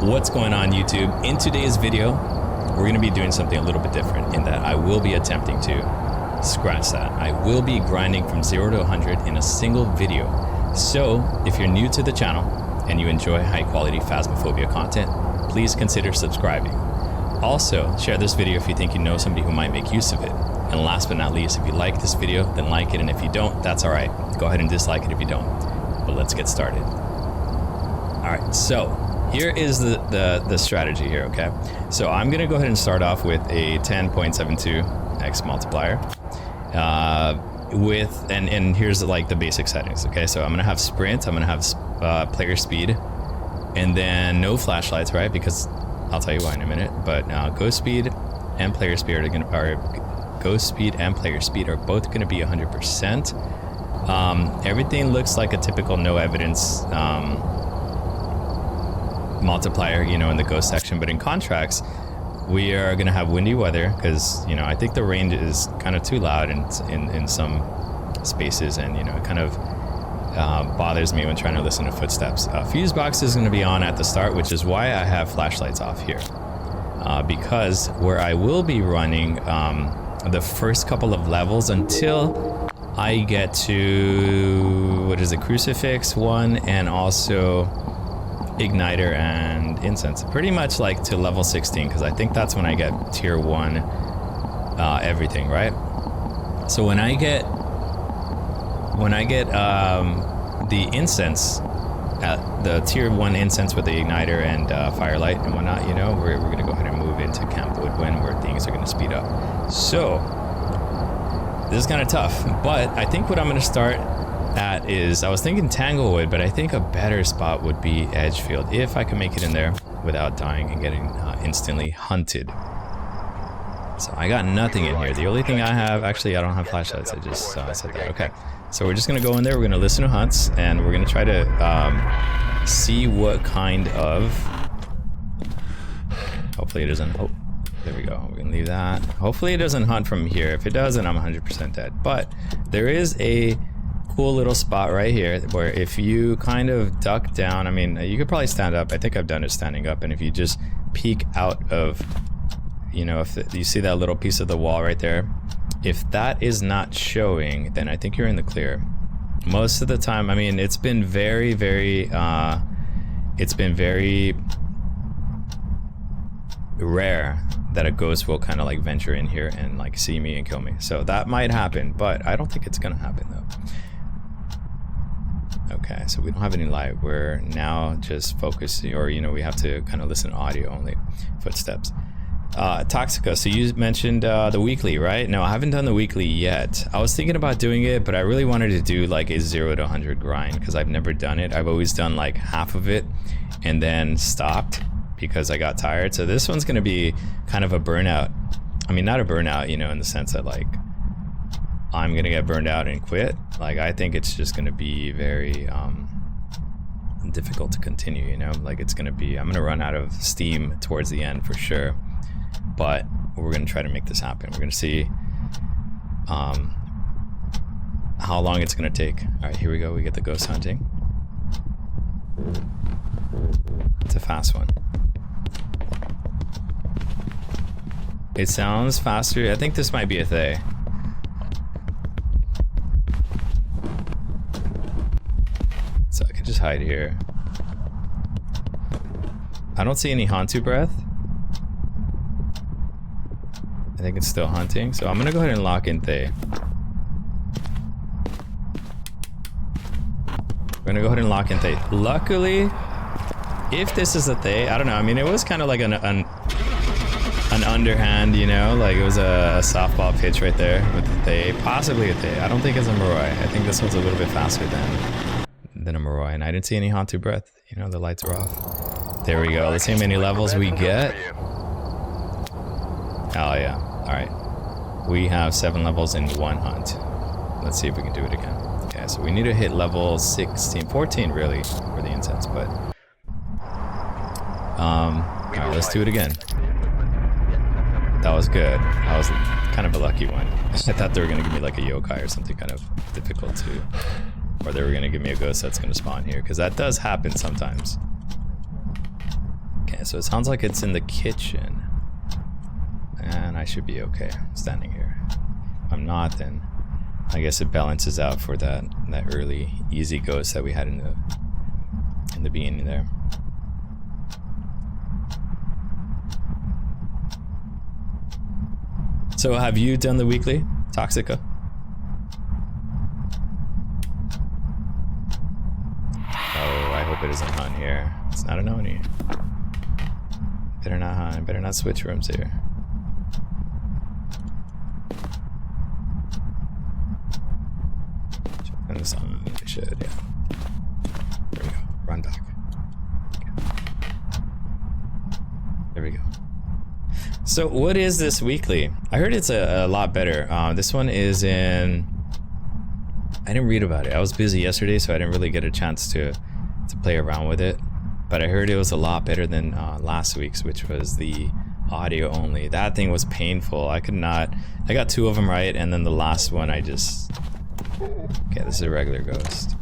What's going on, YouTube? In today's video, we're going to be doing something a little bit different in that I will be attempting to scratch that. I will be grinding from 0 to 100 in a single video. So if you're new to the channel and you enjoy high quality Phasmophobia content, please consider subscribing. Also, share this video if you think you know somebody who might make use of it. And last but not least, if you like this video, then like it, and if you don't, that's all right. Go ahead and dislike it if you don't. But let's get started. All right, so here is the strategy here, okay? So I'm gonna go ahead and start off with a 10.72x multiplier. And here's like the basic settings, okay? So I'm gonna have sprint, I'm gonna have player speed, and then no flashlights, right? Because I'll tell you why in a minute. But ghost speed and player speed are both gonna be 100%. Everything looks like a typical no evidence multiplier, you know, in the ghost section, but in contracts we are going to have windy weather because, you know, I think the rain is kind of too loud in some spaces, and, you know, it kind of bothers me when trying to listen to footsteps. Fuse box is going to be on at the start, which is why I have flashlights off here, because where I will be running the first couple of levels until I get to, what is it, crucifix 1 and also igniter and incense, pretty much like to level 16, because I think that's when I get tier 1 everything, right? So when I get the incense, the tier 1 incense with the igniter and firelight and whatnot, you know, we're gonna go ahead and move into Camp Woodwind where things are gonna speed up. So this is kind of tough, but I think what I'm gonna start at is, I was thinking Tanglewood, but I think a better spot would be Edgefield if I can make it in there without dying and getting instantly hunted. So I got nothing in here. The only thing I have, actually I don't have flashlights, I just said that. Okay, so we're just gonna go in there, we're gonna listen to hunts, and we're gonna try to see what kind of, hopefully it doesn't, oh, there we go, we're gonna leave that. Hopefully it doesn't hunt from here. If it does, then I'm 100% dead. But there is a cool little spot right here where if you kind of duck down, I mean, you could probably stand up. I think I've done it standing up, and if you just peek out of, you know, if you see that little piece of the wall right there, if that is not showing, then I think you're in the clear. Most of the time, I mean, it's been very rare that a ghost will kind of like venture in here and like see me and kill me. So that might happen, but I don't think it's gonna happen though. Okay, so we don't have any light. We're now just focusing, or, you know, we have to kind of listen to audio only. Footsteps. Toxica, so you mentioned the weekly, right? No, I haven't done the weekly yet. I was thinking about doing it, but I really wanted to do like a 0 to 100 grind because I've never done it. I've always done like half of it and then stopped because I got tired. So this one's gonna be kind of a burnout. I mean, not a burnout, you know, in the sense that like I'm gonna get burned out and quit. Like, I think it's just gonna be very difficult to continue, you know, like it's gonna be, I'm gonna run out of steam towards the end for sure, but we're gonna try to make this happen. We're gonna see how long it's gonna take. All right, here we go. We get the ghost hunting. It's a fast one. It sounds faster. I think this might be a Thay. So I could just hide here. I don't see any Hantu breath. I think it's still hunting, so I'm gonna go ahead and lock in Thay. We're gonna go ahead and lock in Thay. Luckily, if this is a Thay, I don't know, I mean, it was kind of like an underhand, you know, like it was a softball pitch right there with the Thay, possibly a Thay. I don't think it's a Moroi. I think this one's a little bit faster than a Moroi, and I didn't see any Hantu breath. You know, the lights are off. There we go. Let's see how many levels we get. Oh yeah. All right. We have 7 levels in 1 hunt. Let's see if we can do it again. Okay, so we need to hit level 16, 14 really for the incense, but all right, let's do it again. That was good. That was kind of a lucky one. I thought they were gonna give me like a yokai or something kind of difficult to, or they were gonna give me a ghost that's gonna spawn here, because that does happen sometimes. Okay, so it sounds like it's in the kitchen. And I should be okay standing here. If I'm not, then I guess it balances out for that early easy ghost that we had in the beginning there. So have you done the weekly, Toxica? Oh, I hope it isn't Hunt here. It's not an Oni. Better not Hunt. Better not switch rooms here. Check this on. It should, yeah. There we go. Run back. Okay. There we go. So what is this weekly? I heard it's a lot better. This one is in... I didn't read about it. I was busy yesterday, so I didn't really get a chance to play around with it. But I heard it was a lot better than last week's, which was the audio only. That thing was painful. I could not... I got 2 of them right, and then the last one I just... Okay, this is a regular ghost.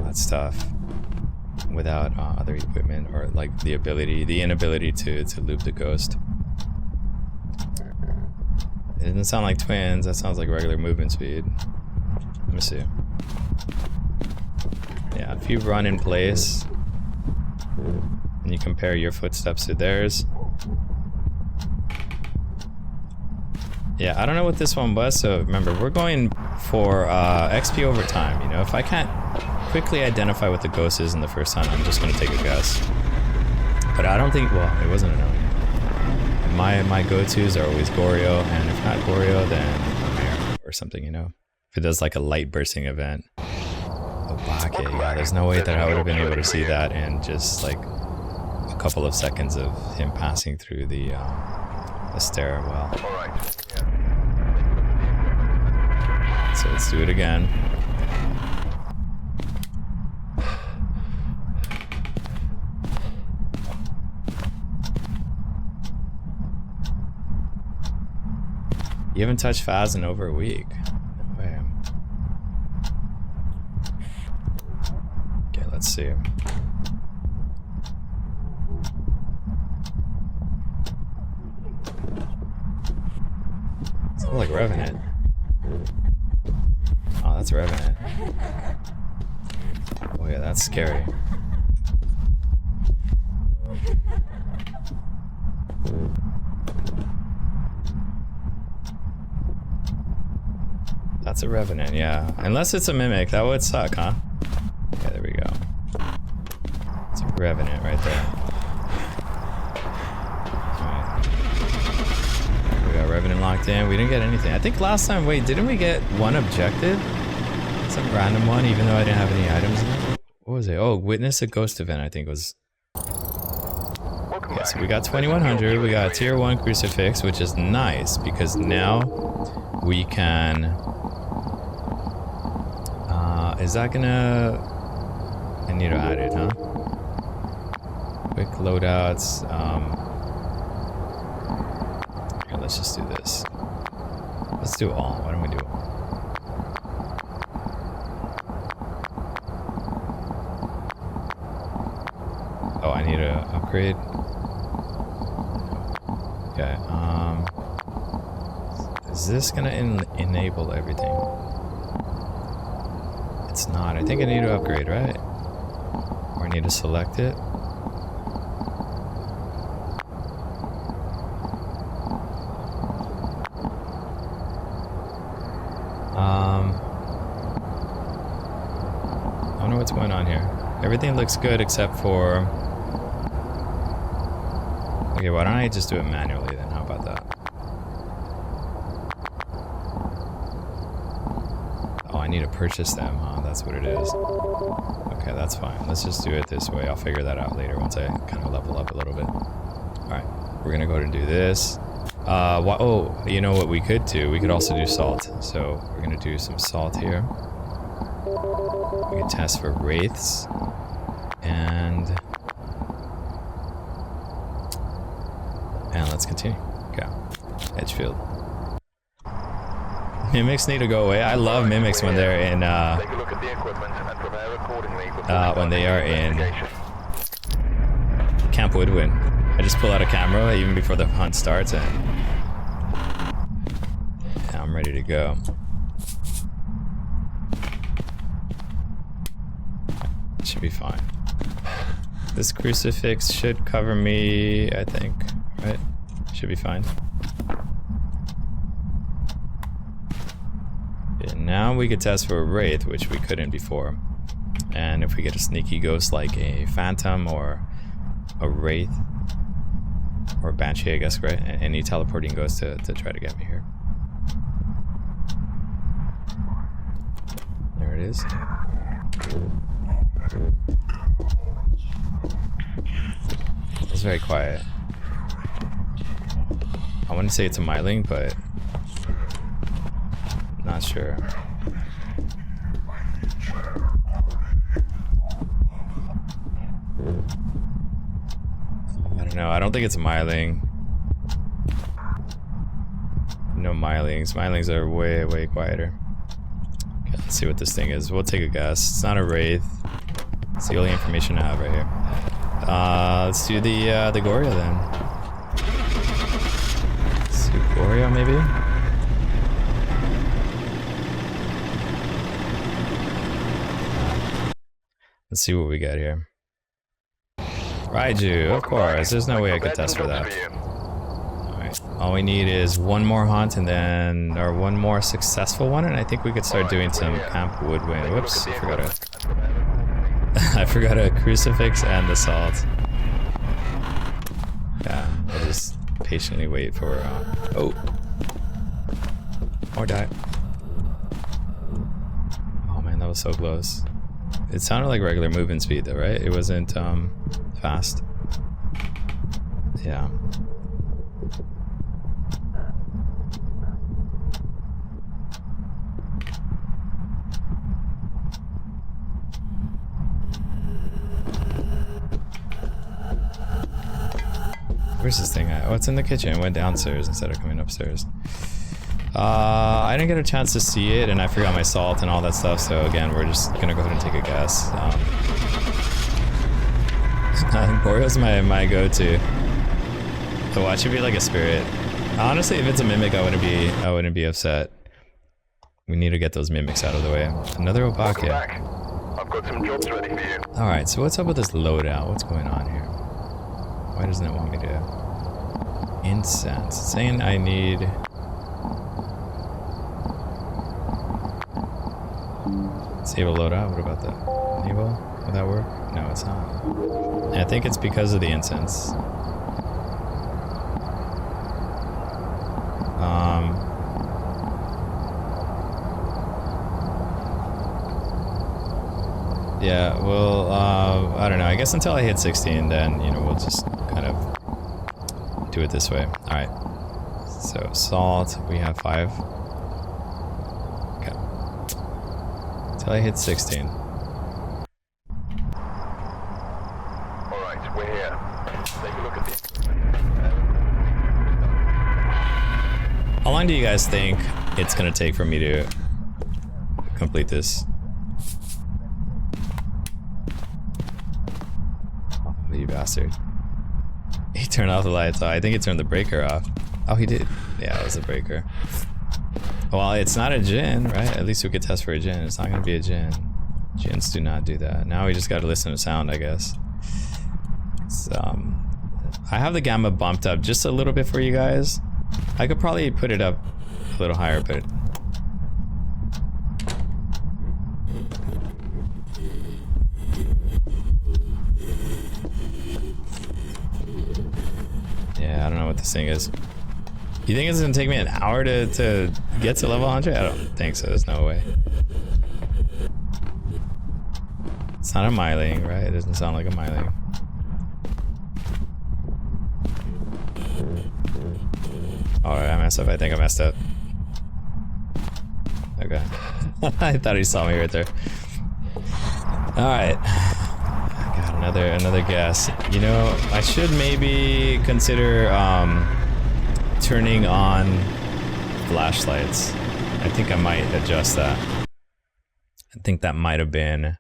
That's tough. Without other equipment or like the inability to loop the ghost. It doesn't sound like twins. That sounds like regular movement speed. Let me see. Yeah, if you run in place and you compare your footsteps to theirs. Yeah, I don't know what this one was, so remember, we're going for XP over time, you know? If I can't quickly identify what the ghost is in the first time, I'm just gonna take a guess. But I don't think, well, it wasn't an Oni. My go-tos are always Goryo, and if not Goryo, then Mare or something, you know? If it does like a light bursting event. Obake, yeah, there's no way that I would have been able to see that in just like a couple of seconds of him passing through the stairwell. So let's do it again. You haven't touched Phas in over a week. No way. Okay, let's see. Sounds like Revenant. Oh, that's Revenant. Oh yeah, that's scary. That's a Revenant, yeah. Unless it's a Mimic, that would suck, huh? Yeah, there we go. It's a Revenant right there. Alright. We got Revenant locked in. We didn't get anything. I think last time, wait, didn't we get one objective? Some random one, even though I didn't have any items in it? What was it? Oh, witness a ghost event, I think was... Okay, so we got 2100. We got tier 1 crucifix, which is nice because now we can... is that gonna... I need to add it, huh? Quick loadouts. Here, let's just do this. Let's do all. Why don't we do all? Oh, I need to upgrade. Okay. Is this gonna enable everything? It's not. I think I need to upgrade, right? Or I need to select it. I don't know what's going on here. Everything looks good except for... Okay, why don't I just do it manually then? How about that? Oh, I need to purchase them, huh? That's what it is. Okay, that's fine. Let's just do it this way. I'll figure that out later once I kind of level up a little bit. Alright, we're gonna go and do this. Oh, you know what we could do? We could also do salt. So we're gonna do some salt here. We can test for wraiths. And let's continue. Okay. Edgefield. Mimics need to go away. I love mimics when they're in when they are in Camp Woodwind. I just pull out a camera even before the hunt starts and I'm ready to go. Should be fine. This crucifix should cover me, I think, right? Should be fine. Okay, now we could test for a wraith, which we couldn't before. And if we get a sneaky ghost like a phantom or a wraith or a banshee, I guess, right? Any teleporting ghost to try to get me here. There it is. It's very quiet. I want to say it's a myling, but not sure. I don't know. I don't think it's a myling. No mylings. Mylings are way, way quieter. Okay, let's see what this thing is. We'll take a guess. It's not a wraith. It's the only information I have right here. Let's do the Goria then. Let's do Goria maybe? Let's see what we got here. Raiju, of course. There's no way I could test for that. Alright. All we need is one more hunt and then, or one more successful one, and I think we could start doing some Camp Woodwind. Whoops, I forgot it. I forgot a crucifix and the salt. Yeah, I'll just patiently wait for, oh. Or die. Oh man, that was so close. It sounded like regular movement speed though, right? It wasn't, fast. Yeah. Where's this thing at? Oh, it's in the kitchen. It went downstairs instead of coming upstairs. I didn't get a chance to see it, and I forgot my salt and all that stuff, so again, we're just gonna go ahead and take a guess. Gorio's my go-to. So watch it be like a spirit. Honestly, if it's a mimic, I wouldn't be upset. We need to get those mimics out of the way. Another Opake. I've got some jobs ready for you. Alright, so what's up with this loadout? What's going on here? Why doesn't it want me to? Incense. It's saying I need... Disable loadout? What about that? Enable? Will that work? No, it's not. I think it's because of the incense. Yeah, well, I don't know. I guess until I hit 16, then, you know, we'll just kind of do it this way. Alright. So, salt, we have 5. Okay. Until I hit 16. Alright, we're here. Take a look at this. How long do you guys think it's gonna take for me to complete this? Oh, you bastard. He turned off the lights. Oh, I think he turned the breaker off. Oh, he did. Yeah, it was the breaker. Well, it's not a djinn, right? At least we could test for a djinn. It's not gonna be a djinn. Djinns do not do that. Now we just gotta listen to sound, I guess. I have the gamma bumped up just a little bit for you guys. I could probably put it up a little higher, but... yeah, I don't know what this thing is. You think it's gonna take me an hour to get to level 100? I don't think so, there's no way. It's not a myling, right? It doesn't sound like a myling. Alright, I messed up. I think I messed up. Okay. I thought he saw me right there. Alright. God, another guess. You know, I should maybe consider turning on flashlights. I think I might adjust that. I think that might have been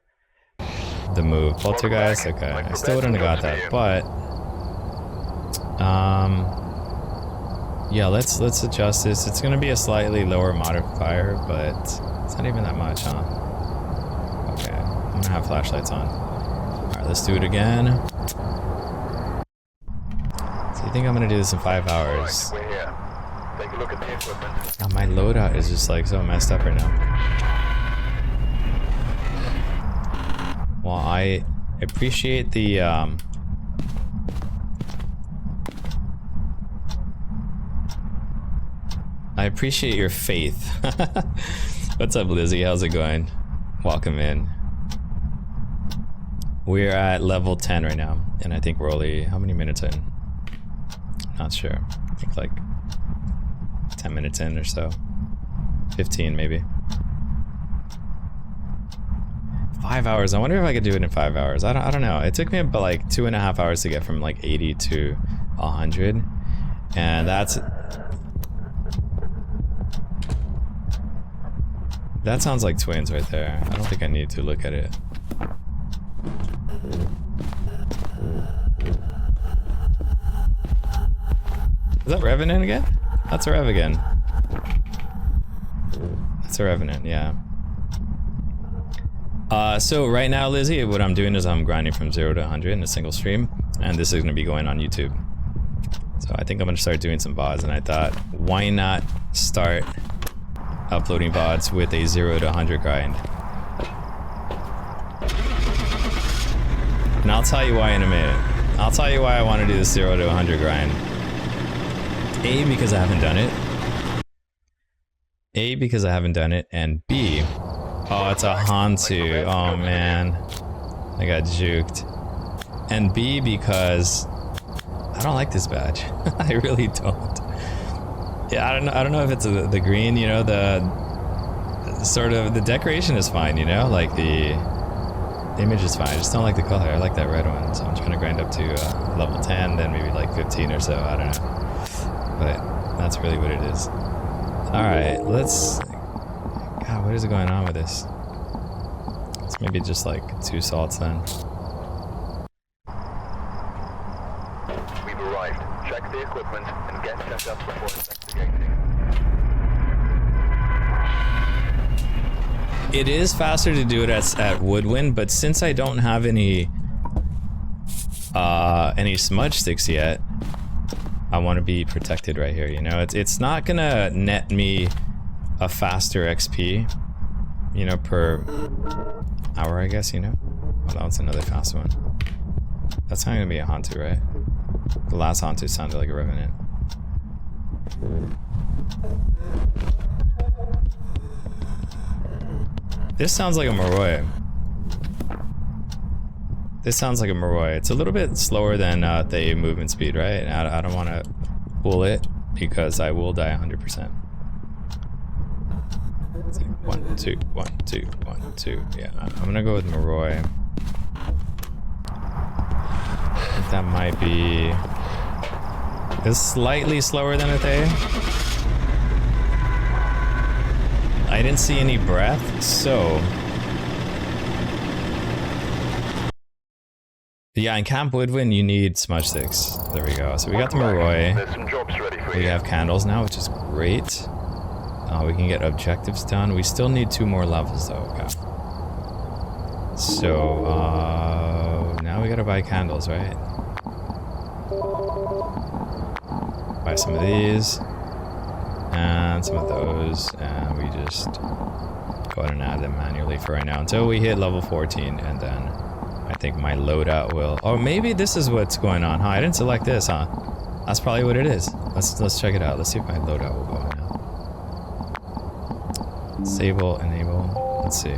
the move. Poltergeist, okay. I still wouldn't have got that, but yeah, let's adjust this. It's gonna be a slightly lower modifier, but it's not even that much, huh? Okay, I'm gonna have flashlights on. Alright, let's do it again. So you think I'm gonna do this in 5 hours? We're here. Take a look at the equipment. God, my loadout is just like so messed up right now. Well, I appreciate the I appreciate your faith. What's up, Lizzie? How's it going? Welcome in. We're at level 10 right now, and I think we're only how many minutes in? Not sure. I think like 10 minutes in or so. 15 maybe. 5 hours. I wonder if I could do it in 5 hours. I don't know. It took me about like 2.5 hours to get from like 80 to 100, and that sounds like twins right there. I don't think I need to look at it. Is that Revenant again? That's a Rev again. That's a Revenant, yeah. So right now, Lizzie, what I'm doing is I'm grinding from 0 to 100 in a single stream, and this is going to be going on YouTube. So I think I'm going to start doing some VODs, and I thought, why not start uploading VODs with a 0 to 100 grind? And I'll tell you why in a minute. I'll tell you why I want to do this 0 to 100 grind. A, because I haven't done it. A, because I haven't done it, and B, oh, it's a Hantu. Oh man, I got juked. And B, because I don't like this badge. I really don't. Yeah, I don't know if it's the green, you know, the sort of the decoration is fine, you know, like the image is fine. I just don't like the color. I like that red one, so I'm trying to grind up to level 10, then maybe like 15 or so. I don't know, but that's really what it is. All right, let's. God, what is going on with this? It's maybe just like 2 salts then. We've arrived. Check the equipment and get set up before investigating. It is faster to do it at Woodwind, but since I don't have any smudge sticks yet, I want to be protected right here. You know, it's not gonna net me a faster XP, you know, per hour, I guess, you know. Well, that one's another fast one. That's not gonna be a Hantu, right? The last Hantu sounded like a Revenant. This sounds like a Moroi. This sounds like a Moroi. It's a little bit slower than the movement speed, right? I don't want to pull it because I will die 100%. It's like 1, 2, 1, 2, 1, 2. Yeah, I'm gonna go with Moroi. I think that might be. It's slightly slower than a Thay. I didn't see any breath, so. Yeah, in Camp Woodwind, you need smudge sticks. There we go. So we got the Moroi. There's some jobs ready for We you. have candles now, which is great. We can get objectives done. We still need 2 more levels, though. Okay. So, now we gotta buy candles, right? Buy some of these. And some of those. And we just go ahead and add them manually for right now until we hit level 14, and then I think my loadout will. Oh, maybe this is what's going on, huh? I didn't select this, huh? That's probably what it is. Let's check it out. Let's see if my loadout will go now. Disable, enable. Let's see.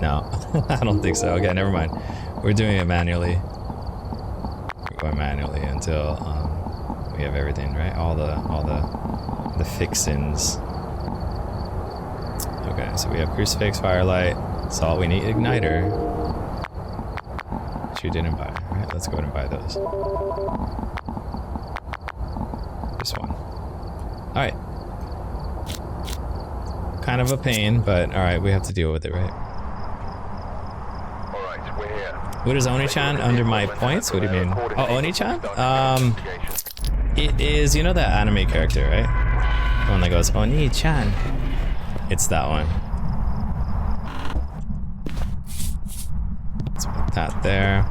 No, I don't think so. Okay, never mind. We're doing it manually. We're going manually until we have everything, right? All the fixins. Okay, so we have crucifix, firelight, salt. We need igniter. Which you didn't buy. All right, let's go ahead and buy those. This one. All right. kind of a pain, but alright, we have to deal with it, right? Alright, we're here. What is Oni-chan under my points? What do you mean? Oh, Oni-chan? It is, you know that anime character, right? The one that goes, Oni-chan. It's that one. Let's put that there.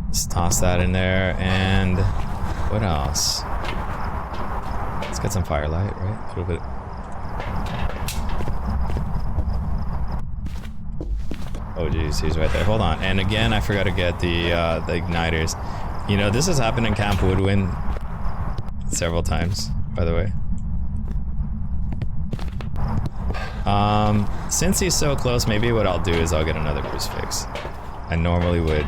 Let's toss that in there, and what else? Let's get some firelight, right? A little bit. Oh geez, he's right there. Hold on. And again, I forgot to get the igniters. You know, this has happened in Camp Woodwind several times, by the way. Since he's so close, maybe what I'll do is I'll get another crucifix. I normally would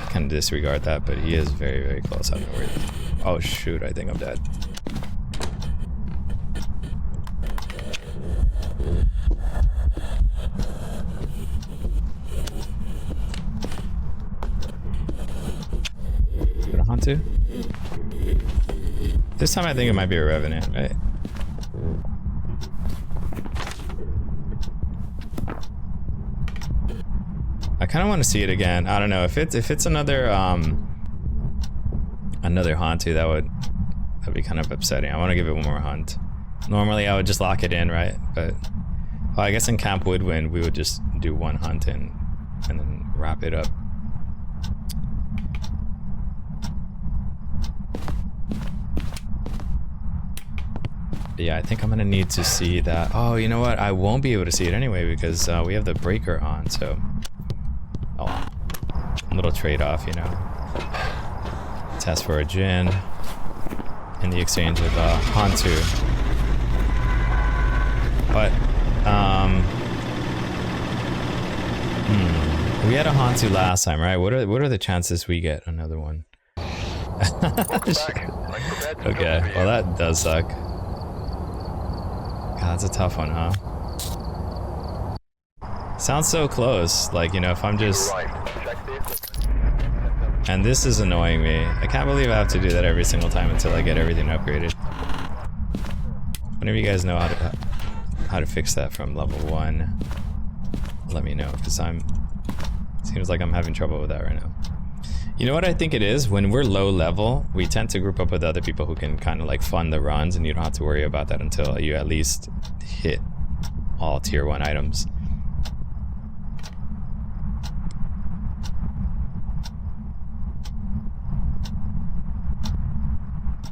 kind of disregard that, but he is very, very close. I'm worried. Oh shoot, I think I'm dead. Hantu? This time I think it might be a Revenant, right? I kind of want to see it again. I don't know if it's another another Hantu, that'd be kind of upsetting. I want to give it one more hunt. Normally I would just lock it in, right? But well, I guess in Camp Woodwind we would just do one hunt and then wrap it up. Yeah, I think I'm gonna need to see that. Oh, you know what? I won't be able to see it anyway because we have the breaker on, so... Oh, a little trade-off, you know. Test for a Jinn in the exchange with Hantu. But, we had a Hantu last time, right? What are the chances we get another one? Okay, well that does suck. God, that's a tough one, huh? Sounds so close, like, you know, if I'm just... And this is annoying me. I can't believe I have to do that every single time until I get everything upgraded. Whenever you guys know how to fix that from level 1, let me know, because seems like I'm having trouble with that right now. You know what I think it is? When we're low level, we tend to group up with other people who can kind of like fund the runs, and you don't have to worry about that until you at least hit all tier 1 items.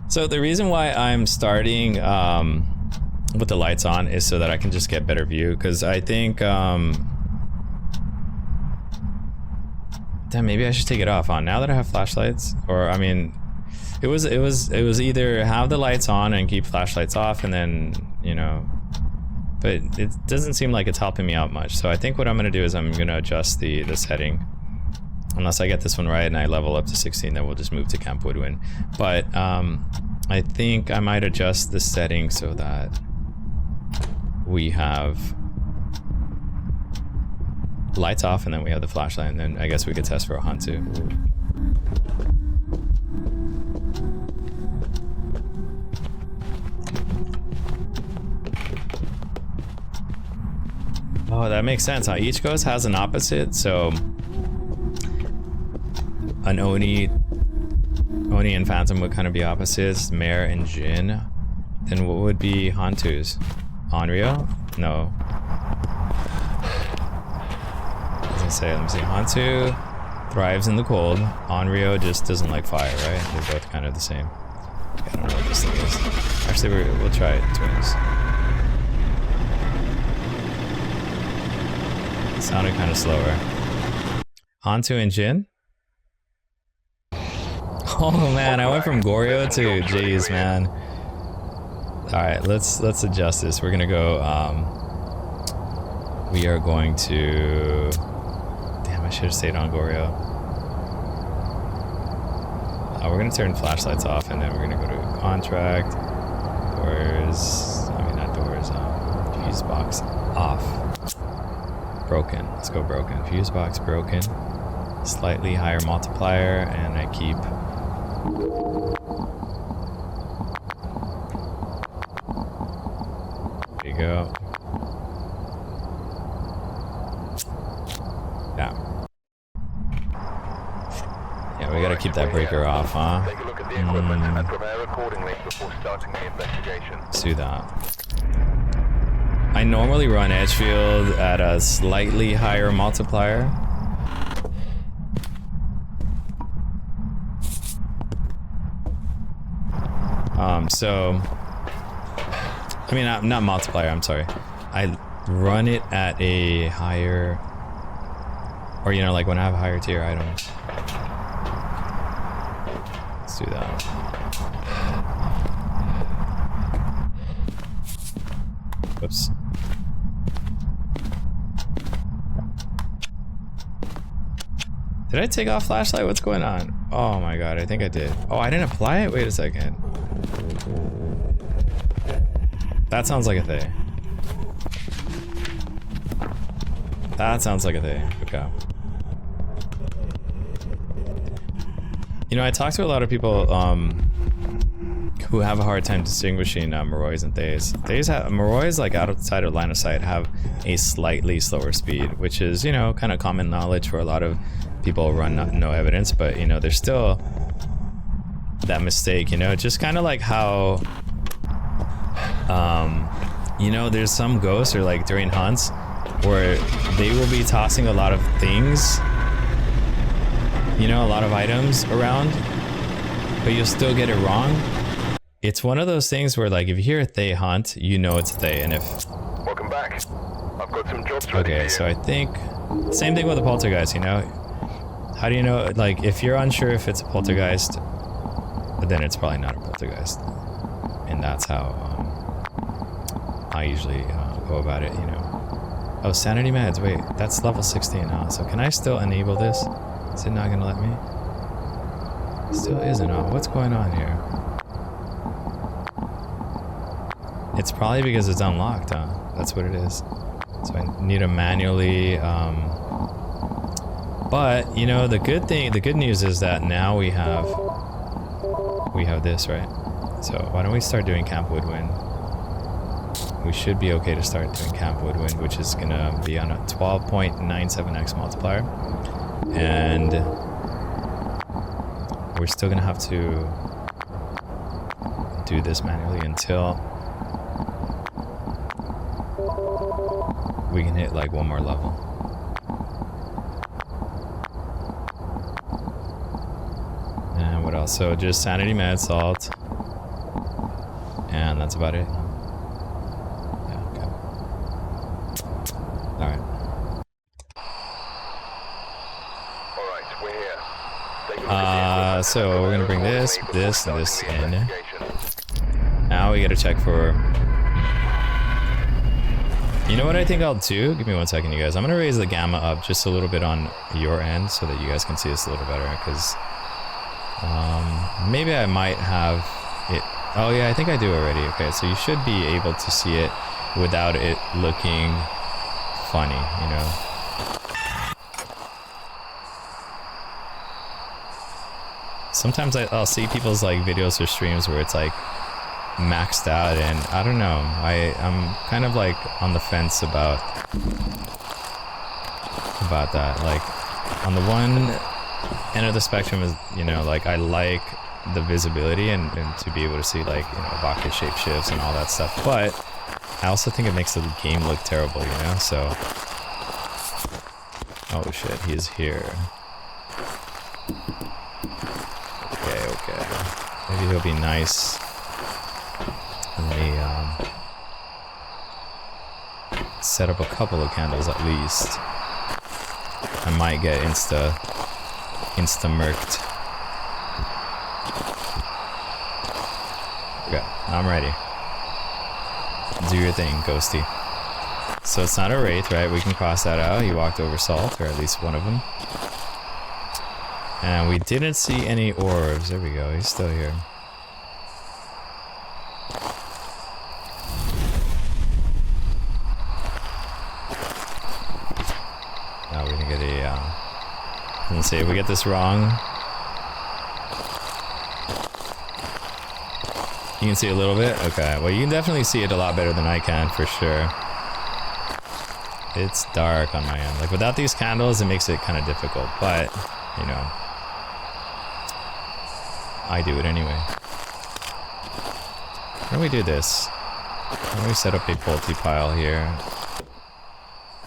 So the reason why I'm starting with the lights on is so that I can just get better view, because I think damn, maybe I should take it off on now that I have flashlights. Or I mean, it was either have the lights on and keep flashlights off, and then, you know, but it doesn't seem like it's helping me out much. So I think what I'm gonna do is I'm gonna adjust the setting. Unless I get this one right and I level up to 16, then we'll just move to Camp Woodwind. But I think I might adjust the setting so that we have lights off and then we have the flashlight, and then I guess we could test for a Hantu. Oh, that makes sense. Each ghost has an opposite, so an Oni and Phantom would kind of be opposites, Mare and Jinn. Then what would be Hantu's? Onryo? No. As I say, let me see. Hantu thrives in the cold. Onryo just doesn't like fire, right? They're both kind of the same. I don't know what this thing is. Actually, we'll try it. Twins. It sounded kind of slower. Hantu and Jinn? Oh man, I went from Goryo to jeez, man. Alright, let's adjust this. We're gonna go, we are going to... Damn, I should have stayed on Goryo. We're gonna turn flashlights off, and then we're gonna go to contract. Doors... I mean, not doors, fuse box off. Broken. Let's go broken. Fuse box broken. Slightly higher multiplier, and I keep... you go. Yeah. Yeah, we gotta keep that breaker off, huh? Take a look at the equipment and prepare accordingly before starting the investigation. Let's do that. I normally run Edgefield at a slightly higher multiplier. So, I mean, not multiplier, I'm sorry. I run it at a higher, or you know, like when I have higher tier items. Let's do that. Whoops. Did I take off flashlight? What's going on? Oh my god, I think I did. Oh, I didn't apply it? Wait a second. That sounds like a thing. That sounds like a thing. Okay. You know, I talked to a lot of people who have a hard time distinguishing Morroys and Thays. Morroys, like outside of line of sight, have a slightly slower speed, which is, you know, kind of common knowledge for a lot of people who run no evidence, but you know, there's still that mistake, you know, just kind of like how, you know, there's some ghosts or like during hunts where they will be tossing a lot of things, you know, a lot of items around, but you'll still get it wrong. It's one of those things where like if you hear a Thay hunt, you know it's a Thay, and if... Welcome back. I've got some jobs ready. Okay, so I think same thing with the poltergeist, you know. How do you know, like if you're unsure if it's a poltergeist, then it's probably not a poltergeist. And that's how I usually go about it, you know. Oh, sanity meds, wait, that's level 16 now. So can I still enable this? Is it not gonna let me? Still isn't. Oh, what's going on here? It's probably because it's unlocked, huh? That's what it is. So I need to manually, but you know, the good news is that now we have this, right? So why don't we start doing Camp Woodwind? We should be okay to start doing Camp Woodwind, which is gonna be on a 12.97x multiplier. And we're still gonna have to do this manually until we can hit like one more level. And what else? So just sanity, med, salt, and that's about it. Yeah, okay. Alright. Alright, we're here. So we're gonna bring this, and this in. Now we gotta check for... You know what I think I'll do? Give me 1 second, you guys. I'm gonna raise the gamma up just a little bit on your end so that you guys can see this a little better, because maybe I might have it. Oh yeah, I think I do already. Okay, so you should be able to see it without it looking funny, you know? Sometimes I'll see people's like videos or streams where it's like maxed out, and I don't know, I'm kind of like on the fence about that. Like on the one end of the spectrum is, you know, like I like the visibility and to be able to see like, you know, bucket shape shifts and all that stuff, but I also think it makes the game look terrible, you know. So oh shit, he's here. Okay, maybe he'll be nice. Let me set up a couple of candles at least. I might get insta-murked. Okay, I'm ready. Do your thing, Ghosty. So it's not a wraith, right? We can cross that out. He walked over salt, or at least one of them. And we didn't see any orbs. There we go, he's still here. Now we're gonna get a, let's see if we get this wrong. You can see a little bit? Okay, well you can definitely see it a lot better than I can, for sure. It's dark on my end. Like without these candles, it makes it kind of difficult, but you know, I do it anyway. How do we do this? How do we set up a polty pile here?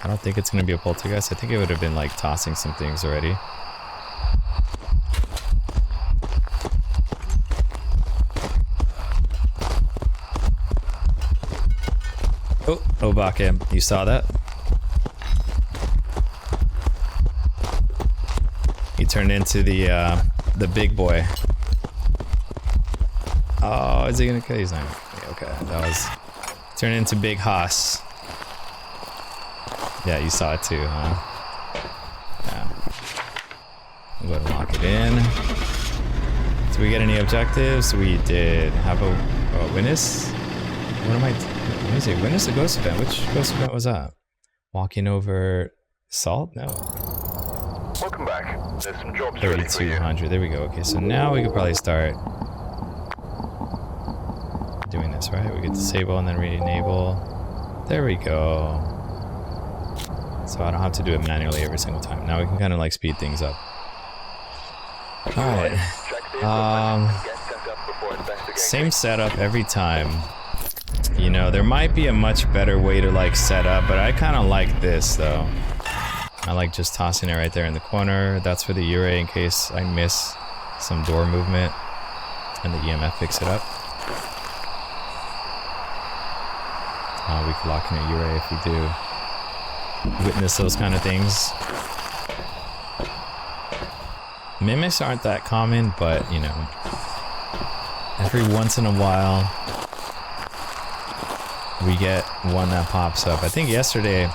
I don't think it's gonna be a poltergeist. I think it would have been like tossing some things already. Oh, Obake, you saw that? He turned into the big boy. Oh, is he gonna kill? He's not gonna kill. Okay, that was turned into Big Haas. Yeah, you saw it too, huh? Yeah. I'm gonna lock it in. Did we get any objectives? We did. Have a witness? What am I? What is it? Witness a ghost event? Which ghost event was that? Walking over salt? No. Welcome back. There's some jobs ready for you. 3200. There we go. Okay, so now we could probably start doing this, right? We could disable and then re-enable. There we go. So I don't have to do it manually every single time. Now we can kind of like speed things up. Alright. Same setup every time. You know, there might be a much better way to like set up, but I kind of like this though. I like just tossing it right there in the corner. That's for the Ure in case I miss some door movement and the EMF picks it up. We could lock in a Ure if we do witness those kind of things. Mimics aren't that common, but you know, every once in a while we get one that pops up. I think yesterday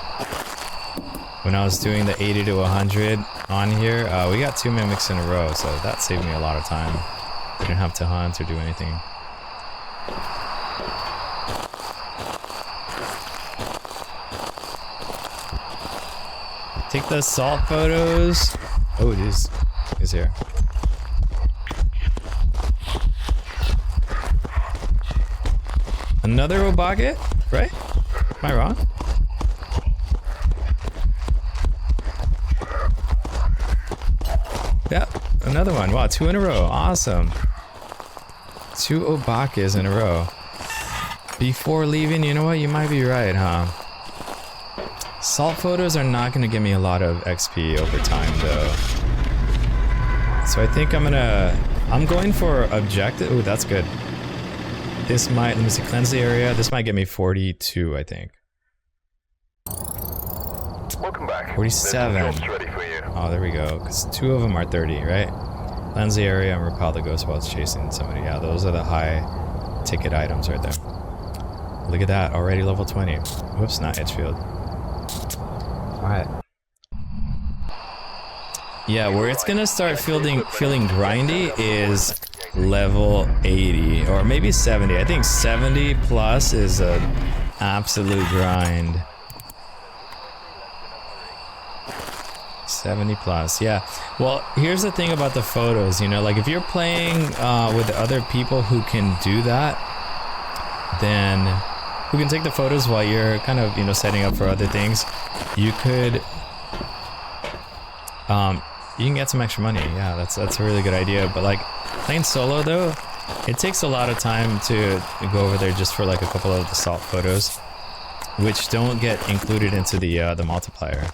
when I was doing the 80 to 100 on here, we got 2 mimics in a row, so that saved me a lot of time. Didn't have to hunt or do anything. Take the salt photos. Oh, it is. He's here. Another Obage, right? Am I wrong? Yeah, another one. Wow, 2 in a row. Awesome. 2 Obages in a row. Before leaving, you know what? You might be right, huh? Salt photos are not going to give me a lot of XP over time, though. So I think I'm going for objective. Ooh, that's good. This might, let me see, cleanse the area. This might get me 42, I think. Welcome back. 47. There's some jobs ready for you. Oh, there we go. Because 2 of them are 30, right? Cleanse the area and repel the ghost while it's chasing somebody. Yeah, those are the high ticket items right there. Look at that, already level 20. Whoops, not Edgefield. Alright. Yeah, where it's gonna start feeling grindy is level 80 or maybe 70. I think 70 plus is an absolute grind. 70 plus, yeah. Well, here's the thing about the photos, you know, like if you're playing with other people who can do that, then who can take the photos while you're kind of, you know, setting up for other things, you could you can get some extra money. Yeah, that's a really good idea. But like playing solo though, it takes a lot of time to go over there just for like a couple of the salt photos, which don't get included into the multiplier.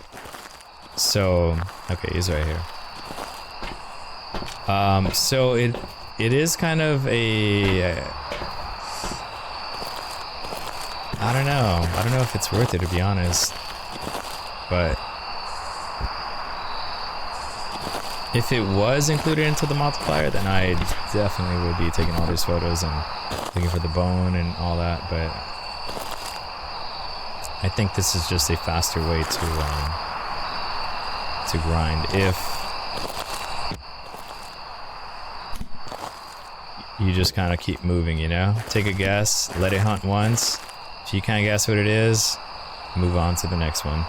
So okay, he's right here. So it is kind of a I don't know if it's worth it, to be honest, but if it was included into the multiplier, then I definitely would be taking all these photos and looking for the bone and all that. But I think this is just a faster way to grind if you just kind of keep moving, you know? Take a guess, let it hunt once. If you can't guess what it is, move on to the next one.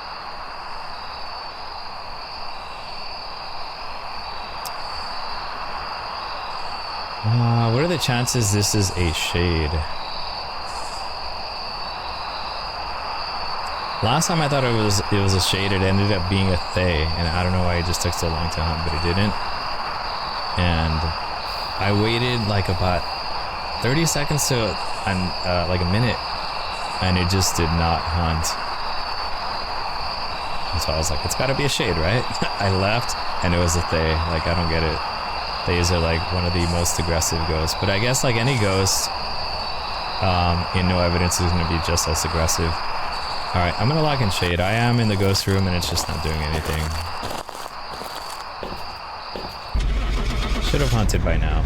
What are the chances this is a shade? Last time I thought it was a shade, it ended up being a Thay, and I don't know why it just took so long to hunt, but it didn't. And I waited like about 30 seconds to like a minute, and it just did not hunt. And so I was like, it's gotta be a shade, right? I left, and it was a Thay. Like, I don't get it. Thays are like one of the most aggressive ghosts, but I guess like any ghost in no evidence is gonna be just as aggressive. Alright, I'm gonna lock in shade. I am in the ghost room and it's just not doing anything. Should have hunted by now.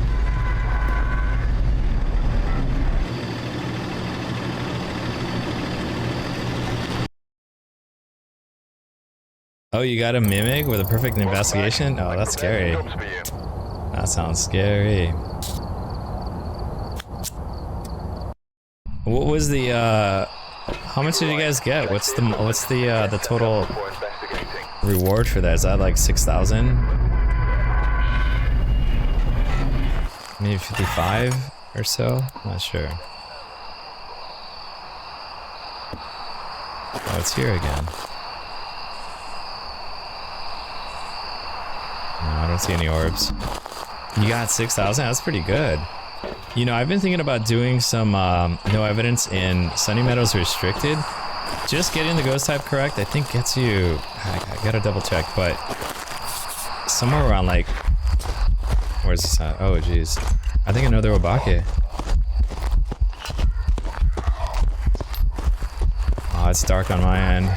Oh, you got a mimic with a perfect investigation? Oh, that's scary. That sounds scary. What was the how much did you guys get? What's the total reward for that? Is that like 6,000? Maybe 55 or so? Not sure. Oh, it's here again. No, I don't see any orbs. You got 6,000? That's pretty good. You know, I've been thinking about doing some no evidence in Sunny Meadows Restricted. Just getting the ghost type correct, I think gets you... I gotta double check, but... somewhere around like... where's this at? Oh, jeez. I think another Obake. Oh, it's dark on my end.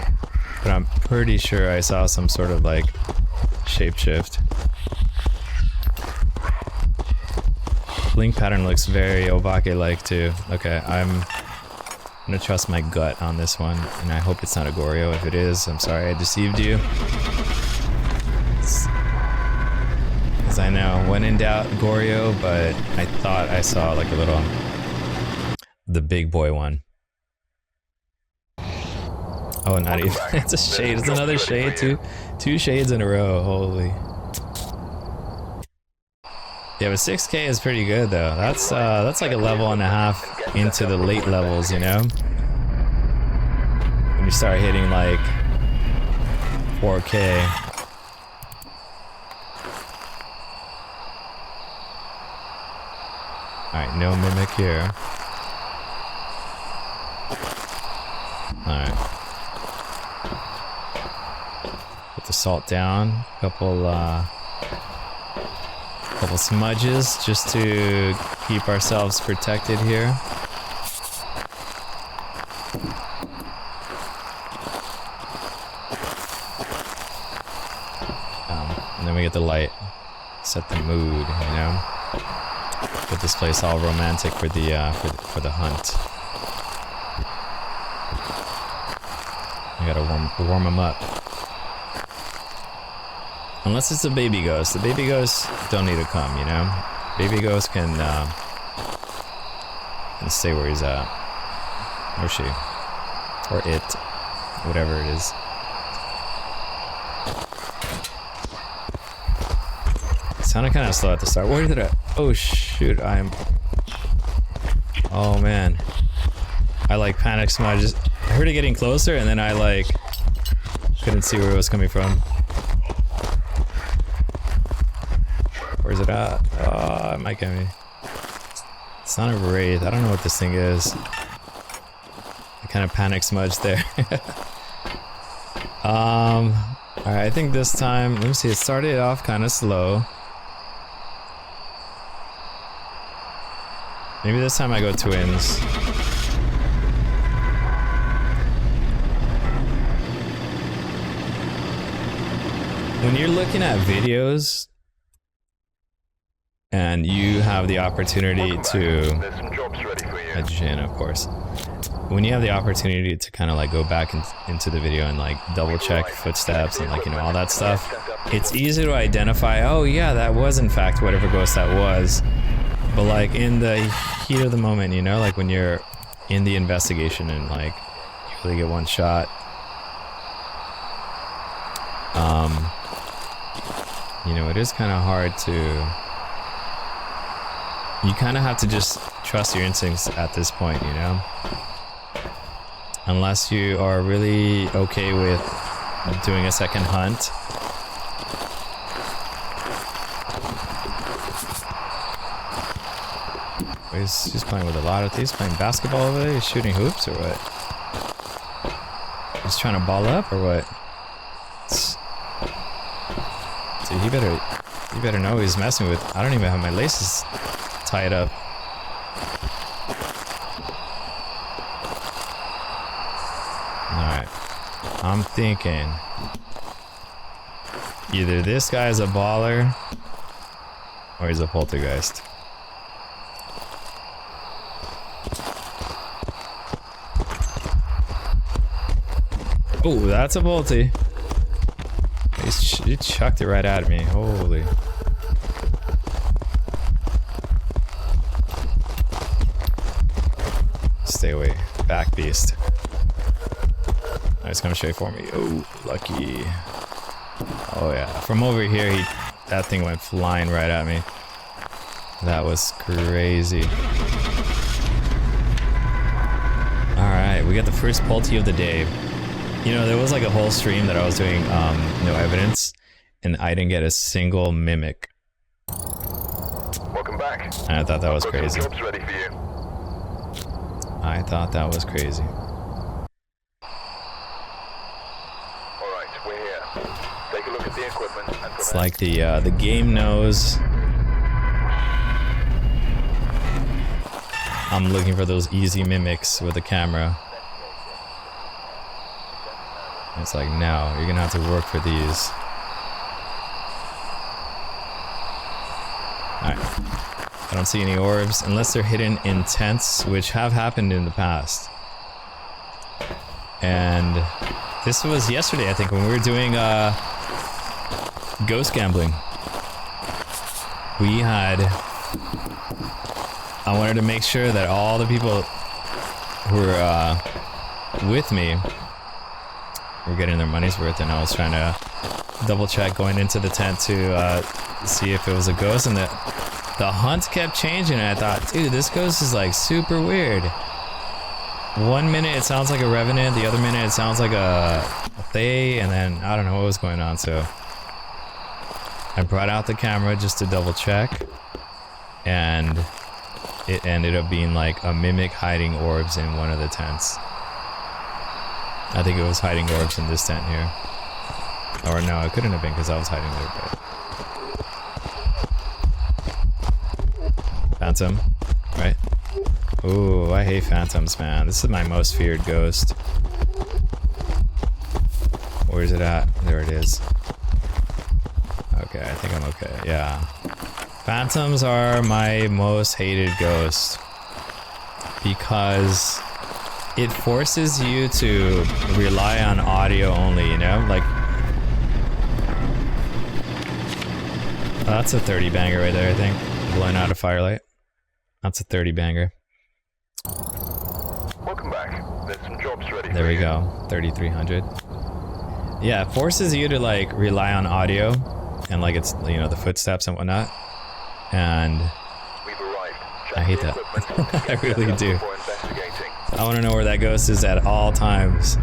But I'm pretty sure I saw some sort of like... shapeshift. Blink pattern looks very Obake-like too. Okay, I'm gonna trust my gut on this one, and I hope it's not a Goryo. If it is, I'm sorry I deceived you. Because I know, when in doubt, Goryo, but I thought I saw like a little... the big boy one. Oh, not even. It's a shade. It's another shade too. Two shades in a row. Holy. Yeah, but 6K is pretty good though. That's like a level and a half into the late levels, you know? When you start hitting like 4K. Alright, no mimic here. Alright. Put the salt down. Couple smudges just to keep ourselves protected here. And then we get the light, set the mood, you know. Get this place all romantic for the hunt. I gotta warm them up. Unless it's a baby ghost. The baby ghosts don't need to come, you know? Baby ghost can stay where he's at. Or she. Or it. Whatever it is. It sounded kind of slow at the start. Where did I... oh shoot, oh man. I like panic smudge. I heard it getting closer and then I like... couldn't see where it was coming from. Where's it at? Oh, it might get me. It's not a wraith. I don't know what this thing is. I kind of panic smudged there. Alright, I think this time, let me see, it started off kind of slow. Maybe this time I go twins. When you're looking at videos, and you have the opportunity to... a Jin, of course. When you have the opportunity to kind of like go back into the video and like double check footsteps and like, you know, all that stuff, it's easy to identify, oh yeah, that was in fact whatever ghost that was. But like in the heat of the moment, you know, like when you're in the investigation and like you really get one shot. You know, it is kind of hard to You kind of have to just trust your instincts at this point, you know? Unless you are really okay with doing a second hunt. He's playing with a lot of these. Playing basketball over there? He's shooting hoops or what? He's trying to ball up or what? Dude, you better know who he's messing with. I don't even have my laces tied up. Alright. I'm thinking either this guy's a baller or he's a poltergeist. Oh, that's a bolty. He chucked it right at me. Holy. Stay away. Back beast. He's coming straight for me. Oh, lucky. Oh yeah. From over here, that thing went flying right at me. That was crazy. Alright, we got the first polty of the day. You know, there was like a whole stream that I was doing no evidence, and I didn't get a single mimic. Welcome back. And I thought that was crazy. Jobs ready for you. I thought that was crazy. Alright, we're here. Take a look at the equipment and It's like the game knows I'm looking for those easy mimics with the camera. It's like, no, you're gonna have to work for these. Alright. I don't see any orbs, unless they're hidden in tents, which have happened in the past. And this was yesterday, I think, when we were doing ghost gambling. I wanted to make sure that all the people who were with me were getting their money's worth, and I was trying to double check going into the tent to see if it was a ghost, and the hunt kept changing, and I thought, dude, this ghost is like super weird. One minute it sounds like a revenant, the other minute it sounds like a Fae, and then I don't know what was going on, so I brought out the camera just to double check, and it ended up being like a mimic hiding orbs in one of the tents. I think it was hiding orbs in this tent here. Or no, it couldn't have been because I was hiding there, but... Phantom, right? Ooh, I hate phantoms, man. This is my most feared ghost. Where is it at? There it is. Okay, I think I'm okay, yeah. Phantoms are my most hated ghost because it forces you to rely on audio only, you know? Like, that's a 30 banger right there, I think. Blowing out a firelight. That's a 30 banger. Welcome back. There's some jobs ready. There we go. 3,300. Yeah, it forces you to like rely on audio and like it's, you know, the footsteps and whatnot. And We've arrived. I hate that. I really do. I want to know where that ghost is at all times.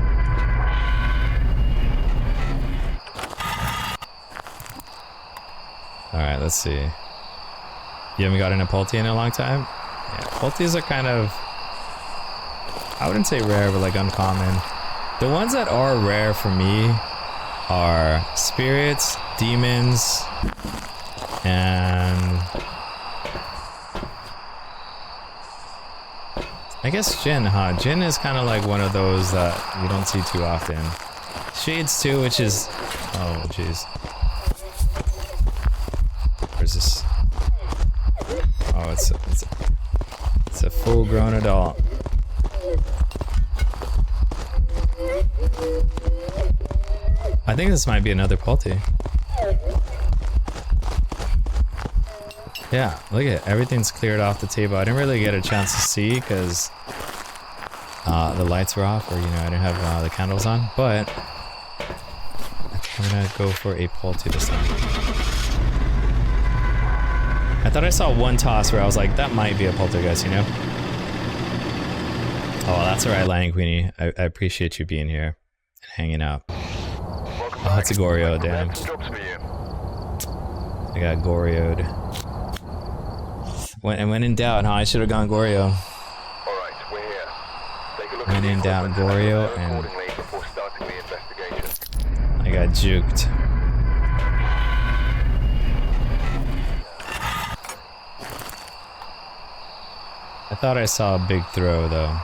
Alright, let's see. You haven't gotten a polty in a long time? Yeah, polties are kind of... I wouldn't say rare, but like uncommon. The ones that are rare for me are spirits, demons, and... I guess Jinn, huh? Jinn is kind of like one of those that you don't see too often. Shades too, which is... Oh, jeez. Where's this? Oh, it's a full-grown adult. I think this might be another polty. Yeah, look at it. Everything's cleared off the table. I didn't really get a chance to see because the lights were off, or, you know, I didn't have the candles on, but I'm gonna go for a polty this time. I thought I saw one toss where I was like, that might be a poltergeist, you know? Oh, well, that's alright, Lion Queenie. I appreciate you being here and hanging out. Oh, it's a Goryo, damn. I got Goryo'd. When in doubt, huh? I should have gone Goryo. Alright, we're here. Take a look When in doubt, Goryo, and I got juked. I thought I saw a big throw, though.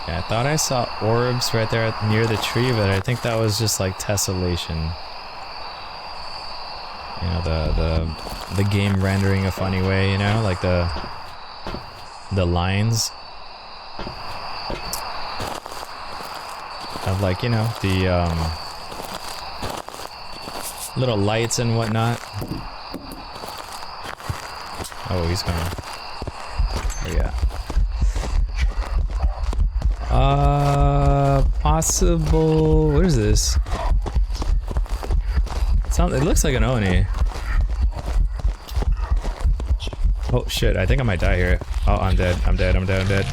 Yeah, I thought I saw orbs right there near the tree, but I think that was just like tessellation. You know, the game rendering a funny way, you know, like the lines of, like, you know, the little lights and whatnot. Oh, he's coming. Oh yeah. Possible. What is this? It looks like an Oni. Oh shit! I think I might die here. Oh, I'm dead. I'm dead. I'm dead. I'm dead.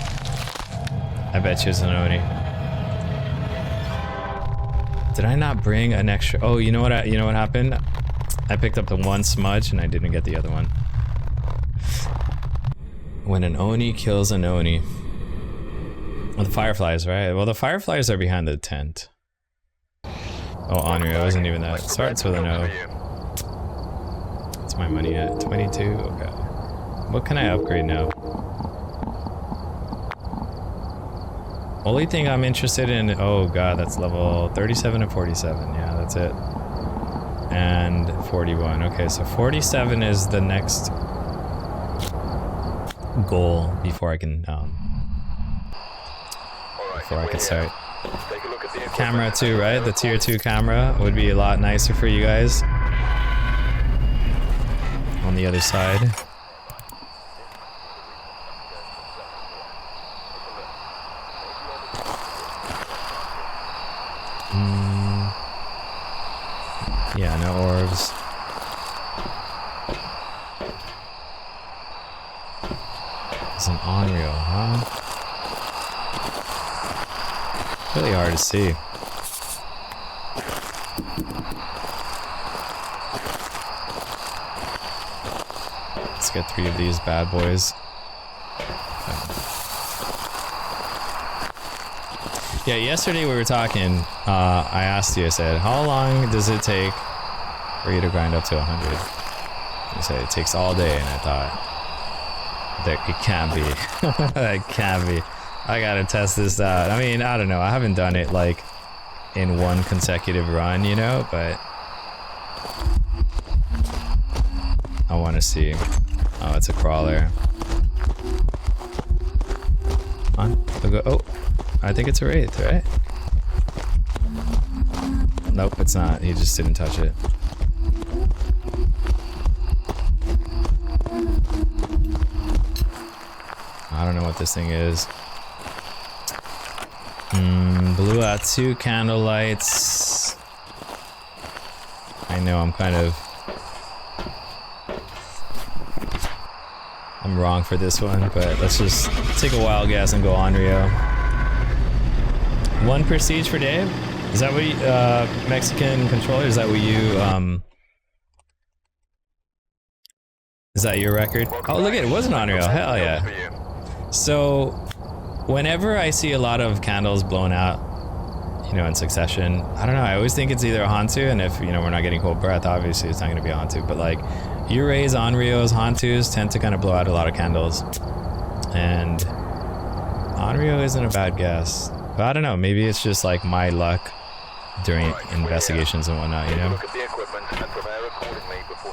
I bet you it's an Oni. Did I not bring an extra? Oh, you know what? You know what happened? I picked up the one smudge and I didn't get the other one. When an Oni kills an Oni. Well, the fireflies, right? Well, the fireflies are behind the tent. Oh, Onryo, it wasn't even that. Starts with an O. What's my money at? 22? Okay. What can I upgrade now? Only thing I'm interested in... Oh god, that's level 37 and 47. Yeah, that's it. And 41. Okay, so 47 is the next goal before I can... before I can start. Camera too, right? The tier 2 camera would be a lot nicer for you guys. On the other side. Yeah, no orbs. It's an Onryo, huh? Really hard to see. Let's get 3 of these bad boys. Yeah, yesterday we were talking, I asked you, I said, how long does it take for you to grind up to 100? You said it takes all day, and I thought, it can't be. It can't be. I gotta test this out. I mean, I don't know. I haven't done it like in one consecutive run, you know, but I want to see. Oh, it's a crawler. Come on. Go. Oh, I think it's a wraith, right? Nope, it's not. He just didn't touch it. I don't know what this thing is. Blew out 2 candle lights. I know I'm I'm wrong for this one, but let's just take a wild guess and go Onryo. 1 prestige per day? Is that what you, Mexican controller? Is that what you, is that your record? Oh, look at it, it was an Onryo, hell yeah. So, whenever I see a lot of candles blown out, you know, in succession, I don't know, I always think it's either a Hantu, and if, you know, we're not getting cold breath, obviously it's not going to be a Hantu, but like, Urays, Onryos, Hantus tend to kind of blow out a lot of candles. And Onryo isn't a bad guess. But I don't know, maybe it's just like my luck during investigations and whatnot, you know? Look at the equipment and prepare accordingly before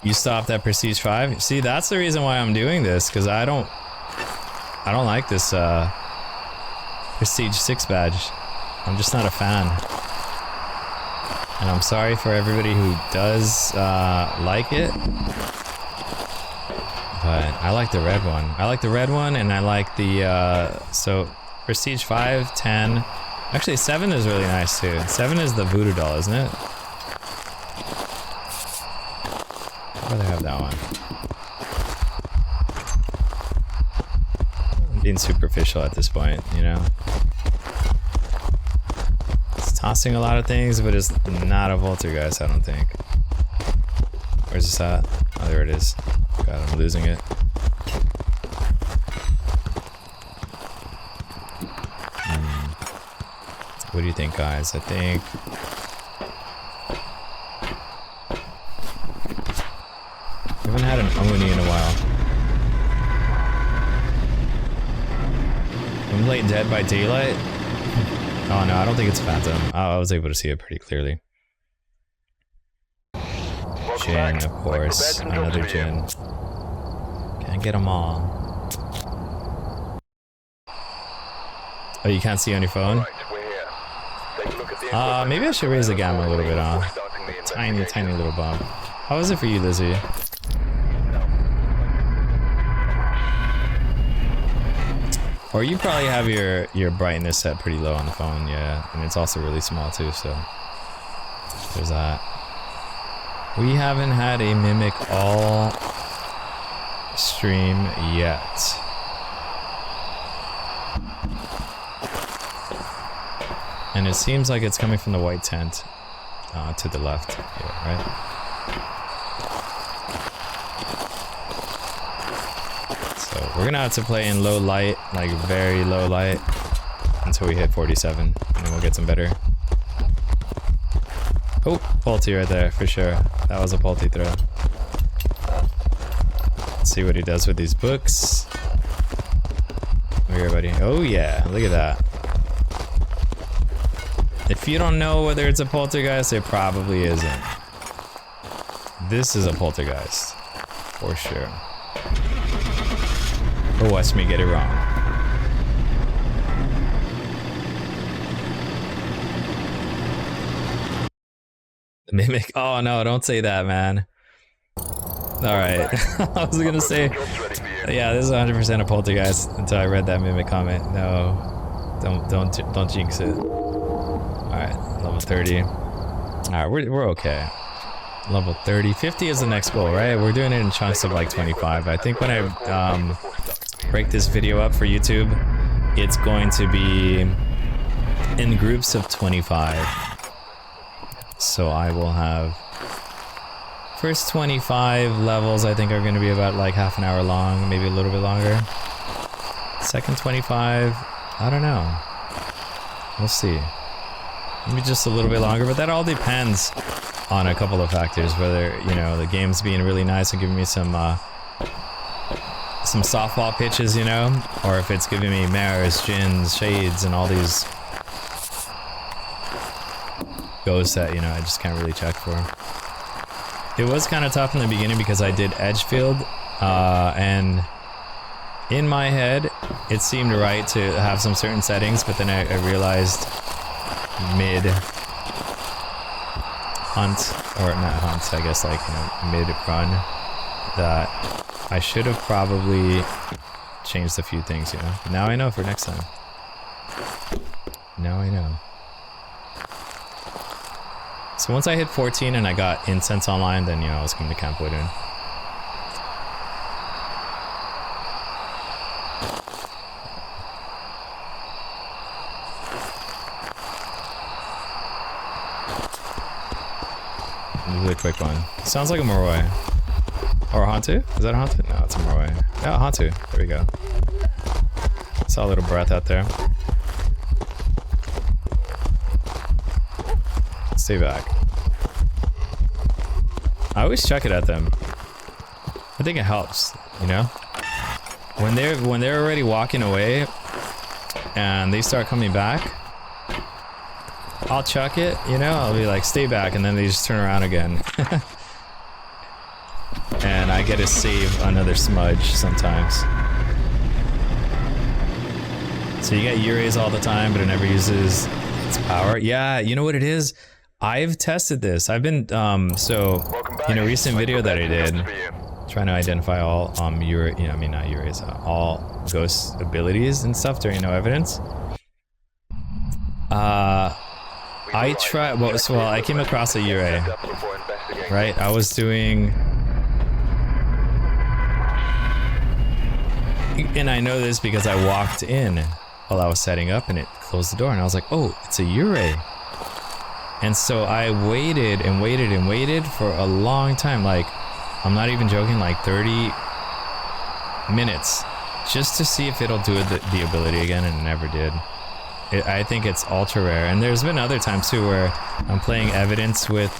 You stopped at Prestige 5? See, that's the reason why I'm doing this, because I don't like this Prestige 6 badge. I'm just not a fan. And I'm sorry for everybody who does like it. But I like the red one. I like the red one, and I like the so Prestige 5, 10. Actually, 7 is really nice too. 7 is the voodoo doll, isn't it? I'd rather have that one. I'm being superficial at this point, you know? It's tossing a lot of things, but it's not a Poltergeist, I don't think. Where's this at? Oh, there it is. God, I'm losing it. What do you think, guys? I think... we haven't had an Oni in a while. I'm playing Dead by Daylight? Oh no, I don't think it's Phantom. Oh, I was able to see it pretty clearly. Jin, of course. Another Jin. Can't get them all. Oh, you can't see on your phone? Maybe I should raise the gamma a little bit, Tiny, tiny little bump. How is it for you, Lizzie? Or you probably have your brightness set pretty low on the phone, yeah. And it's also really small too, so there's that. We haven't had a Mimic all stream yet. And it seems like it's coming from the white tent to the left here, right? So we're gonna have to play in low light, like very low light, until we hit 47, and then we'll get some better. Oh, Polty right there, for sure. That was a Polty throw. Let's see what he does with these books. Look here, buddy. Oh yeah, look at that. If you don't know whether it's a poltergeist, it probably isn't. This is a poltergeist, for sure. But watch me get it wrong. The Mimic. Oh no, don't say that, man. Alright. I was gonna say, yeah, this is 100% a poltergeist until I read that Mimic comment. No. Don't jinx it. Alright, level 30. Alright, we're okay. Level 30. 50 is the next goal, right? We're doing it in chunks of like 25. I think when I break this video up for YouTube, it's going to be in groups of 25. So I will have... first 25 levels I think are going to be about like half an hour long, maybe a little bit longer. Second 25, I don't know. We'll see. Maybe just a little bit longer, but that all depends on a couple of factors. Whether, you know, the game's being really nice and giving me some softball pitches, you know, or if it's giving me mares, gins, shades, and all these ghosts that, you know, I just can't really check for. It was kind of tough in the beginning because I did Edgefield, and in my head, it seemed right to have some certain settings, but then I realized mid-hunt, or not hunt, I guess, like, you know, mid-run, that I should have probably changed a few things, you know. Now I know for next time. Now I know. So once I hit 14 and I got incense online, then, you know, I was coming to Camp Woodin. Really quick one. Sounds like a Moroi. Or a Hantu? Is that a Hantu? No, it's a Moroi. Yeah, a Hantu. There we go. Saw a little breath out there. Stay back. I always check it at them. I think it helps, you know? When they're already walking away and they start coming back, I'll chuck it, you know? I'll be like, stay back, and then they just turn around again. And I get to save another smudge sometimes. So you get Urays all the time, but it never uses its power. Yeah, you know what it is? I've tested this. I've been, so, in a recent video that I did, trying to identify all, all ghost abilities and stuff during no evidence. I tried. Well, I came across a UA. Right, I was doing. And I know this because I walked in while I was setting up and it closed the door and I was like, oh, it's a Ure. And so I waited and waited and waited for a long time, like, I'm not even joking, like 30 minutes, just to see if it'll do the ability again, and it never did. I think it's ultra rare, and there's been other times too where I'm playing Evidence with,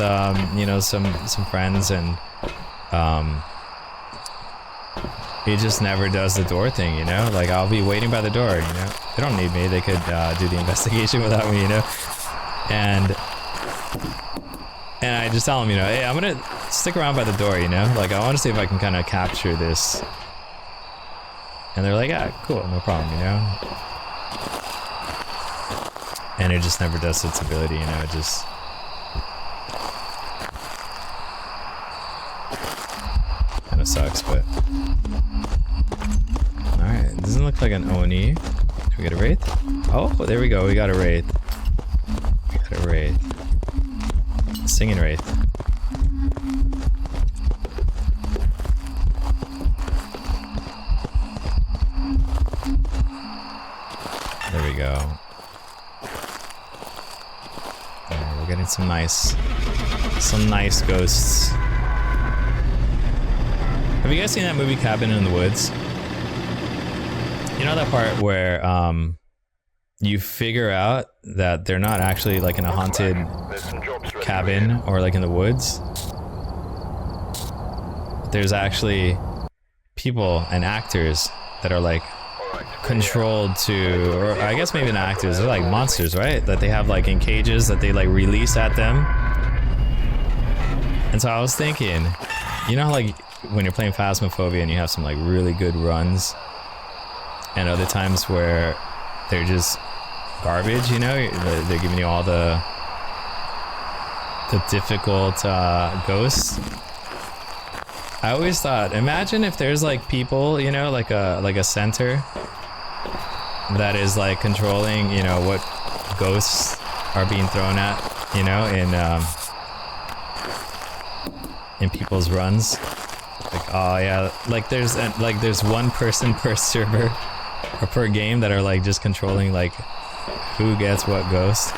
you know, some friends, and it just never does the door thing, you know? Like, I'll be waiting by the door, you know? They don't need me, they could do the investigation without me, you know? And I just tell them, you know, hey, I'm gonna stick around by the door, you know? Like, I want to see if I can kind of capture this. And they're like, yeah, cool, no problem, you know? And it just never does its ability, you know? It just... kind of sucks, but... Alright, it doesn't look like an Oni. Did we get a Wraith? Oh, there we go, we got a Wraith. We got a Wraith. Singing Wraith. There we go. We're getting some nice ghosts. Have you guys seen that movie Cabin in the Woods? You know that part where you figure out that they're not actually like in a haunted cabin or like in the woods? There's actually people and actors that are like controlled to, or I guess maybe not actors, they're like monsters, right? That they have like in cages that they like release at them. And so I was thinking, you know how like when you're playing Phasmophobia and you have some like really good runs and other times where they're just garbage, you know, they're giving you all the difficult ghosts. I always thought, imagine if there's like people, you know, like a center that is like controlling, you know, what ghosts are being thrown at, you know, in people's runs. Like, oh yeah, like there's one person per server or per game that are like just controlling like who gets what ghost.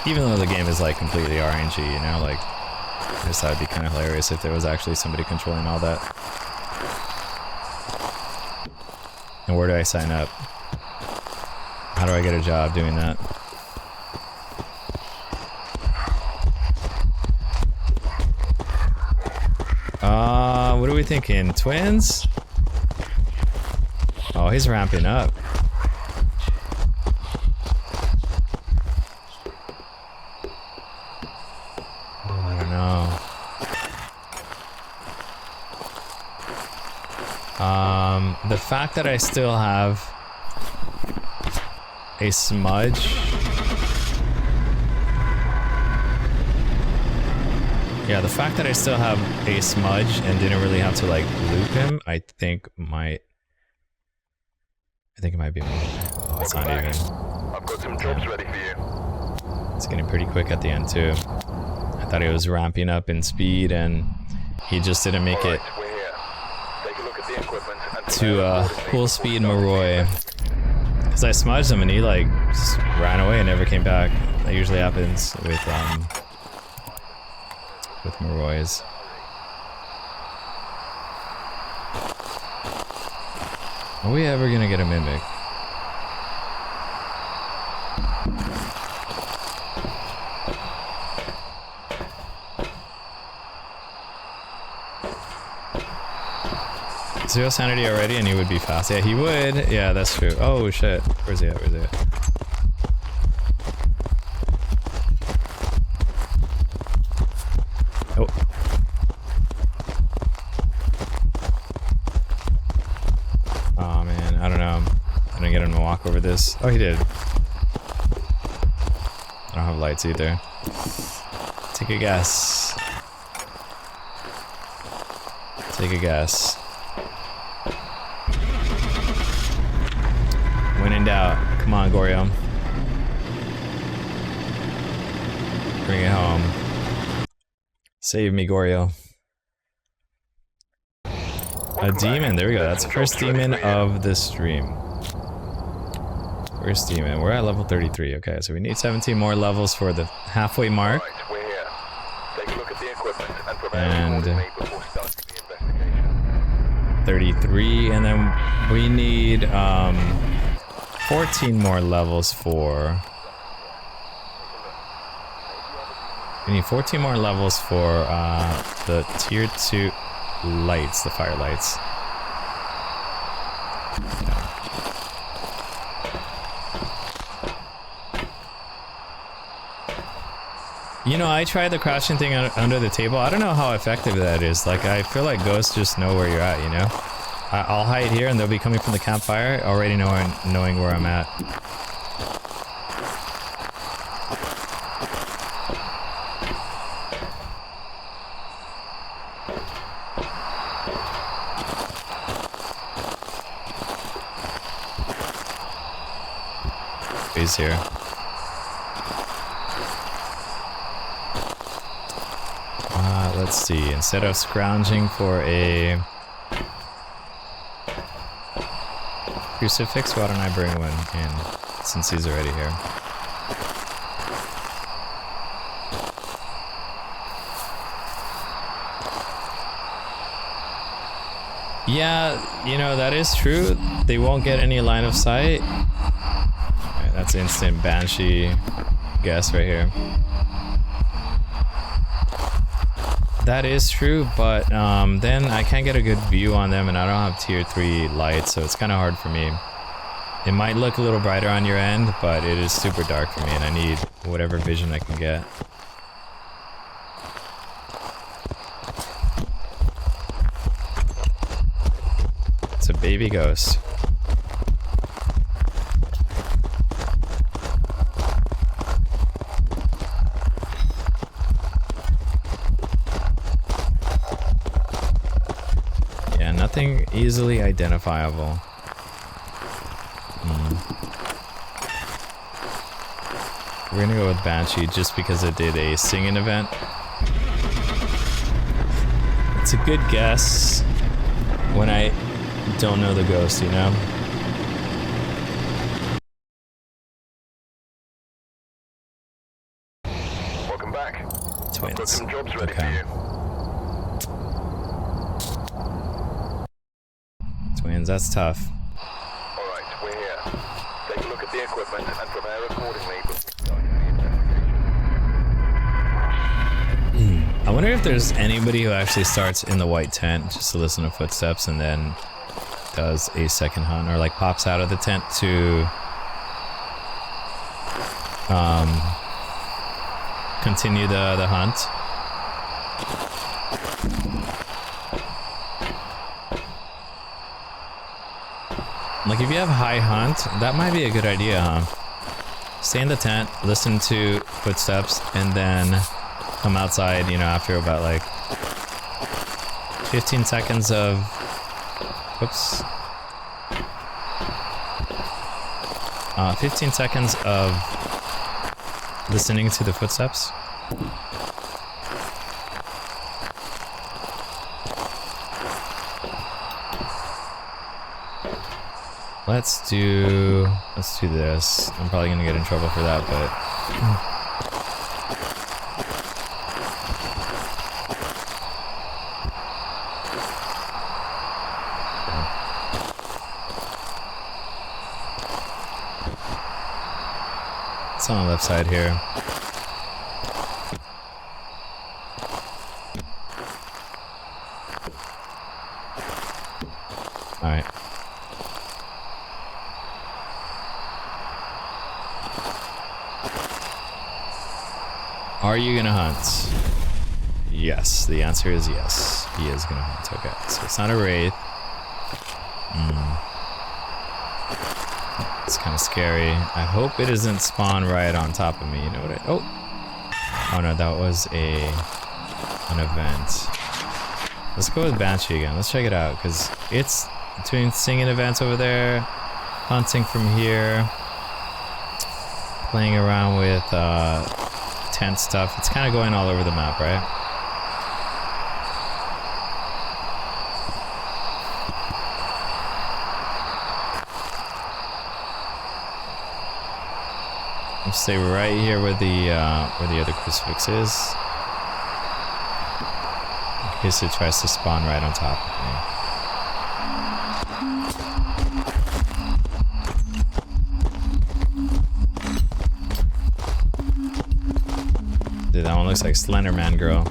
Even though the game is like completely RNG, you know, like I just thought it'd be kind of hilarious if there was actually somebody controlling all that. And where do I sign up? How do I get a job doing that? What are we thinking? Twins? Oh, he's ramping up. I don't know. The fact that I still have a smudge. Yeah, the fact that I still have a smudge and didn't really have to like loop him, I think it might be me. Oh, it's not even. I've got some jobs ready for you. It's getting pretty quick at the end too. I thought he was ramping up in speed and he just didn't make it to full speed Moroi. Cause I smudged him and he like just ran away and never came back. That usually happens with Morois. Are we ever gonna get a mimic? Zero sanity already and he would be fast. Yeah, he would. Yeah, that's true. Oh shit. Where's he at? Where's he at? Oh. Oh man, I don't know. I didn't get him to walk over this. Oh, he did. I don't have lights either. Take a guess. Take a guess. When in doubt, come on, Gorium. Bring it home. Save me, Goryo. A demon, there we go. That's the first demon of the stream. First demon. We're at level 33. Okay, so we need 17 more levels for the halfway mark. Right, we're here. Take a look at the equipment and prepare And accordingly before starting the investigation. 33, and then we need 14 more levels for... We need 14 more levels for the tier 2 lights, the fire lights. You know, I tried the crouching thing under the table. I don't know how effective that is. Like, I feel like ghosts just know where you're at, you know? I'll hide here and they'll be coming from the campfire, already knowing where I'm at. He's here. Let's see, instead of scrounging for a crucifix, why don't I bring one in, since he's already here. Yeah, you know, that is true. They won't get any line of sight. Right, that's instant Banshee guess right here. That is true, but then I can't get a good view on them and I don't have tier 3 lights, so it's kind of hard for me. It might look a little brighter on your end, but it is super dark for me and I need whatever vision I can get. It's a baby ghost. Nothing easily identifiable. We're gonna go with Banshee just because it did a singing event. It's a good guess when I don't know the ghost, you know? Welcome back. Twins. I've got some jobs ready Okay. for you. Twins, that's tough. Alright, we're here. Take a look at the equipment and prepare accordingly before starting the investigation. I wonder if there's anybody who actually starts in the white tent just to listen to footsteps and then does a second hunt, or like pops out of the tent to continue the hunt. Like if you have high hunt, that might be a good idea, huh? Stay in the tent, listen to footsteps, and then come outside, you know, after about like 15 seconds of... Whoops. 15 seconds of listening to the footsteps. Let's do this. I'm probably gonna get in trouble for that, but it's on the left side here. All right. Are you gonna hunt? Yes, the answer is yes. He is gonna hunt. Okay, so it's not a wraith. It's kind of scary. I hope it doesn't spawn right on top of me. You know what? Oh no, that was an event. Let's go with Banshee again. Let's check it out because it's between singing events over there, hunting from here, playing around with tent stuff. It's kind of going all over the map, right? I'll stay right here where the other crucifix is. In case it tries to spawn right on top of me. Dude, that one looks like Slender Man girl.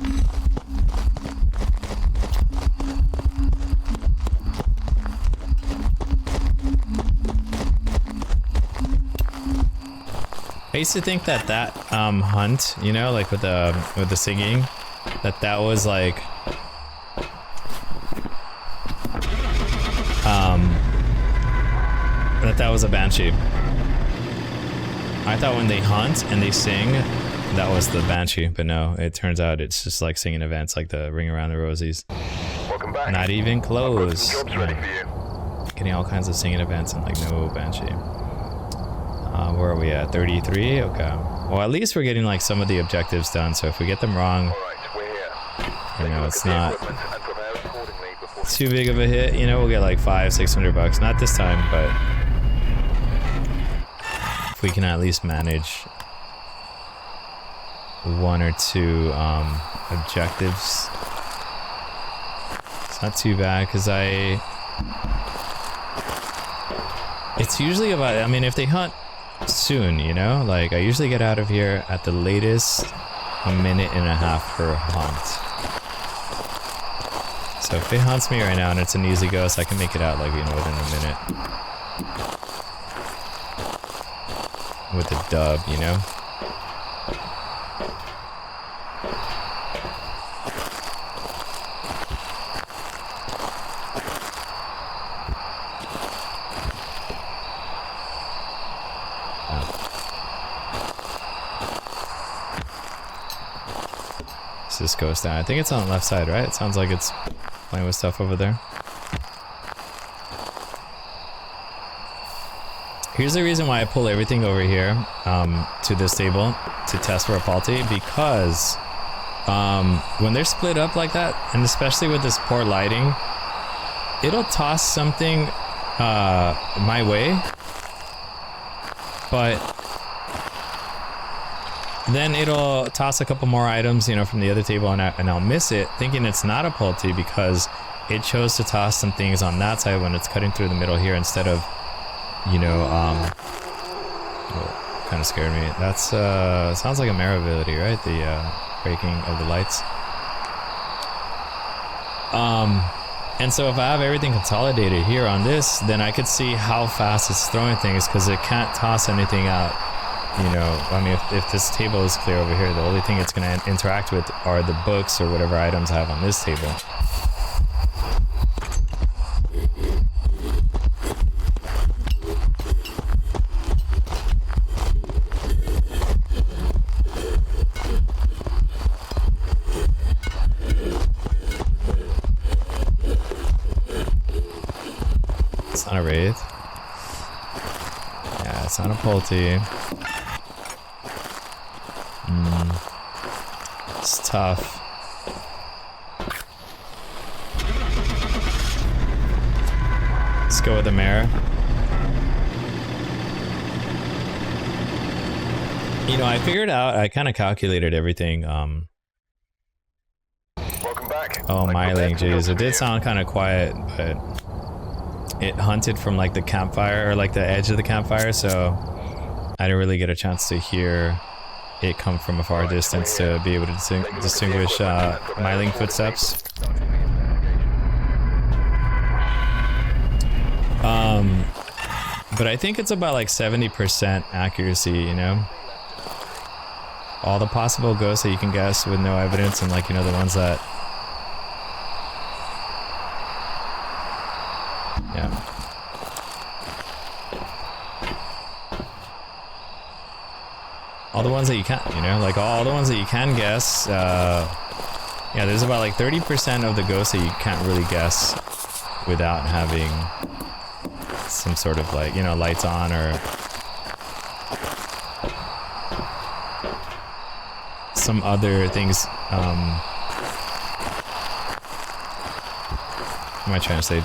I used to think that hunt, you know, like with the singing, that was like that was a banshee. I thought when they hunt and they sing, that was the banshee, but no, it turns out it's just like singing events like the Ring Around the Rosies. Welcome back. Not even close. Jobs ready for you. Getting all kinds of singing events and like no banshee. Where are we at? 33? Okay. Well, at least we're getting like some of the objectives done, so if we get them wrong, Alright, we're here. you know, it's not And prepare accordingly before too big of a hit. You know, we'll get like $500-600. Not this time, but if we can at least manage one or two objectives, it's not too bad because it's usually about, I mean, if they hunt soon, you know, like I usually get out of here at the latest a minute and a half per hunt. So if it hunts me right now and it's an easy ghost, I can make it out like, you know, within a minute with a dub, you know. This goes down. I think it's on the left side, right? It sounds like it's playing with stuff over there. Here's the reason why I pull everything over here to this table to test for a faulty, because when they're split up like that, and especially with this poor lighting, it'll toss something my way, but then it'll toss a couple more items, you know, from the other table, and I'll miss it, thinking it's not a Pulte because it chose to toss some things on that side when it's cutting through the middle here instead of, you know, oh, kind of scared me. That's sounds like a Mara ability, right? The breaking of the lights. And so if I have everything consolidated here on this, then I could see how fast it's throwing things because it can't toss anything out. You know, I mean, if this table is clear over here, the only thing it's going to interact with are the books or whatever items I have on this table. It's not a Wraith. Yeah, it's not a Pulte. It's tough. Let's go with the Mara. You know, I figured out, I kind of calculated everything. welcome back. Oh, myling, jeez. It did you. sound kind of quiet, but it hunted from like the campfire or like the edge of the campfire, so I didn't really get a chance to hear it come from a far distance to be able to distinguish myling footsteps. But I think it's about like 70% accuracy, you know? All the possible ghosts that you can guess with no evidence, and like, you know, the ones that... Yeah. All the ones that you can, you know, like all the ones that you can guess. Yeah, there's about like 30% of the ghosts that you can't really guess without having some sort of like, you know, lights on or... some other things. What am I trying to say?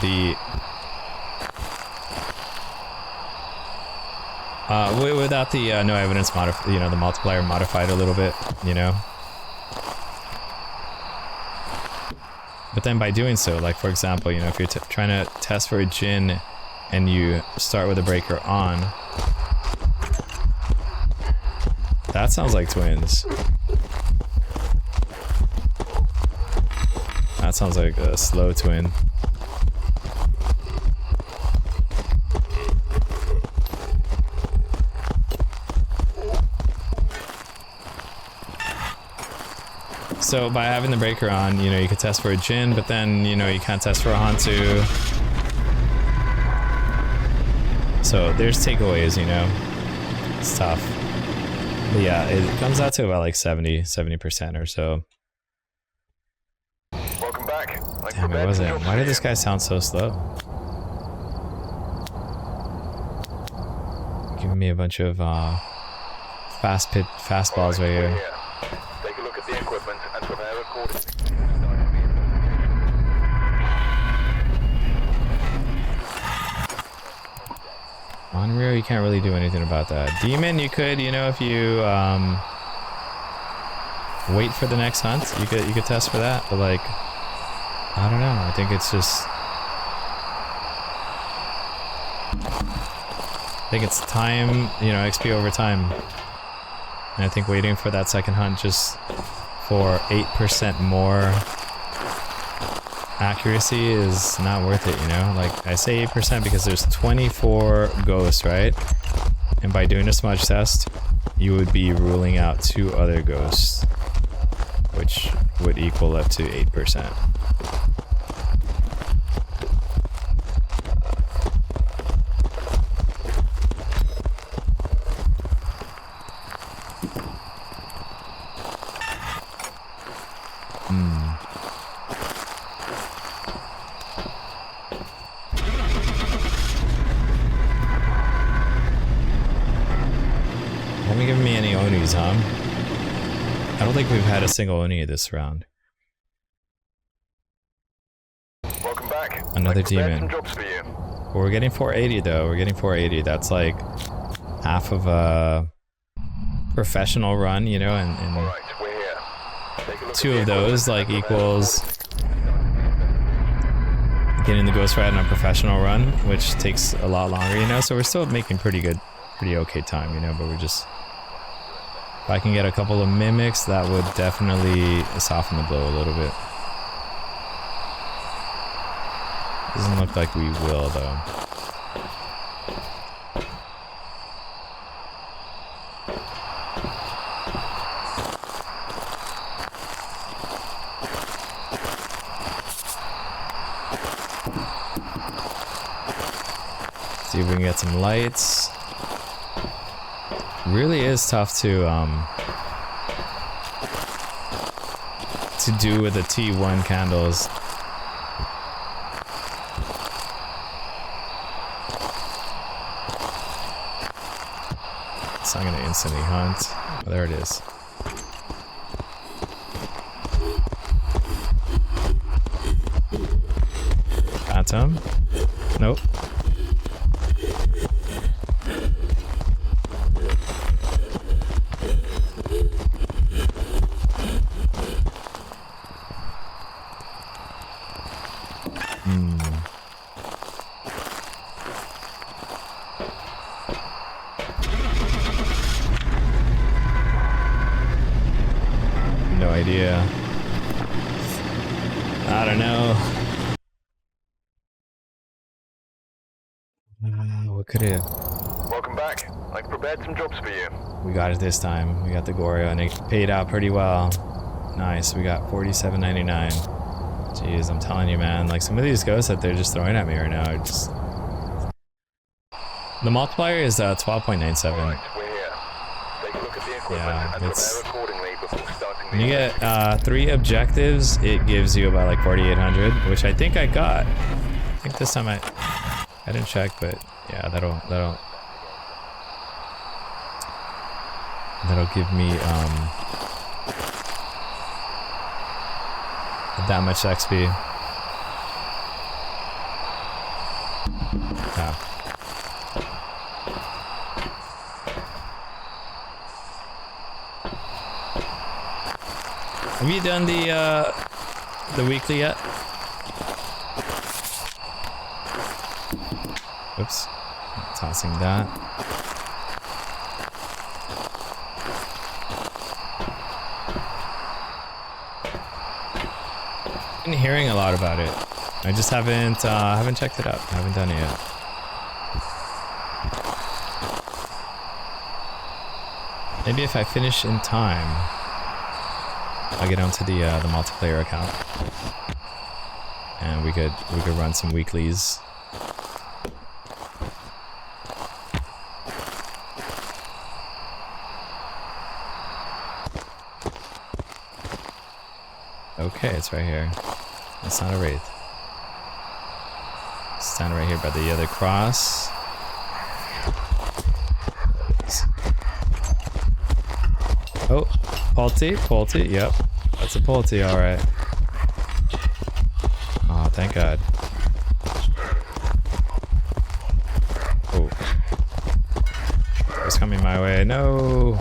Without the no evidence you know, the multiplier modified a little bit, you know. But then by doing so, like for example, you know, if you're trying to test for a gin and you start with a breaker on, that sounds like twins. That sounds like a slow twin. So by having the breaker on, you know, you could test for a Jin, but then, you know, you can't test for a Hantu. So there's takeaways, you know. It's tough. But yeah, it comes out to about like 70% or so. Welcome back. Damn, it wasn't. Why did this guy sound so slow? Giving me a bunch of fastballs right here. Take a look at the equipment and prepare accordingly. Unreal, you can't really do anything about that. Demon, you could, you know, if you wait for the next hunt, you could test for that. But like, I don't know. I think it's just. I think it's time, you know, XP over time. And I think waiting for that second hunt just for 8% more accuracy is not worth it, you know? Like, I say 8% because there's 24 ghosts, right? And by doing a smudge test, you would be ruling out 2 other ghosts, which would equal up to 8%. Haven't given me any Onis, huh? I don't think we've had a single Oni this round. Welcome back. Another demon. Some jobs for you. Well, we're getting 480 though. We're getting 480. That's like half of a professional run, you know, and All right, we're here. Take a look 2 at of the those like equipment and equals prepare getting the ghost ride on a professional run, which takes a lot longer, you know. So we're still making pretty okay time, you know. But we're just, if I can get a couple of mimics, that would definitely soften the blow a little bit. Doesn't look like we will though. See if we can get some lights. Really is tough to do with the T1 candles. So I'm gonna instantly hunt. Oh, there it is. Phantom? Nope. No idea. I don't know. What could it? Welcome back. I've prepared some jobs for you. We got it this time. We got the Goria and it paid out pretty well. Nice. We got $47.99. Jeez, I'm telling you, man. Like some of these ghosts that they're just throwing at me right now are just. The multiplier is 12.97. All right, we're here. Take a look at the equipment Yeah, and it's. prepare accordingly before starting the When you get 3 objectives, it gives you about like 4,800, which I think I got. I think this time I didn't check, but yeah, that'll give me That much XP. Yeah. Have you done the weekly yet? Oops. Tossing that. Been hearing a lot about it. I just haven't checked it out. I haven't done it yet. Maybe if I finish in time, I'll get onto the multiplayer account, and we could run some weeklies. Okay, it's right here. It's not a wraith. Stand right here by the other cross. Oh, Polty, yep. That's a Polty, alright. Oh, thank God. Oh. It's coming my way. No!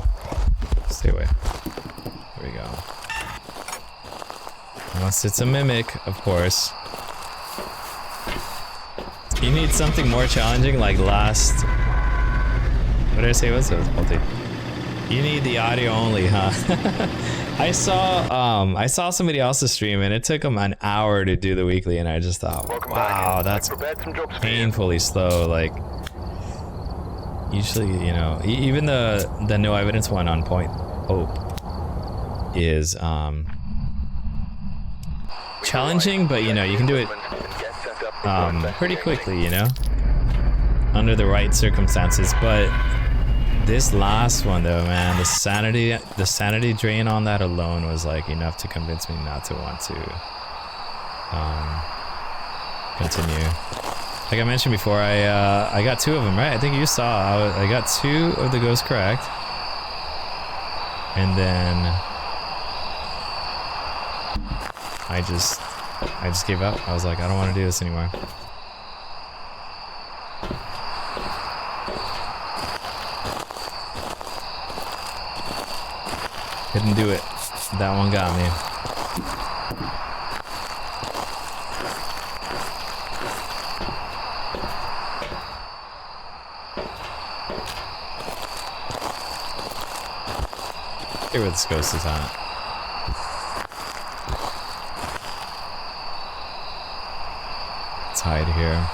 Stay away. There we go. Unless it's a mimic, of course. You need something more challenging, like last... What did I say it was? It was Polty. You need the audio only, huh? I saw somebody else's stream and it took them an hour to do the weekly, and I just thought, wow, that's painfully slow. Like, usually, you know, even the no evidence one on Point Hope is challenging, but you know, you can do it pretty quickly, you know, under the right circumstances. But this last one though, man, the sanity drain on that alone was like enough to convince me not to want to continue. Like I mentioned before, I got 2 of them, right? I think you saw I got 2 of the ghosts correct, and then I just gave up. I was like, I don't want to do this anymore. Couldn't do it. That one got me. Here where this ghost is at. Let's hide here.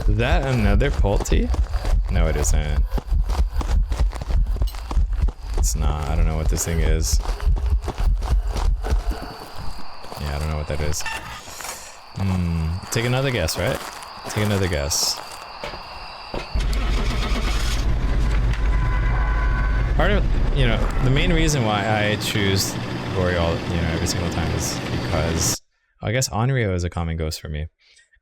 Is that another Polty? No, it isn't. It's not. I don't know what this thing is. Yeah, I don't know what that is. Take another guess, right? Take another guess. Part of, you know, the main reason why I choose Gory every single time is because I guess Onryo is a common ghost for me.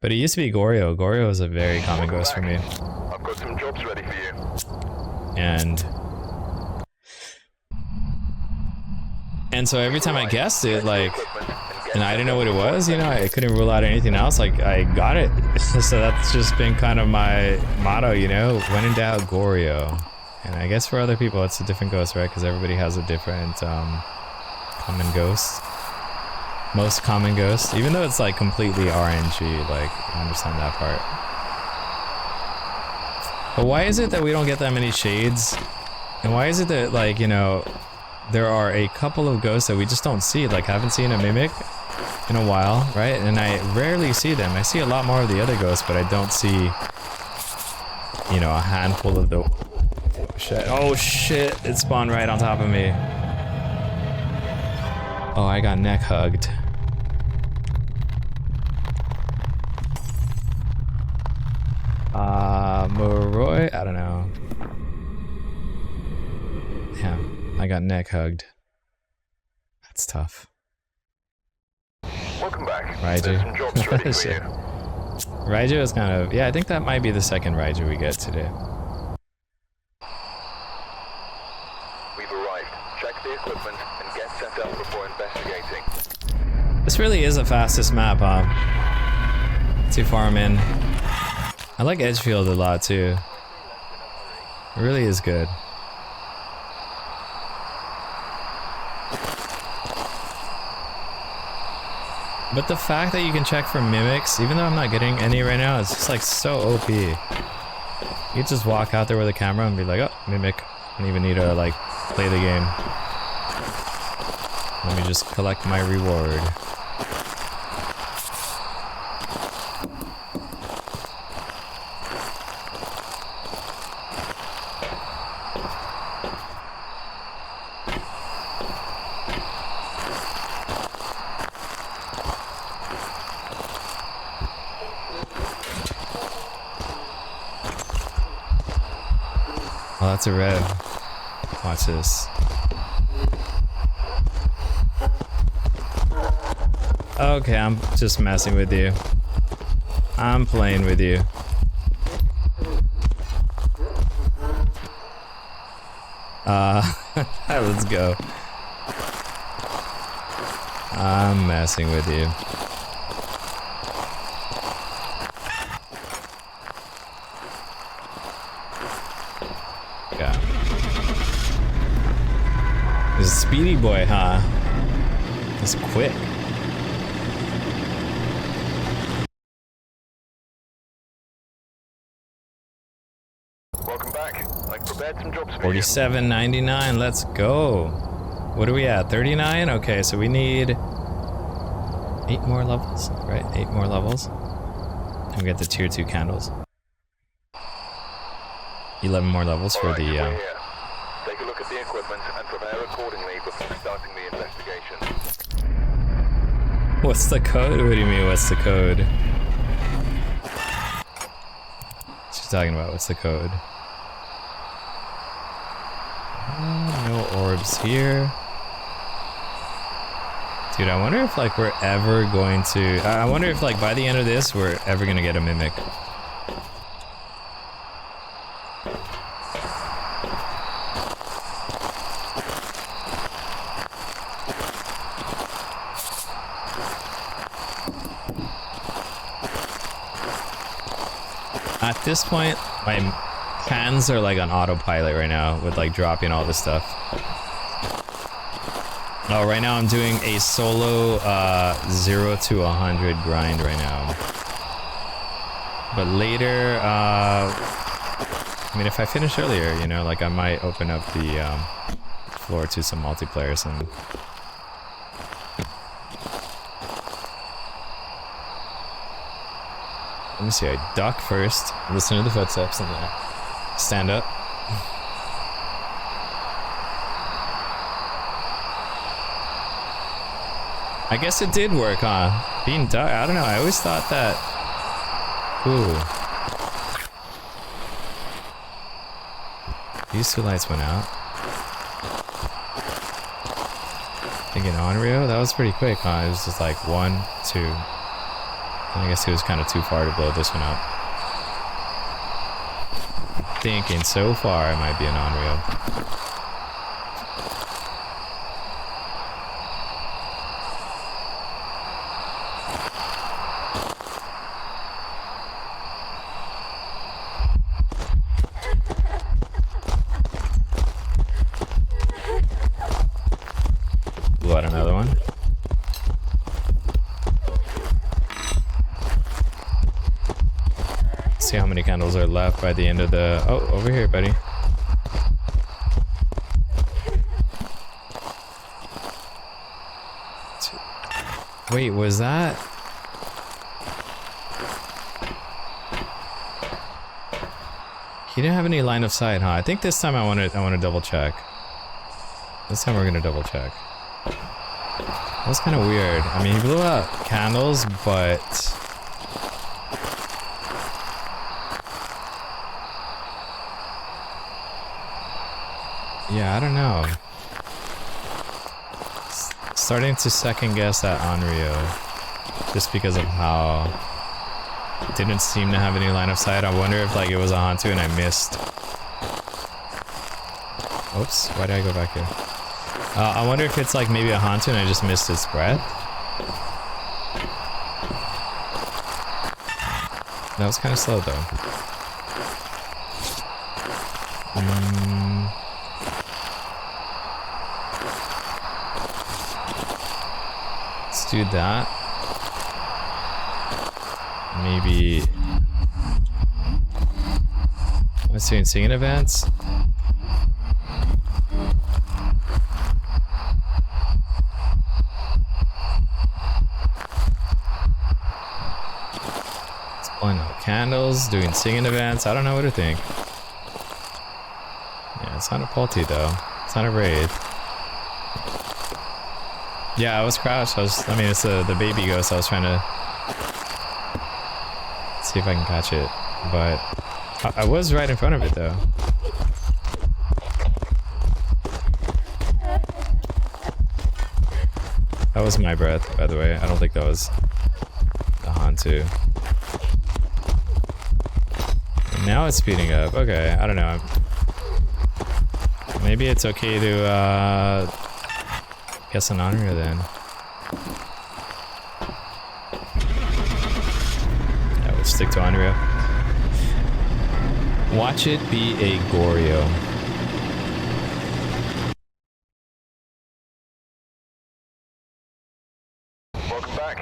But it used to be Goryo. Goryo is a very common ghost for me. I've got some jobs ready for you. And so every time I guessed it, like, and I didn't know what it was, you know, I couldn't rule out anything else, like, I got it. So that's just been kind of my motto, you know, when in doubt, Goryo. And I guess for other people, it's a different ghost, right? Because everybody has a different common ghost. Most common ghost, even though it's like completely RNG, like, I understand that part. But why is it that we don't get that many shades? And why is it that, like, you know, there are a couple of ghosts that we just don't see? Like, I haven't seen a mimic in a while, right? And I rarely see them. I see a lot more of the other ghosts, but I don't see, you know, a handful of the... Oh shit, it spawned right on top of me. Oh, I got neck hugged. Moroi? I don't know. Yeah, I got neck hugged. It's tough. Welcome back. Raiju. There's some jobs ready for you. Raiju is kind of... Yeah, I think that might be the second Raiju we get today. We've arrived. Check the equipment and get set up before investigating. This really is the fastest map, huh? Too far I'm in. I like Edgefield a lot too. It really is good. But the fact that you can check for mimics, even though I'm not getting any right now, it's just like so OP. You just walk out there with a camera and be like, oh, mimic. I don't even need to like play the game. Let me just collect my reward. Oh, that's a red. Watch this. Okay, I'm just messing with you. I'm playing with you. Let's go. I'm messing with you. Yeah. This is a speedy boy, huh? He's quick. Welcome back. I prepared some jobs for you. 47.99. Let's go. What are we at? 39? Okay, so we need 8 more levels, right? 8 more levels. And we get the tier 2 candles. 11 more levels for Alright, the... we're here. Take a look at the equipment and prepare accordingly before starting the investigation. What's the code? What do you mean, what's the code? She's talking about what's the code. No orbs here. Dude, I wonder if like we're ever going to... I wonder if like by the end of this we're ever gonna get a mimic. At this point, my hands are like on autopilot right now with like dropping all this stuff. Oh, right now I'm doing a solo 0 to 100 grind right now. But later, I mean, if I finish earlier, you know, like I might open up the floor to some multiplayer and... Let me see, I duck first, listen to the footsteps, and then stand up. I guess it did work, huh? Being duck, I don't know, I always thought that... Ooh. These 2 lights went out. Thinking Onryo? That was pretty quick, huh? It was just like 1, 2... I guess it was kind of too far to blow this one up. Thinking so far it might be an Onryo. Blew out another one. See how many candles are left by the end of the... Oh, over here, buddy. Wait, was that... He didn't have any line of sight, huh? I think this time I want to double check. This time we're gonna double check. That was kind of weird. I mean, he blew out candles, but... Yeah, I don't know. starting to second guess that Onryo, just because of how it didn't seem to have any line of sight. I wonder if like it was a Hantu and I missed. Oops, why did I go back here? I wonder if it's like maybe a Hantu and I just missed its breath. That was kind of slow though. Let's do that. Maybe. What's doing singing events? It's blowing out candles, doing singing events. I don't know what to think. Yeah, it's not a Polty though. It's not a raid. Yeah, I was crouched. I mean, it's the baby ghost. I was trying to see if I can catch it, but I was right in front of it though. That was my breath, by the way. I don't think that was the Hantu. And now it's speeding up. Okay, I don't know. Maybe it's okay to guess an Onryo then. Yeah, we'll stick to Onryo. Watch it be a Goryo. Welcome back.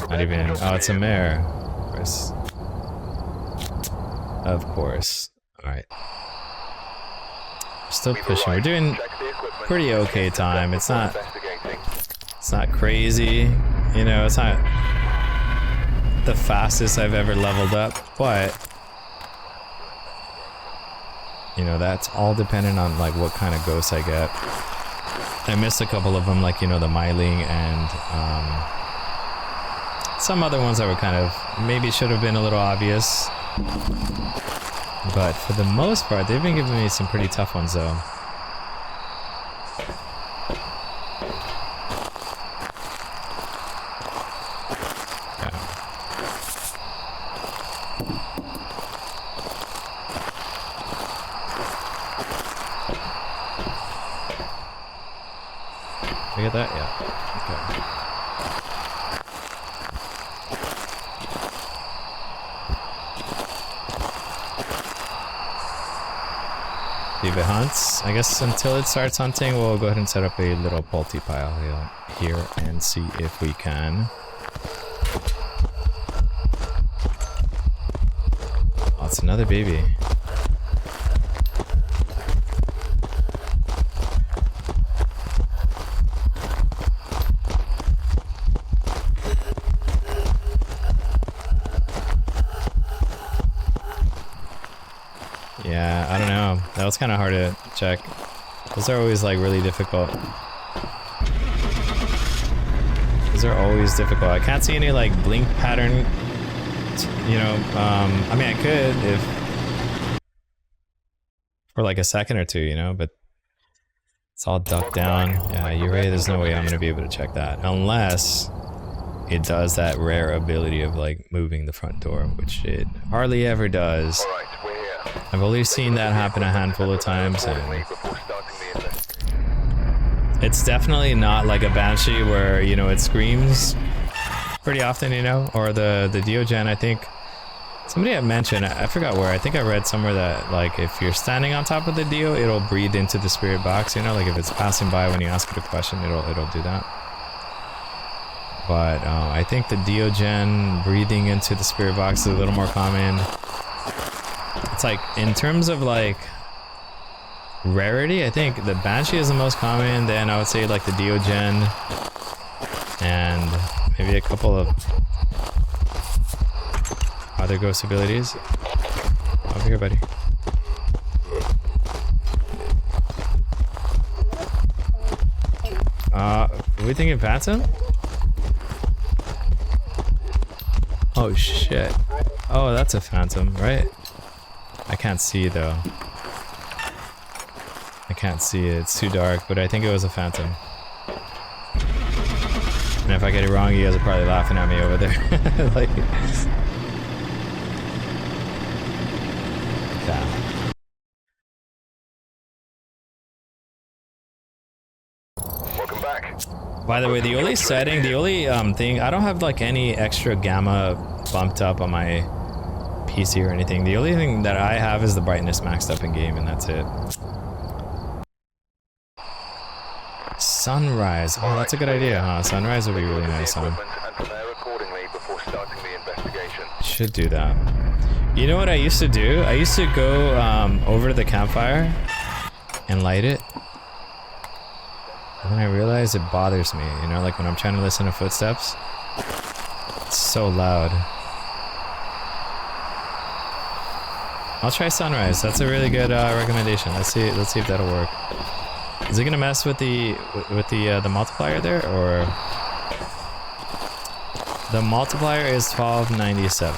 Not even. Oh, it's a mare. Of course. Of course. Alright. Still pushing. We're doing pretty okay time. It's not crazy. You know, it's not the fastest I've ever leveled up, but you know, that's all dependent on like what kind of ghosts I get. I missed a couple of them, like, you know, the Myling and some other ones that were kind of maybe should have been a little obvious. But for the most part, they've been giving me some pretty tough ones though. Did I get that? Yeah. Okay. See if it hunts. I guess until it starts hunting, we'll go ahead and set up a little Polty pile here and see if we can. Oh, it's another baby. Yeah, I don't know. That was kind of hard to check. Those are always like really difficult. Those are always difficult. I can't see any like blink pattern. You know, I mean, I could if for like a second or two, you know, but it's all ducked down. Yeah, you're right. There's no way I'm gonna be able to check that unless it does that rare ability of like moving the front door, which it hardly ever does. I've only seen that happen a handful of times, and it's definitely not like a Banshee where, you know, it screams pretty often, you know, or the Diogen. I think somebody had mentioned, I forgot where, I think I read somewhere that like if you're standing on top of the Dio, it'll breathe into the spirit box, you know, like if it's passing by when you ask it a question, it'll do that. But I think the Diogen breathing into the spirit box is a little more common. It's like, in terms of like rarity, I think the Banshee is the most common, then I would say like the Diogen and maybe a couple of other ghost abilities. Over here, buddy. Are we thinking Phantom? Oh shit. Oh, that's a Phantom, right? I can't see though. I can't see it. It's too dark, but I think it was a Phantom. And if I get it wrong, you guys are probably laughing at me over there. Like, yeah. Welcome back. By the way, the only setting, the only thing, I don't have like any extra gamma bumped up on my PC or anything. The only thing that I have is the brightness maxed up in game, and that's it. Sunrise. Oh, that's a good idea, huh? Sunrise would be really nice, huh? Should do that. You know what I used to do? I used to go over to the campfire and light it. And then I realized it bothers me, you know, like when I'm trying to listen to footsteps. It's so loud. I'll try sunrise. That's a really good recommendation. Let's see if that'll work. Is it gonna mess with the multiplier there, or the multiplier is 1297.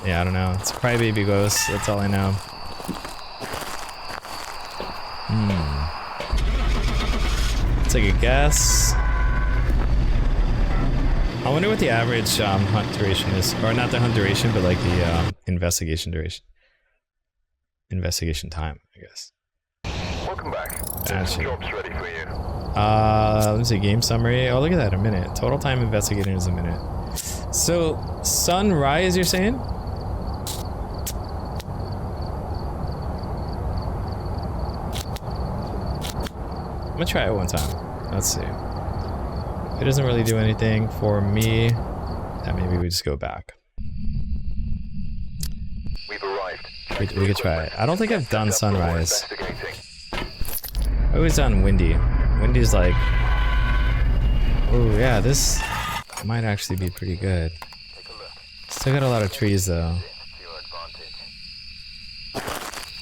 Yeah, I don't know. It's a crybaby ghost. That's all I know. Take a guess. I wonder what the average hunt duration is, or not the hunt duration, but like the investigation duration. Investigation time, I guess. Welcome back. There's some jobs ready for you. Let's see, game summary. Oh, look at that, a minute. Total time investigating is a minute. So, sunrise, you're saying? I'm gonna try it one time. Let's see. If it doesn't really do anything for me, then maybe we just go back. We've arrived. We could try it. I don't think I've done sunrise. I've always done windy. Windy's like, oh yeah, this might actually be pretty good. Still got a lot of trees though.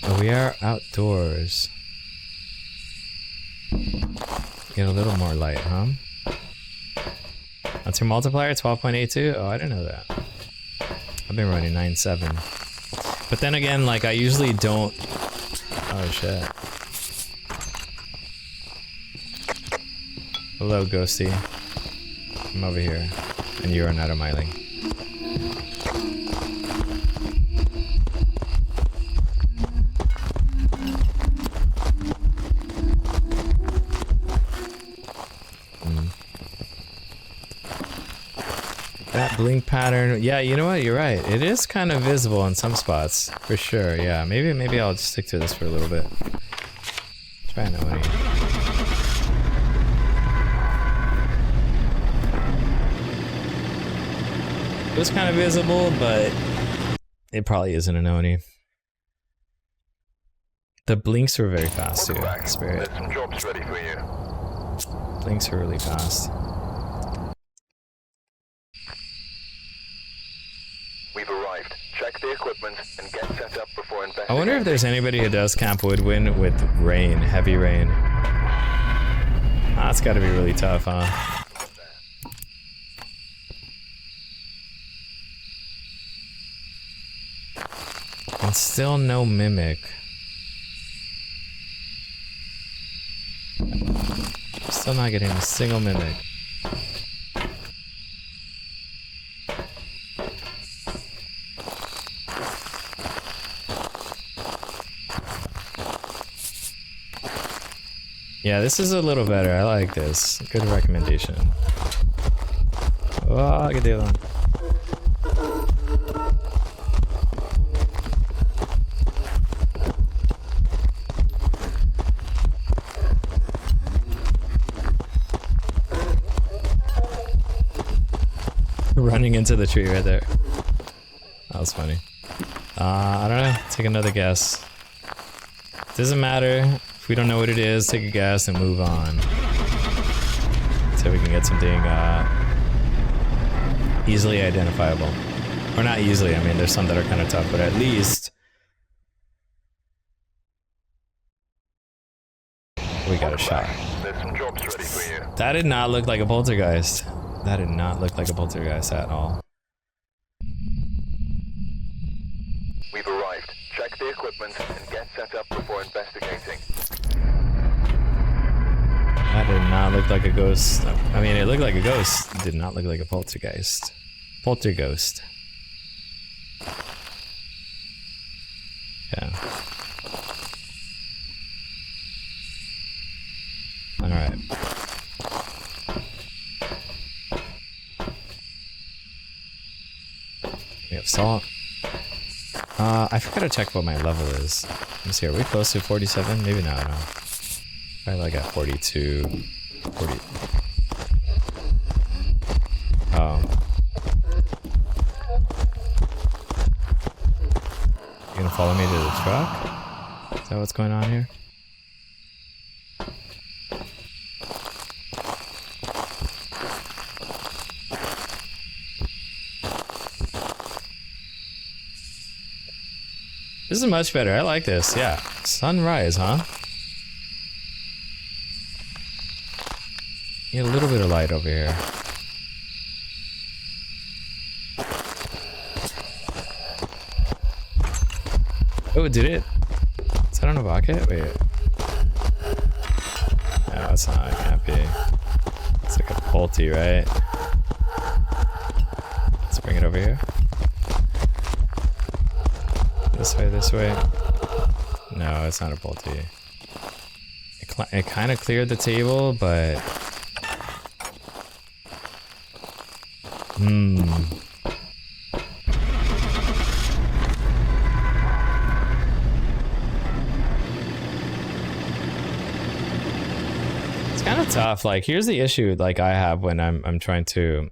But we are outdoors. Get a little more light, huh? That's your multiplier, 12.82? Oh, I didn't know that. I've been running 9.7. But then again, like, I usually don't... Oh, shit. Hello, Ghosty. I'm over here. And you are not a myling. That blink pattern, yeah, you know what, you're right. It is kind of visible in some spots, for sure, yeah. Maybe I'll just stick to this for a little bit. Try no money. It was kind of visible, but it probably isn't an Oni. The blinks were very fast too, Spirit. There's some jobs ready for you. Blinks were really fast. We've arrived. Check the equipment and get set up before investigating. I wonder if there's anybody who does Camp Woodwind with rain, heavy rain. That's gotta be really tough, huh? And still no mimic. Still not getting a single mimic. Yeah, this is a little better. I like this. Good recommendation. Oh, good deal. Running into the tree right there. That was funny. I don't know. Take another guess. Doesn't matter. If we don't know what it is, take a guess and move on. So we can get something easily identifiable. Or not easily, I mean there's some that are kind of tough, but at least got a shot. There's some jobs ready for you. That did not look like a poltergeist. That did not look like a poltergeist at all. We've arrived. Check the equipment and get set up before investigating. That did not look like a ghost. I mean, it looked like a ghost. It did not look like a poltergeist. Poltergeist. Yeah. Alright. We have salt. I forgot to check what my level is. Let me see, are we close to 47? Maybe not, no. Probably like at 42, 40. Oh. You gonna follow me to the truck? Is that what's going on here? This is much better. I like this. Yeah. Sunrise, huh? Get a little bit of light over here. Oh, did it? Is that on a bucket? Wait. No, it's not. It can't be. It's like a Pulte, right? Let's bring it over here. This way, this way. No, it's not a Pulte. It kind of cleared the table, but... It's kind of tough. Like, here's the issue like I have when I'm trying to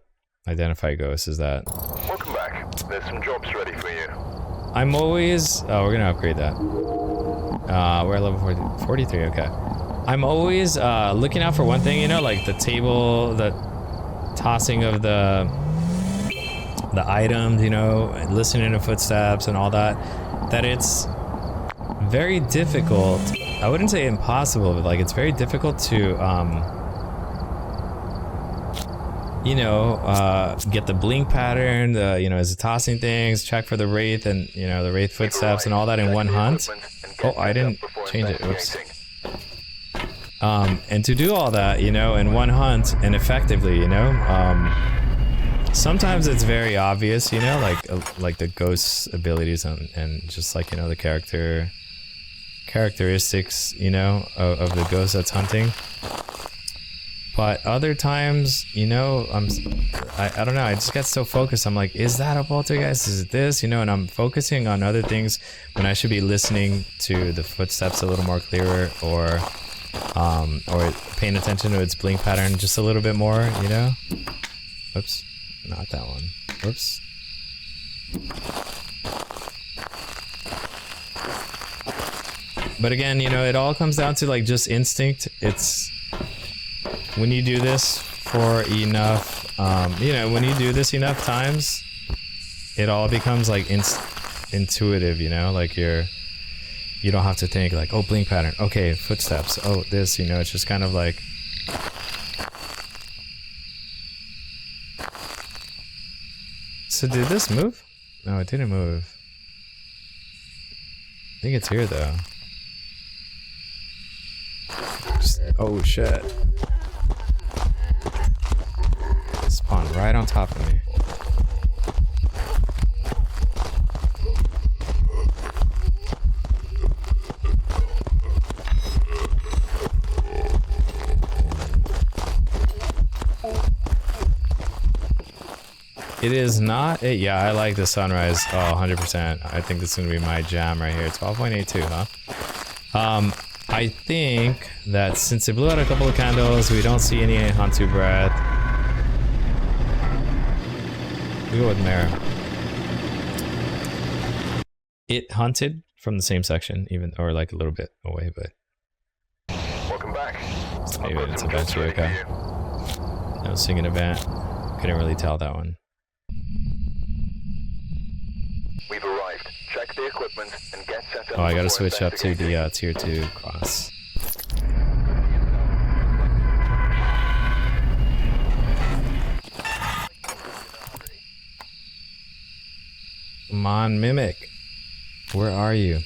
identify ghosts is that... Welcome back. There's some jobs ready for you. I'm always... Oh, we're gonna upgrade that. We're at level 43, okay. I'm always looking out for one thing, you know, like the table, the tossing of the items, you know, and listening to footsteps and all that, that it's very difficult, I wouldn't say impossible, but like it's very difficult to, you know, get the blink pattern, you know, is it tossing things, check for the wraith and, you know, the wraith footsteps and all that in one hunt. Oh, I didn't change it, oops. And to do all that, you know, in one hunt and effectively, you know, sometimes it's very obvious, you know, like the ghost's abilities and just like, you know, the characteristics, you know, of the ghost that's hunting. But other times, you know, I don't know, I just get so focused. I'm like, is that a poltergeist? Is it this? You know, and I'm focusing on other things when I should be listening to the footsteps a little more clearer, or paying attention to its blink pattern just a little bit more, you know? Oops, not that one. Oops. But again, you know, it all comes down to like just instinct. It's when you do this for enough, you know, when you do this enough times, it all becomes like intuitive, you know, like you don't have to think like, oh, blink pattern, okay, footsteps, oh, this, you know, it's just kind of like. So did this move? No, it didn't move. I think it's here though. Oh shit. Spawn right on top of me. It is not it. Yeah, I like the sunrise. Oh, 100%. I think this is gonna be my jam right here. 12.82, huh? I think that since it blew out a couple of candles, we don't see any Hantu breath. We go with Mara. It hunted from the same section, even, or like a little bit away, but. Welcome back. Maybe it's eventually okay. No singing event. Couldn't really tell that one. We've arrived. Check the equipment and get set up. Oh, I gotta switch up to the tier 2 class. Come on, Mimic. Where are you?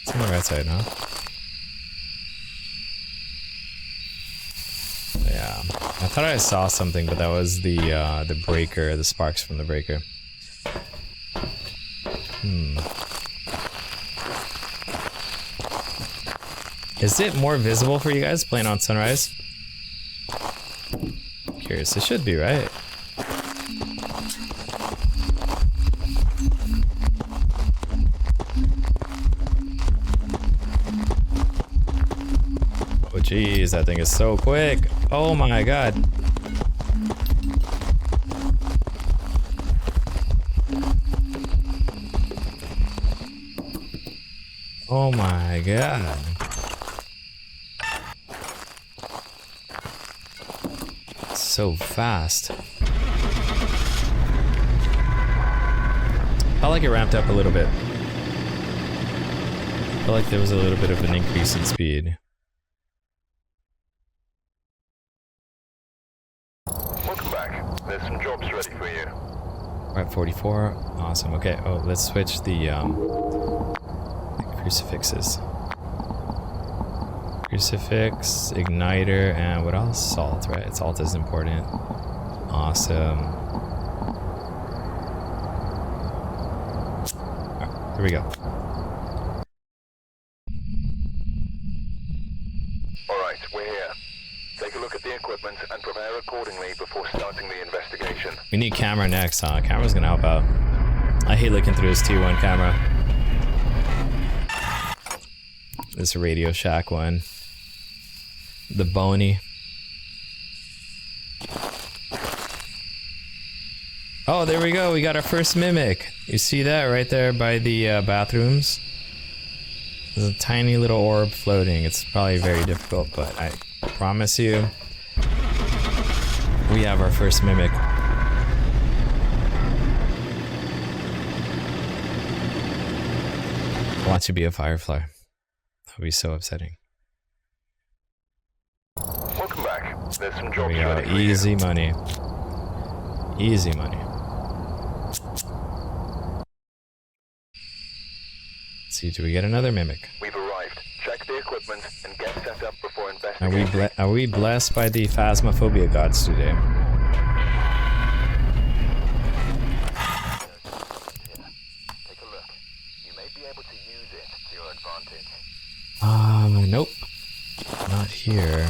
It's on the right side, huh? Yeah. I thought I saw something, but that was the breaker, the sparks from the breaker. Is it more visible for you guys playing on sunrise? Curious, it should be, right? Oh jeez, that thing is so quick. Oh my god. Oh my god. So fast. Felt like it ramped up a little bit. Felt like there was a little bit of an increase in speed. Welcome back. There's some jobs ready for you. We're at 44. Awesome. Okay. Oh, let's switch the crucifixes. Crucifix, igniter, and what else? Salt, right? Salt is important. Awesome. Alright, here we go. Alright, we're here. Take a look at the equipment and prepare accordingly before starting the investigation. We need camera next, huh? Camera's gonna help out. I hate looking through this T1 camera. This Radio Shack one. The bony. Oh, there we go. We got our first mimic. You see that right there by the bathrooms? There's a tiny little orb floating. It's probably very difficult, but I promise you, we have our first mimic. Watch it be a firefly. That would be so upsetting. Welcome back. There's some There jobs we go. ready for Easy you. money. Easy money. Let's see, do we get another mimic? We've arrived. Check the equipment and get set up before investigating. Are we blessed by the Phasmophobia gods today? Take a look. You may be able to use it to your advantage. Nope. Not here.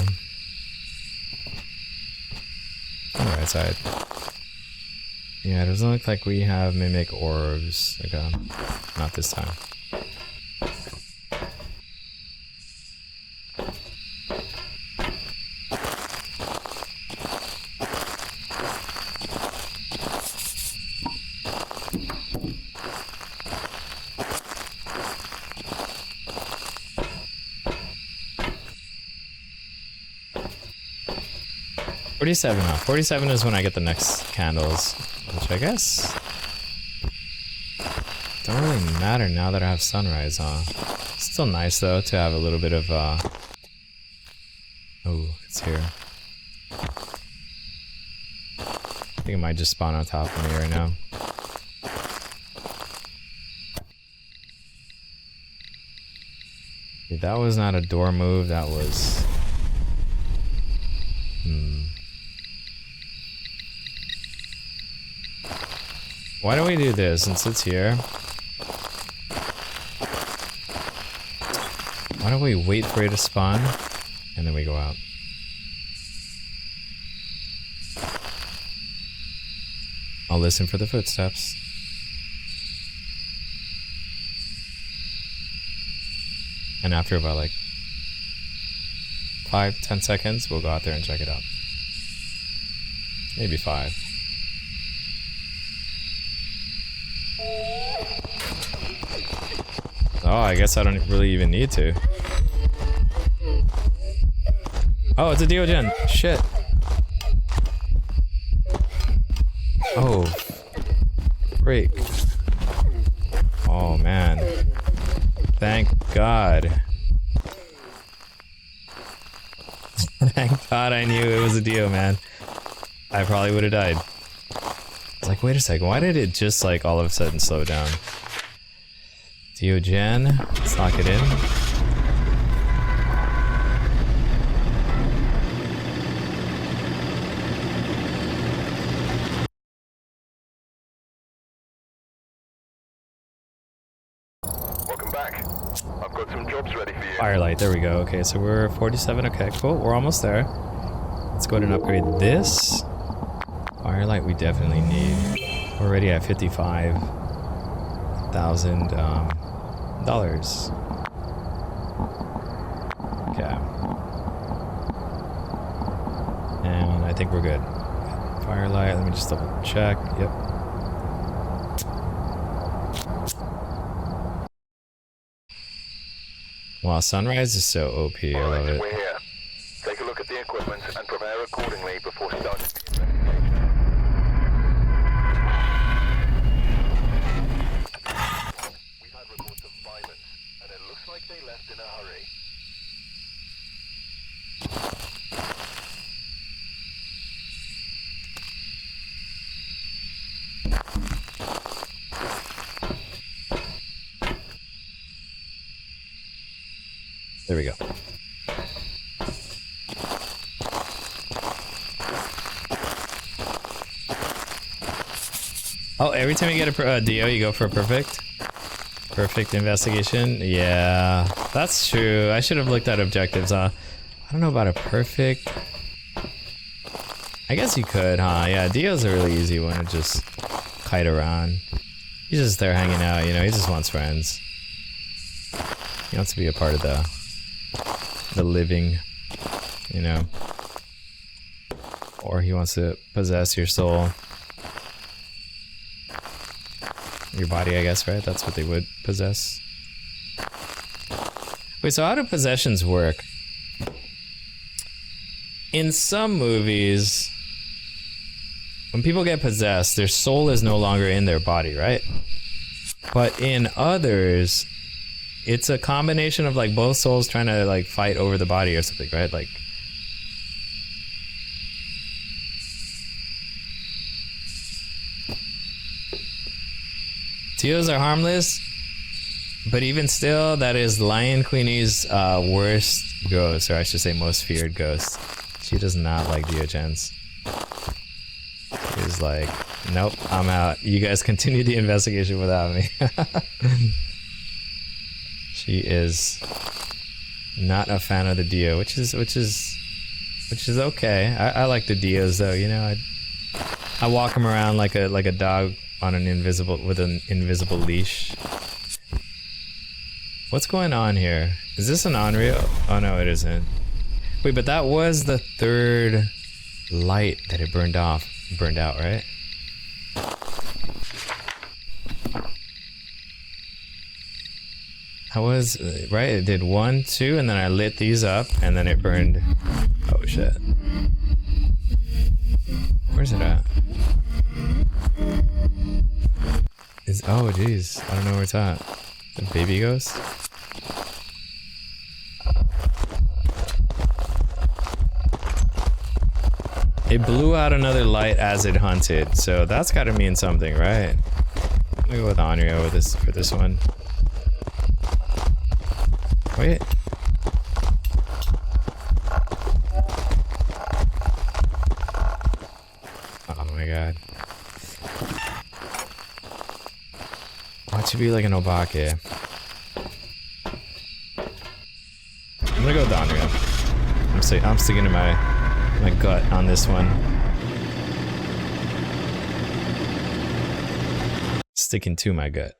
On the right side. Yeah, it doesn't look like we have mimic orbs. Okay. Not this time. $47 now. $47 is when I get the next candles, which I guess don't really matter now that I have sunrise on. Still nice though to have a little bit of oh, it's here. I think it might just spawn on top of me right now. Okay, that was not a door move, that was why don't we do this since it's here? Why don't we wait for it to spawn and then we go out? I'll listen for the footsteps. And after about like 5-10 seconds, we'll go out there and check it out. Maybe 5. Oh, I guess I don't really even need to. Oh, it's a Diogen. Shit. Oh. Freak. Oh, man. Thank God. Thank God I knew it was a Dio, man. I probably would have died. was like, wait a second, why did it just like all of a sudden slow down? Diogen, let's lock it in. Welcome back. I've got some jobs ready for you. Firelight, there we go. Okay, so we're 47. Okay, cool. We're almost there. Let's go ahead and upgrade this. Firelight we definitely need. We're already at $55,000. Okay. And I think we're good. Firelight, let me just double check. Yep. Wow, sunrise is so OP. I love it. We're here. Take a look at the equipment and prepare accordingly before starting the investigation. We've had reports of violence, and it looks like they left in a hurry. There we go. Oh, every time you get a DO, you go for a perfect investigation. Yeah, that's true. I should have looked at objectives. I don't know about a perfect. I guess you could, huh? Yeah, DO's a really easy one to just kite around. He's just there hanging out, you know. He just wants friends. He wants to be a part of the living, you know. Or he wants to possess your soul. Your body, I guess, right? That's what they would possess. Wait, so how do possessions work? In some movies, when people get possessed, their soul is no longer in their body, right? But in others, it's a combination of like both souls trying to like fight over the body or something, right? Like, TOs are harmless, but even still, that is Lion Queenie's worst ghost, or I should say most feared ghost. She does not like Diogens. She's like, nope, I'm out. You guys continue the investigation without me. She is not a fan of the Dio, which is okay. I like the Dios though, you know. I walk them around like a dog on an invisible leash. What's going on here? Is this an Unreal? Oh no, it isn't. Wait, but that was the third light that it burned out, right? I was right. It did 1, 2, and then I lit these up, and then it burned. Oh shit! Where's it at? Oh geez, I don't know where it's at. The baby ghost. It blew out another light as it hunted, so that's got to mean something, right? I'm gonna go with Anrio with this for this one. Wait. Oh my god. Why should be like an Obake? I'm gonna go with Anrio. I'm sticking to my gut on this one. Sticking to my gut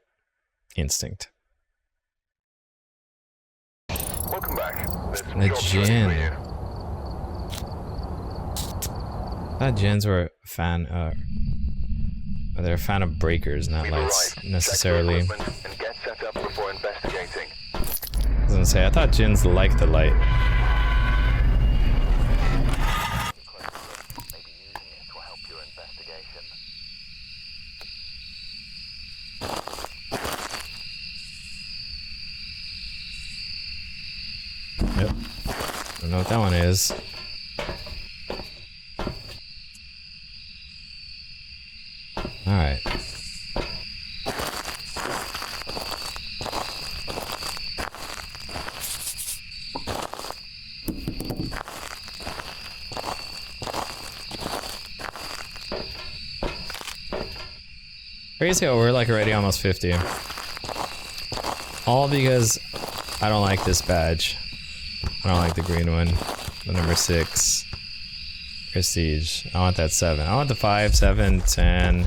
instinct. Welcome back. The Jinn. I thought Jinns were a fan they're a fan of breakers, not lights necessarily. And get set up before investigating. I was gonna say, I thought Jinns liked the light. Maybe using it will help your investigation. Yep. Don't know what that one is. Alright. Crazy how we're like already almost 50. All because I don't like this badge. I don't like the green one. The number 6. Prestige. I want that 7. I want the 5, 7, 10.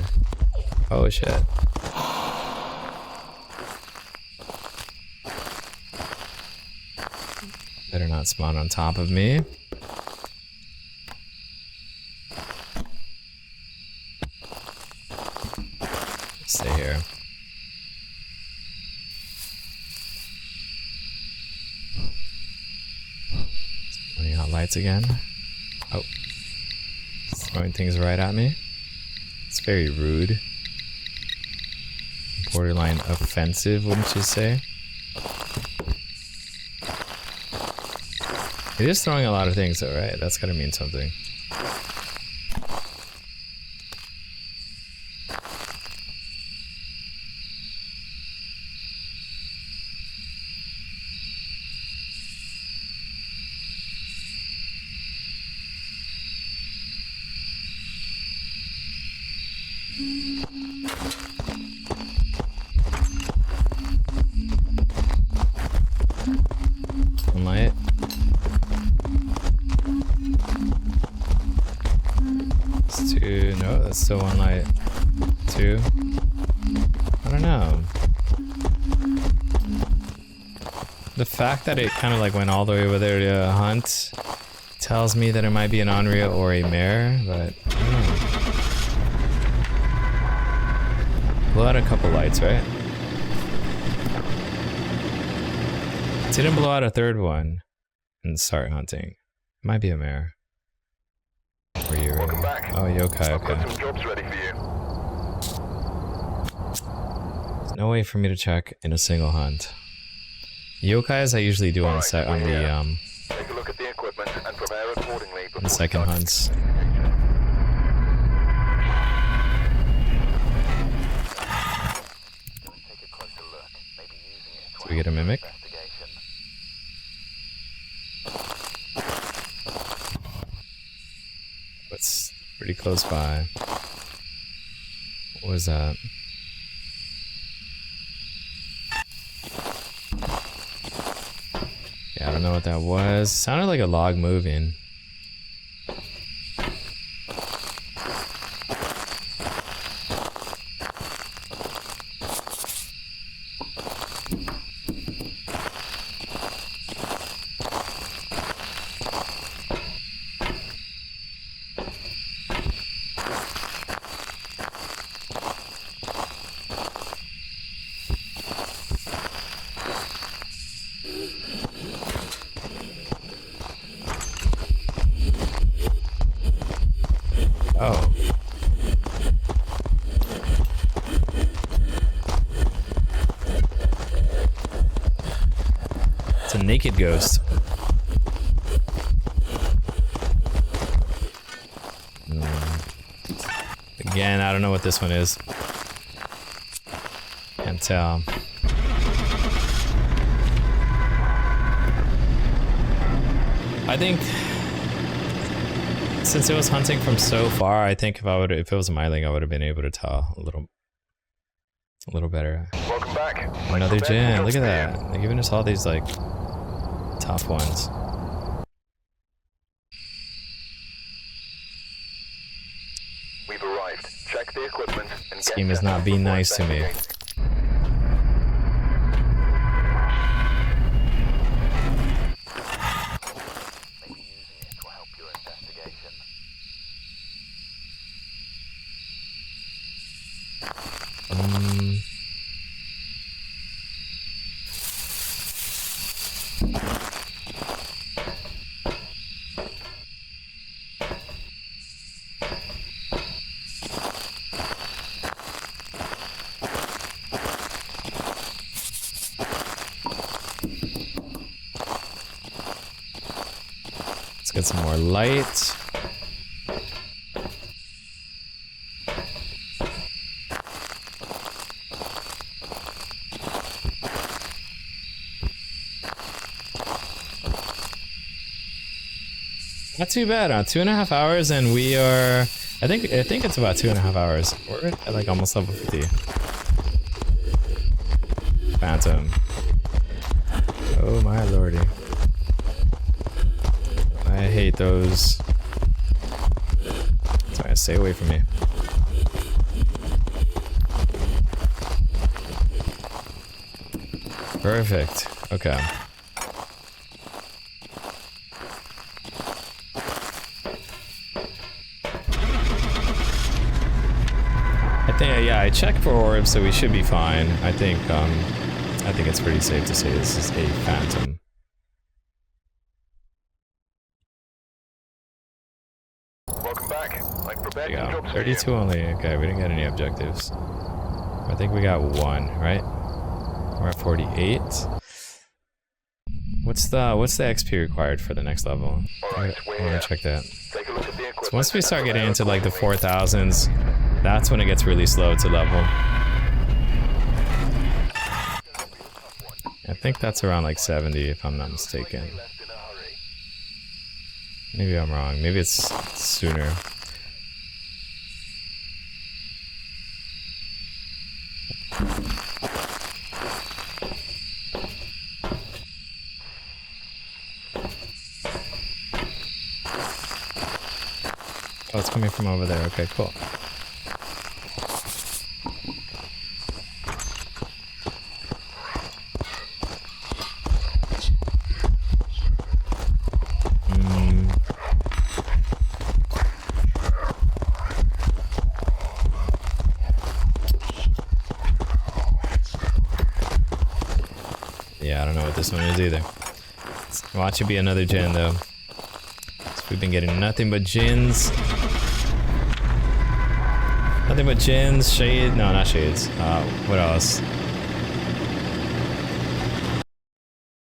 Oh shit. Better not spawn on top of me. Stay here. Running out lights again. Oh. Throwing things right at me. It's very rude. Borderline offensive, wouldn't you say? It is throwing a lot of things though, right? That's gotta mean something. One light. It's 2. No, that's still one light. 2. I don't know. The fact that it kind of like went all the way over there to hunt tells me that it might be an Onryo or a mare, but I don't know. Blow out a couple lights, right? Didn't blow out a third one and start hunting. Might be a mare. Or you? Welcome back. Oh, yokai. I've got Okay. some jobs ready for you. There's no way for me to check in a single hunt. Yokais I usually do on the Take a look at the equipment and prepare accordingly before the second starting. hunts. Take a closer look. Maybe using it Do we get a mimic? investigation. It's pretty close by. What was that? Yeah, I don't know what that was. Sounded like a log moving. Oh. It's a naked ghost. Again, I don't know what this one is. Can't tell. I think since it was hunting from so far, I think if it was Myling, I would have been able to tell a little better. Welcome back. Another Prepare gen. some Look at jobs that. They're giving us all these like tough ones. for you. We've arrived. Check the equipment and This get game is set not up being before nice to me. investigating. Maybe using it will help your investigation. Let's get some more light. Not too bad, 2.5 hours, and we are. I think it's about 2.5 hours. We're at like almost level 50. Phantom. Oh my lordy. I hate those. Sorry, stay away from me. Perfect. Okay. I think, yeah, I checked for orbs, so we should be fine. I think it's pretty safe to say this is a phantom. Welcome back. I've prepared some Yeah, jobs for 32 you. only. Okay, we didn't get any objectives. I think we got one, right? We're at 48. What's the XP required for the next level? Alright, I we're want here. to check that. Take a look at the equipment. So once we start and getting into like the accordingly. 4000s, that's when it gets really slow to level. I think that's around like 70 if I'm not mistaken. Maybe I'm wrong. Maybe it's sooner. Oh, it's coming from over there. Okay, cool. Yeah, I don't know what this one is either. Watch it be another Jin though. So we've been getting nothing but Jins. Nothing but Jins, Shade. No, not Shades. What else?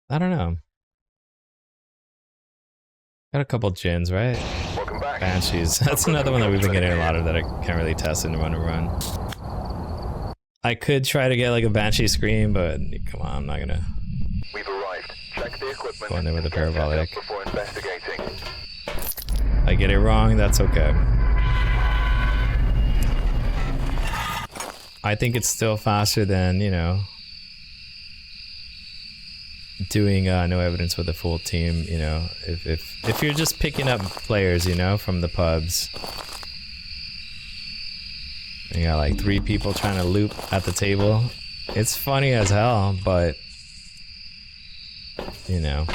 I don't know. Got a couple Jins, right? Welcome back. Banshees. That's another one that we've been getting a lot of that I can't really test and run. I could try to get like a Banshee Scream, but come on, I'm not gonna We've arrived. Check the equipment. go in there with a and get set up parabolic. before investigating. I get it wrong, that's okay. I think it's still faster than, you know, doing no evidence with a full team, you know, if you're just picking up players, you know, from the pubs. You got like 3 people trying to loop at the table. It's funny as hell, but you know,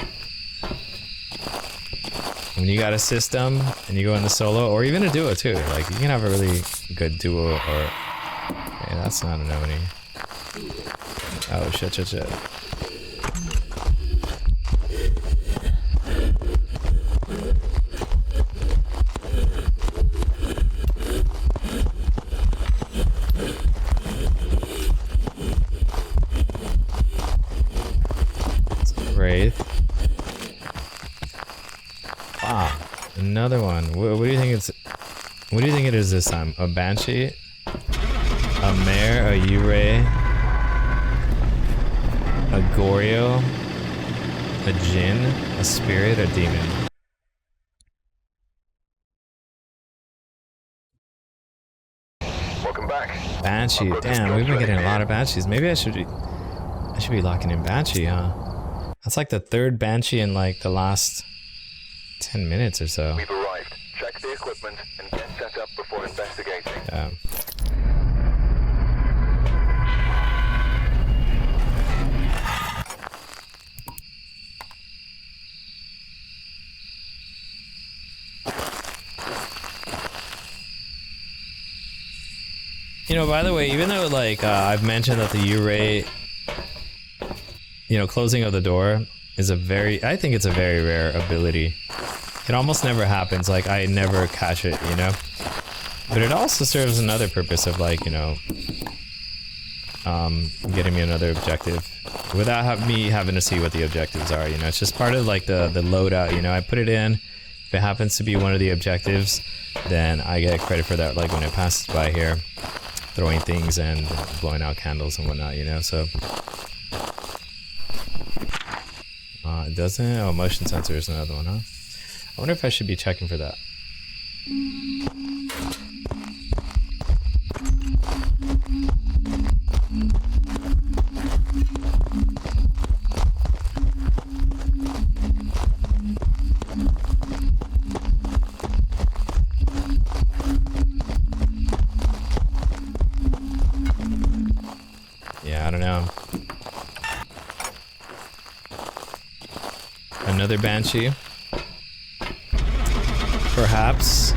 when you got a system and you go into solo or even a duo too, like you can have a really good duo or hey, that's not an Oni. Oh shit. Wraith. Wow, another one. What do you think it's? What do you think it is this time? A Banshee, a Mare, a Yurei, a Goryo, a Jin, a Spirit, a Demon. Welcome back. Banshee. Damn, we've been getting a lot of Banshees. Maybe I should be locking in Banshee, huh? That's like the 3rd Banshee in like the last 10 minutes or so. We've arrived. Check the equipment and get set up before investigating. Yeah. You know, by the way, even though like I've mentioned that the U-Ray, you know, closing of the door is I think it's a very rare ability. It almost never happens, like I never catch it, you know? But it also serves another purpose of like, you know, getting me another objective without me having to see what the objectives are, you know? It's just part of like the loadout, you know? I put it in, if it happens to be one of the objectives, then I get credit for that, like when it passes by here, throwing things and blowing out candles and whatnot, you know? So it doesn't. Oh, motion sensor is another one, huh? I wonder if I should be checking for that. Yeah, I don't know. Another Banshee. Perhaps.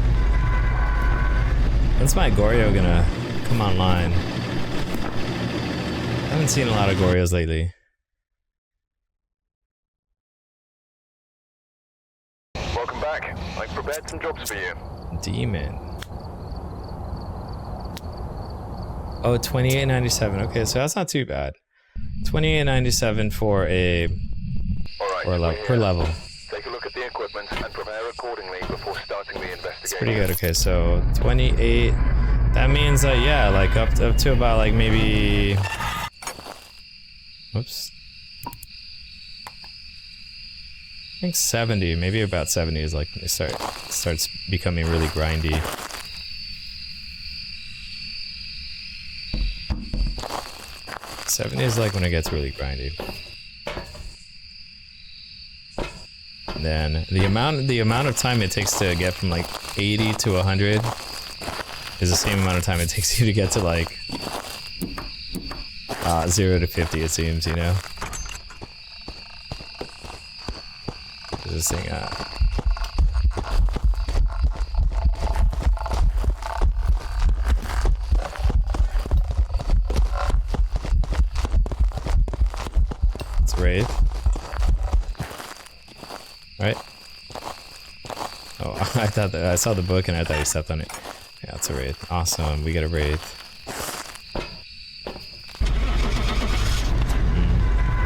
When's my Goryo gonna come online? I haven't seen a lot of Goryos lately. Welcome back. I've prepared some jobs for you. Demon. Oh, 28.97. Okay, so that's not too bad. 28.97 for a per level. Take a look at the equipment and prepare accordingly before starting the investigation. It's pretty good. Okay, so 28. That means yeah, like up to about like maybe. Whoops. I think 70. Maybe about 70 is like it starts becoming really grindy. '70 is like when it gets really grindy. And then the amount of time it takes to get from like 80 to 100 is the same amount of time it takes you to get to like 0 to 50. It seems, you know. This thing. It's Wraith. Right? Oh, I thought that I saw the book and I thought you stepped on it. Yeah, it's a Wraith. Awesome, we get a Wraith.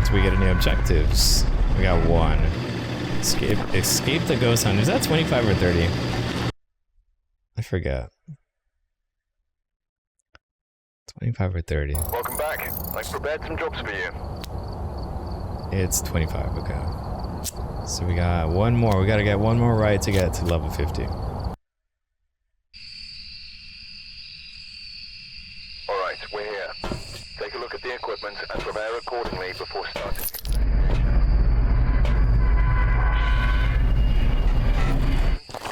So we get any objectives? We got one. Escape the ghost hunt. Is that 25 or 30? I forget. 25 or 30. Welcome back. I've prepared some jobs for you. It's 25, okay. So we got one more. We gotta get one more right to get to level 50. Alright, we're here. Take a look at the equipment and prepare accordingly before starting.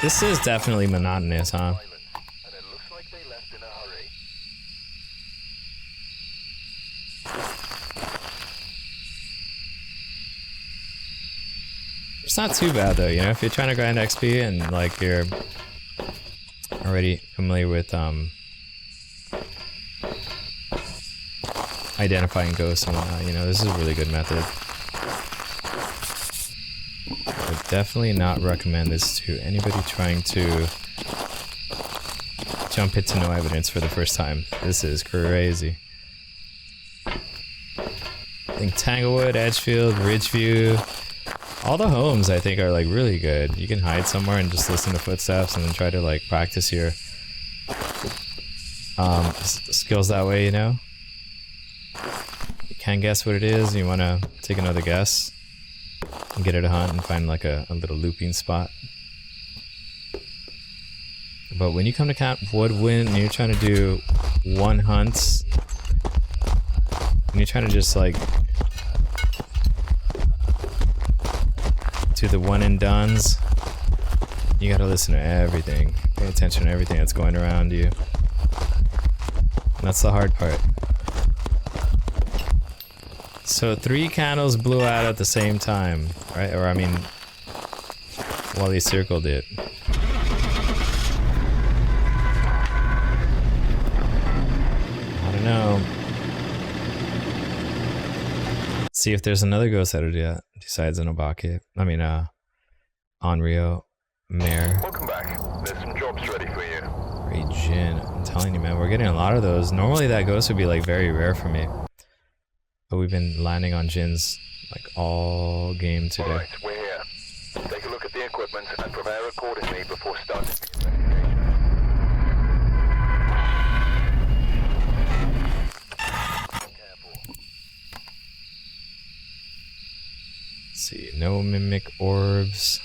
This is definitely monotonous, huh? And it looks like they left in a hurry. It's not too bad though, you know, if you're trying to grind XP and like you're already familiar with identifying ghosts and whatnot, you know, this is a really good method. I would definitely not recommend this to anybody trying to jump into no evidence for the first time. This is crazy. I think Tanglewood, Edgefield, Ridgeview, all the homes I think are like really good. You can hide somewhere and just listen to footsteps and then try to like practice your skills that way, you know? You can't guess what it is, you want to take another guess and get it a hunt and find like a little looping spot. But when you come to Camp Woodwind and you're trying to do one hunt and you're trying to just like do the one and dones, you gotta listen to everything, pay attention to everything that's going around you. And that's the hard part. So 3 candles blew out at the same time, right? Or I mean, while he circled it. I don't know. Let's see if there's another ghost that decides on Obake. I mean, Onryo, Mare. Welcome back. There's some jobs ready for you. Great Jin. I'm telling you, man, we're getting a lot of those. Normally that ghost would be like very rare for me. But we've been landing on Jins like all game today. Alright, we're here. Take a look at the equipment and prepare accordingly before starting the investigation. Let's see, no mimic orbs.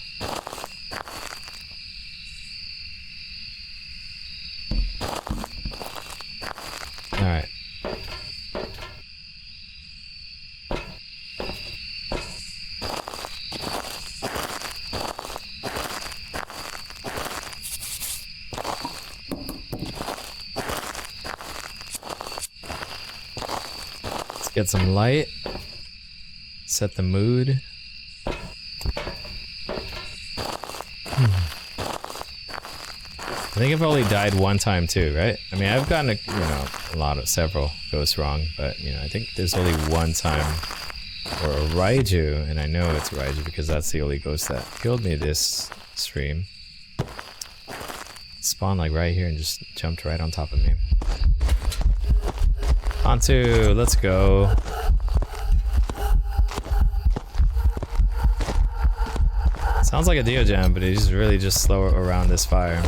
get some light. Set the mood. I think I've only died one time too, right? I mean, I've gotten several ghosts wrong, but I think there's only one time, or a Raiju, and I know it's Raiju because that's the only ghost that killed me this stream. Spawned like right here and just jumped right on top of me. Hantu, let's go. Sounds like a Dio jam, but he's really just slow around this fire.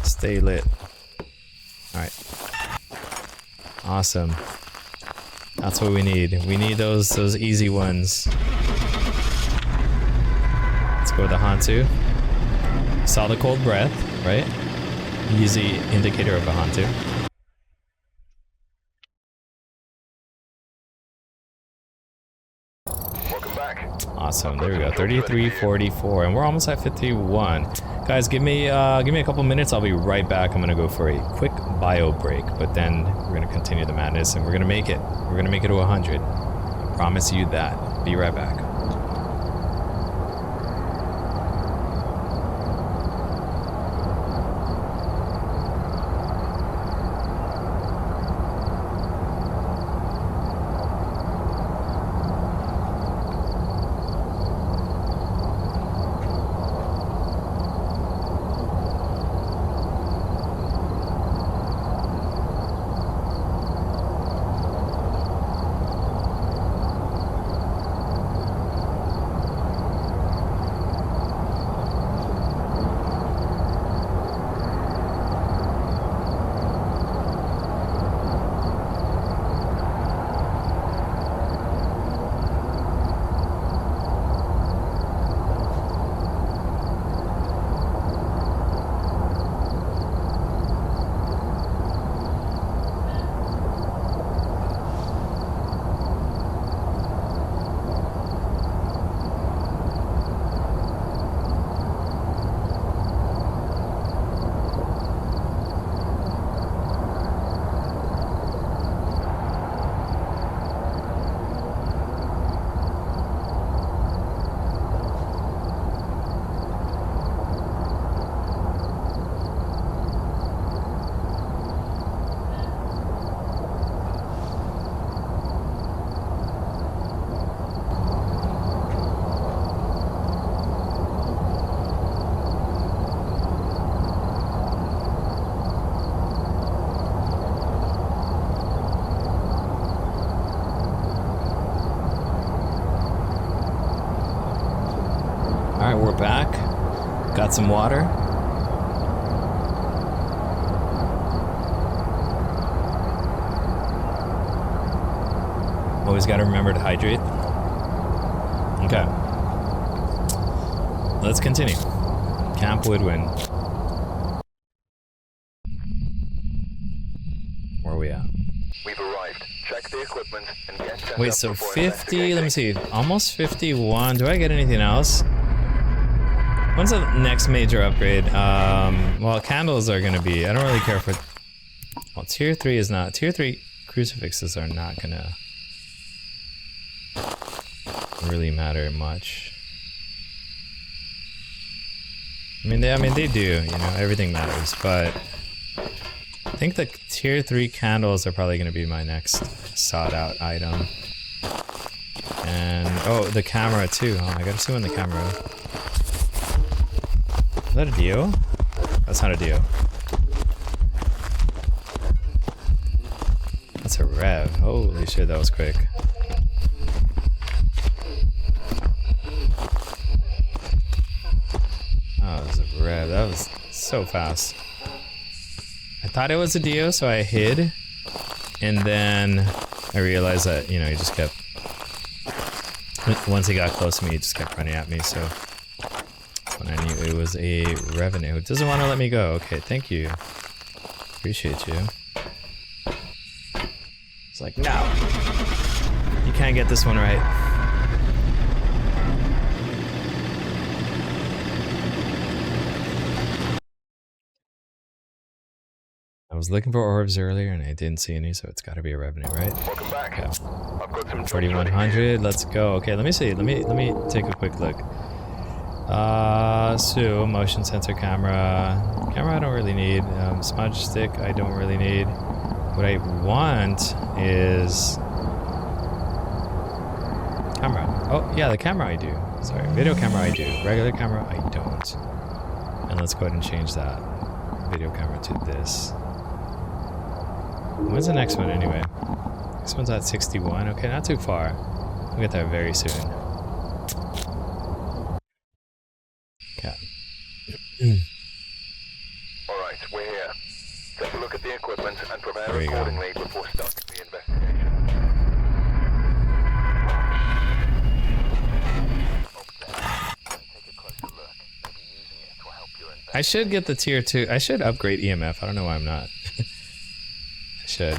Stay lit. Alright. Awesome. That's what we need. We need those easy ones. Let's go with the Hantu. Saw the cold breath, right? Easy indicator of a Hantu. Welcome back. Awesome. There we go. 33:44, and we're almost at 51. Guys, give me a couple minutes. I'll be right back. I'm gonna go for a quick bio break, but then we're gonna continue the madness, and we're gonna make it. We're gonna make it to 100. I promise you that. Be right back. Alright, we're back. Got some water. Always gotta remember to hydrate. Okay. Let's continue. Camp Woodwind. Where are we at? We've arrived. Check the equipment and get set Wait, up so before 50, let me investigating. see, almost 51. Do I get anything else? When's the next major upgrade? Well, candles are gonna be, I don't really care for, well, tier 3 is not, tier 3 crucifixes are not gonna really matter much. I mean, they do, you know, everything matters, but I think the tier 3 candles are probably gonna be my next sought out item. And, oh, the camera too. Oh, I gotta see when the camera. Is that a Dio? That's not a Dio. That's a Rev. Holy shit, that was quick. Oh, that was a Rev. That was so fast. I thought it was a Dio, so I hid. And then I realized that, you know, he just kept... Once he got close to me, he just kept running at me, so... When I knew it was a revenue. It doesn't want to let me go. Okay, thank you. Appreciate you. It's like, no! You can't get this one right. I was looking for orbs earlier and I didn't see any, so it's got to be a revenue, right? Welcome back. Okay. I've got some 4100. Let's go. Okay, let me see. Let me take a quick look. So motion sensor camera. Camera I don't really need. Smudge stick I don't really need. What I want is camera. Oh yeah, the camera I do. Sorry, video camera I do. Regular camera I don't. And let's go ahead and change that video camera to this. When's the next one anyway? This one's at 61. Okay, not too far. We'll get there very soon. Okay. Alright, we're here. Take a look at the equipment and prepare There we go. accordingly before starting the investigation. Take a closer look. Maybe using it will help your investigation. I should get the tier 2. I should upgrade EMF. I don't know why I'm not. I should.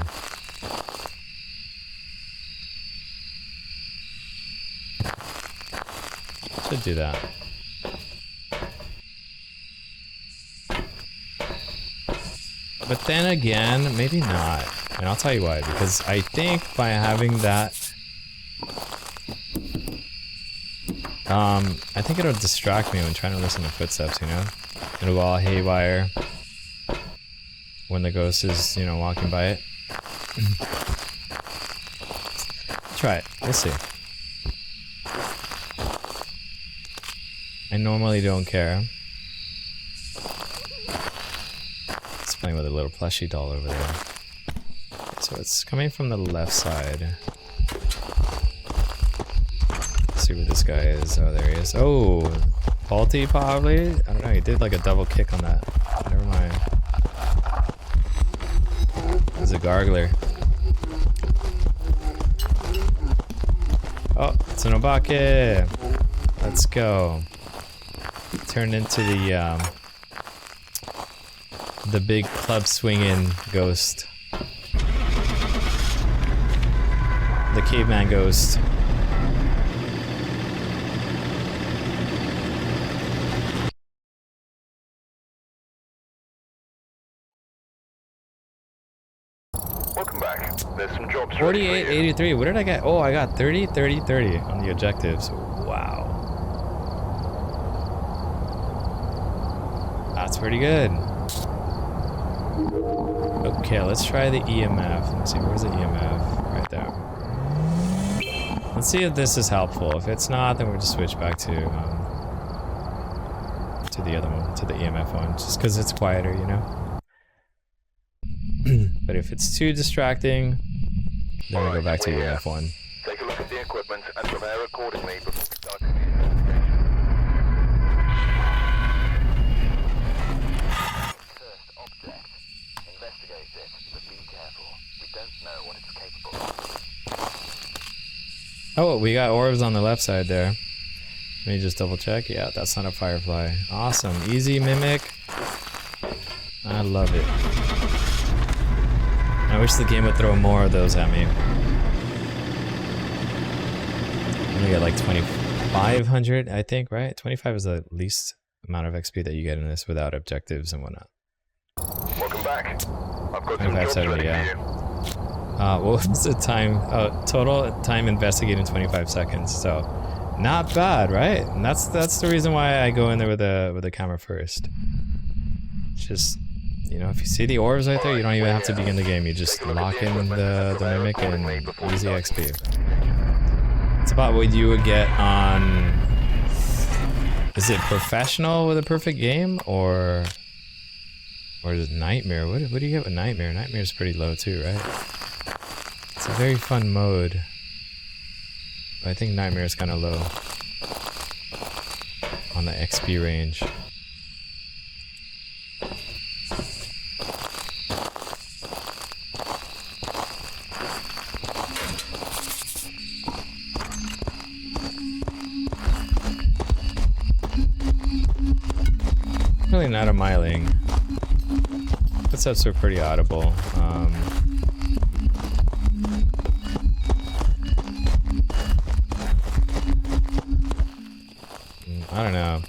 Should do that. But then again, maybe not. And I'll tell you why. Because I think by having that, I think it'll distract me when trying to listen to footsteps, you know? It'll go all haywire when the ghost is, you know, walking by it. Try it. We'll see. I normally don't care. It's playing with a little plushie doll over there. So it's coming from the left side. Let's see where this guy is. Oh, there he is. Oh, faulty probably? I don't know, he did like a double kick on that. Never mind. There's a gargler. Oh, it's an obake. Let's go. Turned into the big club swinging ghost. The caveman ghost. Welcome back. There's some jobs. 48, 83. What did I get? Oh, I got 30, 30, 30 on the objectives. Wow. That's pretty good. Okay, let's try the EMF. Let me see, where's the EMF? Right there. Let's see if this is helpful. If it's not, then we'll just switch back to the other one, to the EMF one, just because it's quieter, you know? But if it's too distracting, then we'll go back to EMF one. Take a look at the equipment and prepare accordingly before starting the investigation. First object. Investigate it, but be careful. We don't know what it's capable of. Oh, we got orbs on the left side there. Let me just double check. Yeah, that's not a firefly. Awesome. Easy mimic. I love it. I wish the game would throw more of those at me. I'm gonna get like 2,500, I think, right? 25 is the least amount of XP that you get in this without objectives and whatnot. Welcome back. I've got some jobs 2570, ready yeah. for you. What was the time? Oh, total time investigating 25 seconds. So, not bad, right? And that's the reason why I go in there with a camera first. It's just, you know, if you see the orbs right there, you don't even have to begin the game. You just lock in the mimic and easy XP. It's about what you would get on. Is it professional with a perfect game, or is it nightmare? What do you get with nightmare? Nightmare's pretty low too, right? It's a very fun mode, but I think nightmare is kind of low on the XP range. Really not a miling. Footsteps are pretty audible. I don't know.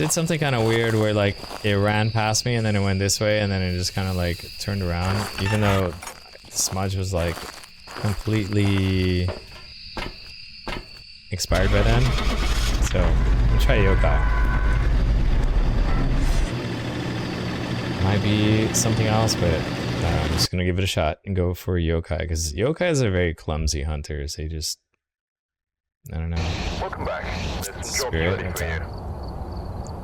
did something kind of weird where like it ran past me and then it went this way and then it just kind of like turned around, even though the smudge was like completely expired by then. So I'm gonna try yokai. Might be something else, but I'm just gonna give it a shot and go for yokai, because yokais are very clumsy hunters. They just, I don't know. Welcome back. There's some jobs Spirit. ready for Okay. you.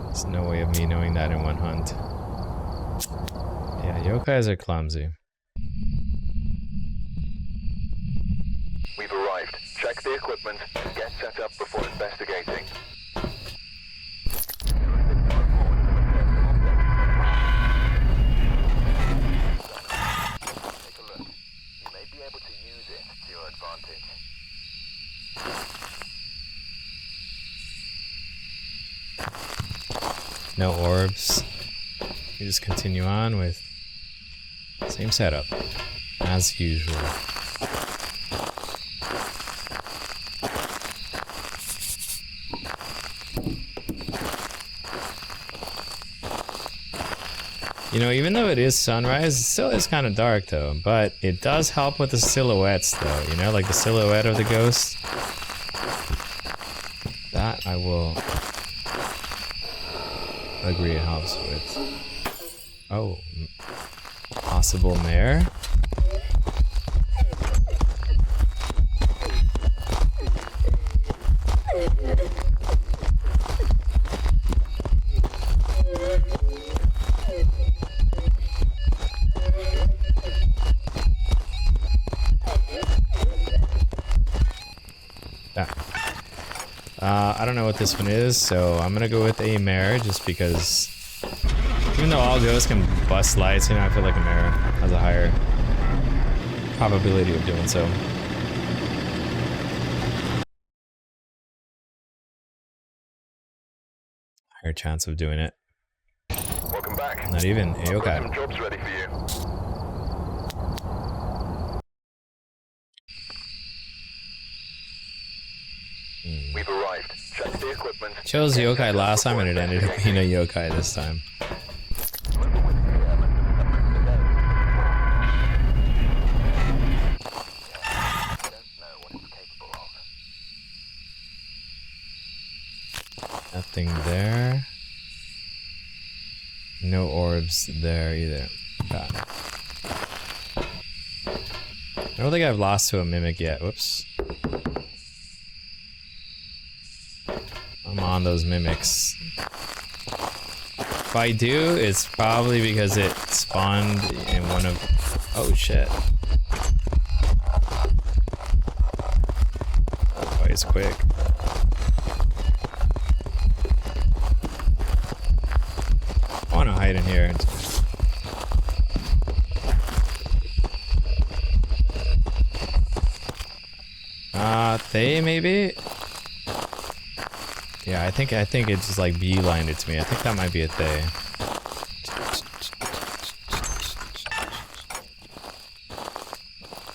There's no way of me knowing that in one hunt. Yeah, yokais are clumsy. We've arrived. Check the equipment and get set up before investigating. Take a look. You may be able to use it to your advantage. No orbs. You just continue on with same setup as usual. You know, even though it is sunrise, it still is kind of dark though, but it does help with the silhouettes though, you know, like the silhouette of the ghost. That I will agree it helps with. Oh, possible mare? I don't know what this one is, so I'm gonna go with a mare just because even though all ghosts can bust lights, you know, I feel like a mare has a higher probability of doing so. Higher chance of doing it. Welcome back. Not even a I've got yokai. some jobs ready for you. We've arrived. Check the equipment. Chose yokai last time and it ended up being a yokai this time. Nothing there. No orbs there either. Got it. I don't think I've lost to a mimic yet. Whoops. I'm on those mimics. If I do, it's probably because it spawned in one of... Oh shit. Oh, he's quick. I want to hide in here. They maybe? Yeah, I think it just like beelined it to me. I think that might be a they.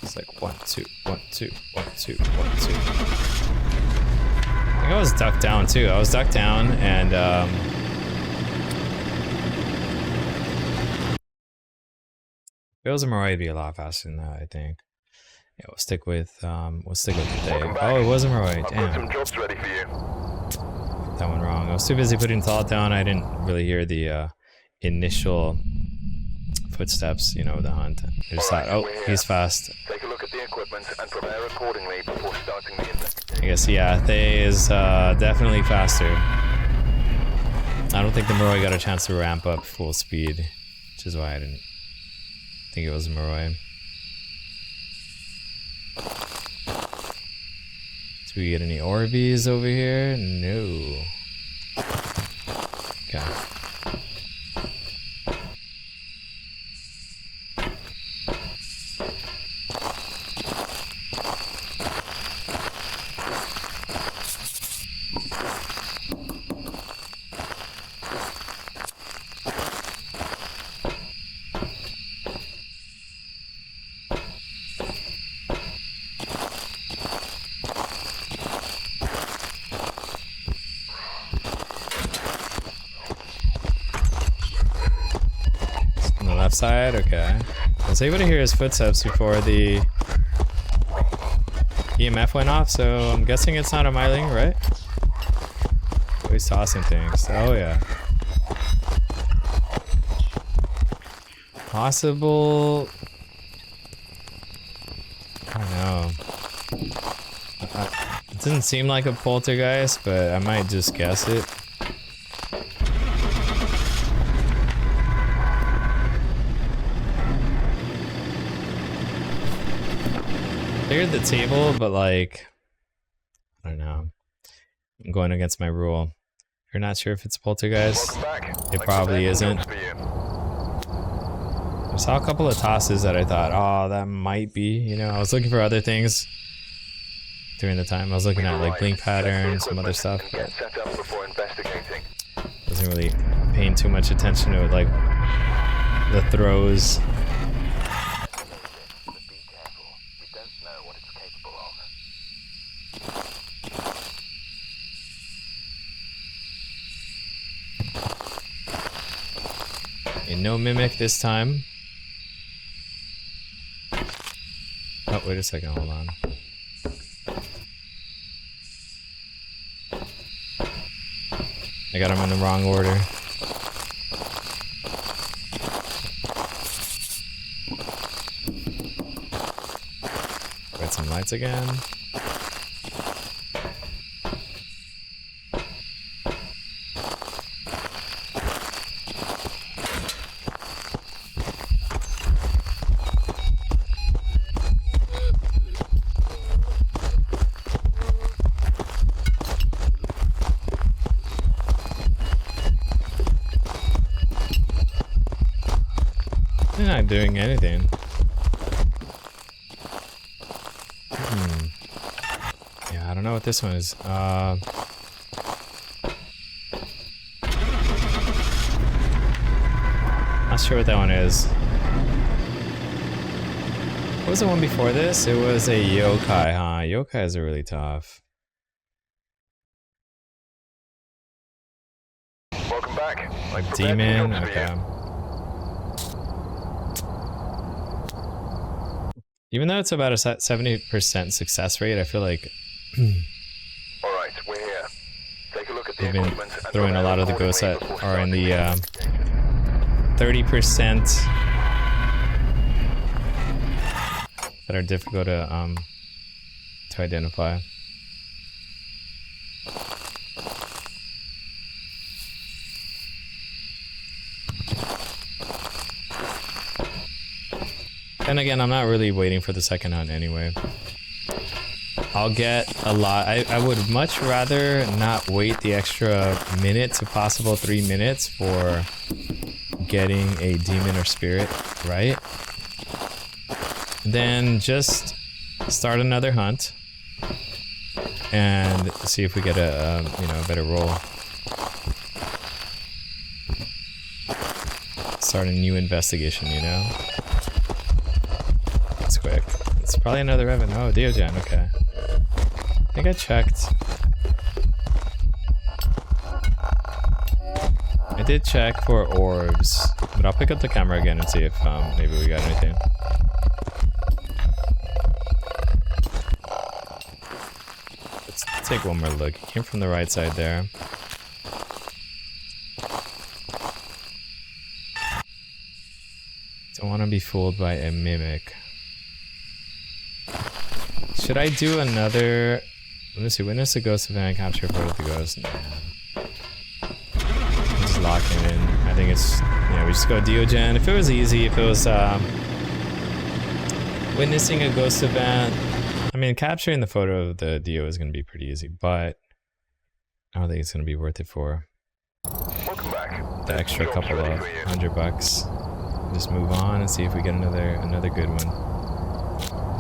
It's like 1, 2, 1, 2, 1, 2, 1, 2. I think I was ducked down too. I was ducked down and if it was a Mirai, it'd be a lot faster than that, I think. Yeah, we'll stick with the they. Oh, it was a Mirai. I've got Damn. some jobs ready for you. That one wrong. I was too busy putting thought down. I didn't really hear the initial footsteps, you know, of the hunt. I just thought, oh, he's fast. Take a look at the equipment and prepare accordingly before starting the investigation. I guess, yeah, they is definitely faster. I don't think the Moroi got a chance to ramp up full speed, which is why I didn't think it was a Moroi. Do we get any Orbeez over here? No. Okay. left side? Okay. I was able to hear his footsteps before the EMF went off, so I'm guessing it's not a Myling, right? We saw some things. Oh yeah. Possible. I don't know. It doesn't seem like a poltergeist, but I might just guess it. Cleared the table, but like, I don't know. I'm going against my rule. If you're not sure if it's poltergeist, it probably isn't. I saw a couple of tosses that I thought, oh, that might be, you know, I was looking for other things during the time. I was looking at like blink patterns, some other stuff, but wasn't really paying too much attention to like the throws. And no mimic this time. Oh, wait a second, hold on. I got them in the wrong order. Got some lights again. They're not doing anything. Yeah, I don't know what this one is. Not sure what that one is. What was the one before this? It was a yokai, huh? Yokais are really tough. Welcome back. A demon? Okay. Even though it's about a 70% success rate, I feel like Alright, we're here. Take a look at the they've been equipment and throwing a lot of the ghosts that before are in the starting. 30% that are difficult to identify. And again, I'm not really waiting for the second hunt anyway. I'll get a lot. I would much rather not wait the extra minute to possible 3 minutes for getting a demon or spirit, right? Then just start another hunt and see if we get a you know, a better roll. Start a new investigation, you know? That's quick. It's probably another Revan. Oh, Diogen, okay. I think I checked. I did check for orbs, but I'll pick up the camera again and see if maybe we got anything. Let's take one more look. It came from the right side there. Don't want to be fooled by a mimic. Should I do another? Let me see. Witness the ghost event. Capture a photo of the ghost. Nah. Just lock it in. I think it's, you know, we just go Diogen. If it was easy, if it was witnessing a ghost event, I mean, capturing the photo of the Dio is going to be pretty easy, but I don't think it's going to be worth it for Welcome back. the extra Job's couple ready of for you. $100. Just move on and see if we get another good one.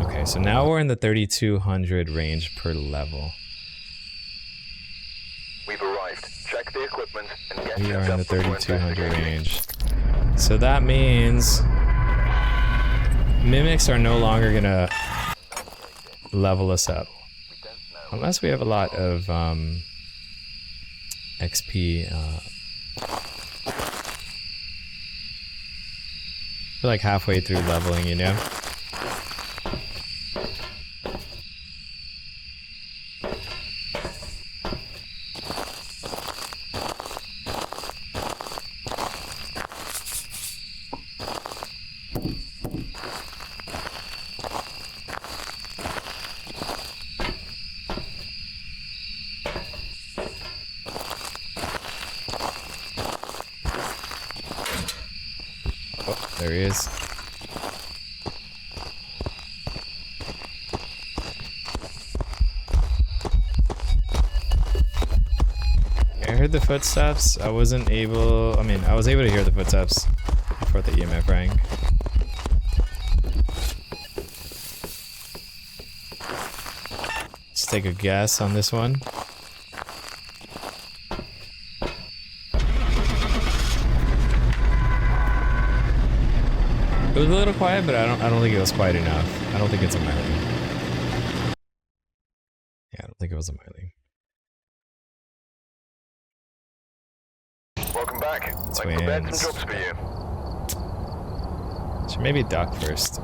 Okay, so now we're in the 3,200 range per level. We've arrived. Check the equipment and get We are set in the up before 3,200 investigating. range. So that means mimics are no longer gonna level us up. Unless we have a lot of XP. We're like halfway through leveling, you know? Oh, there he is. I heard the footsteps. I wasn't able... I mean, I was able to hear the footsteps before the EMF rang. Let's take a guess on this one. It was a little quiet, but I don't think it was quiet enough. I don't think it's a Miley. Yeah, I don't think it was a Miley. Welcome back. I've Twins. prepared some jobs for you. Should maybe duck first.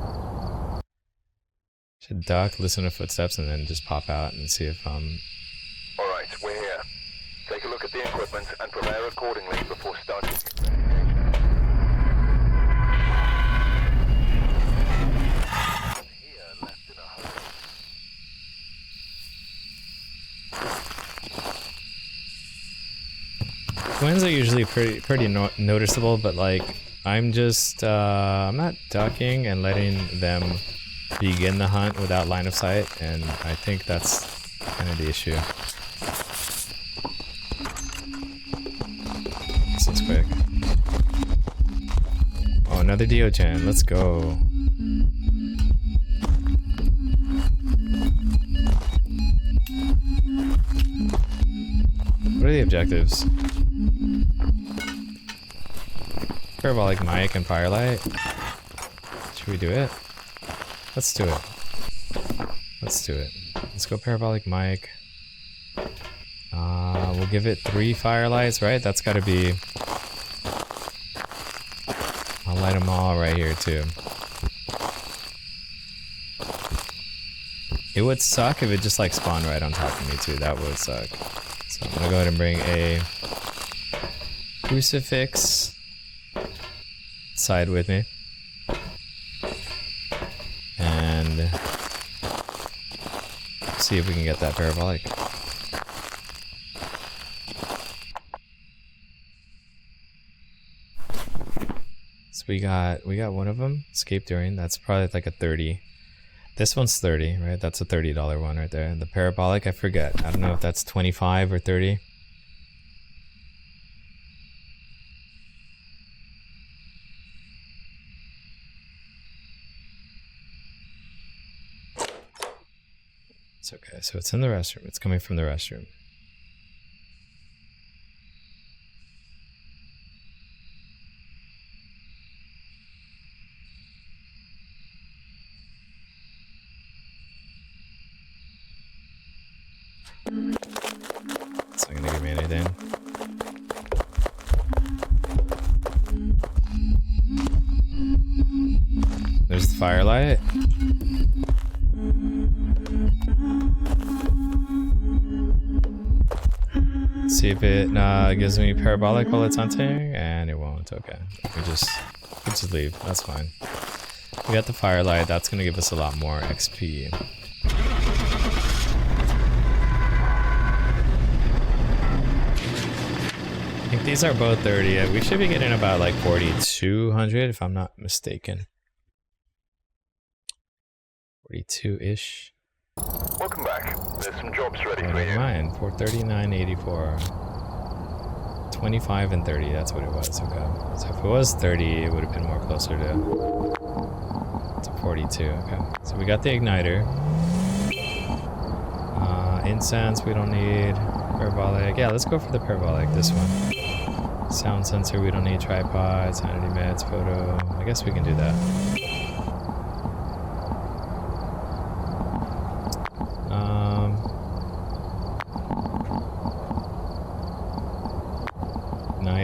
Should duck, listen to footsteps, and then just pop out and see if Alright, we're here. Take a look at the equipment and prepare accordingly before starting. Here, left in a hurry. twins are usually pretty noticeable, but like I'm just I'm not ducking and letting them begin the hunt without line of sight, and I think that's kind of the issue. This is quick. Oh, another Diogen. Let's go. What are the objectives? Parabolic mic and firelight. Should we do it? Let's do it. Let's do it. Let's go parabolic mic. We'll give it 3 firelights, right? That's gotta be... I'll light them all right here too. It would suck if it just like spawned right on top of me too. That would suck. So I'm gonna go ahead and bring a crucifix side with me. And see if we can get that parabolic. So we got one of them, escape during. That's probably like a 30. This one's 30, right? That's a $30 one right there. The parabolic, I forget. I don't know if that's 25 or 30. It's okay. So it's in the restroom. It's coming from the restroom. It's not gonna give me anything. There's the firelight. See if it gives me parabolic while it's hunting, and it won't. Okay, we just leave. That's fine. We got the firelight. That's gonna give us a lot more XP. I think these are both 30. We should be getting about like 4,200 if I'm not mistaken. 42-ish. Welcome back. There's some jobs ready for Never you. mind. 439.84. 25 and 30. That's what it was. Okay. So if it was 30, it would have been more closer to 42. Okay. So we got the igniter. Incense we don't need. Parabolic. Yeah, let's go for the parabolic. This one. Sound sensor we don't need. Tripod. Sanity meds. Photo. I guess we can do that.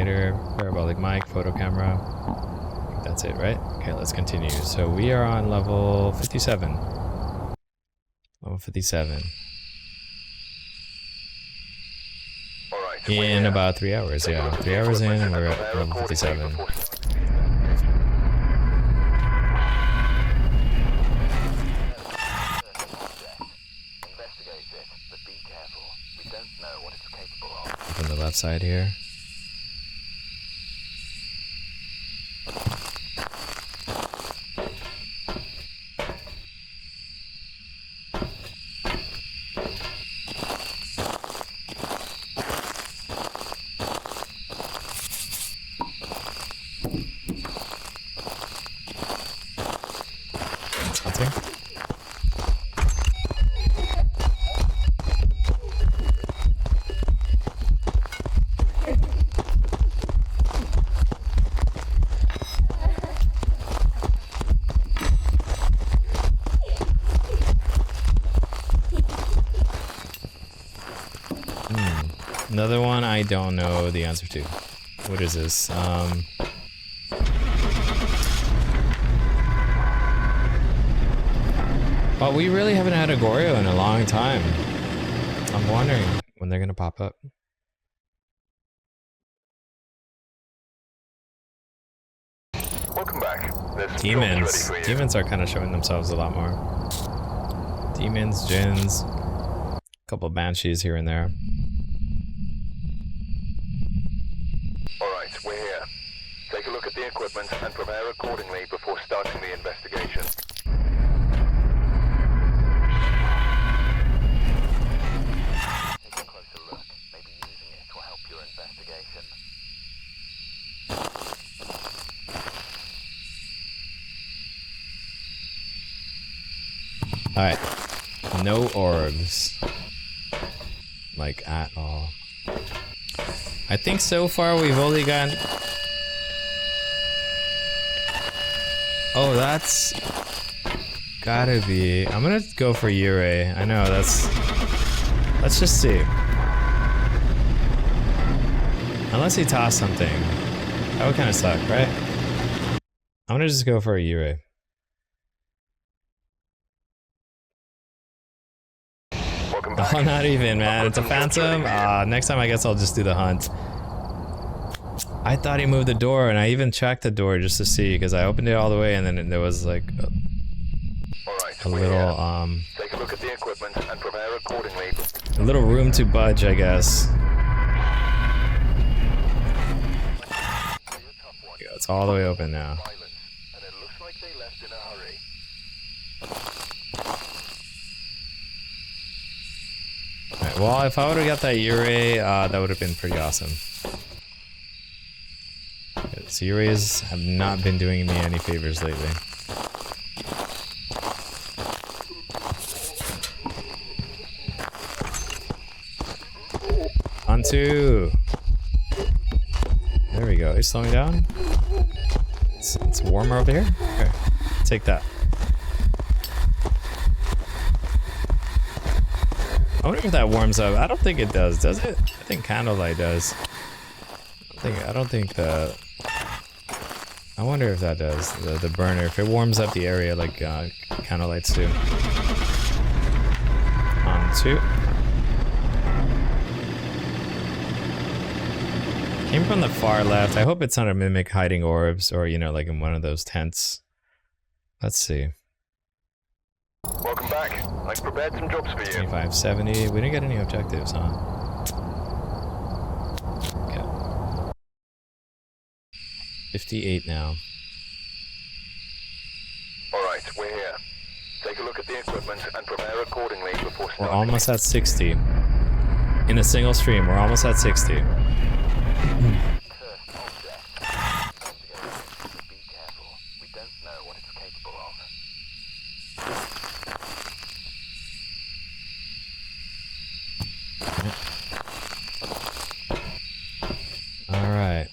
Igniter, parabolic mic, photo camera. that's it, right? Okay, let's continue. So we are on level 57. Level 57. Alright, In about 3 hours, yeah. 3 hours in and we're at level 57. Investigate it, but be careful. We don't know what it's capable of. From the left side here. Hunting. Another one I don't know the answer to. What is this? But we really haven't had a Goryo in a long time. I'm wondering when they're gonna pop up. Welcome back. There's some Demons. jobs ready for you. Demons are kind of showing themselves a lot more. Demons, Djinns, a couple of banshees here and there. Alright, we're here. Take a look at the equipment and prepare accordingly before starting the investigation. Take a closer look. Maybe using it will help your investigation. Alright. No orbs. Like, at all. I think so far we've only gotten... Oh, that's... Gotta be... I'm gonna go for Yurei. I know, that's... Let's just see. Unless he tossed something. That would kind of suck, right? I'm gonna just go for a Yurei. Welcome back. Oh, not even, man. It's a phantom? Next time I guess I'll just do the hunt. I thought he moved the door, and I even checked the door just to see, because I opened it all the way, and then there was like a little, Take a look at the equipment and prepare accordingly. a little room to budge, I guess. Yeah, it's all the way open now. Silence, and it looks like they left in a hurry. Right, well, if I would have got that Yurei, that would have been pretty awesome. Because Yureis have not been doing me any favors lately. On two. There we go. He's slowing down. It's warmer over here. Okay, take that. I wonder if that warms up. I don't think it does it? I think candlelight does. I don't think the... I wonder if that does, the burner, if it warms up the area like candlelights do. On two. Came from the far left. I hope it's not a mimic hiding orbs or, you know, like in one of those tents. Let's see. Welcome back. I've prepared some jobs for you. 25, 70. We didn't get any objectives, huh? Okay. 58 now. Alright, we're here. Take a look at the equipment and prepare accordingly before starting. We're almost at 60. In a single stream, we're almost at 60. Be careful. We don't know what it's capable of. Alright.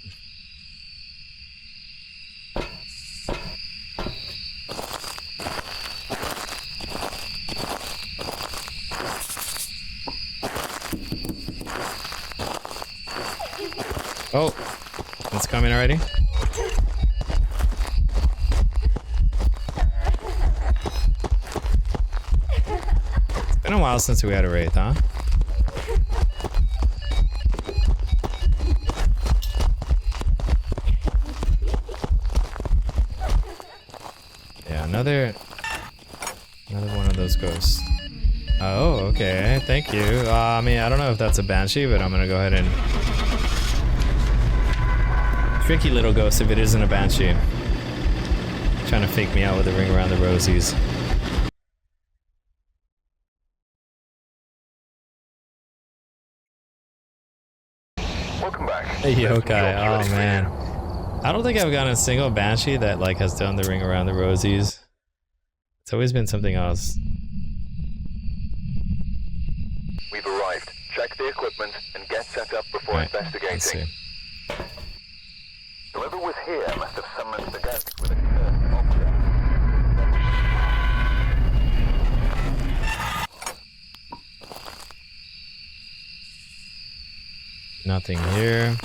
Oh, it's coming already. Been a while since we had a wraith, huh? Yeah, another one of those ghosts. Oh, okay. Thank you. I mean, I don't know if that's a banshee, but I'm gonna go ahead and... Tricky little ghost if it isn't a banshee. Trying to fake me out with a ring around the rosies. Welcome back. Hey, yokai. Oh, man. I don't think I've gotten a single banshee that, like, has done the ring around the rosies. It's always been something else. We've arrived. Check the equipment and get set up before investigating. Let's see. Whoever was here must have summoned the ghost with a cursed object. Nothing here.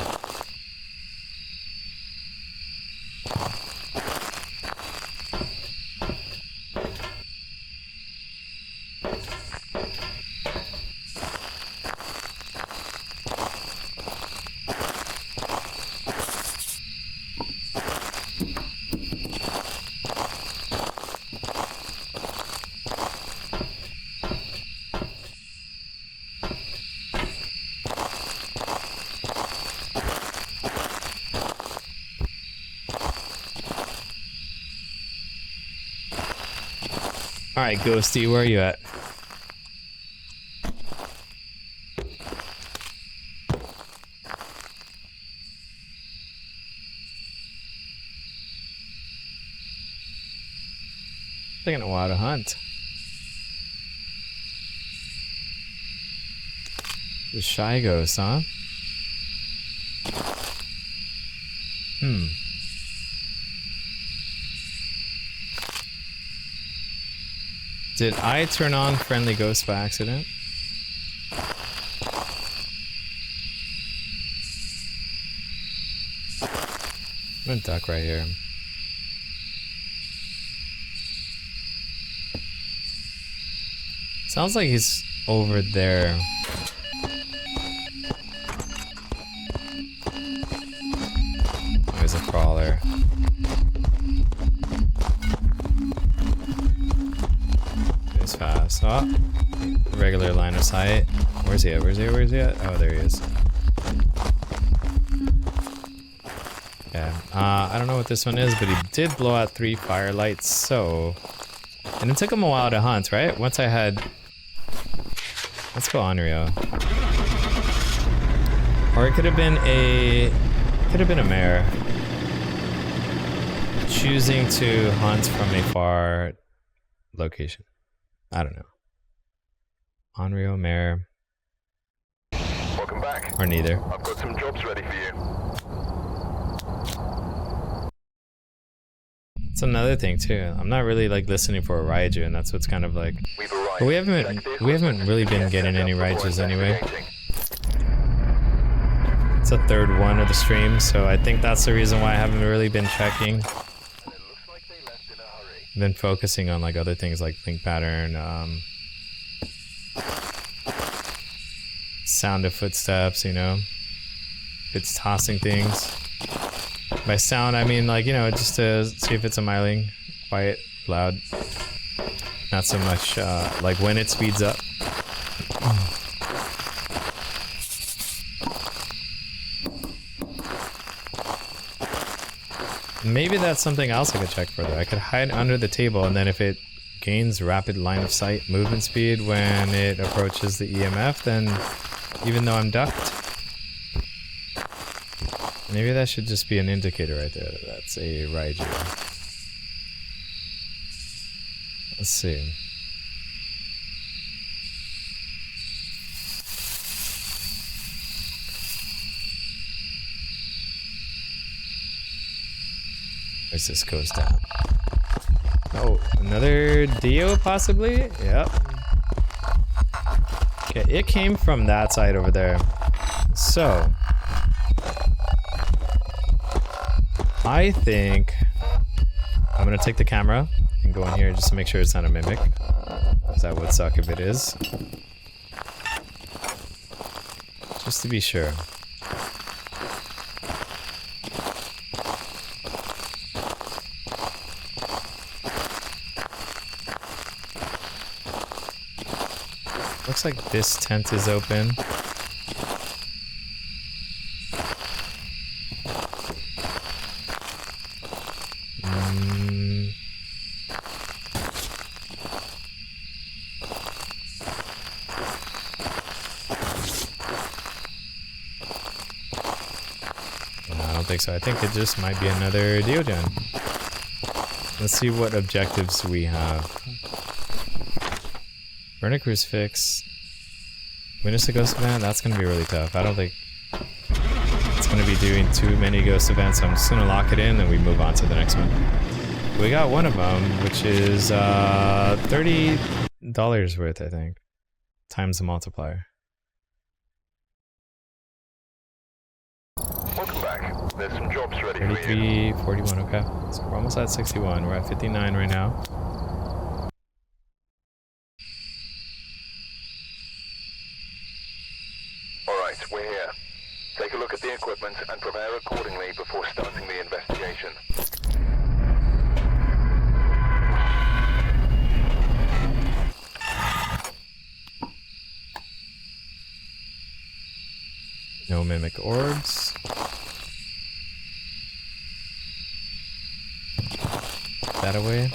Alright, Ghosty, where are you at? Taking a while to hunt. The shy ghost, huh? Did I turn on friendly ghost by accident? I'm gonna duck right here. Sounds like he's over there. There's a crawler. He's fast. Oh, regular line of sight. Where's he at? Where's he at? Where's he at? Oh, there he is. Yeah. I don't know what this one is, but he did blow out 3 firelights, so... And it took him a while to hunt, right? Once I had... Let's go Onryo. Or it could have been a... Could have been a mare. Choosing to hunt from a far location. I don't know. Onryo, mare. Welcome back. Or neither. I've got some jobs ready for you. It's another thing too. I'm not really like listening for a Raiju, and that's what's kind of like... We've arrived. But we haven't really been getting any Raijus anyway. It's the 3rd one of the stream, so I think that's the reason why I haven't really been checking. Been focusing on like other things like link pattern, sound of footsteps, you know, if it's tossing things. By sound, I mean like, you know, just to see if it's a myling, quiet, loud. Not so much like when it speeds up. Maybe that's something else I could check for though. I could hide under the table, and then if it gains rapid line of sight movement speed when it approaches the EMF, then even though I'm ducked, maybe that should just be an indicator right there that that's a Raiju. Let's see. Where's this ghost at? Oh, another Dio possibly? Yep. Okay, it came from that side over there. So, I think I'm gonna take the camera and go in here just to make sure it's not a mimic. That would suck if it is. Just to be sure. Looks like this tent is open. I don't think so. I think it just might be another Deogen. Let's see what objectives we have. Burn a crucifix. Witness a ghost event? That's going to be really tough. I don't think it's going to be doing too many ghost events, so I'm just going to lock it in and we move on to the next one. We got one of them, which is $30 worth, I think, times the multiplier. Welcome back. There's some jobs ready for you. 33, 41, okay. So we're almost at 61. We're at 59 right now. Alright, we're here. Take a look at the equipment and prepare accordingly before starting the investigation. No mimic orbs. That away.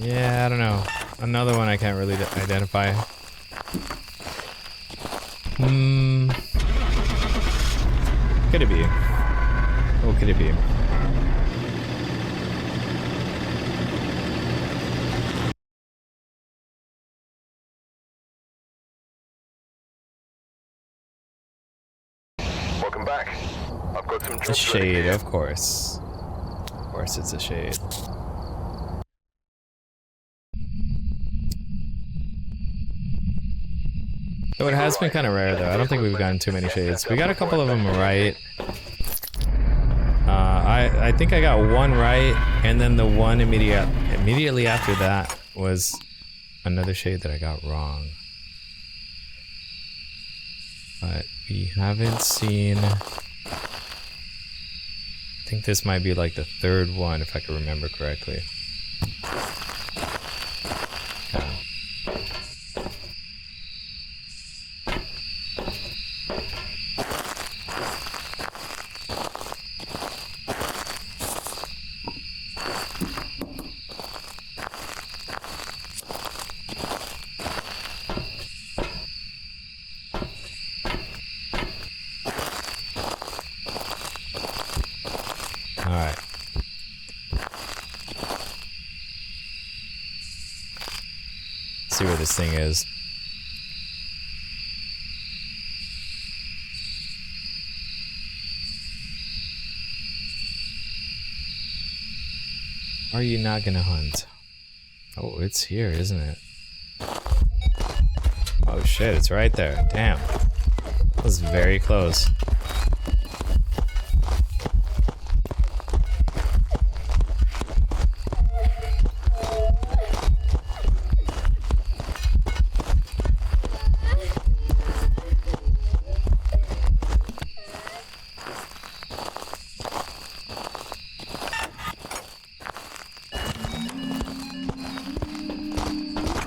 Yeah, I don't know. Another one I can't really identify. Could it be? What could it be? Welcome back. I've got some It's a jobs ready for shade, you. of course. Of course it's a shade. So it has been kind of rare though. I don't think we've gotten too many shades. We got a couple of them right. I think I got one right, and then the one immediately after that was another shade that I got wrong. But we haven't seen... I think this might be like the third one, if I can remember correctly. Yeah. Alright. See where this thing is. Are you not gonna hunt? Oh, it's here, isn't it? Oh shit, it's right there. Damn. That was very close.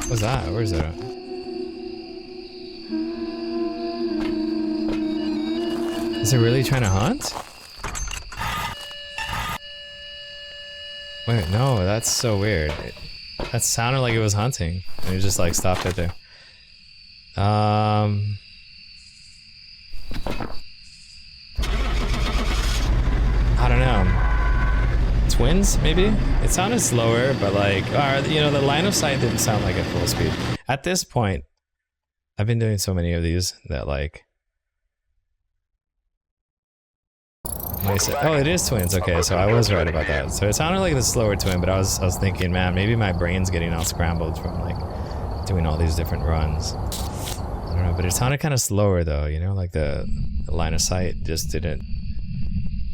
What's that? Where is it at? Is it really trying to hunt? Wait, no, that's so weird. That sounded like it was hunting, and it just like stopped right there. I don't know. It's twins, maybe? It sounded slower, but like, you know, the line of sight didn't sound like at full speed. At this point, I've been doing so many of these that like... Oh, it is twins. Okay, so I was right about that. So it sounded like the slower twin, but I was thinking, man, maybe my brain's getting all scrambled from like doing all these different runs. I don't know, but it sounded kind of slower though, you know, like the line of sight just didn't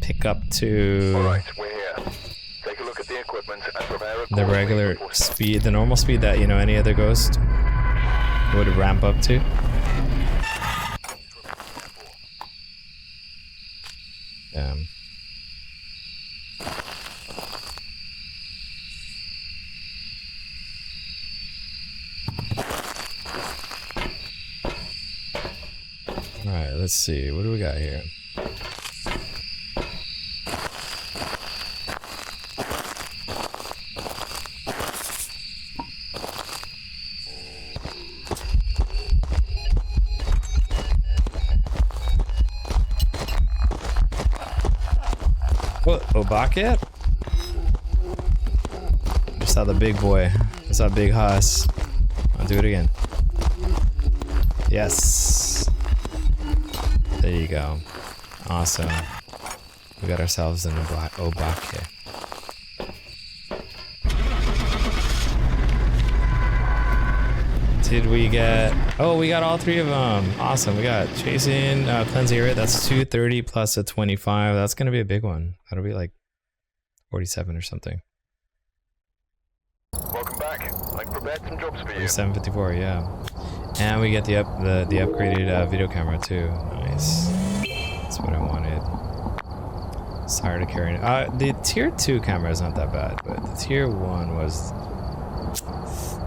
pick up to Alright, we're here. Take a look at the equipment and prepare the regular speed, the normal speed that, you know, any other ghost would ramp up to. Alright, let's see. What do we got here? What? Obake? Just saw the big boy. I saw big Haas. I'll do it again. Yes. There you go. Awesome. We got ourselves an Obake. Did we get... Oh, we got all three of them. Awesome. We got Chasing, Cleanse Area. That's 230 plus a 25. That's going to be a big one. That'll be like 47 or something. Welcome back. I've prepared some jobs for you. 754, yeah. And we get the upgraded video camera too. Nice. That's what I wanted. It's hard to carry. The tier 2 camera is not that bad, but the tier 1 was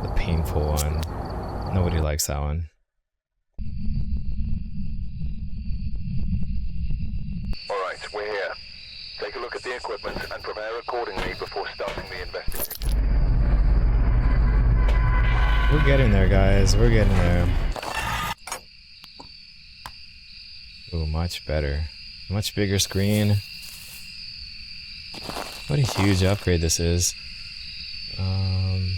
the painful one. Nobody likes that one. Alright, we're here. Take a look at the equipment and prepare accordingly before starting the investigation. We're getting there, guys. We're getting there. Ooh, much better. Much bigger screen. What a huge upgrade this is. Alright.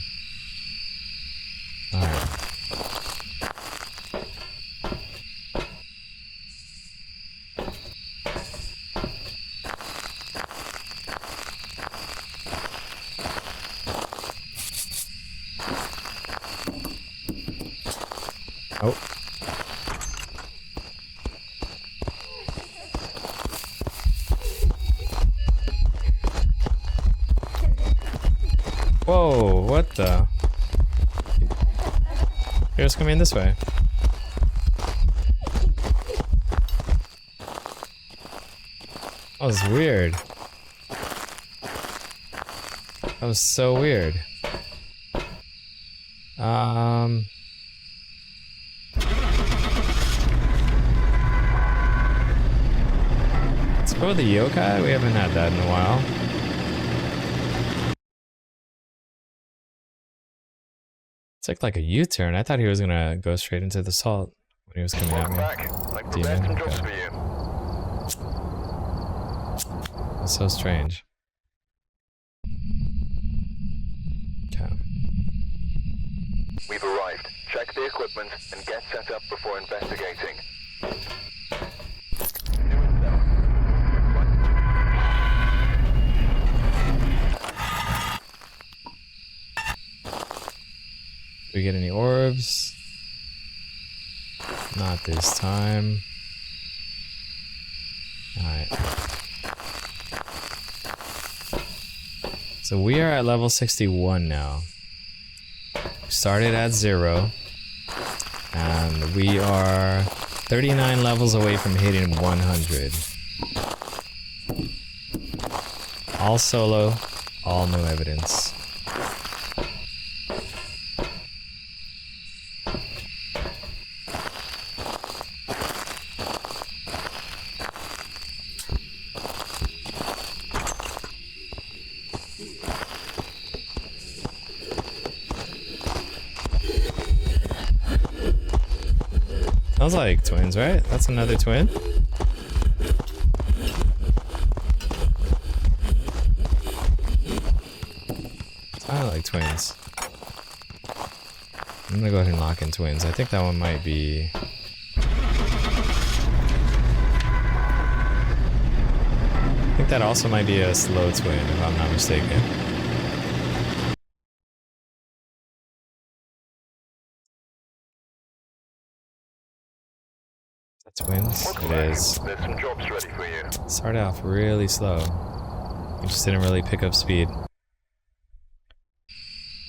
Oh. Whoa, what the? You're just coming in this way. That was weird. That was so weird. Let's go with the yokai. We haven't had that in a while. It's like a U-turn. I thought he was gonna go straight into the salt when he was coming at me. Demon. Okay. That's so strange. Okay. We've arrived. Check the equipment and get set up before investigating. Do we get any orbs? Not this time. Alright. So we are at level 61 now. We started at 0. And we are 39 levels away from hitting 100. All solo, all new evidence. Sounds like twins, right? That's another twin. like twins. I'm gonna go ahead and lock in twins. I think that one might be... I think that also might be a slow twin, if I'm not mistaken. Twins? It is. There's some jobs ready for you. Started off really slow. It just didn't really pick up speed. I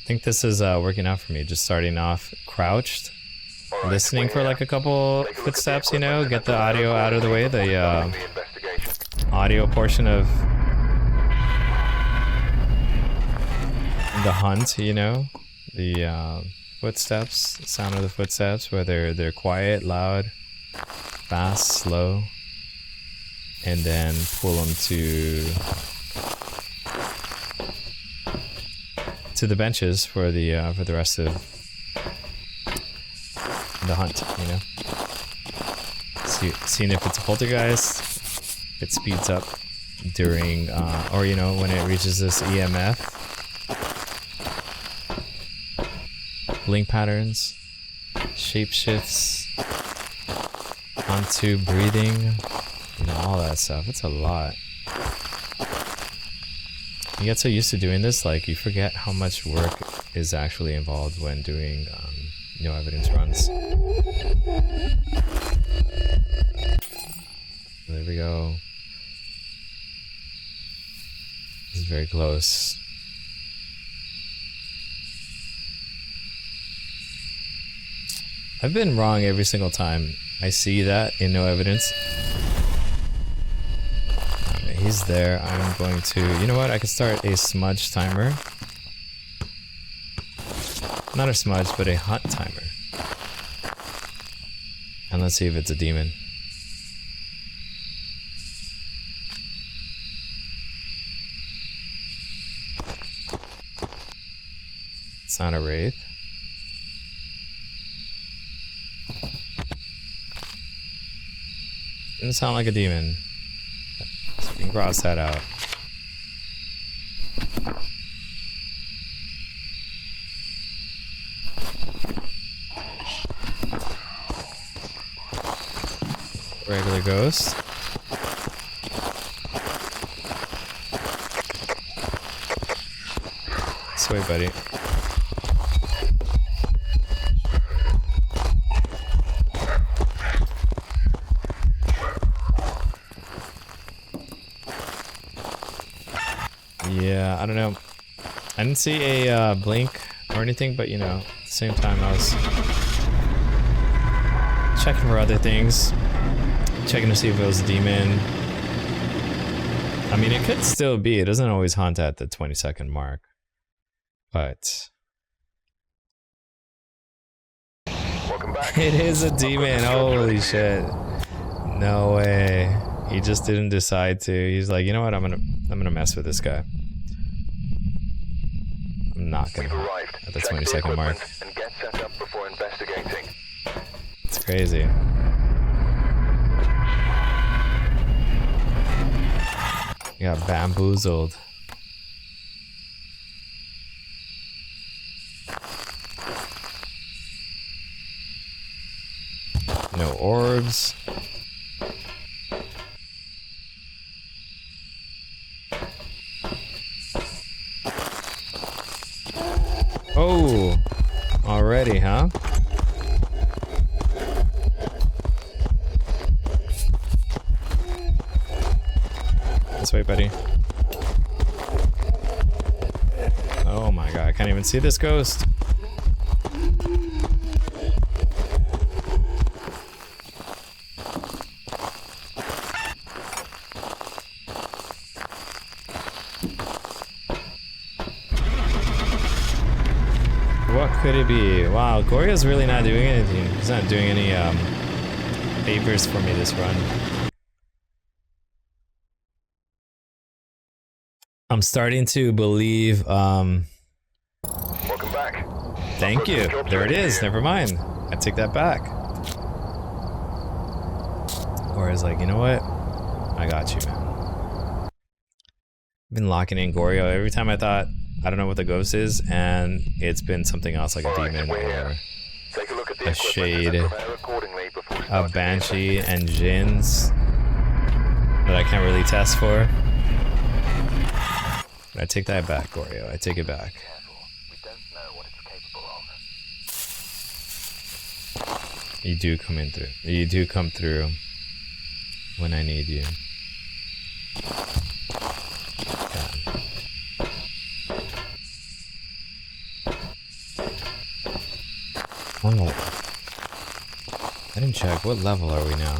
think this is working out for me. Just starting off crouched, listening for like a couple footsteps, you know, get the audio out of the way, the audio portion of the hunt, you know, the footsteps, the sound of the footsteps, whether they're quiet, loud, fast, slow, and then pull them to the benches for the rest of the hunt, you know. Seeing if it's a poltergeist, if it speeds up during, or you know, when it reaches this EMF, blink patterns, shape shifts onto breathing, you know, all that stuff. It's a lot. You get so used to doing this, like you forget how much work is actually involved when doing no evidence runs. There we go. This is very close. I've been wrong every single time I see that in no evidence. He's there. I'm going to... You know what? I could start a smudge timer. Not a smudge, but a hunt timer. And let's see if it's a demon. It's not a wraith. Doesn't sound like a demon. So we can cross that out. Regular ghost. This way, buddy. Yeah, I don't know. I didn't see a blink or anything, but you know, at the same time I was checking for other things. Checking to see if it was a demon. I mean, it could still be. It doesn't always haunt at the 20-second mark. But... Welcome back. It is a demon. Holy shit. No way. He just didn't decide to. He's like, you know what? I'm gonna mess with this guy. I'm not gonna at the 20-second mark. And get set up before investigating. It's crazy. You got bamboozled. No orbs. Oh, already, huh? This way, buddy. Oh my god, I can't even see this ghost. What could it be? Wow, Gorya's really not doing anything. He's not doing any favors for me this run. I'm starting to believe, Welcome back. thank you. There it is. Never mind. I take that back. Or is like, you know what? I got you, man. I've been locking in Goryo. Every time I thought I don't know what the ghost is, and it's been something else like a demon or Take a look at the a equipment shade, and prepare accordingly before a starting the banshee, investigation. and jinns that I can't really test for. I take that back, Goryo. I take it back. Careful. We don't know what it's capable of. You do come in through. You do come through when I need you. Yeah. Oh. I didn't check. What level are we now?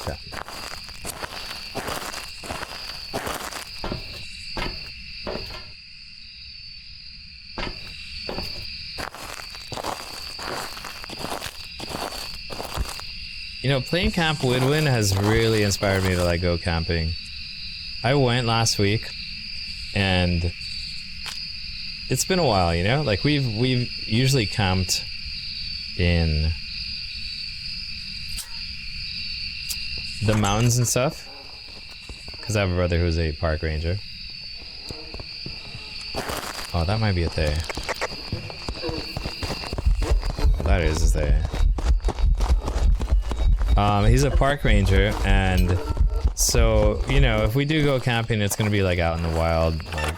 Okay. You know, playing Camp Woodwind has really inspired me to like go camping. I went last week, and it's been a while, you know? Like we've usually camped in the mountains and stuff, because I have a brother who's a park ranger. Oh, that might be a Thay. That is a Thay. He's a park ranger, and so, you know, if we do go camping, it's gonna be like out in the wild. Like,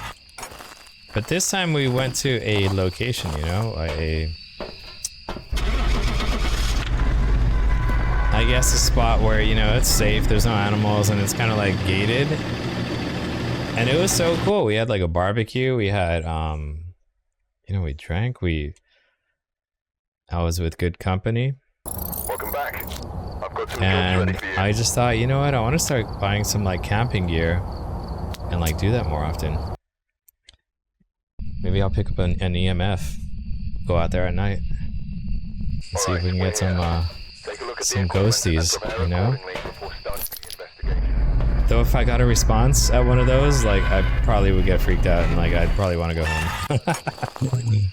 but this time we went to a location, you know, I guess a spot where, you know, it's safe, there's no animals, and it's kind of like gated. And it was so cool. We had like a barbecue, we had, you know, we drank, I was with good company. Welcome back. I've got some jobs And ready for you. I just thought, you know what, I want to start buying some like camping gear and like do that more often. Maybe I'll pick up an EMF, go out there at night, and see if we can get some Take a look at the some equipment and ghosties, prepare you know? accordingly before starting the investigation. Though if I got a response at one of those, like I probably would get freaked out and like I'd probably want to go home.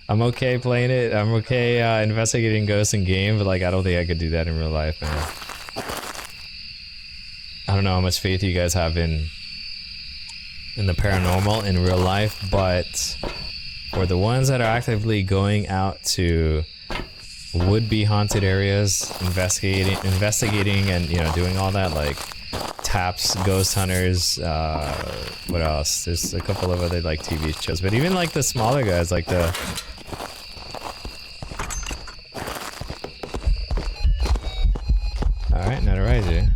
I'm okay playing it. I'm okay investigating ghosts in game, but like I don't think I could do that in real life, man. I don't know how much faith you guys have in the paranormal in real life, but for the ones that are actively going out to would-be haunted areas, investigating and, you know, doing all that, like taps, ghost hunters, what else? There's a couple of other like TV shows, but even like the smaller guys, like the alright, not right, dude.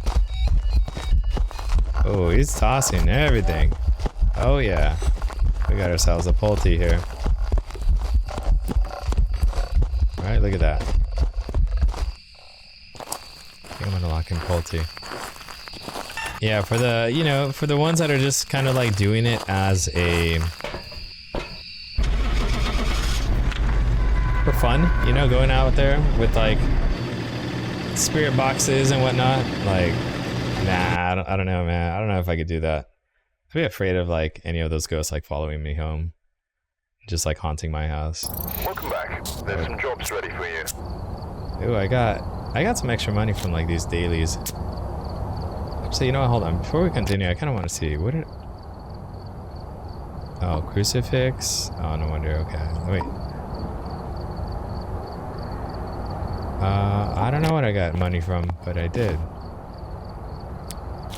Oh, he's tossing everything. Oh yeah. We got ourselves a Pulte here. Alright, look at that. I think I'm gonna lock in Pulte. Yeah, for the, you know, for the ones that are just kind of like doing it as a for fun, you know, going out there with like spirit boxes and whatnot, like, nah, I don't know, man. I don't know if I could do that. I'd be afraid of like any of those ghosts like following me home, just like haunting my house. Welcome back. There's some jobs ready for you. Ooh, I got some extra money from like these dailies. Actually, you know what, hold on. Before we continue, I kind of want to see, what did... Oh, crucifix? Oh, no wonder, okay. Wait. I don't know what I got money from, but I did.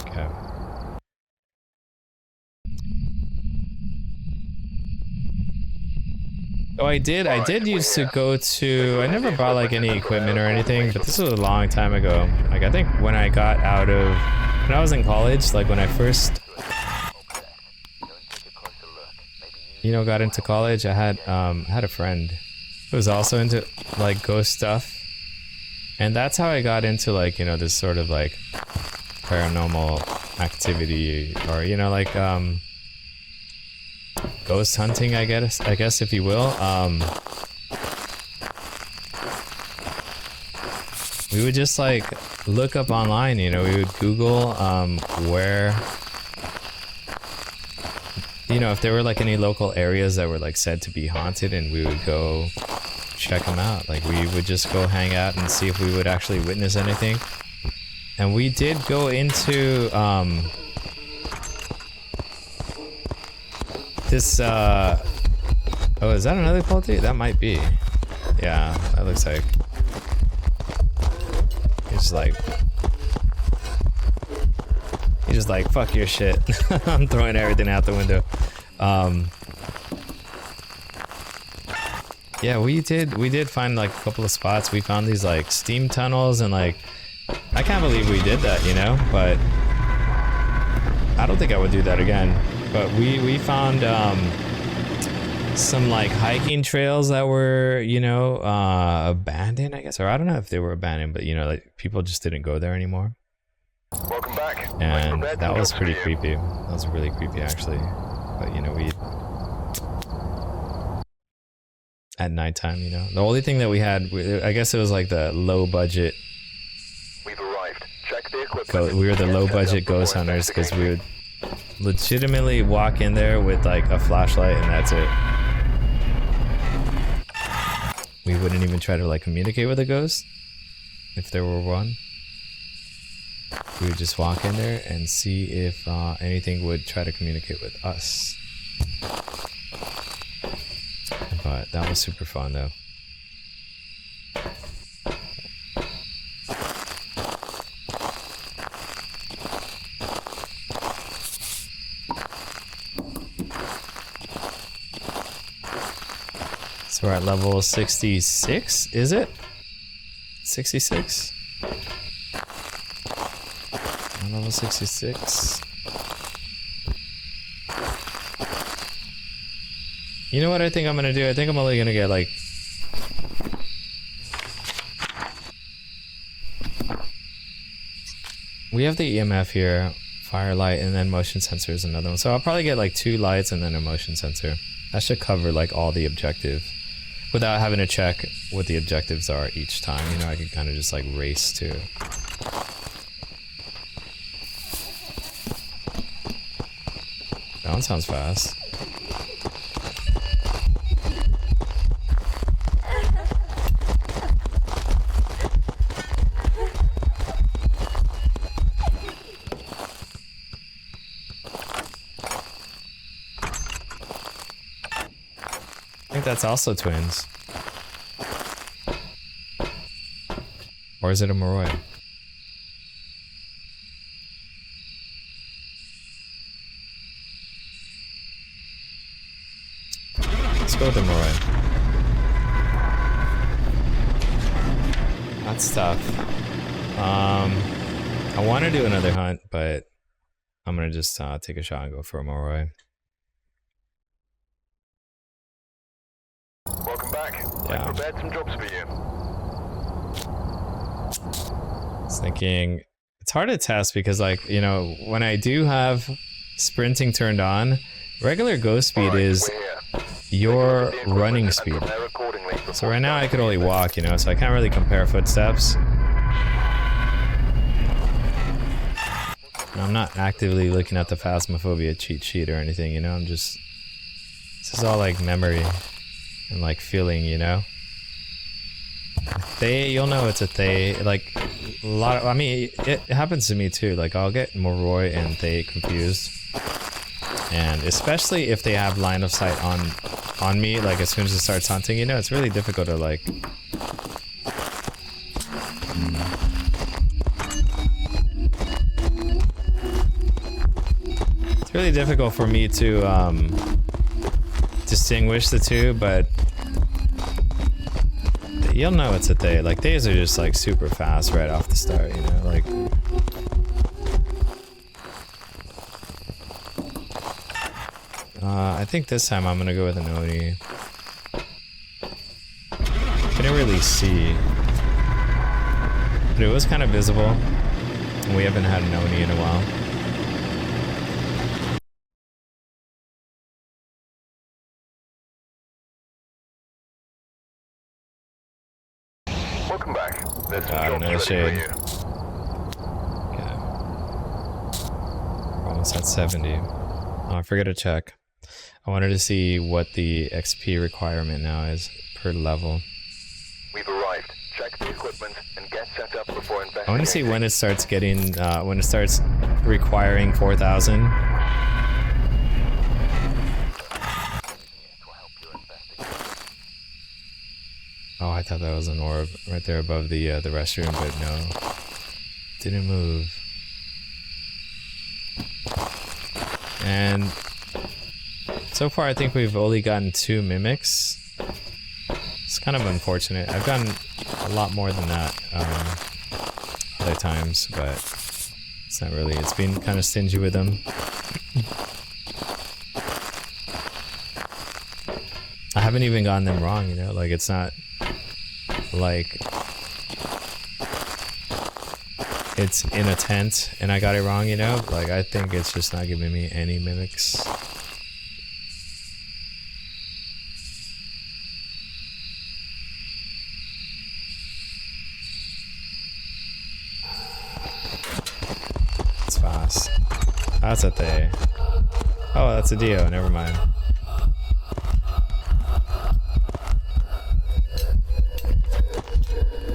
Okay. Oh, I did used to go to, I never bought like any equipment or anything, but this was a long time ago. Like I think when I got out of, when I was in college, like when I first, you know, got into college, I had a friend who was also into like ghost stuff. And that's how I got into like, you know, this sort of like paranormal activity, or, you know, like, ghost hunting, I guess if you will. We would just like look up online, you know, we would Google where, you know, if there were like any local areas that were like said to be haunted, and we would go check them out. Like we would just go hang out and see if we would actually witness anything. And we did go into this oh, is that another quality? That might be. Yeah, that looks like he's just like fuck your shit. I'm throwing everything out the window. Yeah, we did find like a couple of spots. We found these like steam tunnels and like I can't believe we did that, you know, but I don't think I would do that again. But we found some like hiking trails that were, you know, abandoned, I guess, or I don't know if they were abandoned, but you know, like people just didn't go there anymore. Welcome back. And that was pretty creepy. That was really creepy actually. But you know, we at nighttime, you know, the only thing that we had, I guess it was like the low budget. We've arrived. Check the equipment. We were the low budget ghost hunters because we would legitimately walk in there with like a flashlight and that's it. We wouldn't even try to like communicate with a ghost if there were one. We would just walk in there and see if anything would try to communicate with us. But that was super fun though. So we're at level 66, is it? 66? Level 66. You know what I think I'm gonna do? I think I'm only gonna get like... We have the EMF here, firelight, and then motion sensor is another one. So I'll probably get like 2 lights and then a motion sensor. That should cover like all the objectives without having to check what the objectives are each time. You know, I can kind of just like race to... That one sounds fast. I think that's also twins. Or is it a Moroi? Let's go with the Moroi. That's tough. I want to do another hunt, but I'm gonna just take a shot and go for a Moroi. Welcome back. Yeah. I've prepared some jobs for you. I was thinking, it's hard to test because, like, you know, when I do have sprinting turned on, regular ghost speed is your running speed. So right now I could only walk, you know, so I can't really compare footsteps. And I'm not actively looking at the Phasmophobia cheat sheet or anything, you know, I'm just... This is all like memory and like feeling, you know? They, you'll know it's a they, like a lot of, I mean, it happens to me too, like I'll get Moroi and they confused. And especially if they have line of sight on me, like as soon as it starts hunting, you know, it's really difficult to like... It's really difficult for me to distinguish the two, but you'll know it's a they. Like theys are just like super fast right off the start, you know, like... I think this time I'm gonna go with an Oni. Couldn't really see, but it was kind of visible. And we haven't had an Oni in a while. Welcome back. There's some God, jobs no ready shade. for you. Okay. We're almost at 70. Oh, I forgot to check. I wanted to see what the XP requirement now is per level. We've arrived. arrived. Check the equipment and get set up before investigating. I want to see when it starts getting, when it starts requiring 4,000. Will help your investigation. Oh, I thought that was an orb right there above the restroom, but no, didn't move. And so far, I think we've only gotten 2 mimics. It's kind of unfortunate. I've gotten a lot more than that other times, but it's not really. It's been kind of stingy with them. I haven't even gotten them wrong, you know? Like, it's not like it's in a tent and I got it wrong, you know? Like, I think it's just not giving me any mimics. It's fast. That's a thing. Oh, that's a Dio, never mind.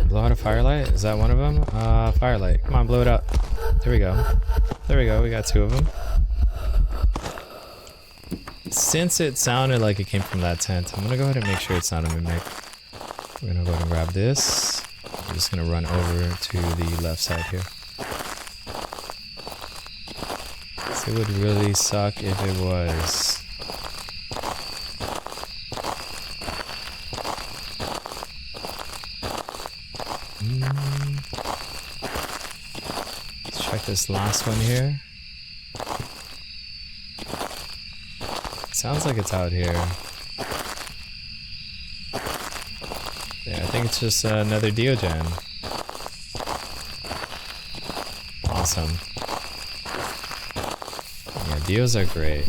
Blow out a firelight? Is that one of them? Firelight. Come on, blow it up. There we go. There we go, we got 2 of them. Since it sounded like it came from that tent, I'm gonna go ahead and make sure it's not a mimic. We're gonna go ahead and grab this. I'm just gonna run over to the left side here. It would really suck if it was. Let's check this last one here. Sounds like it's out here. Yeah, I think it's just another Diogen. Awesome. Yeah, Dios are great.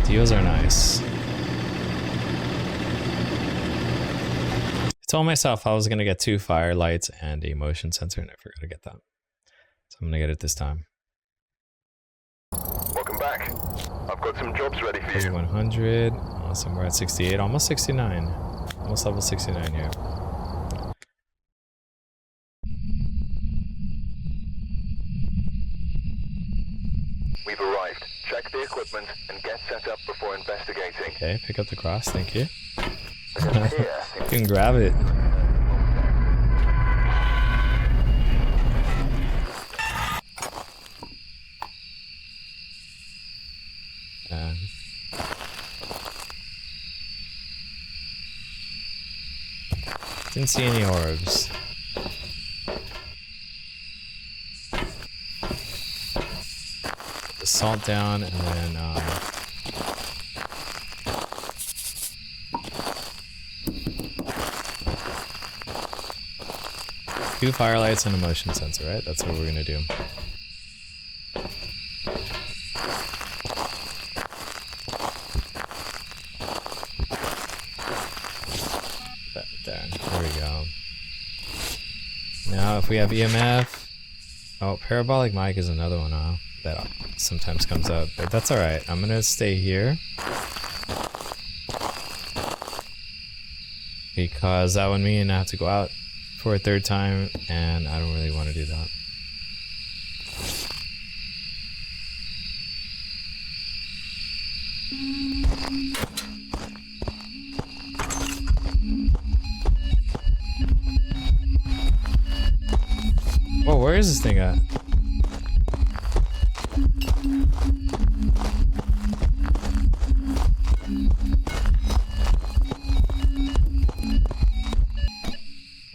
Dios are nice. I told myself I was gonna get 2 firelights and a motion sensor, and I forgot to get that. So I'm gonna get it this time. Welcome back. I've got some jobs ready for you. 100. Awesome, we're at 68, almost 69. Almost level 69 here. We've arrived. Check the equipment and get set up before investigating. Okay, pick up the cross, thank you. Because here You can grab it. Didn't see any orbs. Put the salt down and then two firelights and a motion sensor, right? That's what we're gonna do. There we go. Now if we have EMF, oh, parabolic mic is another one, huh? That sometimes comes up, but that's alright. I'm gonna stay here because that would mean I have to go out for a third time, and I don't really want to do that. Whoa, where is this thing at?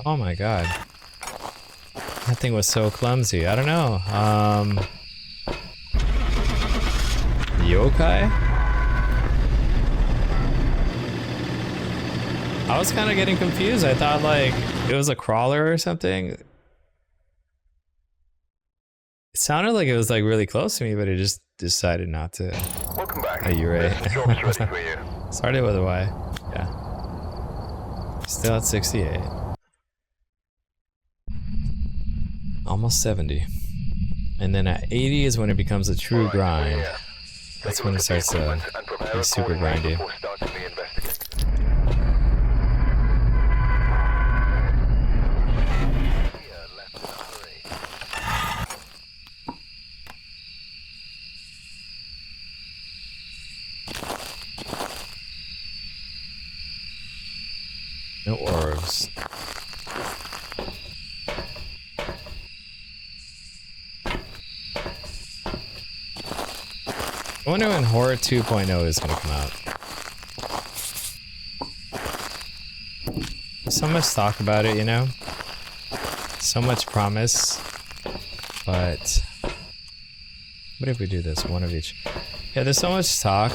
Oh my god. That thing was so clumsy. I don't know. Yokai? I was kind of getting confused. I thought like it was a crawler or something. It sounded like it was like really close to me, but it just decided not to. Welcome back. Oh, you're right. There's jobs ready for you. Started with a Y. Yeah. Still at 68. Almost 70. And then at 80 is when it becomes a true grind. That's when it starts to be super grindy. No orbs. I wonder when Horror 2.0 is going to come out. There's so much talk about it, you know? So much promise. But what if we do this? One of each. Yeah, there's so much talk.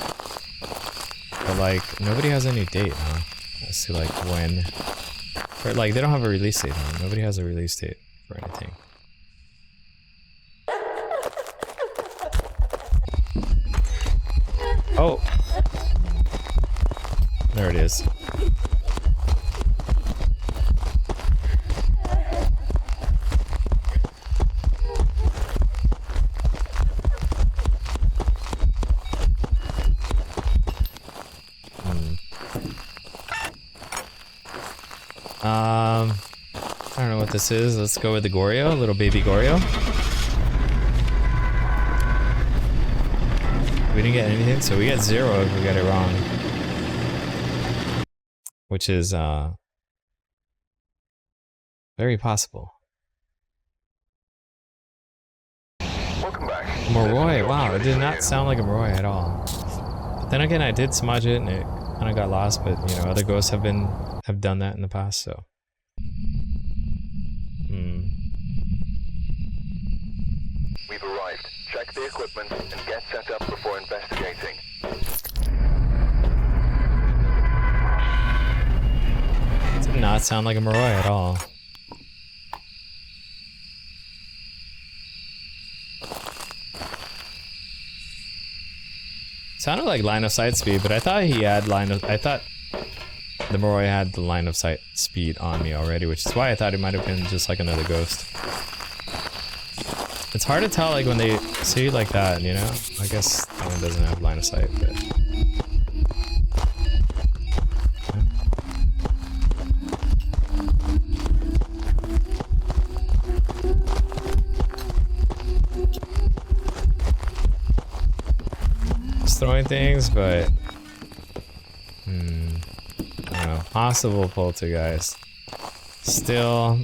But like, nobody has any date, huh? As to like when. Or like, they don't have a release date, huh? Nobody has a release date for anything. Oh! There it is. I don't know what this is. Let's go with the Goryo, little baby Goryo. We didn't get anything, so we get 0 if we get it wrong. Which is, very possible. Welcome back. Moroi, wow, it did not sound like a Moroi at all. But then again, I did smudge it and it kind of got lost, but you know, other ghosts have done that in the past, so. We've arrived. Check the equipment and get set up before investigating. It did not sound like a Moroi at all. Sounded like line of sight speed, but I thought he had I thought the Moroi had the line of sight speed on me already, which is why I thought it might have been just like another ghost. It's hard to tell like when they see you like that, you know? I guess that one doesn't have line of sight, but... Just throwing things, but... I don't know. Possible poltergeist. Still...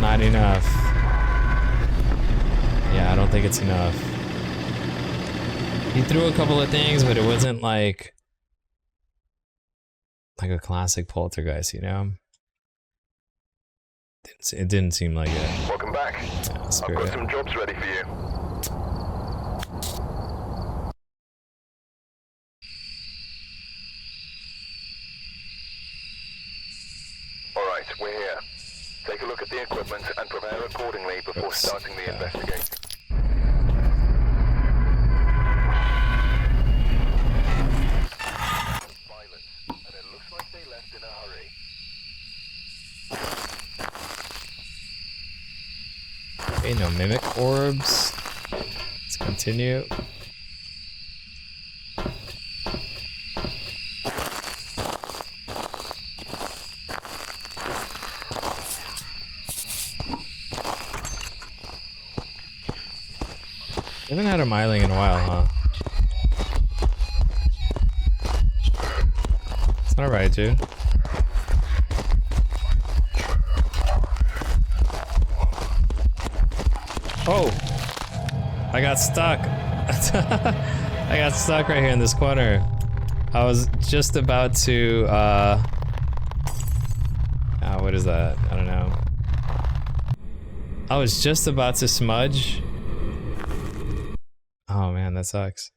not enough. Yeah, I don't think it's enough. He threw a couple of things, but it wasn't like a classic poltergeist, you know? It didn't seem like it. Welcome back. Yeah, I've got some jobs ready for you. Alright, we're here. Take a look at the equipment and prepare accordingly before starting the investigation. Violence, and it looks like they left in a hurry. Okay, no mimic orbs. Let's continue. I haven't had a miling in a while, huh? It's alright, dude. Oh! I got stuck! I got stuck right here in this corner. I was just about to, what is that? I don't know. I was just about to smudge. Oh man, that sucks.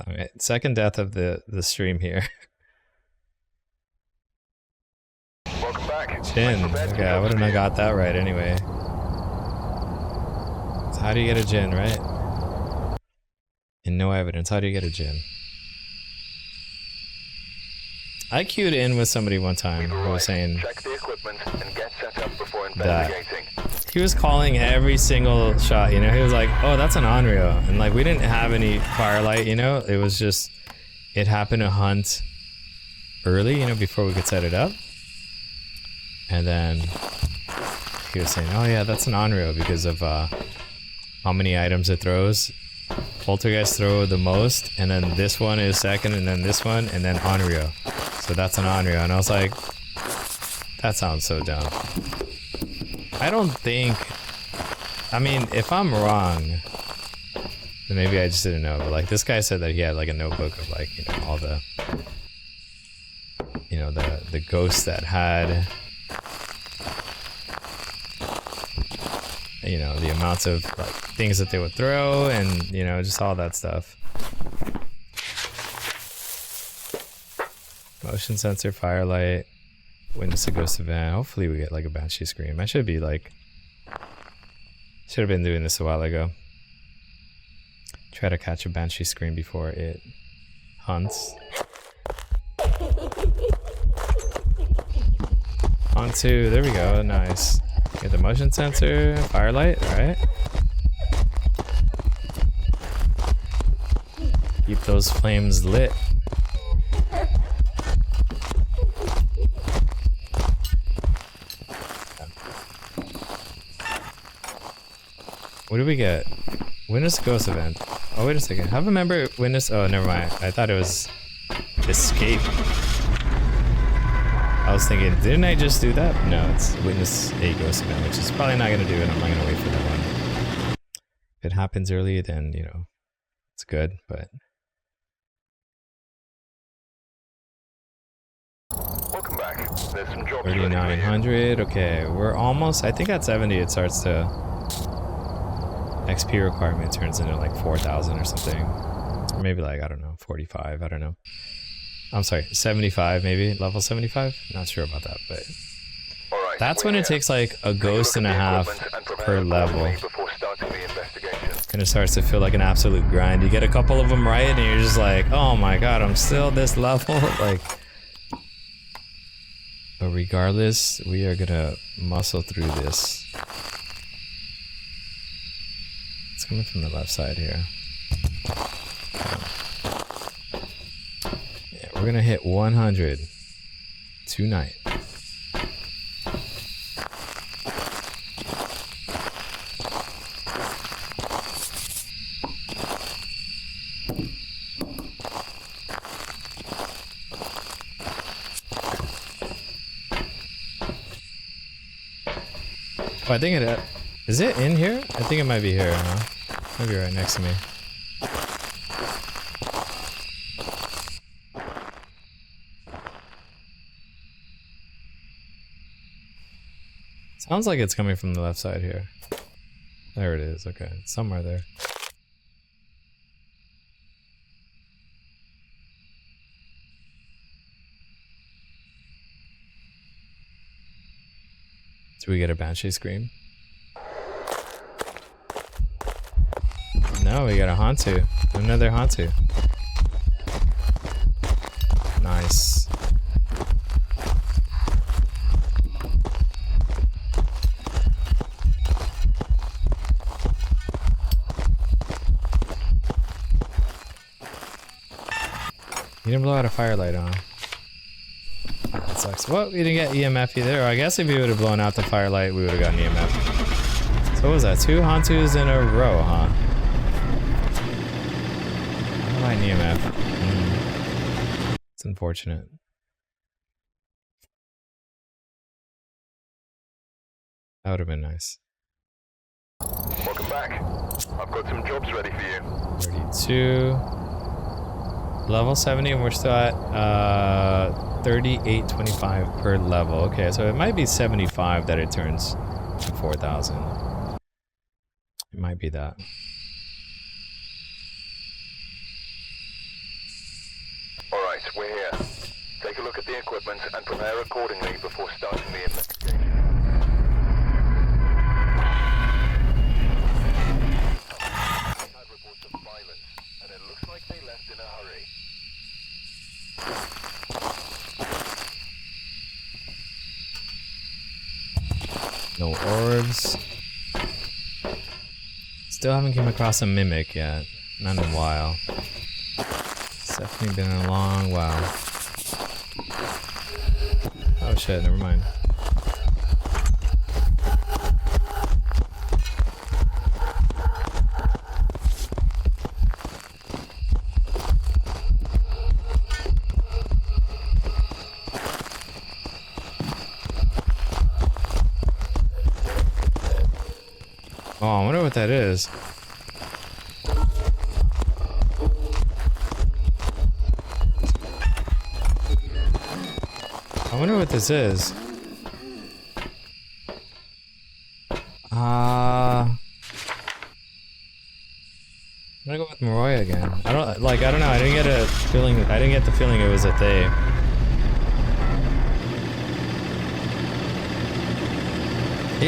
Alright, second death of the stream here. Welcome back. Gin. Okay, I wouldn't have got that right anyway. So how do you get a gin, right? And no evidence. How do you get a gin? I queued in with somebody one time who was saying Check the equipment and get set up before investigating. He was calling every single shot, you know? He was like, oh, that's an Onryo. And like, we didn't have any firelight, you know? It was just, it happened to hunt early, you know, before we could set it up. And then he was saying, oh yeah, that's an Onryo because of how many items it throws. Poltergeist throw the most, and then this one is second, and then this one, and then Onryo. So that's an Onryo. And I was like, that sounds so dumb. I don't think, I mean, if I'm wrong, then maybe I just didn't know, but like this guy said that he had like a notebook of like, you know, all the, you know, the ghosts that had, you know, the amounts of like things that they would throw and, you know, just all that stuff. Motion sensor, firelight. Witness a ghost event. Hopefully we get like a banshee scream. I should be like, should have been doing this a while ago. Try to catch a banshee scream before it hunts. On two, there we go, nice. Get the motion sensor, firelight, right? Keep those flames lit. What do we get? Witness ghost event. Oh, wait a second. Have a member witness. Oh, never mind. I thought it was escape. I was thinking, didn't I just do that? No, it's witness a ghost event, which is probably not going to do it. I'm not going to wait for that one. If it happens early, then, you know, it's good, but. Welcome back. There's some jobs. 3,900. Okay, we're almost. I think at 70 it starts to. XP requirement turns into like 4,000 or something. Or maybe like, I don't know, 45, I don't know. I'm sorry, 75 maybe, level 75? Not sure about that, but... Alright, that's when it takes like a ghost and a half per level. And it starts to feel like an absolute grind. You get a couple of them right and you're just like, oh my god, I'm still this level. Like... But regardless, we are gonna muscle through this. It's coming from the left side here. Yeah, we're gonna hit 100 tonight. Oh, I think it is it in here? I think it might be here, huh? Might be right next to me. Sounds like it's coming from the left side here. There it is, okay. It's somewhere there. Do we get a banshee scream? No, we got a Hantu. Another Hantu. Nice. You didn't blow out a firelight on. That sucks. Well, we didn't get EMF either. I guess if we would have blown out the firelight, we would have gotten EMF. So what was that? 2 Hantus in a row, huh? An EMF. It's unfortunate. That would have been nice. Welcome back. I've got some jobs ready for you. 32. Level 70 and we're still at 3825 per level. Okay, so it might be 75 that it turns to 4,000. It might be that. Alright, we're here. Take a look at the equipment and prepare accordingly before starting the investigation. We've had reports of violence, and it looks like they left in a hurry. No orbs. Still haven't come across a mimic yet. Not in a while. It's definitely been a long while. Oh shit, never mind. Oh, I wonder what that is. I wonder what this is. I'm gonna go with Moroi again. I don't know. I didn't get a feeling. I didn't get the feeling it was a they.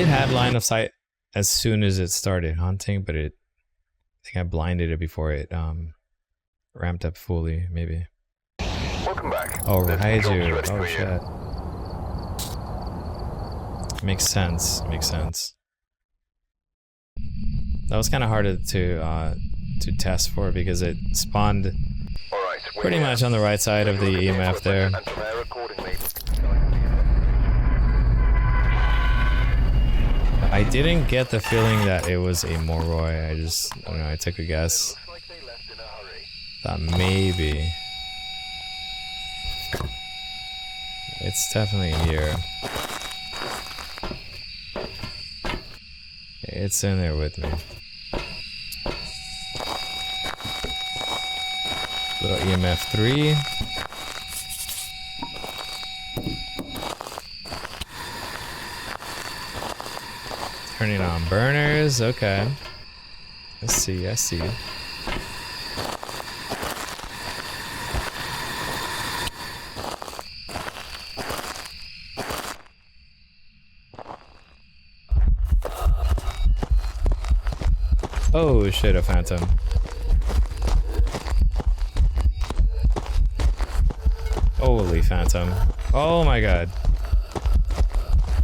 It had line of sight as soon as it started hunting, but I think I blinded it before it ramped up fully, maybe. Welcome back. Oh, Raiju. Oh shit. Makes sense. Makes sense. That was kind of hard to test for because it spawned pretty much on the right side of the EMF there. I didn't get the feeling that it was a Moroi. I don't know, I took a guess. Thought maybe. It's definitely here. It's in there with me. Little EMF 3. Turning on burners, okay. I see, I see. Oh shit, a phantom. Holy phantom. Oh my god.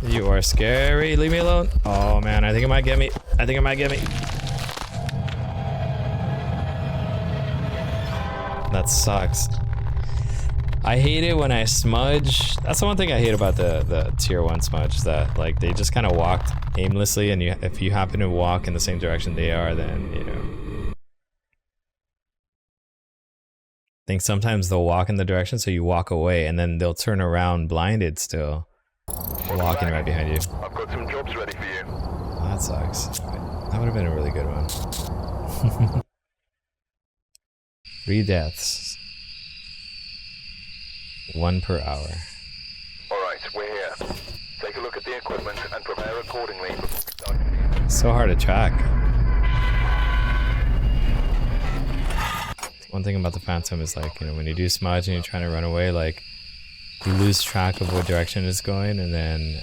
You are scary. Leave me alone. Oh man, I think it might get me. I think it might get me. That sucks. I hate it when I smudge. That's the one thing I hate about the tier 1 smudge, that like they just kind of walked aimlessly, and if you happen to walk in the same direction they are, then you know. I think sometimes they'll walk in the direction, so you walk away, and then they'll turn around blinded still. Walking right behind you. I've got some jobs ready for you. Oh, that sucks. That would have been a really good one. 3 deaths. 1 per hour. Alright, we're here. Take a look at the equipment and prepare accordingly. So hard to track. One thing about the phantom is, like, you know, when you do smudge and you're trying to run away, like, you lose track of what direction it's going, and then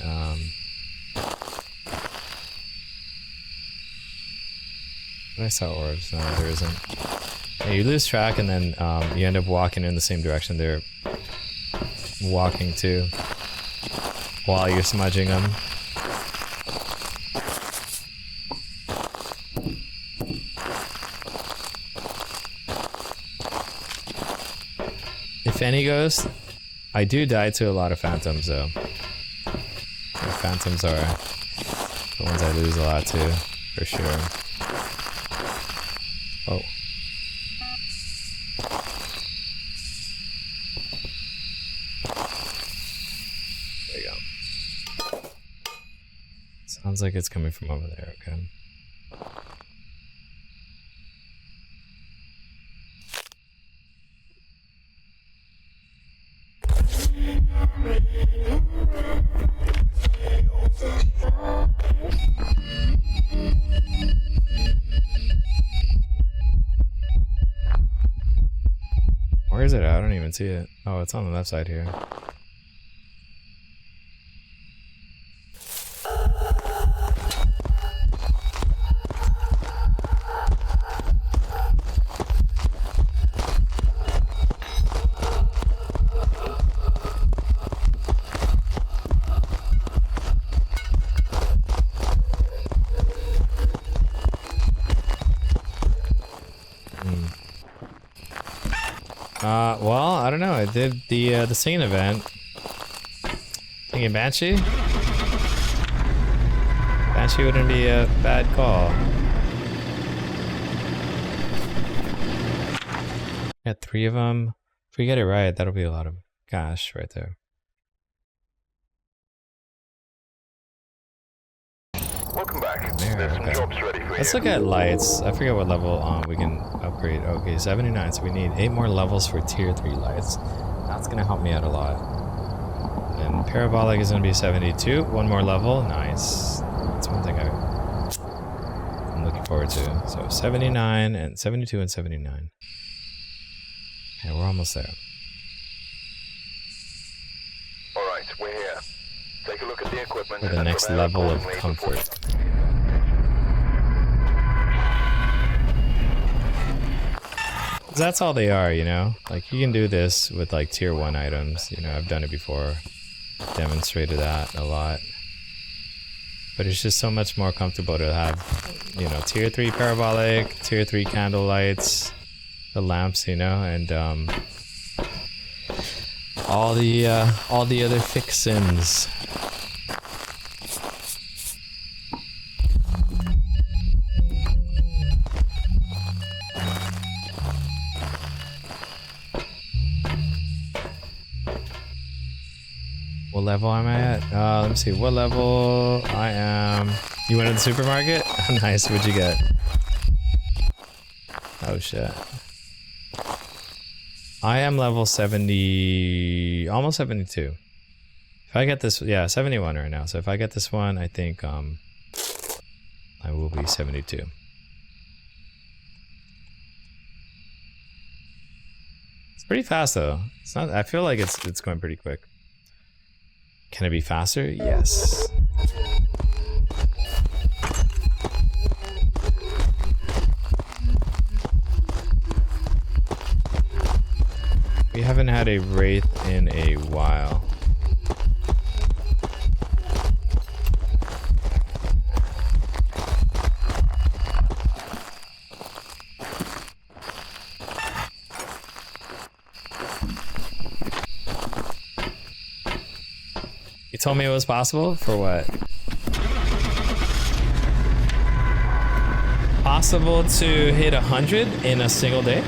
I saw orbs. No, there isn't. Yeah, you lose track, and then you end up walking in the same direction they're walking to while you're smudging them. If any ghost, I do die to a lot of phantoms though. The phantoms are the ones I lose a lot to, for sure. Oh. There you go. Sounds like it's coming from over there, okay. Where is it? I don't even see it. Oh, it's on the left side here. Well, I don't know. I did the singing event. Thinking Banshee? Banshee wouldn't be a bad call. Got 3 of them. If we get it right, that'll be a lot of cash right there. Welcome back. There, There's some okay. jobs ready for Let's you. look at lights. I forget what level we can upgrade. Okay, 79, so we need 8 more levels for tier 3 lights. That's gonna help me out a lot. And parabolic is gonna be 72. 1 more level. Nice. That's one thing I'm looking forward to. So 79 and 72 and 79. Okay, we're almost there. Alright, we're here. Take a look at the equipment. For the and next prepare level of accordingly comfort. That's all they are, you know? Like, you can do this with, like, tier 1 items. You know, I've done it before. Demonstrated that a lot. But it's just so much more comfortable to have, you know, tier 3 parabolic, tier 3 candle lights, the lamps, you know, and all the other fixins. What level am I at? Let me see. What level I am? You went to the supermarket? Nice. What'd you get? Oh shit. I am level 70, almost 72. If I get this, yeah, 71 right now. So if I get this one, I think I will be 72. It's pretty fast though. It's not. I feel like it's going pretty quick. Can it be faster? Yes. We haven't had a wraith in a while. You told me it was possible? For what? Possible to hit 100 in a single day?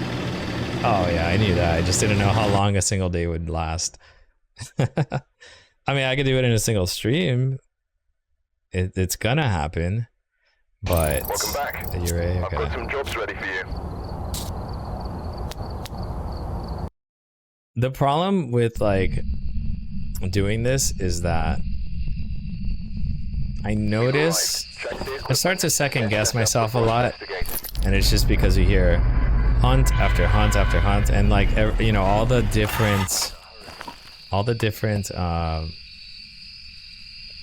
Oh yeah, I knew that. I just didn't know how long a single day would last. I mean, I could do it in a single stream. It's gonna happen, but... Welcome back. You're right, I've okay. got some jobs ready for you. The problem with, like, doing this is that I notice... I start to second guess myself a lot, and it's just because you hear hunt after hunt after hunt, and like you know, all the different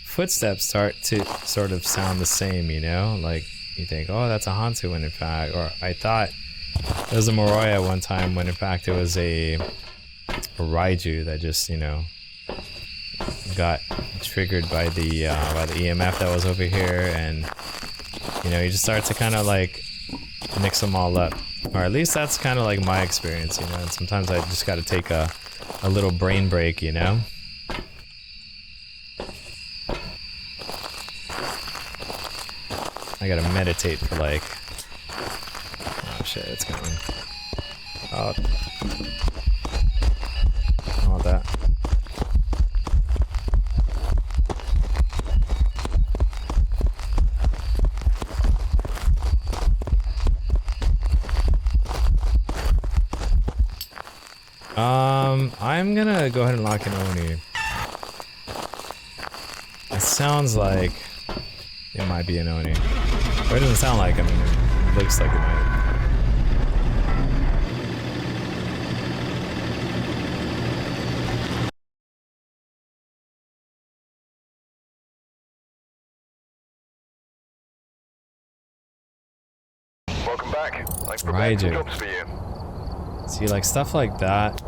footsteps start to sort of sound the same, you know, like you think, oh, that's a Hantu, when in fact, or I thought it was a Moroi at one time, when in fact it was a Raiju that just, you know, got triggered by the EMF that was over here, and you know, you just start to kind of like mix them all up, or at least that's kind of like my experience, you know. And sometimes I just got to take a little brain break, you know. I gotta meditate for like, oh shit, it's coming. Oh, I want that. I'm gonna go ahead and lock in Oni. It sounds like it might be an Oni. But it doesn't sound like, I mean, it looks like it might. Welcome back. I've prepared some jobs for you. See, like stuff like that.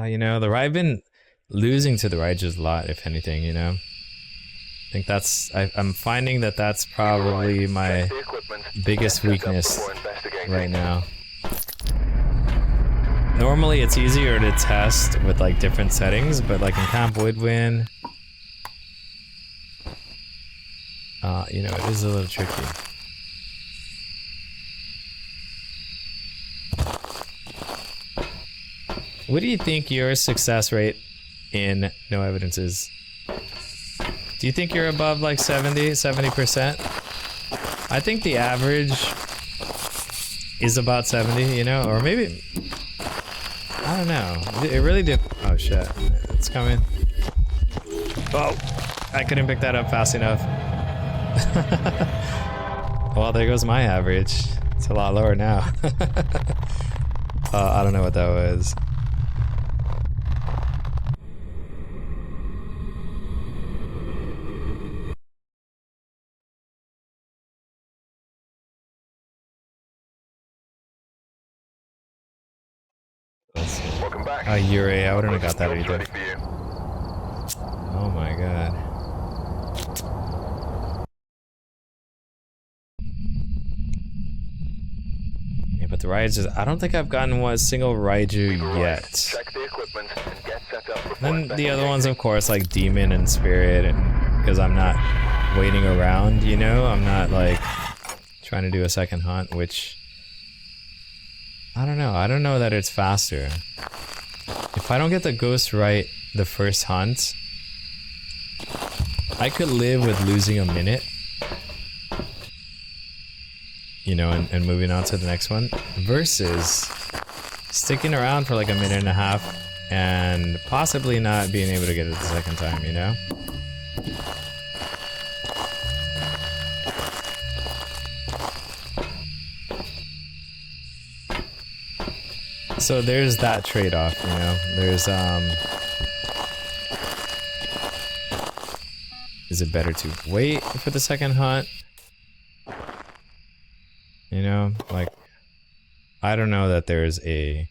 You know, I've been losing to the Raijas a lot, if anything, you know. I think that's, I'm finding that that's probably my biggest weakness right now. normally it's easier to test with like different settings, but like in Camp Woodwind, you know, it is a little tricky. What do you think your success rate in no evidence is? Do you think you're above like 70%? I think the average is about 70, you know, or maybe, I don't know. It really did. Oh shit, it's coming. Oh, I couldn't pick that up fast enough. Well, there goes my average. It's a lot lower now. I don't know what that was. Welcome back. Yuri, I wouldn't have got that Job's either. ready for you. Oh my god. Yeah, but the Raijus, I don't think I've gotten one single Raiju yet. Check the equipment and get set up before Then the other investigating. ones, of course, like Demon and Spirit, and because I'm not waiting around, you know? I'm not like trying to do a second hunt, which I don't know. I don't know that it's faster. If I don't get the ghost right the first hunt, I could live with losing a minute, you know, and moving on to the next one, versus sticking around for like a minute and a half and possibly not being able to get it the second time, you know? So there's that trade-off, you know? There's, is it better to wait for the second hunt? You know, like, I don't know that there's a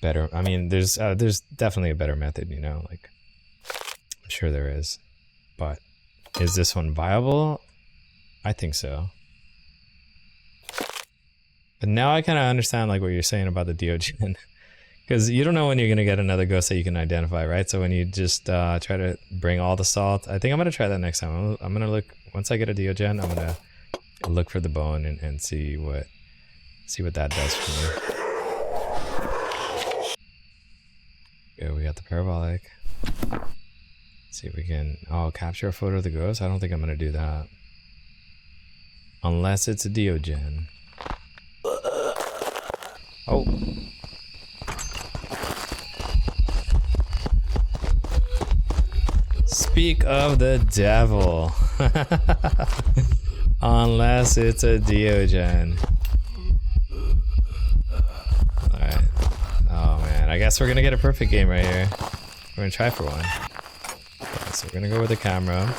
better, I mean, there's definitely a better method, you know, like, I'm sure there is, but is this one viable? I think so. But now I kind of understand like what you're saying about the Diogen, because you don't know when you're gonna get another ghost that you can identify, right? So when you just try to bring all the salt, I think I'm gonna try that next time. I'm gonna look, once I get a Diogen, I'm gonna look for the bone and see what that does for me. Yeah, we got the parabolic. Let's see if we can, capture a photo of the ghost. I don't think I'm gonna do that unless it's a Diogen. Oh. Speak of the devil. Unless it's a Diogen. Alright. Oh man, I guess we're gonna get a perfect game right here. We're gonna try for one. Okay, so we're gonna go with the camera.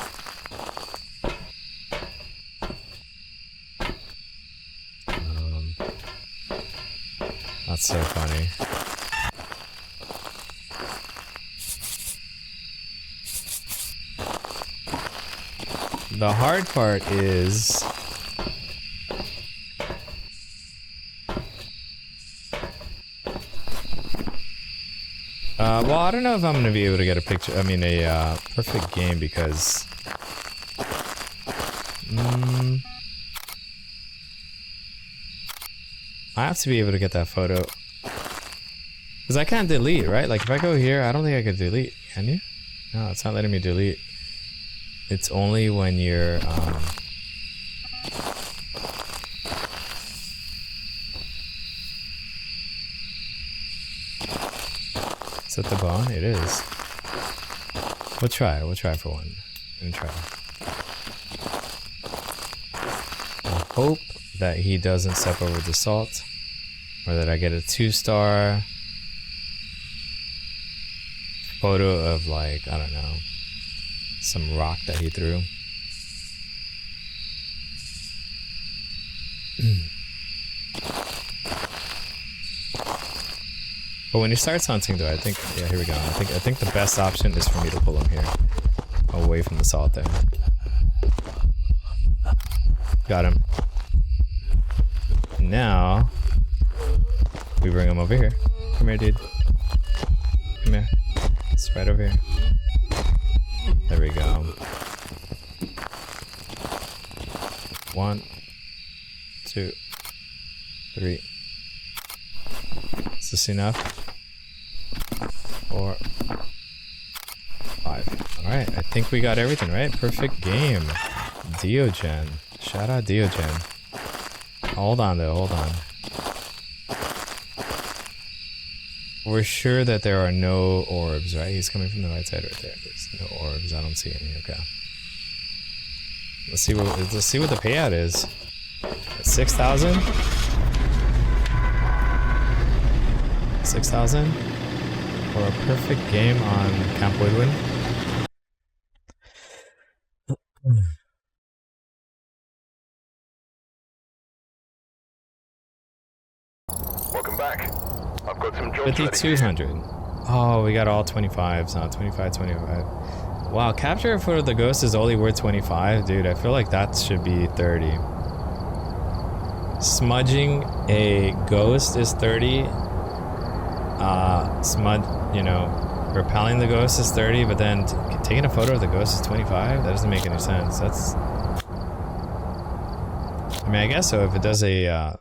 That's so funny. The hard part is well, I don't know if I'm gonna be able to get a picture, I mean a perfect game, because I have to be able to get that photo, because I can't delete, right? Like if I go here, I don't think I could delete. Can you? No, it's not letting me delete. It's only when you're is that the bone? It is. We'll try for one. I'm gonna try. I hope that he doesn't step over the salt, or that I get a 2-star photo of like, I don't know, some rock that he threw. But when he starts hunting though, I think, yeah, here we go. I think the best option is for me to pull him here, away from the salt there. Got him. Now we bring him over here. Come here, dude. Come here. It's right over here. There we go. 1, 2, 3. Is this enough? 4, 5. Alright, I think we got everything, right? Perfect game. Diogen. Shout out Diogen. Hold on though, hold on. We're sure that there are no orbs, right? He's coming from the right side right there. There's no orbs. I don't see any. Okay. Let's see what the payout is. 6,000? 6,000 for a perfect game on Camp Woodwind. Welcome back. I've got some jobs 5,200. Oh, we got all 25s now. 25, 25. Wow, capture a photo of the ghost is only worth 25? Dude, I feel like that should be 30. Smudging a ghost is 30. You know, repelling the ghost is 30, but then taking a photo of the ghost is 25? That doesn't make any sense. That's... I mean, I guess so if it does a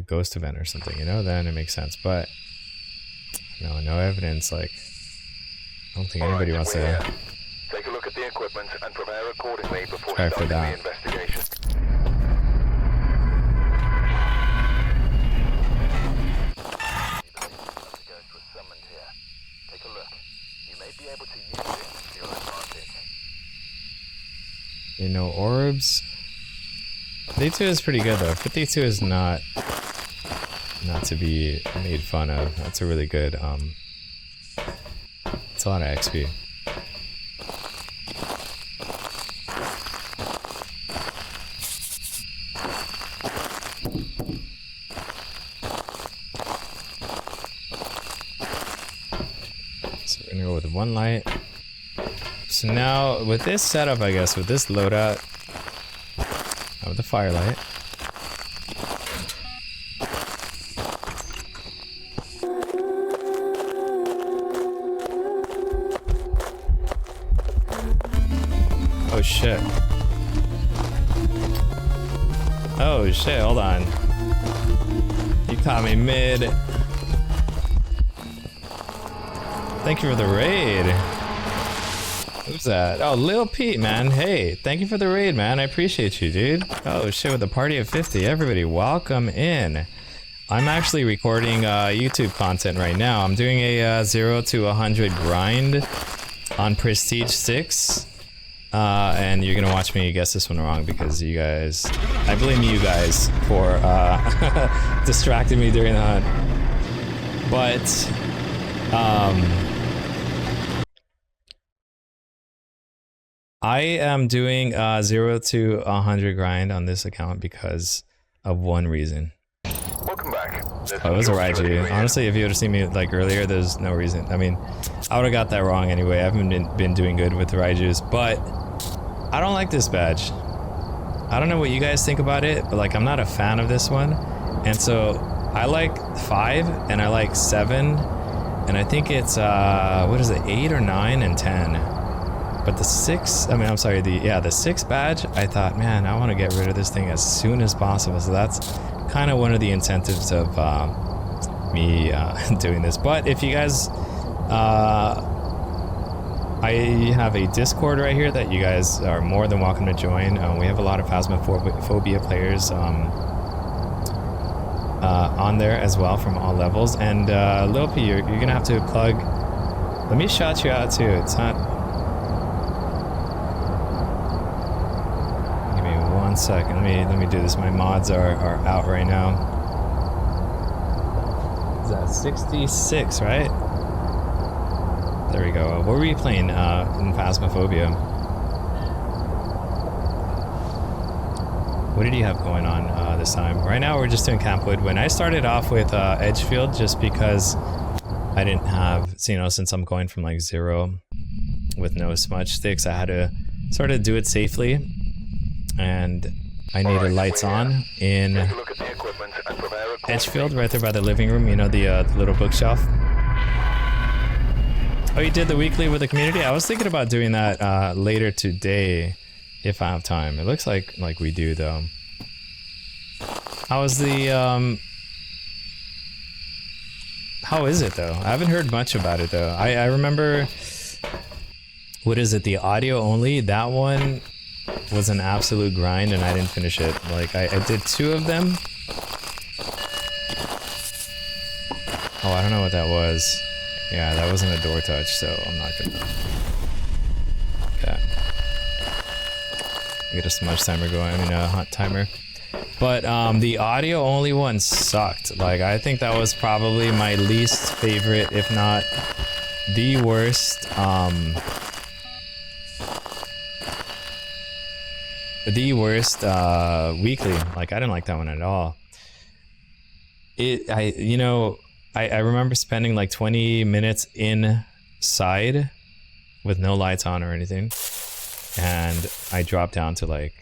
ghost event or something, you know, then it makes sense, but no evidence, like, I don't think anybody wants to take a look at the equipment and prepare accordingly before try for starting that. the investigation. The ghost was summoned here. Take a look. You may be able to use it to your advantage. You know, orbs. 52 is pretty good though. 52 is not to be made fun of. That's a really good it's a lot of XP. So we're gonna go with one light. So now with this setup, I guess with this loadout, with the firelight. Oh shit. Oh shit, hold on. You caught me mid. Thank you for the raid. Who's that? Oh, Lil Pete, man. Hey, thank you for the raid, man. I appreciate you, dude. Oh shit, with a party of 50. Everybody, welcome in. I'm actually recording YouTube content right now. I'm doing a 0 to 100 grind on Prestige 6. And you're gonna watch me guess this one wrong because you guys... I blame you guys for distracting me during the hunt. But... I am doing 0 to 100 grind on this account because of one reason. Welcome back. Oh, it was a Raiju. Honestly, if you would have seen me like earlier, there's no reason. I mean, I would have got that wrong anyway. I haven't been doing good with the Raijus, but I don't like this badge. I don't know what you guys think about it, but like I'm not a fan of this one. And so I like 5 and I like 7 and I think it's what is it, 8 or 9 and 10. But the 6, I mean, I'm sorry, the 6 badge, I thought, man, I want to get rid of this thing as soon as possible. So that's kind of one of the incentives of me doing this. But if you guys, I have a Discord right here that you guys are more than welcome to join. We have a lot of Phasmophobia players on there as well from all levels. And Lil P, you're going to have to plug, let me shout you out too. It's not... 1 second. Let me do this. My mods are out right now. Is that 66, right? There we go. What were we playing in Phasmophobia? What did you have going on this time? Right now we're just doing Camp Wood. When I started off with Edgefield, just because I didn't have, you know, since I'm going from like 0 with no smudge sticks, I had to sort of do it safely. And I needed lights on in Edgefield, right there by the living room. You know, the little bookshelf. Oh, you did the weekly with the community? I was thinking about doing that later today, if I have time. It looks like we do though. How is the how is it though? I haven't heard much about it though. I remember, what is it? The audio only. That one was an absolute grind, and I didn't finish it. Like I did 2 of them. Oh, I don't know what that was. Yeah, that wasn't a door touch, so I'm not gonna. Okay. Get a smudge timer going. I mean, a hunt timer. But the audio only one sucked. Like, I think that was probably my least favorite, if not the worst. The worst weekly. Like, I didn't like that one at all. I remember spending like 20 minutes inside with no lights on or anything, and I dropped down to like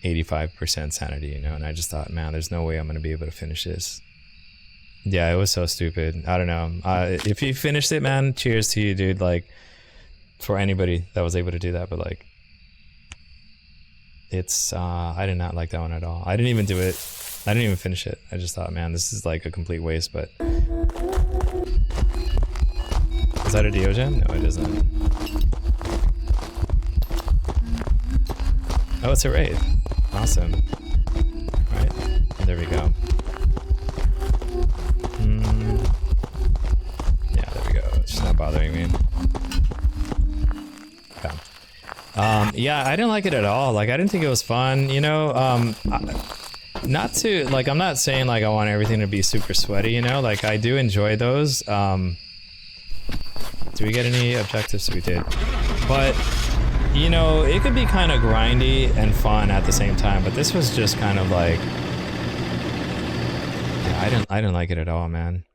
85% sanity, you know, and I just thought, man, there's no way I'm gonna be able to finish this. Yeah, it was so stupid. I don't know. If you finished it, man, cheers to you, dude. Like, for anybody that was able to do that, but like, it's I did not like that one at all. I didn't even do it. I didn't even finish it. I just thought, man, this is like a complete waste, but... Is that a Diogen? No, it isn't. Oh, it's a raid. Awesome. Right, there we go. Yeah, there we go. It's just not bothering me. Okay. Yeah, I didn't like it at all. Like, I didn't think it was fun, you know? Not to, like, I'm not saying like I want everything to be super sweaty, you know, like I do enjoy those. Do we get any objectives? We did. But, you know, it could be kind of grindy and fun at the same time, but this was just kind of like, yeah, I didn't like it at all, man.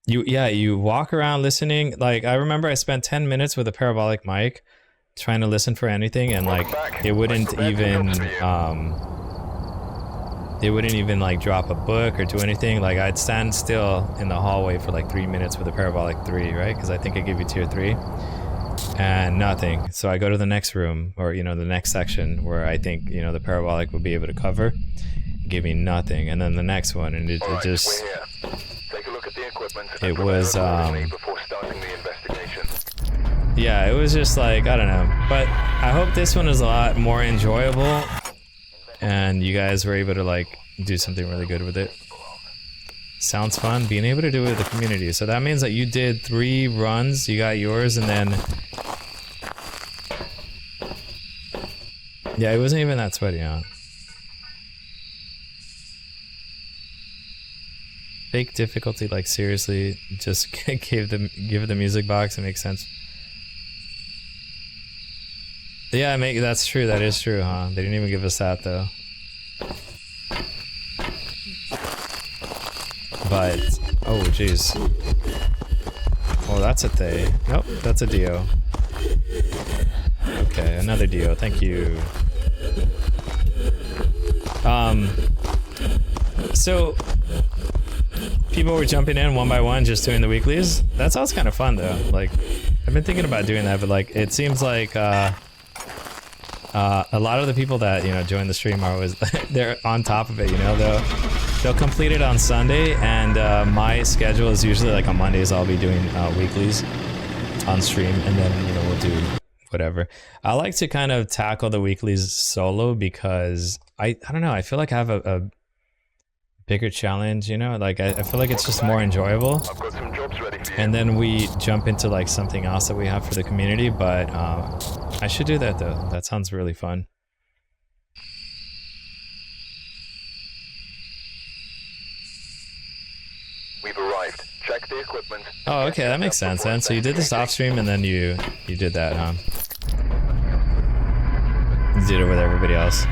You walk around listening. Like, I remember I spent 10 minutes with a parabolic mic trying to listen for anything, and like it wouldn't even like drop a book or do anything. Like, I'd stand still in the hallway for like 3 minutes with a parabolic 3, right? Because I think I gave you tier 3, and nothing. So I go to the next room, or, you know, the next section where I think, you know, the parabolic would be able to cover. Give me nothing, and then the next one, and it just. Take a look at the equipment. It was before starting the investigation. Yeah, it was just like, I don't know, but I hope this one is a lot more enjoyable, and you guys were able to like do something really good with it. Sounds fun, being able to do it with the community. So that means that you did 3 runs, you got yours, and then... Yeah, it wasn't even that sweaty, huh? Fake difficulty, like seriously, just give the music box, it makes sense. Yeah, that's true, that is true, huh? They didn't even give us that though. But, oh jeez. Oh, that's a Thay. Nope, that's a Dio. Okay, another Dio, thank you. So, people were jumping in one by one, just doing the weeklies. That sounds kind of fun though. Like, I've been thinking about doing that, but like, it seems like, a lot of the people that, you know, join the stream are always they're on top of it, you know. They'll complete it on Sunday, and my schedule is usually like on Mondays I'll be doing weeklies on stream, and then, you know, we'll do whatever. I like to kind of tackle the weeklies solo because I don't know, I feel like I have a bigger challenge, you know, like I feel like it's just more enjoyable. I've got some jobs ready for you. And then we jump into like something else that we have for the community, but I should do that though. That sounds really fun. We've arrived. Check the equipment. Oh, okay, that makes sense then. So you did this off stream and then you did that, huh? You did it with everybody else.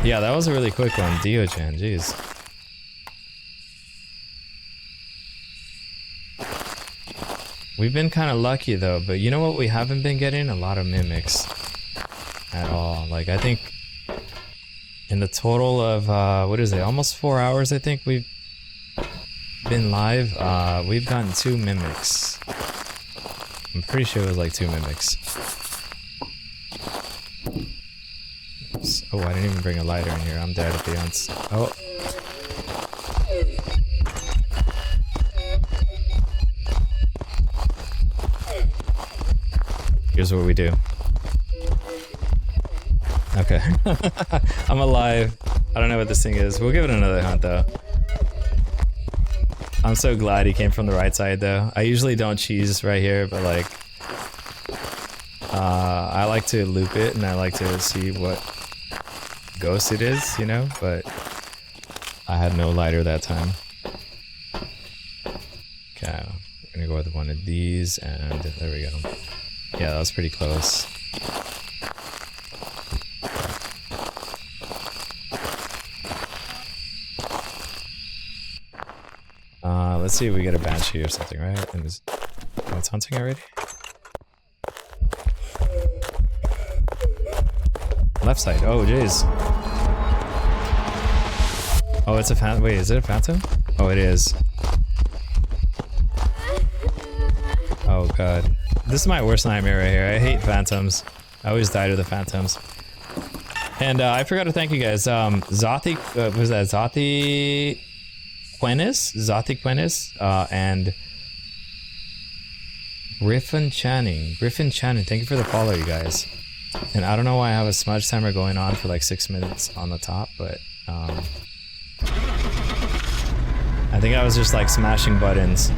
Yeah, that was a really quick one. Diogen, jeez. We've been kind of lucky though, but you know what we haven't been getting? A lot of mimics at all. Like, I think In the total of, what is it, almost 4 hours I think we've been live, we've gotten 2 mimics. I'm pretty sure it was like 2 mimics. Oops. Oh, I didn't even bring a lighter in here. I'm dead at the ends. Oh. Here's what we do. Okay. I'm alive. I don't know what this thing is. We'll give it another hunt though. I'm so glad he came from the right side though. I usually don't cheese right here, but like I like to loop it and I like to see what ghost it is, you know, but I had no lighter that time. Okay, we're gonna go with one of these and there we go. Yeah, that was pretty close. Let's see if we get a banshee or something, right? And it's hunting already? Left side. Oh, jeez. Oh, it's a phantom. Wait, is it a phantom? Oh, it is. Oh, God. This is my worst nightmare right here. I hate phantoms. I always die to the phantoms. And I forgot to thank you guys. Zothi, was that Zothi Quenis, and Griffin Channing, thank you for the follow, you guys. And I don't know why I have a smudge timer going on for like 6 minutes on the top, but I think I was just like smashing buttons.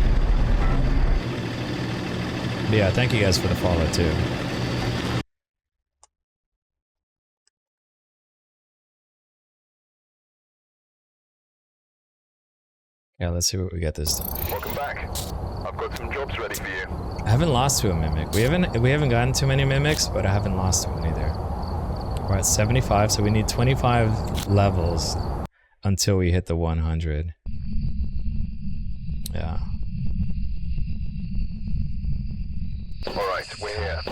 But yeah, thank you guys for the follow too. Yeah, let's see what we get this time. Welcome back. I've got some jobs ready for you. I haven't lost to a mimic. We haven't gotten too many mimics, but I haven't lost to one either. We're at 75, so we need 25 levels until we hit the 100. Yeah. Alright, we're here.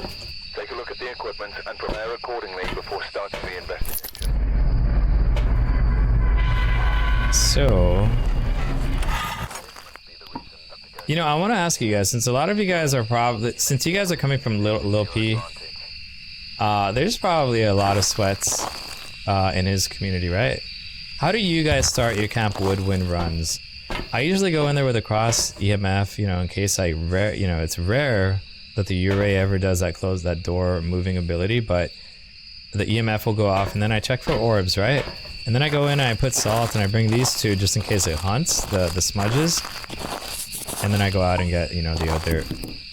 Take a look at the equipment and prepare accordingly before starting the investigation. So, you know, I want to ask you guys, since a lot of you guys are probably, since you guys are coming from Lil P, there's probably a lot of sweats in his community, right? How do you guys start your Camp Woodwind runs? I usually go in there with a cross EMF, you know, in case it's rare that the Uray ever does that door moving ability, but the EMF will go off, and then I check for orbs, right? And then I go in and I put salt and I bring these two just in case it hunts the smudges. And then I go out and get, you know, the other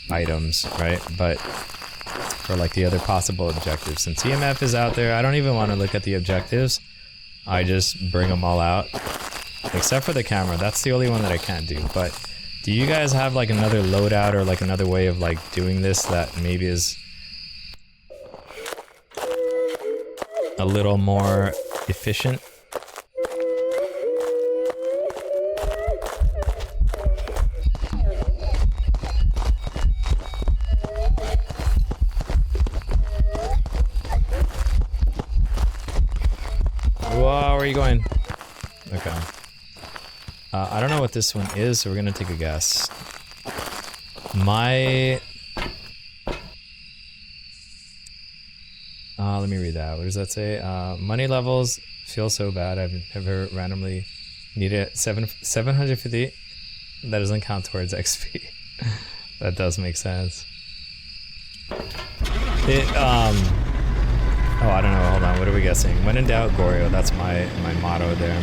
items, right? But for like the other possible objectives. Since EMF is out there, I don't even want to look at the objectives. I just bring them all out. Except for the camera. That's the only one that I can't do. But do you guys have like another loadout or like another way of like doing this that maybe is a little more efficient? Whoa, where are you going? Okay. I don't know what this one is, so we're gonna take a guess. Let me read that. What does that say? Money levels feel so bad. I've never randomly needed 750. That doesn't count towards XP. That does make sense. Oh, I don't know. Hold on. What are we guessing? When in doubt, Goryo. That's my motto there.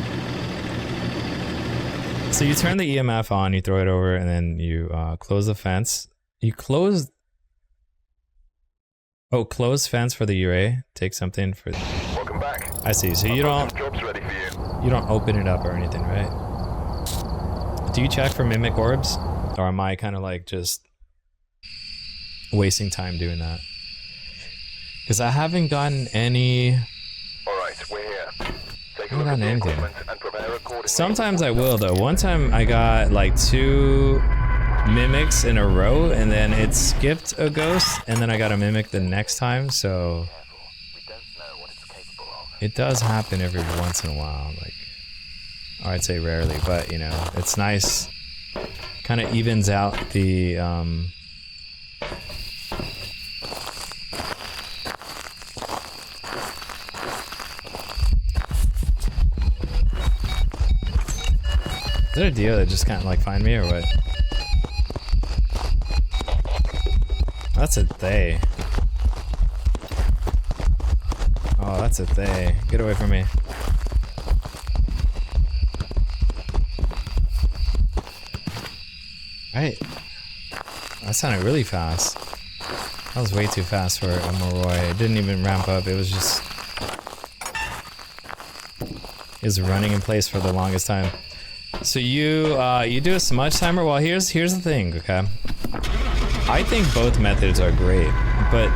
So you turn the EMF on, you throw it over, and then you close the fence. You close... Oh, close fence for the Uray. Take something for... Welcome back. I see. So you don't... Jobs ready for you. You don't open it up or anything, right? Do you check for mimic orbs? Or am I kind of like just wasting time doing that? Because I haven't gotten any... Alright, we're here. Take a I haven't look at gotten the anything. equipment and prepare accordingly. Sometimes I will though. One time I got like 2 mimics in a row and then it skipped a ghost and then I got a mimic the next time, so... it does happen every once in a while, like, or I'd say rarely, but you know, it's nice. Kind of evens out the Is there a deal that just can't like find me or what? That's a they. Oh, that's a they. Get away from me. Right. That sounded really fast. That was way too fast for a Moroi. It didn't even ramp up. It was just... It was running in place for the longest time. So you do a smudge timer? Well, here's the thing, okay? I think both methods are great, but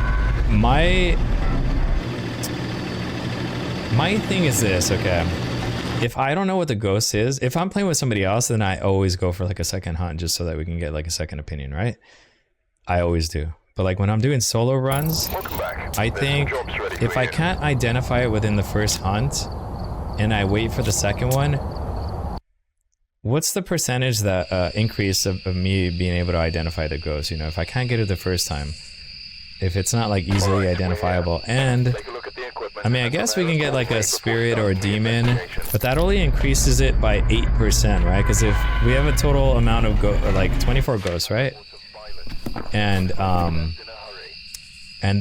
my thing is this, okay? If I don't know what the ghost is, if I'm playing with somebody else, then I always go for like a second hunt just so that we can get like a second opinion, right? I always do. But like when I'm doing solo runs, I think if I can't identify it within the first hunt and I wait for the second one, what's the percentage that increase of me being able to identify the ghost? You know, if I can't get it the first time, if it's not like easily identifiable, and I mean, I guess we can get like a spirit or a demon, but that only increases it by 8%, right? Because if we have a total amount of like 24 ghosts, right? And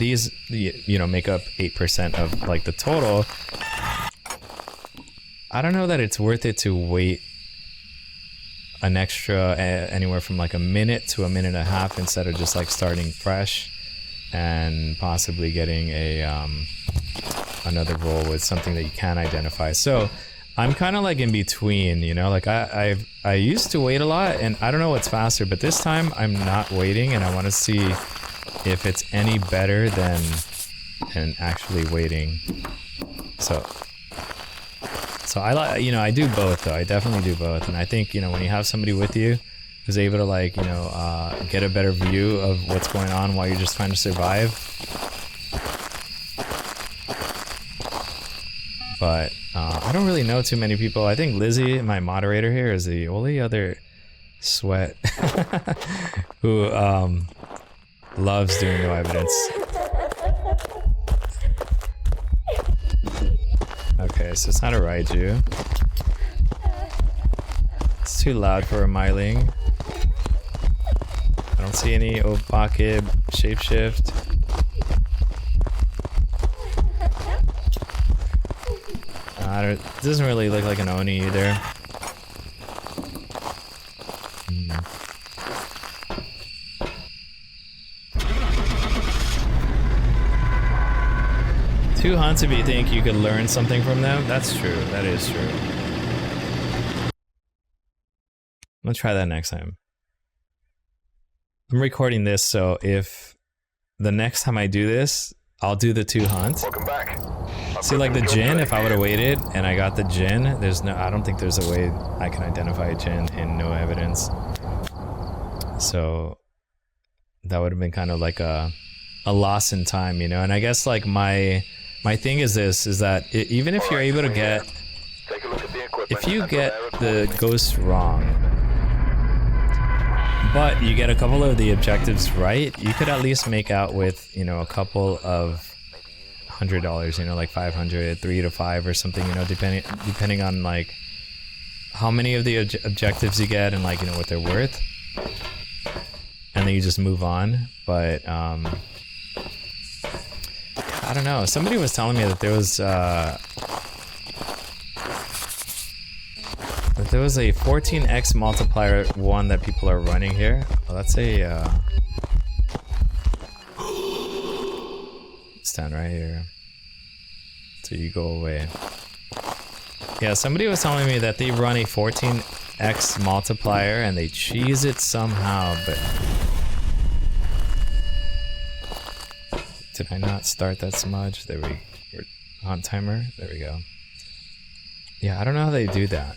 these, you know, make up 8% of like the total. I don't know that it's worth it to wait an extra anywhere from like a minute to a minute and a half instead of just like starting fresh and possibly getting a another roll with something that you can identify. So I'm kind of like in between, you know, like I used to wait a lot and I don't know what's faster, but this time I'm not waiting and I want to see if it's any better than actually waiting. So I like, you know, I do both though. I definitely do both. And I think, you know, when you have somebody with you who's able to like, you know, get a better view of what's going on while you're just trying to survive. But I don't really know too many people. I think Lizzie, my moderator here, is the only other sweat who loves doing no evidence. Okay, so it's not a Raiju. It's too loud for a Myling. I don't see any Obakib shapeshift. It doesn't really look like an Oni either. Two hunts if you think you could learn something from them. That's true. That is true. I'm gonna try that next time. I'm recording this, so if the next time I do this, I'll do the two hunts. Welcome back. See, like the Jinn, if I would have waited and I got the Jinn, I don't think there's a way I can identify a Jinn in no evidence. So that would have been kind of like a loss in time, you know? And I guess like my thing is this, is that even if you're able to get, if you get the ghost wrong, but you get a couple of the objectives right, you could at least make out with, you know, a couple of $100, you know, like 500, 3 to 5 or something, you know, depending on like how many of the objectives you get and like, you know, what they're worth, and then you just move on. But I don't know, somebody was telling me that there was a 14x multiplier one that people are running here. Well, that's a stand right here. So you go away. Yeah, somebody was telling me that they run a 14x multiplier and they cheese it somehow, but did I not start that smudge? There we go. On timer. There we go. Yeah, I don't know how they do that.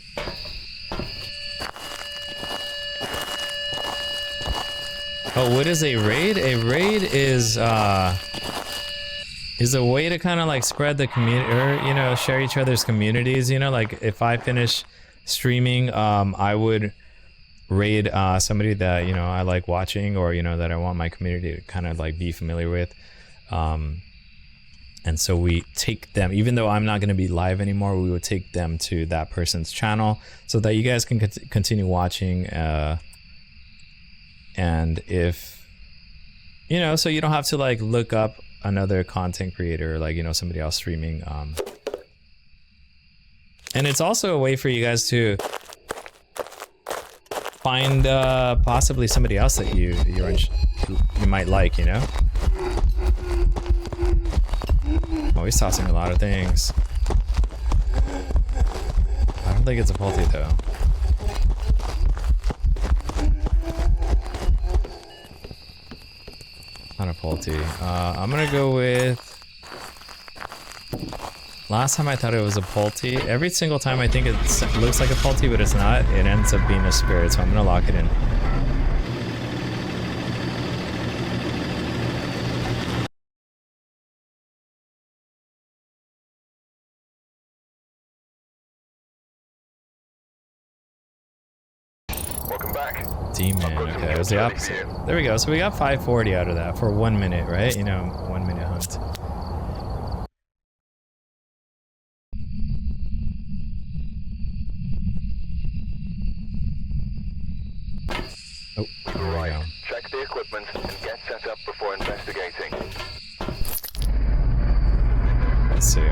Oh, what is a raid? A raid is is a way to kind of like spread the community, or you know, share each other's communities. You know, like if I finish streaming, I would raid somebody that, you know, I like watching, or you know, that I want my community to kind of like be familiar with. And so we take them, even though I'm not going to be live anymore, we would take them to that person's channel so that you guys can continue watching. And if, you know, so you don't have to like look up another content creator, like, you know, somebody else streaming. And it's also a way for you guys to find possibly somebody else that you might like, you know. Oh, he's tossing a lot of things. I don't think it's a multi though. Not a multi. I'm gonna go with. Last time I thought it was a multi. Every single time I think it looks like a multi, but it's not. It ends up being a spirit, so I'm gonna lock it in. Welcome back. Demon. Okay, it was the opposite. There we go. So we got 540 out of that for 1 minute, right? You know, 1 minute hunt. Oh, there we go. Check the equipment and get set up before investigating. Let's see.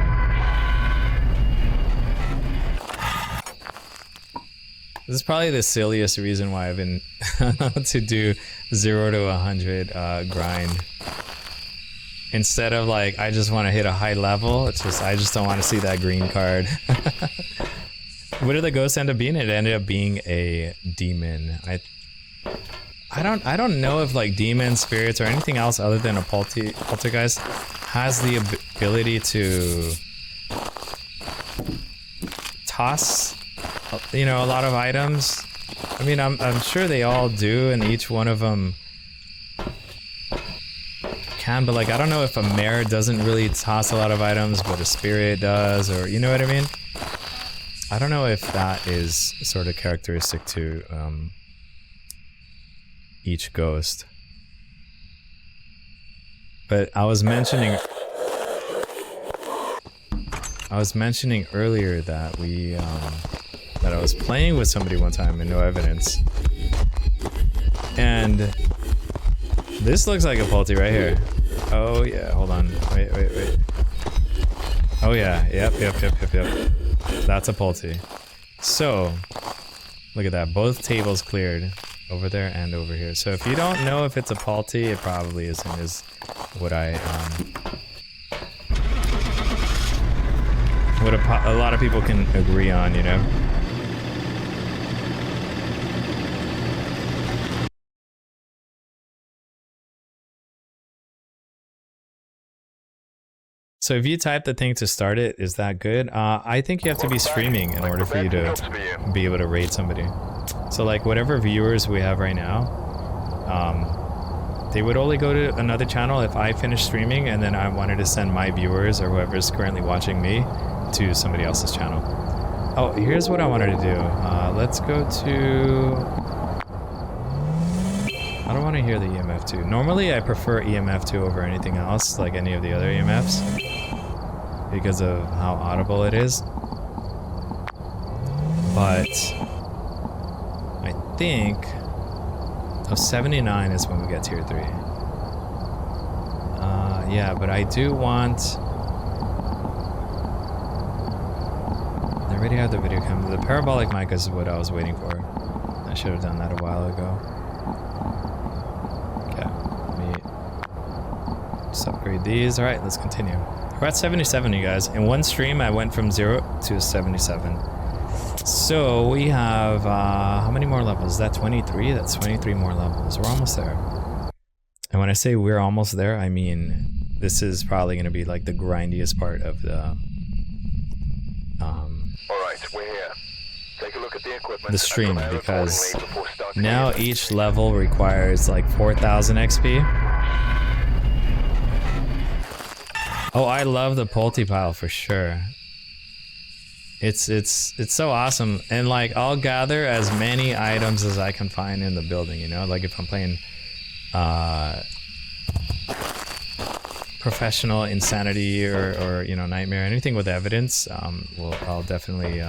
This is probably the silliest reason why I've been to do 0 to 100 grind. Instead of like, I just want to hit a high level, it's just, I just don't want to see that green card. What did the ghost end up being? It ended up being a demon. I don't know if like demons, spirits, or anything else other than a poltergeist has the ability to toss, you know, a lot of items. I mean, I'm sure they all do, and each one of them can, but like, I don't know if a mare doesn't really toss a lot of items, but a spirit does, or you know what I mean? I don't know if that is sort of characteristic to each ghost. But I was mentioning earlier that we that I was playing with somebody one time in No Evidence, and this looks like a multi right here. Oh yeah, hold on, wait. Oh yeah, yep. That's a multi. So look at that, both tables cleared over there and over here. So if you don't know if it's a multi, it probably isn't, is what I what a lot of people can agree on, you know. So if you type the thing to start it, is that good? I think you have to be streaming in order for you to be able to raid somebody. So like whatever viewers we have right now, they would only go to another channel if I finish streaming and then I wanted to send my viewers or whoever's currently watching me to somebody else's channel. Oh, here's what I wanted to do. Let's go to... I don't want to hear the EMF 2. Normally I prefer EMF 2 over anything else, like any of the other EMFs, because of how audible it is. But I think 79 is when we get tier 3. Yeah, but I do want... I already have the video camera. The parabolic mic is what I was waiting for. I should have done that a while ago. Okay, let me just upgrade these. Alright, let's continue. We're at 77, you guys. In one stream, I went from 0 to 77. So we have, how many more levels? Is that 23? That's 23 more levels. We're almost there. And when I say we're almost there, I mean, this is probably going to be like the grindiest part of the, Alright, we're here. Take a look at the equipment. the stream, because now each level requires like 4,000 XP. Oh, I love the Polty pile for sure. It's so awesome, and like I'll gather as many items as I can find in the building, you know, like if I'm playing professional insanity or you know, nightmare, anything with evidence, well, I'll definitely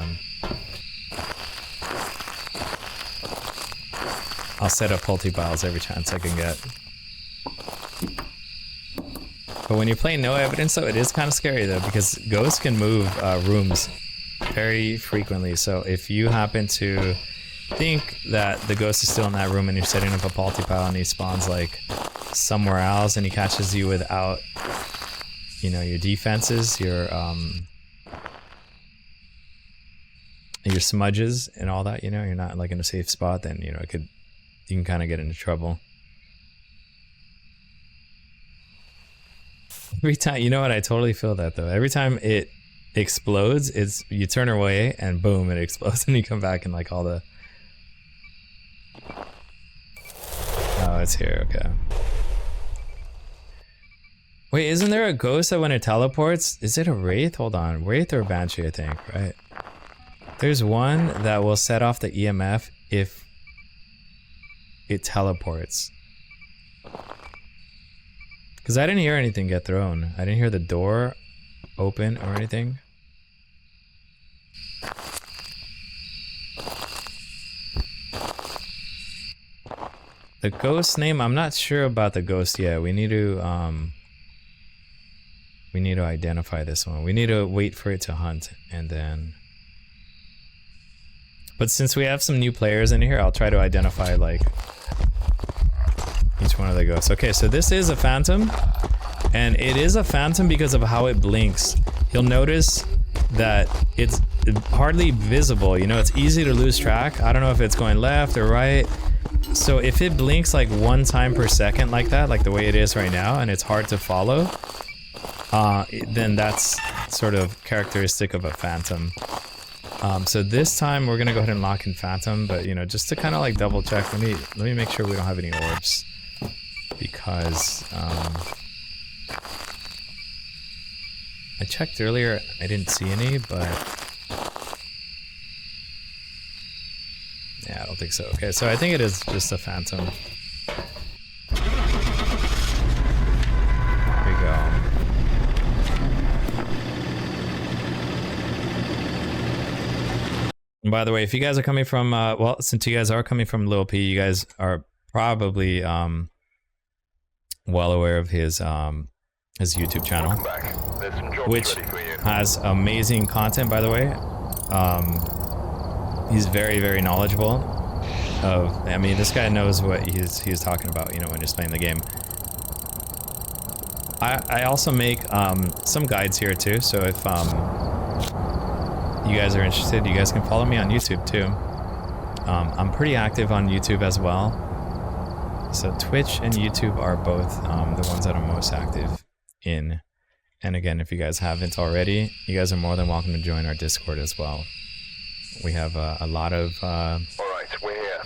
I'll set up Polty piles every chance I can get. But when you're playing no evidence though, it is kind of scary though, because ghosts can move rooms very frequently. So if you happen to think that the ghost is still in that room and you're setting up a Polty pile and he spawns like somewhere else and he catches you without, you know, your defenses, your smudges and all that, you know, you're not like in a safe spot, then, you know, you can kind of get into trouble. Every time, you know what, I totally feel that though. Every time it explodes, you turn away and boom, it explodes and you come back and like all the... Oh, it's here, okay. Wait, isn't there a ghost that when it teleports, is it a Wraith? Hold on, Wraith or Banshee, I think, right? There's one that will set off the EMF if it teleports. Because I didn't hear anything get thrown. I didn't hear the door open or anything. The ghost name, I'm not sure about the ghost yet. We need to identify this one. We need to wait for it to hunt and then... But since we have some new players in here, I'll try to identify like each one of the ghosts. Okay, so this is a phantom, and it is a phantom because of how it blinks. You'll notice that it's hardly visible, you know, it's easy to lose track. I don't know if it's going left or right. So if it blinks like 1 time per second like that, like the way it is right now, and it's hard to follow, then that's sort of characteristic of a phantom. So this time we're gonna go ahead and lock in phantom, but you know, just to kind of like double check, let me make sure we don't have any orbs, because I checked earlier, I didn't see any, but yeah, I don't think so. Okay, so I think it is just a phantom. Here we go. And by the way, if you guys are coming from, well, since you guys are coming from Lil P, you guys are probably well aware of his YouTube channel, which has amazing content, by the way. He's very, very knowledgeable of, I mean, this guy knows what he's talking about, you know, when he's playing the game. I also make some guides here too, so if you guys are interested, you guys can follow me on YouTube too. I'm pretty active on YouTube as well. So Twitch and YouTube are both the ones that I'm most active in. And again, if you guys haven't already, you guys are more than welcome to join our Discord as well. We have a lot of All right, we're here.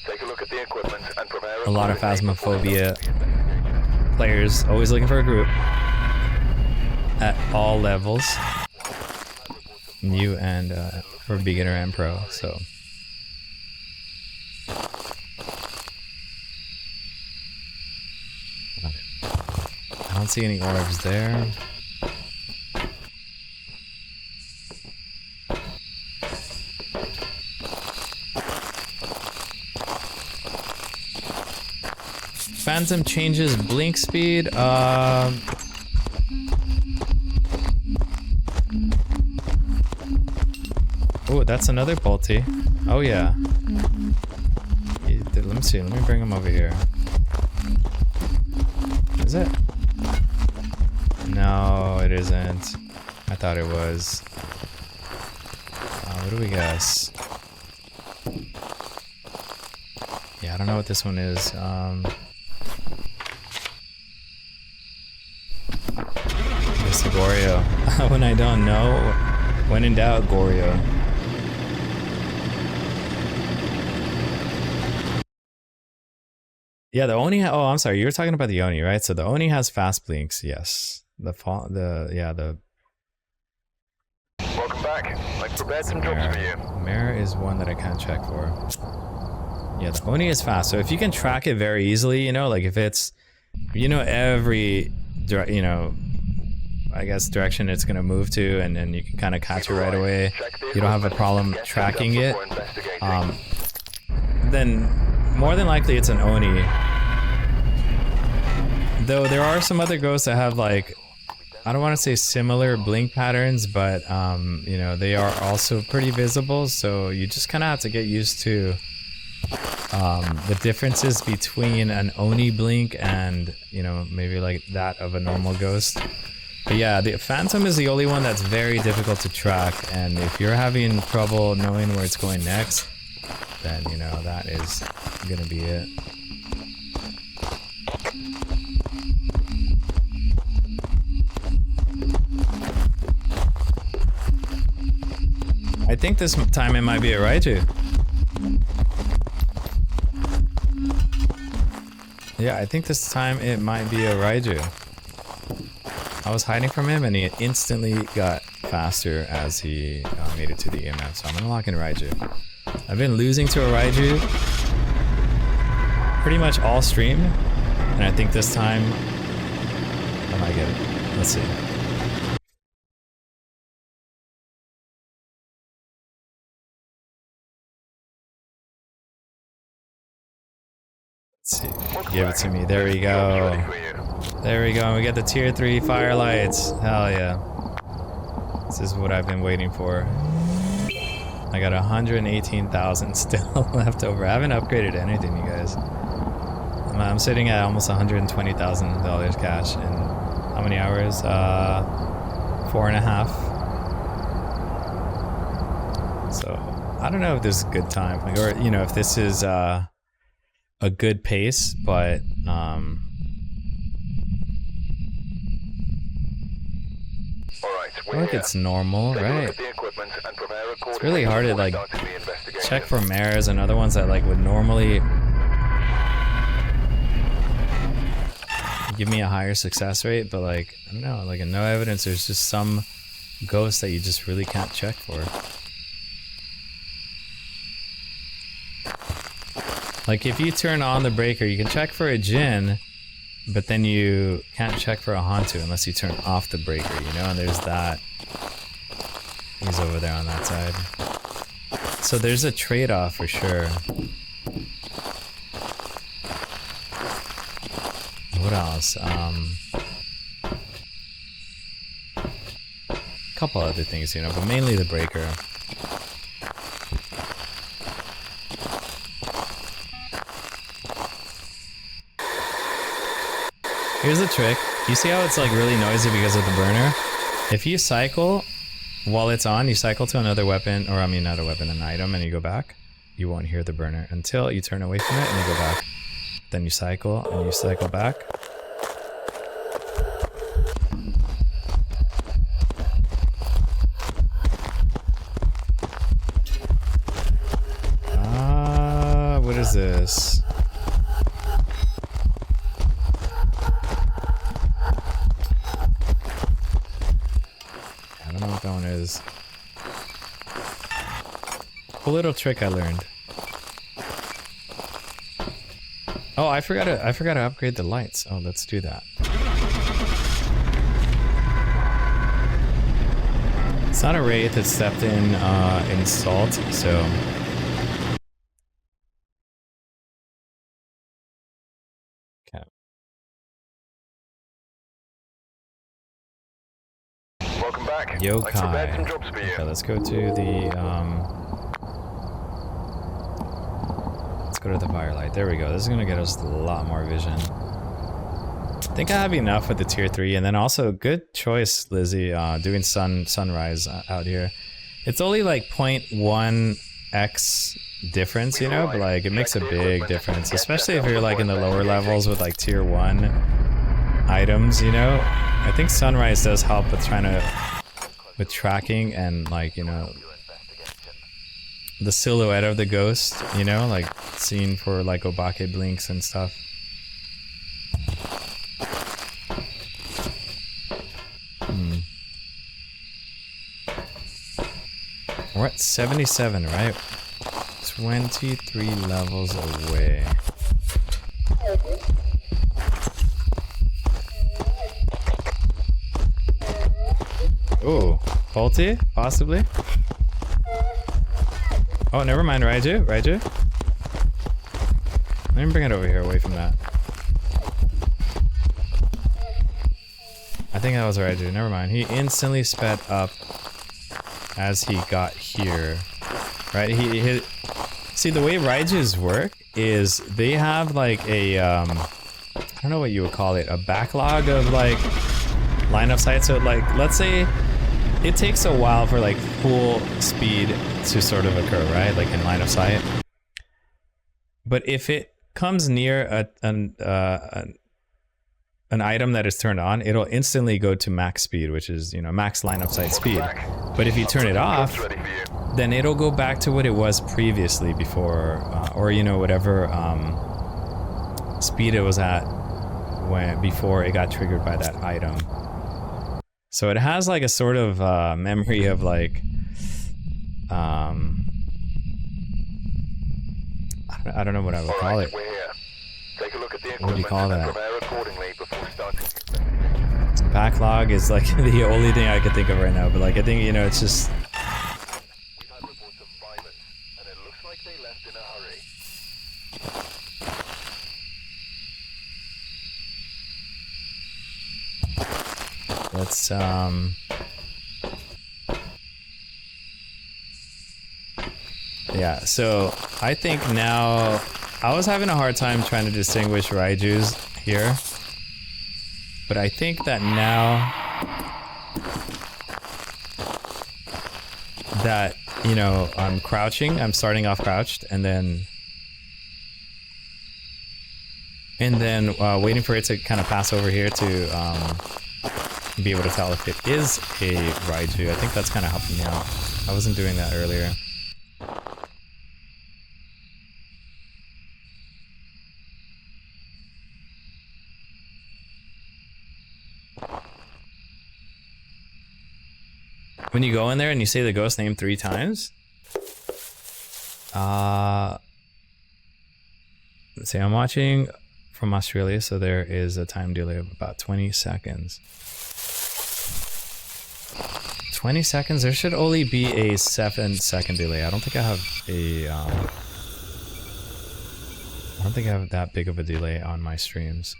Take a look at the equipment and prepare a lot of Phasmophobia players, always looking for a group at all levels, new and for beginner and pro. So I don't see any orbs there. Phantom changes blink speed. Oh, that's another Polty. Oh yeah. Let me see. Let me bring him over here. Is it? No, it isn't. I thought it was. What do we guess? Yeah, I don't know what this one is. It's the Goryo. When I don't know, when in doubt, Goryo. Yeah, the Oni. Oh, I'm sorry. You were talking about the Oni, right? So the Oni has fast blinks. Yes, the Welcome back. I've prepared some jobs for you. Mare is one that I can't check for. Yeah, the Oni is fast. So if you can track it very easily, you know, like if it's, you know, every, you know, I guess direction it's gonna move to, and then you can kind of catch it right away. You don't have a problem tracking it. Then more than likely it's an Oni. Though there are some other ghosts that have like, I don't want to say similar blink patterns, but you know, they are also pretty visible. So you just kind of have to get used to the differences between an Oni blink and, you know, maybe like that of a normal ghost. But yeah, the Phantom is the only one that's very difficult to track, and if you're having trouble knowing where it's going next, then, you know, that is gonna be it. I think this time it might be a Raiju. Yeah, I think this time it might be a Raiju. I was hiding from him and he instantly got faster as he made it to the EMF, so I'm gonna lock in Raiju. I've been losing to a Raiju pretty much all stream, and I think this time I might get it. Let's see. Let's see. Give it to me. There we go. There we go. We get the tier 3 firelights. Hell yeah. This is what I've been waiting for. I got 118,000 still left over. I haven't upgraded anything, you guys. I'm sitting at almost $120,000 cash in how many hours? 4.5. So I don't know if this is a good time, like, or you know, if this is a good pace, but I feel like it's normal, right? It's really hard to like check for mares and other ones that like would normally give me a higher success rate, but like, I don't know, like in no evidence, there's just some ghosts that you just really can't check for. Like if you turn on the breaker, you can check for a Jinn, but then you can't check for a Hantu unless you turn off the breaker, you know? And there's that. He's over there on that side. So there's a trade-off for sure. What else? A couple other things, you know, but mainly the breaker. Here's the trick. You see how it's like really noisy because of the burner? If you cycle while it's on, you cycle to another weapon, or I mean not a weapon, an item, and you go back, you won't hear the burner until you turn away from it and you go back. Then you cycle and you cycle back. What is this? I don't know what that one is. Cool little trick I learned. Oh, I forgot to upgrade the lights. Oh, let's do that. It's not a wraith that stepped in salt, so okay. Welcome back. Yokai. Okay, let's go to the let's go to the firelight. There we go. This is gonna get us a lot more vision. I think I have enough with the tier 3, and then also good choice, Lizzie, doing sunrise out here. It's only like 0.1x difference, you know, but like it makes a big difference, especially if you're like in the lower levels with like tier 1 items, you know. I think sunrise does help with with tracking and like, you know, the silhouette of the ghost, you know, like seeing for like Obake blinks and stuff. We're at 77, right? 23 levels away. Ooh, faulty? Possibly? Oh, never mind, Raiju. Raiju? Let me bring it over here, away from that. I think that was Raiju. Never mind. He instantly sped up as he got here. Right? He see, the way Raijus work is they have like a I don't know what you would call it, a backlog of like line of sight. So like, let's say it takes a while for like full speed to sort of occur, right? Like in line of sight. But if it comes near an item that is turned on, it'll instantly go to max speed, which is, you know, max line of sight speed. But if you turn it off, then it'll go back to what it was previously before, or you know, whatever speed it was at before it got triggered by that item. So it has like a sort of memory of like, I don't know what I would call it. What do you call that? Backlog is like the only thing I can think of right now, but like I think, you know, it's just. We've had reports of violence, and it looks like they left in a hurry. Let's yeah, so I think now I was having a hard time trying to distinguish Raijus here, but I think that now that, you know, I'm crouching, I'm starting off crouched, and then waiting for it to kind of pass over here to be able to tell if it is a Raiju. I think that's kind of helping me out. I wasn't doing that earlier. When you go in there and you say the ghost name 3 times, let's see, I'm watching from Australia, so there is a time delay of about 20 seconds. 20 seconds? There should only be a 7-second delay. I don't think I have a, I don't think I have that big of a delay on my streams.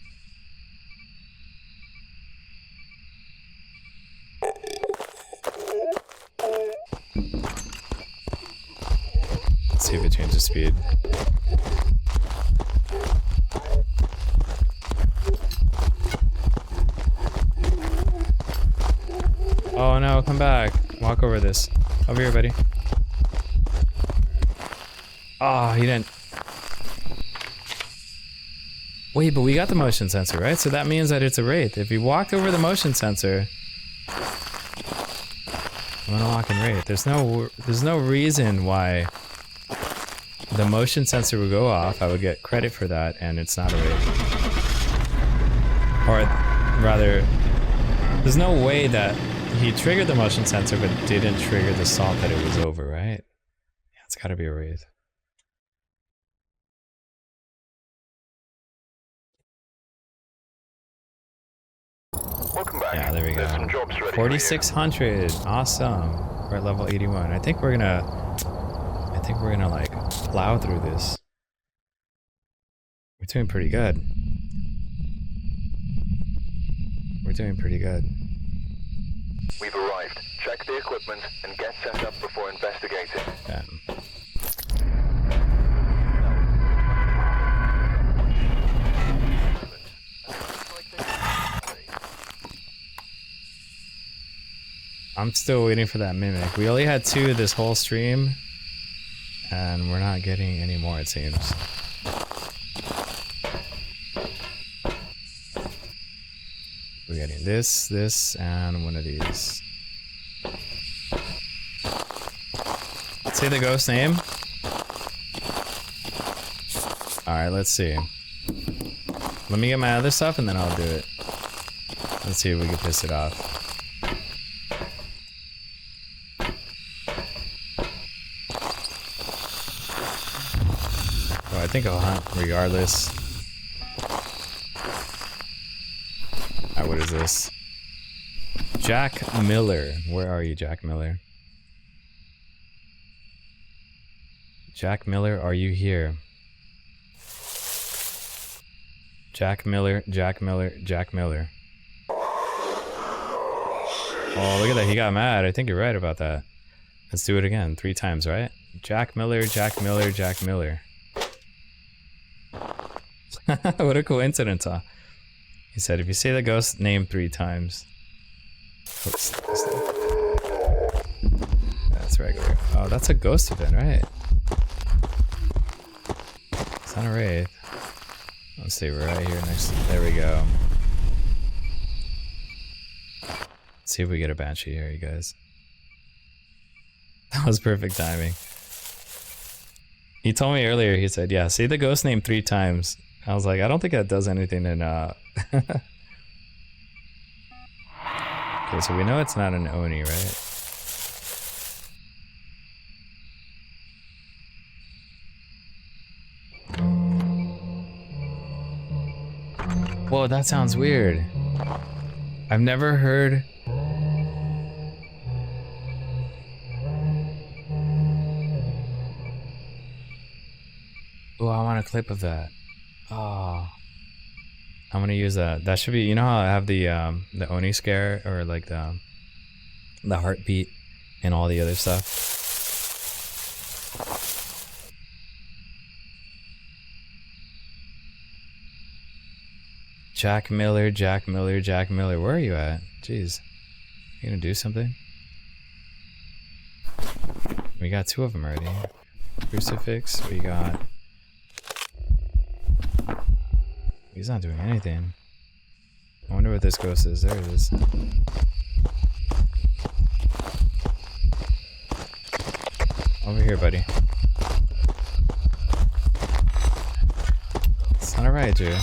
Let's see if it changes speed. Oh no, come back. Walk over this. Over here, buddy. Oh, he didn't. Wait, but we got the motion sensor, right? So that means that it's a wraith. If he walked over the motion sensor, I'm gonna lock in wraith. There's no reason why the motion sensor would go off. I would get credit for that, and it's not a wraith. Or rather, there's no way that he triggered the motion sensor but didn't trigger the salt that it was over, right? Yeah, it's gotta be a wraith. Welcome back. Yeah, there we There's go. some jobs ready 4,600. Awesome. We're at level 81. I think we're gonna like plow through this. We're doing pretty good. We're doing pretty good. We've arrived. Check the equipment and get set up before investigating. Yeah. I'm still waiting for that mimic. We only had 2 this whole stream, and we're not getting any more, it seems. We're getting this, and one of these. Say the ghost name. Alright, let's see. Let me get my other stuff and then I'll do it. Let's see if we can piss it off. I think I'll hunt regardless. Alright, what is this? Jack Miller. Where are you, Jack Miller? Jack Miller, are you here? Jack Miller, Jack Miller, Jack Miller. Oh, look at that. He got mad. I think you're right about that. Let's do it again. 3 times, right? Jack Miller, Jack Miller, Jack Miller. What a coincidence, huh? He said, if you say the ghost name 3 times. Oops. That's regular. Oh, that's a ghost event, right? It's not a wraith. Let's see, we're right here next. There we go. Let's see if we get a banshee here, you guys. That was perfect timing. He told me earlier, he said, yeah, say the ghost name 3 times. I was like, I don't think that does anything in Okay, so we know it's not an Oni, right? Whoa, that sounds weird. I've never heard... Oh, I want a clip of that. Oh. I'm gonna use that. That should be, you know how I have the Oni scare, or like the heartbeat and all the other stuff? Jack Miller, Jack Miller, Jack Miller. Where are you at? Jeez. You gonna do something? We got 2 of them already. Crucifix, we got... He's not doing anything. I wonder what this ghost is. There it is. Over here, buddy. It's not a riot, Drew.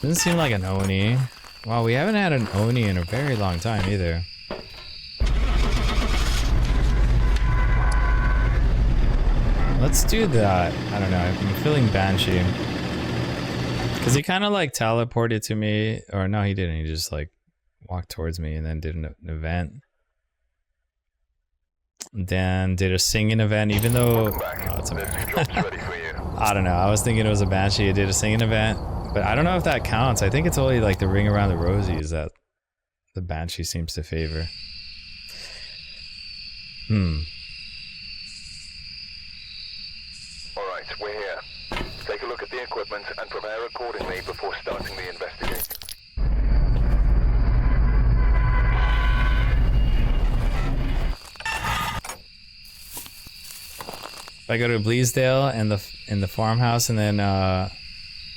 Doesn't seem like an Oni. Wow, we haven't had an Oni in a very long time either. Let's do that. I don't know. I'm feeling Banshee. Because he kind of like teleported to me. Or no, he didn't. He just like walked towards me and then did an event. Then did a singing event, even though... Oh, it's I don't know. I was thinking it was a Banshee. It did a singing event. But I don't know if that counts. I think it's only like the ring around the rosies that the Banshee seems to favor. Alright, we're here. Take a look at the equipment and prepare accordingly before starting the investigation. If I go to Bleasdale and in the farmhouse and then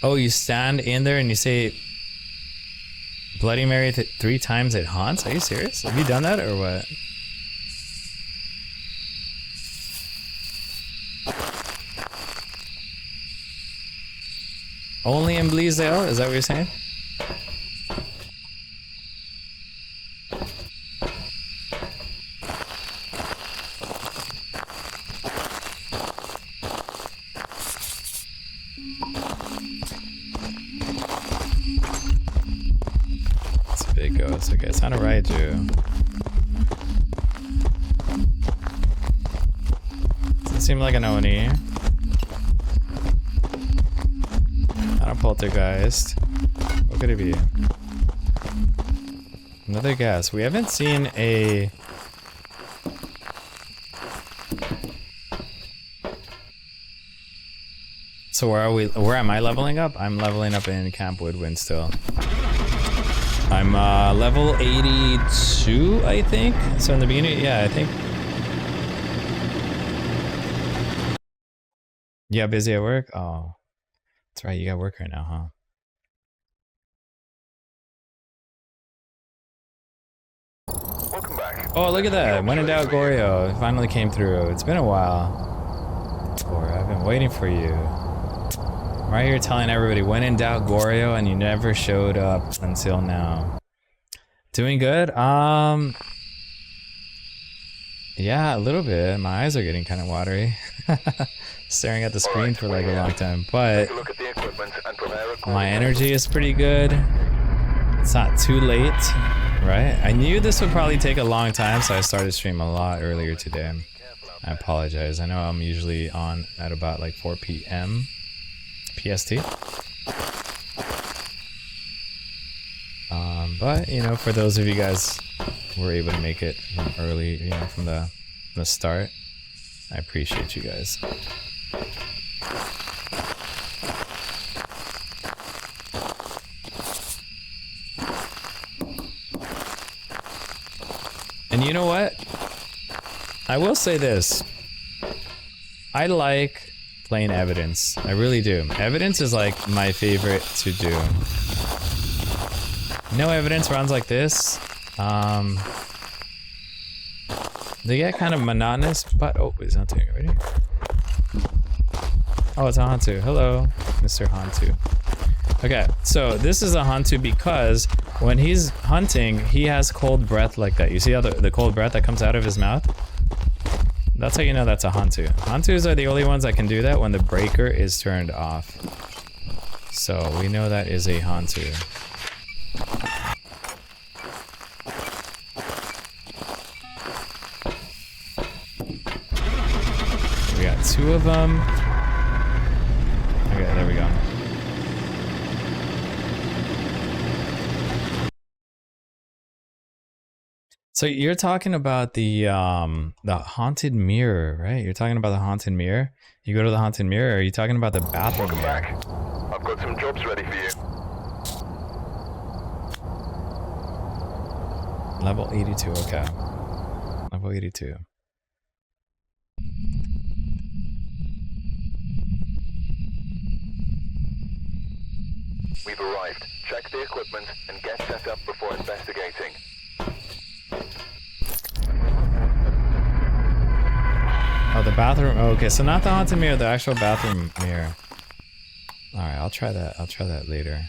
oh, you stand in there and you say Bloody Mary 3 times it haunts? Are you serious? Have you done that or what? Only in Bleasdale? Is that what you're saying? It's a big ghost. Okay, it's not a Raiju. Doesn't seem like an Oni. Not a poltergeist. What could it be? Another guess. We haven't seen a... So where are we? Where am I leveling up? I'm leveling up in Camp Woodwind still. I'm level 82, I think. So in the beginning, yeah, I think. Yeah, busy at work? Oh. That's right, you got work right now, huh? Welcome back. Oh, look at that. When in doubt, Goryo. It finally came through. It's been a while. Or I've been waiting for you. I'm right here telling everybody, when in doubt, Goryo, and you never showed up until now. Doing good. Yeah, a little bit. My eyes are getting kind of watery. Staring at the screen for like a long time, but Take a look at the equipment and prepare my accordingly. energy is pretty good. It's not too late, right? I knew this would probably take a long time, so I started stream a lot earlier today. I apologize. I know I'm usually on at about like 4 p.m. PST. But you know, for those of you guys who were able to make it from early, you know, from the start, I appreciate you guys. And you know what? I will say this. I like playing evidence. I really do. Evidence is like my favorite to do. No evidence runs like this. They get kind of monotonous, but oh, he's not doing it already. Oh, it's a Hantu. Hello, Mr. Hantu. Okay, so this is a Hantu because when he's hunting, he has cold breath like that. You see how the cold breath that comes out of his mouth? That's how you know that's a Hantu. Hantus are the only ones that can do that when the breaker is turned off. So we know that is a Hantu. We got 2 of them. Okay, there we go. So you're talking about the haunted mirror, right? You're talking about the haunted mirror. You go to the haunted mirror. Are you talking about the bathroom Welcome mirror? back. I've got some jobs ready for you. Level 82. Okay. Level 82. We've arrived. Check the equipment and get set up before investigating. Oh, the bathroom. Oh, okay, so not the haunted mirror, the actual bathroom mirror. All right, I'll try that. I'll try that later.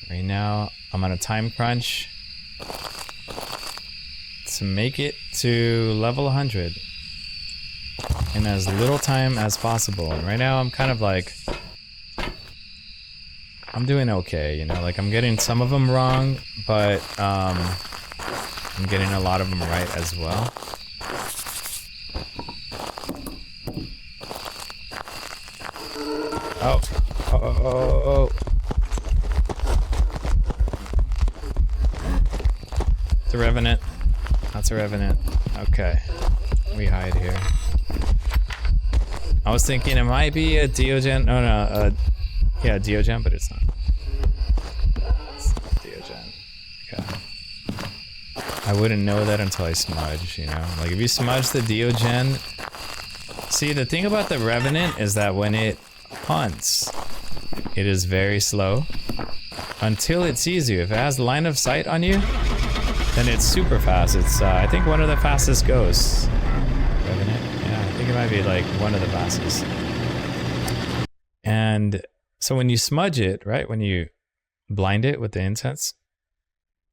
Right now, I'm on a time crunch to make it to level 100 in as little time as possible. And right now, I'm kind of like, I'm doing okay, you know, like I'm getting some of them wrong, but I'm getting a lot of them right as well. Oh, oh. It's a revenant. That's a revenant. Okay, we hide here. I was thinking it might be a Diogen. Oh no, yeah, Diogen, but it's not. It's not Diogen. Okay. I wouldn't know that until I smudge, you know? Like if you smudge the Diogen. See, the thing about the Revenant is that when it hunts, it is very slow until it sees you. If it has line of sight on you, then it's super fast. It's, I think, one of the fastest ghosts. Revenant? Yeah, I think it might be like one of the fastest. And so when you smudge it, right, when you blind it with the incense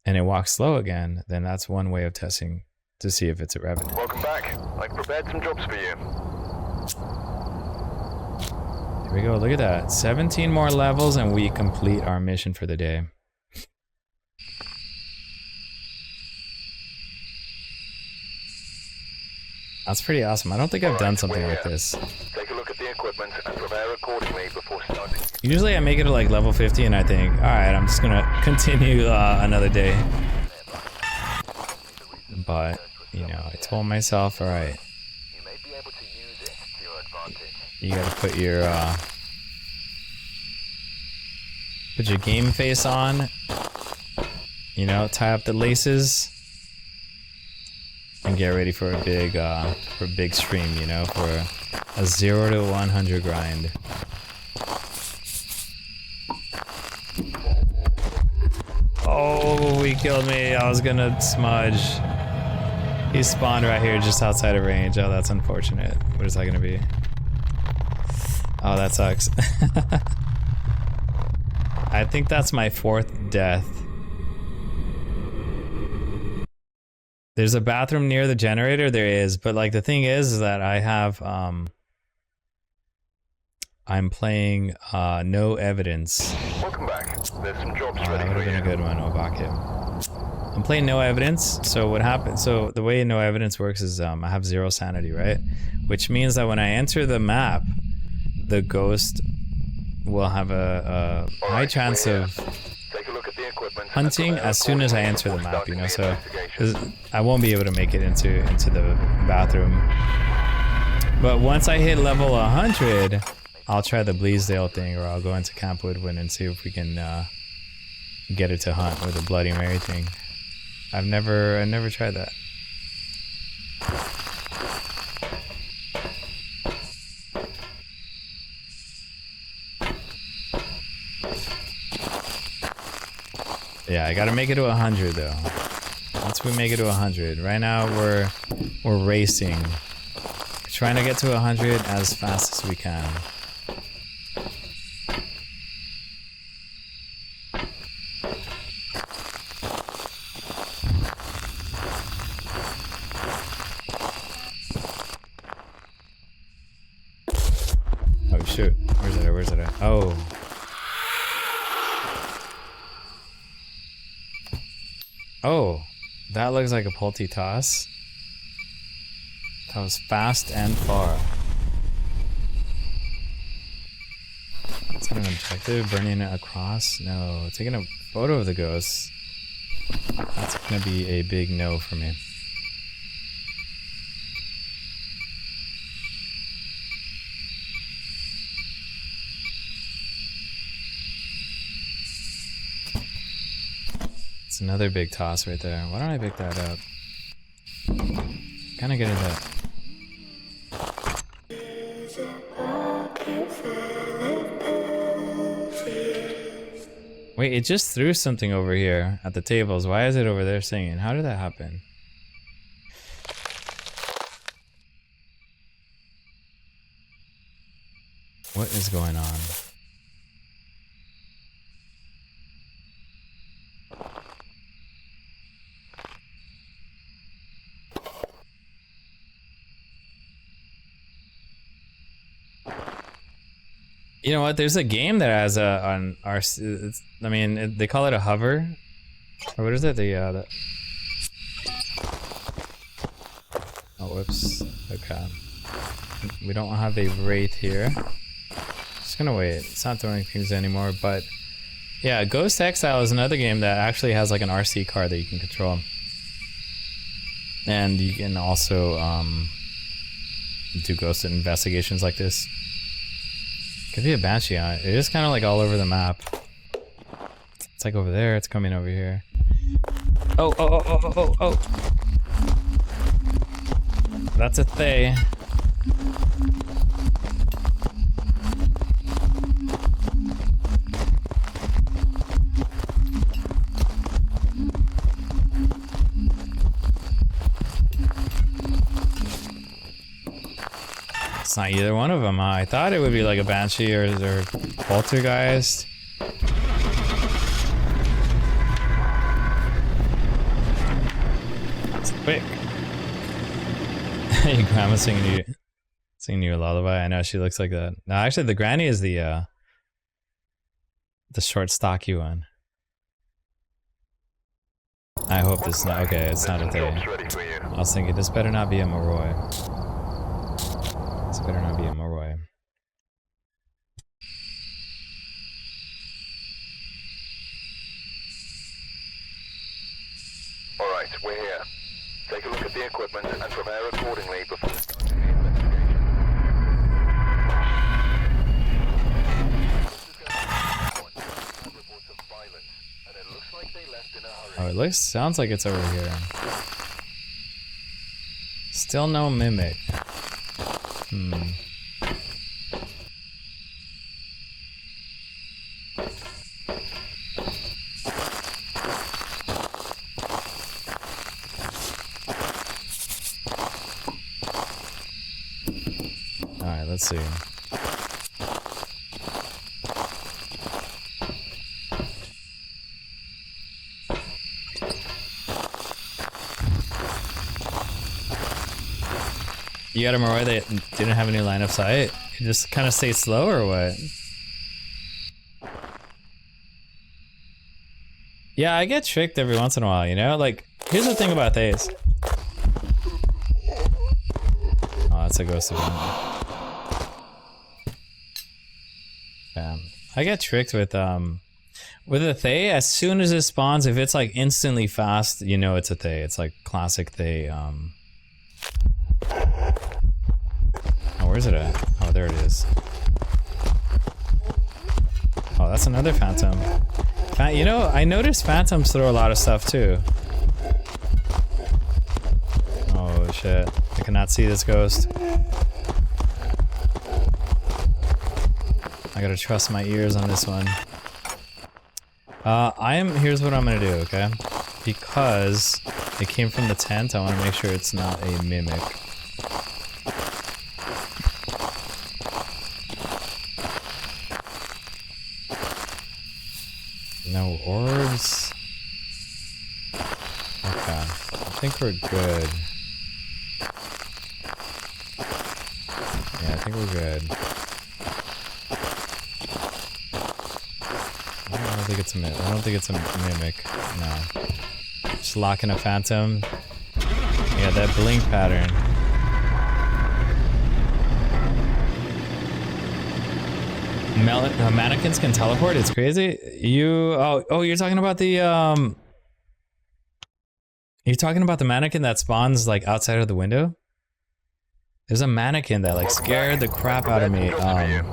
and it walks slow again, then that's one way of testing to see if it's a Revenant. Welcome back. I've prepared some jobs for you. Here we go, look at that. 17 more levels and we complete our mission for the day. That's pretty awesome. I don't think I've done something like this. Take a look at the equipment and prepare accordingly before starting. Usually I make it to like level 50 and I think, alright, I'm just gonna continue another day. But, you know, I told myself, alright, You may be able to use it to your advantage. you gotta put your game face on, you know, tie up the laces, and get ready for a big stream, you know, for a 0 to 100 grind. Oh, he killed me. I was gonna smudge. He spawned right here just outside of range. Oh, that's unfortunate. What is that gonna be? Oh, that sucks. I think that's my 4th death. There's a bathroom near the generator. There is, but like the thing is that I have I'm playing no evidence. Welcome back. There's some jobs That ready would for have been a you. good one, Obake. I'm playing no evidence. So what happens? So the way no evidence works is I have 0 sanity, right? Which means that when I enter the map, the ghost will have a high Alright, chance we're here. of Take a look at the equipment and hunting prepare as soon as I accordingly enter the before map, you know. starting So the investigation. 'cause I won't be able to make it into the bathroom. But once I hit level 100, I'll try the Bleasdale thing, or I'll go into Camp Woodwind and see if we can get it to hunt with the Bloody Mary thing. I never tried that. Yeah, I gotta make it to 100 though. Once we make it to 100, right now we're racing, trying to get to 100 as fast as we can. Oh shoot, where's it at? Where's it at? Oh. Oh, that looks like a Pulty toss. That was fast and far. Is that an objective? Burning it across? No. Taking a photo of the ghost. That's gonna be a big no for me. It's another big toss right there. Why don't I pick that up? Kinda getting that. Wait, it just threw something over here at the tables. Why is it over there singing? How did that happen? What is going on? You know what? There's a game that has a on our. I mean, they call it a hover, or what is it? The oh, whoops. Okay. We don't have a wraith here. Just gonna wait. It's not throwing things anymore, but yeah, Ghost Exile is another game that actually has like an RC car that you can control, and you can also do ghost investigations like this. Could be a Banshee on it. It is kind of like all over the map. It's like over there. It's coming over here. Oh, oh, oh, oh, oh, oh. That's a Thay. It's not either one of them, huh? I thought it would be like a Banshee or Poltergeist. It's quick. Your grandma singing you a lullaby. I know she looks like that. No, actually, the granny is the short, stocky one. I hope this is not okay. It's not a Thay. I was thinking this better not be a Moroi. This better not be a Moroi. Alright, we're here. Take a look at the equipment and prepare accordingly before starting the investigation. Reports of violence, and it looks like they left in a hurry. Oh, it sounds like it's over here. Still no mimic. Alright, let's see. You got a Moroi that didn't have any line of sight? You just kind of stay slow or what? Yeah, I get tricked every once in a while, you know? Like, here's the thing about Thays. Oh, that's a ghost event. Damn. I get tricked with a Thay. As soon as it spawns, if it's like instantly fast, you know it's a Thay. It's like classic Thay. Oh, where's it at? Oh, there it is. Oh, that's another Phantom. You know, I noticed Phantoms throw a lot of stuff too. Oh shit. I cannot see this ghost. I gotta trust my ears on this one. Here's what I'm gonna do, okay? Because it came from the tent, I wanna make sure it's not a mimic. No orbs. Okay, I think we're good. Yeah, I think we're good. I don't think it's a mimic. I don't think it's a mimic. No. Just locking a Phantom. Yeah, that blink pattern. Mannequins can teleport? It's crazy. Oh, you're talking about the you're talking about the mannequin that spawns like outside of the window? There's a mannequin that like scared the crap out of me. Damn,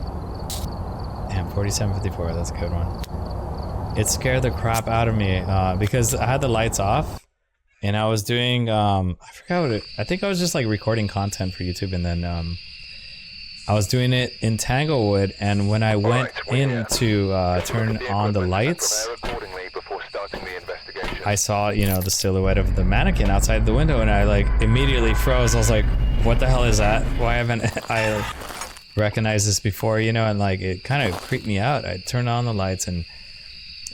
4754, that's a good one. It scared the crap out of me because I had the lights off and I was doing I forgot what I think I was just like recording content for YouTube, and then I was doing it in Tanglewood, and when I went in to turn on the lights, I saw, you know, the silhouette of the mannequin outside the window, and I like immediately froze. I was like, what the hell is that? Why haven't I recognized this before, you know? And like it kind of creeped me out. I turned on the lights,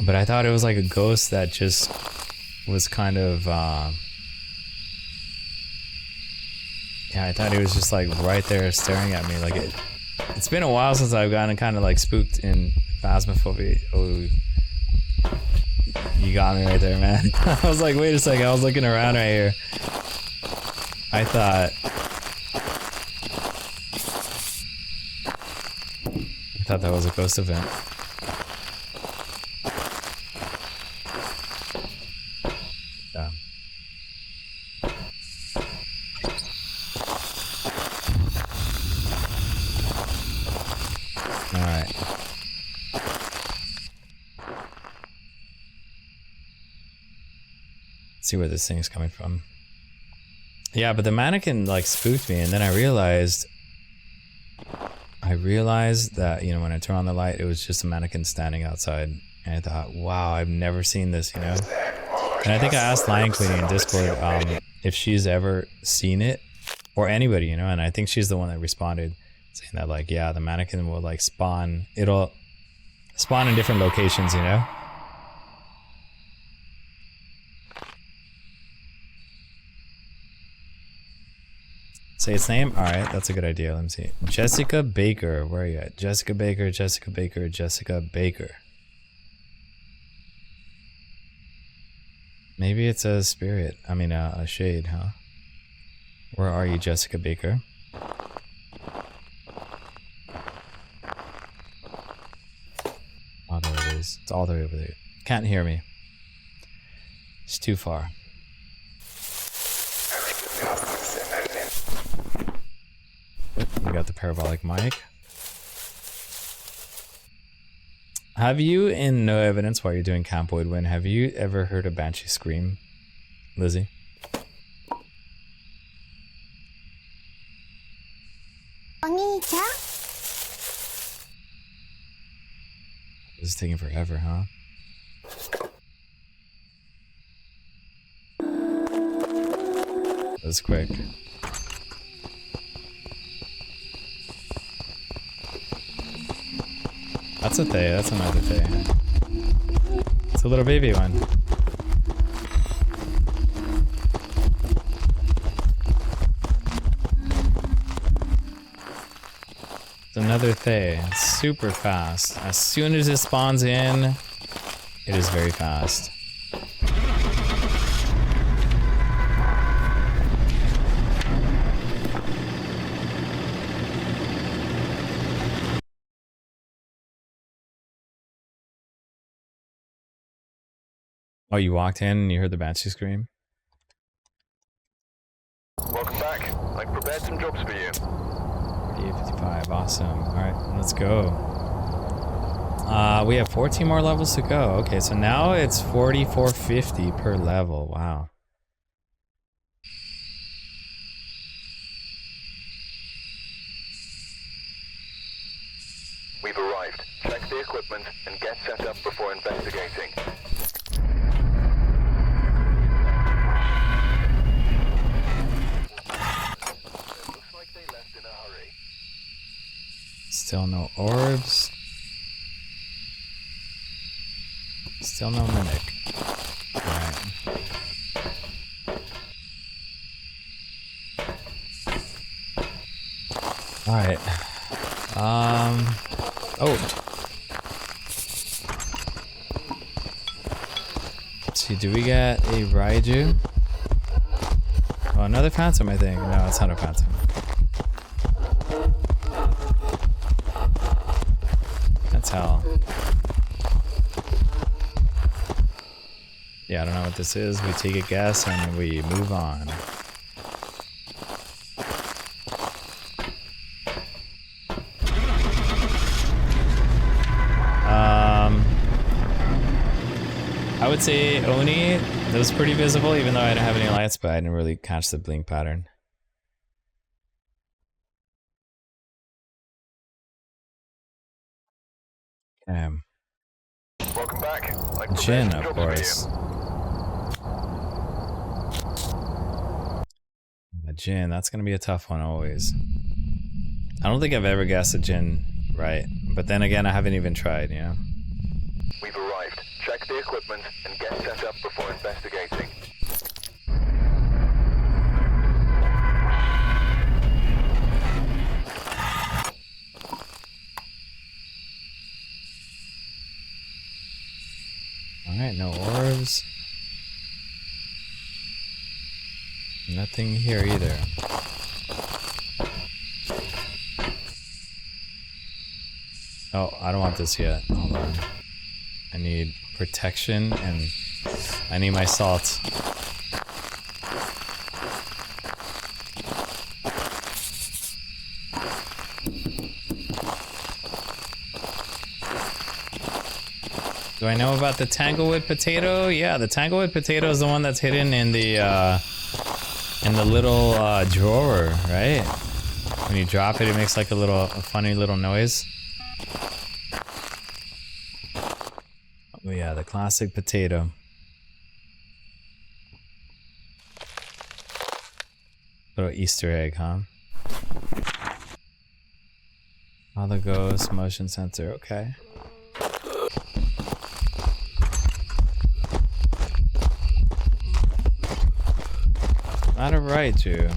but I thought it was like a ghost that just was kind of yeah, I thought he was just like right there staring at me. Like it's been a while since I've gotten kind of like spooked in Phasmophobia. Oh, you got me right there, man. I was like, wait a second, I was looking around right here. I thought that was a ghost event. Yeah. Alright. See where this thing is coming from. Yeah, but the mannequin like spooked me, and then I realized that, you know, when I turned on the light, it was just a mannequin standing outside, and I thought, wow, I've never seen this, you know. And I think I asked Lion Queen in Discord if she's ever seen it, or anybody, you know, and I think she's the one that responded, saying that like, yeah, the mannequin will like spawn, it'll spawn in different locations, you know. Say its name? Alright, that's a good idea. Let me see. Jessica Baker. Where are you at? Jessica Baker, Jessica Baker, Jessica Baker. Maybe it's a spirit. I mean, a shade, huh? Where are you, Jessica Baker? Oh, there it is. It's all the way over there. Can't hear me. It's too far. We got the parabolic mic. Have you, in No Evidence, while you're doing Camp Woodwind, have you ever heard a banshee scream, Lizzie? This is taking forever, huh? That's quick. That's a Thay, that's another Thay. It's a little baby one. Another Thay. It's super fast. As soon as it spawns in, it is very fast. Oh, you walked in and you heard the Banshee scream? Welcome back. I've prepared some jobs for you. D55, awesome. Alright, let's go. We have 14 more levels to go. Okay, so now it's 4450 per level. Wow. We've arrived. Check the equipment and get set up before investigating. Looks like they left in a hurry. Still no orbs. Still no mimic. Alright. Alright. Oh. Let's see, do we get a Raiju? Oh, another Phantom, I think. No, it's not a Phantom. That's hell. Yeah, I don't know what this is. We take a guess and we move on. I would say Oni, that was pretty visible, even though I didn't have any lights, but I didn't really catch the blink pattern. Welcome back. I've prepared Jin, some of jobs course. for A Jin, that's gonna be a tough one always. I don't think I've ever guessed a Jin right, but then again, I haven't even tried, you know? you. We've arrived. Check the equipment and get set up before investigating. Alright, no orbs. Nothing here either. Oh, I don't want this yet. Hold on. I need protection and I need my salt. Do I know about the Tanglewood potato? Yeah, the Tanglewood potato is the one that's hidden in the little drawer, right? When you drop it, it makes like a funny little noise. Oh yeah, the classic potato. Little Easter egg, huh? Other ghost motion sensor, okay. Not a Raiju.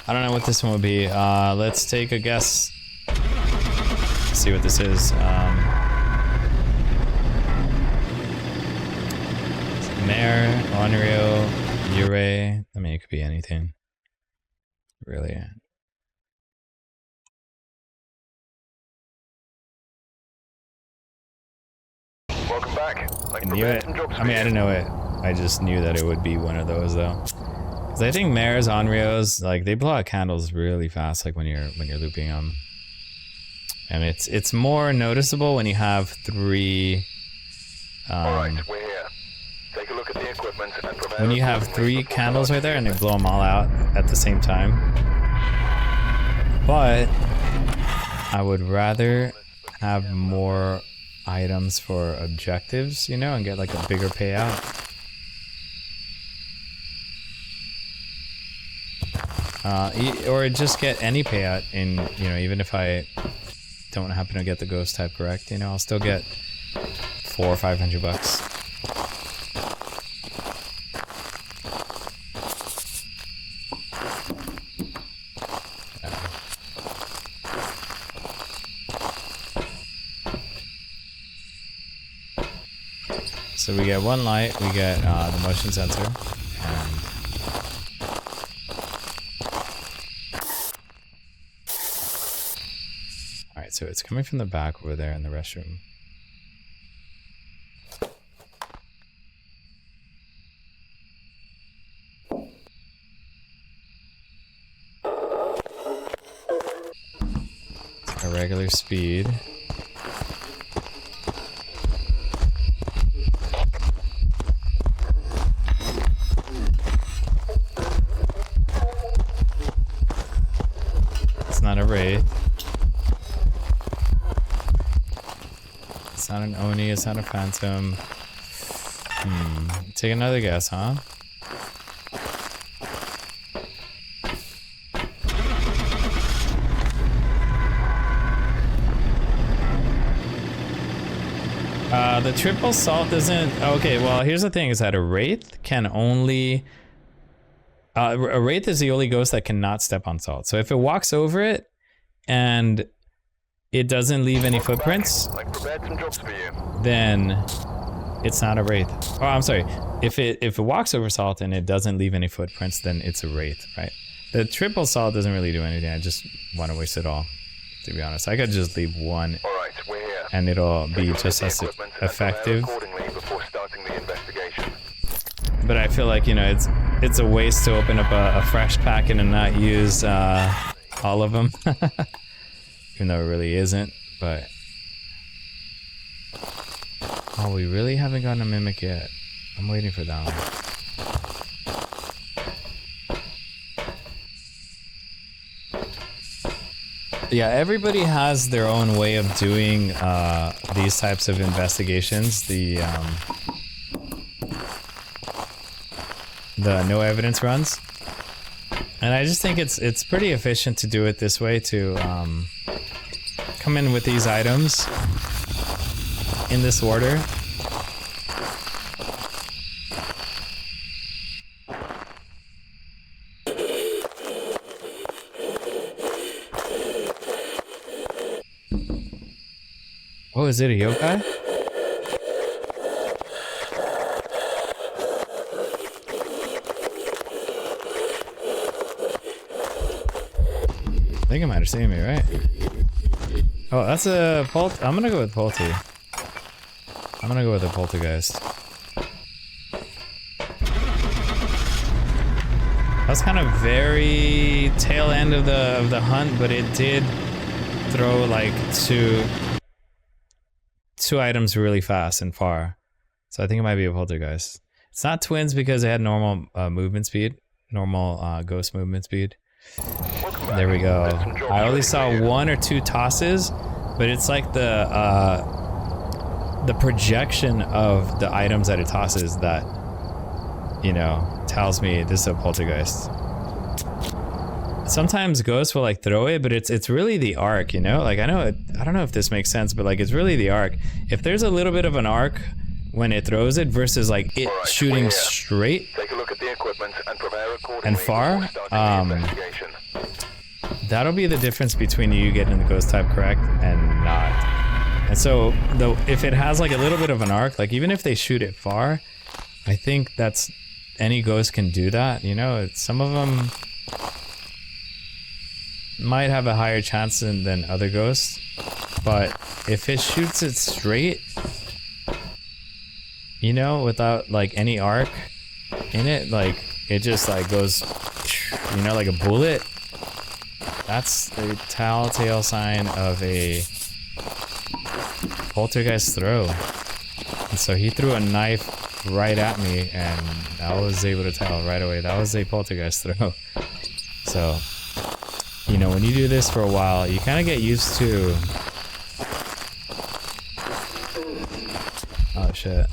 I don't know what this one would be. Let's take a guess. See what this is. Mare, Onryo, Yurei. I mean, it could be anything. Really. Welcome back. I knew it. I mean, I didn't know it. I just knew that it would be one of those, though. Because I think Mares, Onryos, like they blow out candles really fast, like when you're looping them. And it's more noticeable when you have three. Alright, we're here. Take a look at the equipment and prepare When you have three candles right there and they blow them all out at the same time. But I would rather have more items for objectives, you know, and get like a bigger payout. Or just get any payout in, you know, even if I don't happen to get the ghost type correct, you know, I'll still get $400 or $500. So we get one light, we get the motion sensor, and alright, so it's coming from the back over there in the restroom. It's a regular speed. Not a wraith. It's not an Oni, it's not a phantom. Take another guess, huh? The triple salt doesn't... Okay, well, here's the thing, is that a wraith can only... a wraith is the only ghost that cannot step on salt. So if it walks over it and it doesn't leave any footprints, then it's not a wraith. Oh, I'm sorry. If it walks over salt and it doesn't leave any footprints, then it's a wraith, right? The triple salt doesn't really do anything. I just want to waste it all, to be honest. I could just leave one, and it'll be just as effective. But I feel like, you know, it's a waste to open up a fresh packet and not use all of them. Even though it really isn't, but... Oh, we really haven't gotten a mimic yet. I'm waiting for that one. Yeah, everybody has their own way of doing these types of investigations. The no evidence runs, and I just think it's pretty efficient to do it this way, to come in with these items in this order. Oh, is it a yokai? I think I might have seen me, right? Oh, that's a I'm gonna go with Polty. I'm gonna go with a poltergeist. That's kind of very tail end of the hunt, but it did throw like two items really fast and far. So I think it might be a poltergeist. It's not twins because they had normal movement speed, normal ghost movement speed. There we go. I only saw one or two tosses, but it's like the projection of the items that it tosses that, you know, tells me this is a poltergeist. Sometimes ghosts will like throw it, but it's really the arc, you know? Like I don't know if this makes sense, but like it's really the arc. If there's a little bit of an arc when it throws it versus like it shooting straight and far, that'll be the difference between you getting the ghost type correct and not. And so if it has like a little bit of an arc, like even if they shoot it far, I think that's any ghost can do that, you know? Some of them might have a higher chance than other ghosts, but if it shoots it straight, you know, without like any arc in it, like it just like goes, you know, like a bullet, that's the telltale sign of a poltergeist throw. And so he threw a knife right at me and I was able to tell right away that was a poltergeist throw. So, you know, when you do this for a while, you kind of get used to... Oh shit.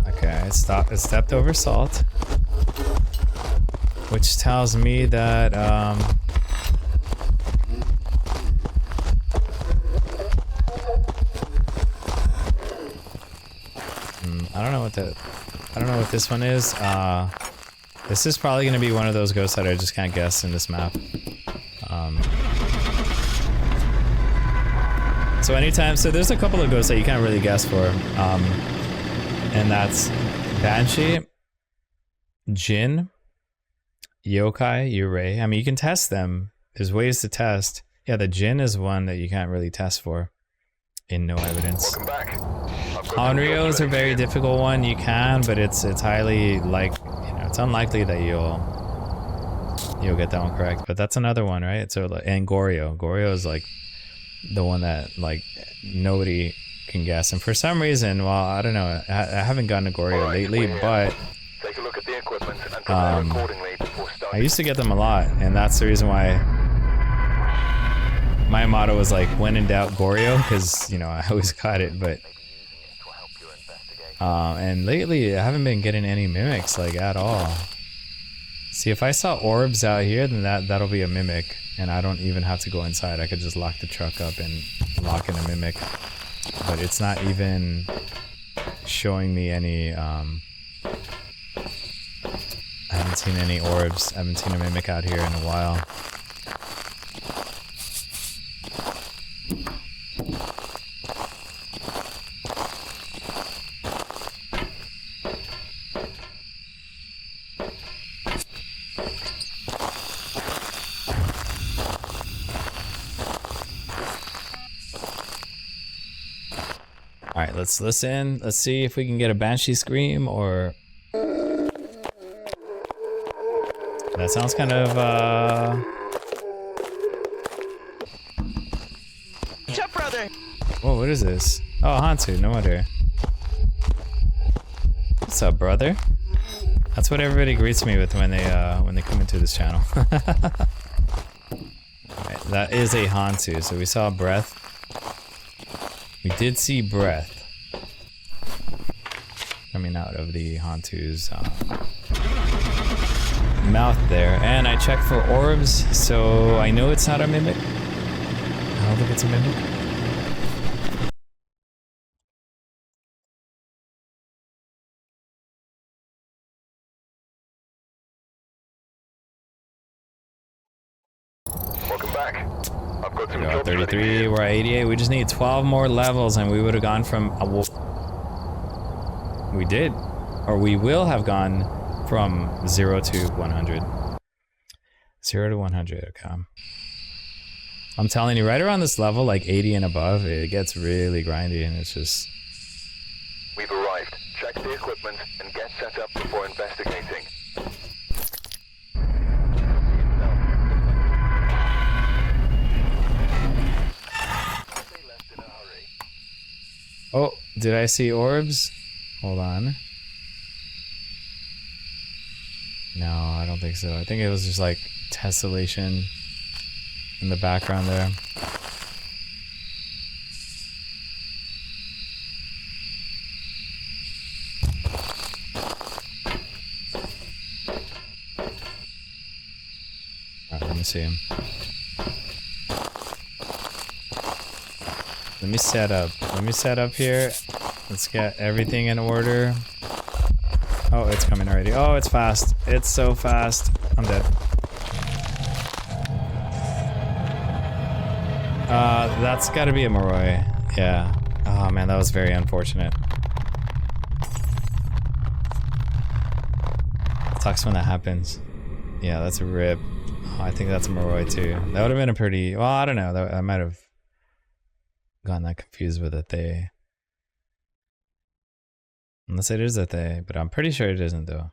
Okay, it stepped over salt, which tells me that I don't know what this one is. This is probably gonna be one of those ghosts that I just can't guess in this map. So anytime, so there's a couple of ghosts that you can't really guess for, and that's Banshee, Jinn, Yokai, Yurei. I mean, you can test them. There's ways to test. Yeah, the Jinn is one that you can't really test for in no evidence. Welcome back. Onryo is a very difficult one. You can, but it's highly it's unlikely that you'll get that one correct. But that's another one, right? So and Goryo. Goryo is like the one that like nobody can guess. And for some reason, well, I don't know. I haven't gotten a Goryo lately, but Take a look at the equipment and prepare accordingly before I starting. used to get them a lot, and that's the reason why my motto was like, when in doubt, Goryo, because I always got it. But and lately I haven't been getting any mimics like at all. See, if I saw orbs out here, then that'll be a mimic, and I don't even have to go inside. I could just lock the truck up and lock in a mimic. But it's not even showing me any. I haven't seen any orbs. I haven't seen a mimic out here in a while. Alright, let's listen. Let's see if we can get a Banshee scream or... That sounds kind of, What's up, brother? Whoa, what is this? Oh, Hantu, no wonder. What's up, brother? That's what everybody greets me with when they come into this channel. Alright, that is a Hantu, so we saw breath. We did see breath coming out of the Hantu's mouth there, and I checked for orbs, so I know it's not a mimic. I don't think it's a mimic. Welcome back. I've got some We're at jobs ready for 33, you. we're at 88. We just need 12 more levels, and we would have gone from we did, or we will have gone from 0 to 100. 0 to 100, okay. I'm telling you, right around this level, like 80 and above, it gets really grindy, and it's just... We've arrived. Check the equipment and get set up before investigating. They left in a hurry. Oh, did I see orbs? Hold on. No, I don't think so. I think it was just like tessellation in the background there. Alright, let me see him. Let me set up. Let me set up here. Let's get everything in order. Oh, it's coming already. Oh, it's fast. It's so fast. I'm dead. That's gotta be a Moroi. Yeah. Oh man, that was very unfortunate. It sucks when that happens. Yeah, that's a rip. Oh, I think that's a Moroi too. That would have been a pretty... Well, I don't know. I might have gotten that confused with a Thay. Unless it is a Thay, but I'm pretty sure it isn't though.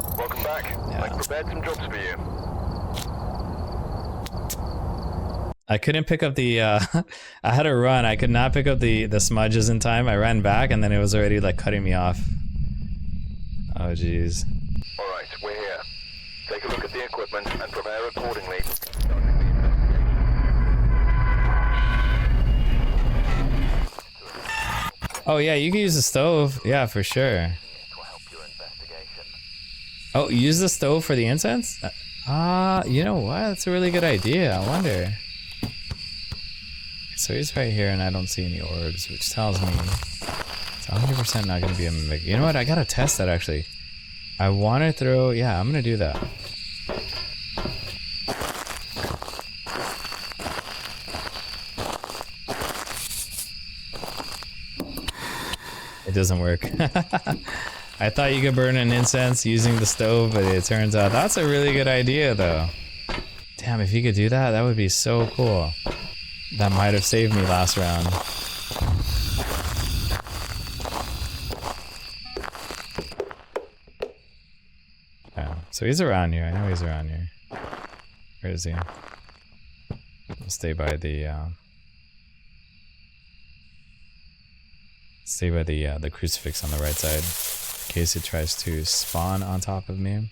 Welcome back. Yeah. I've prepared some jobs for you. I couldn't pick up the I had to run. I could not pick up the smudges in time. I ran back and then it was already like cutting me off. Oh jeez. Alright, we're here. Take a look at the equipment and prepare accordingly. Oh yeah, you can use the stove. Yeah, for sure. Oh, use the stove for the incense? You know what? That's a really good idea. I wonder. So he's right here and I don't see any orbs, which tells me it's 100% not gonna be a mimic. You know what? I gotta test that actually. I wanna throw, yeah, I'm gonna do that. It doesn't work. I thought you could burn an incense using the stove, but it turns out that's a really good idea though. Damn, if you could do that, that would be so cool. That might have saved me last round. Yeah, so he's around here. I know he's around here. Where is he? I'll stay by the crucifix on the right side in case it tries to spawn on top of me.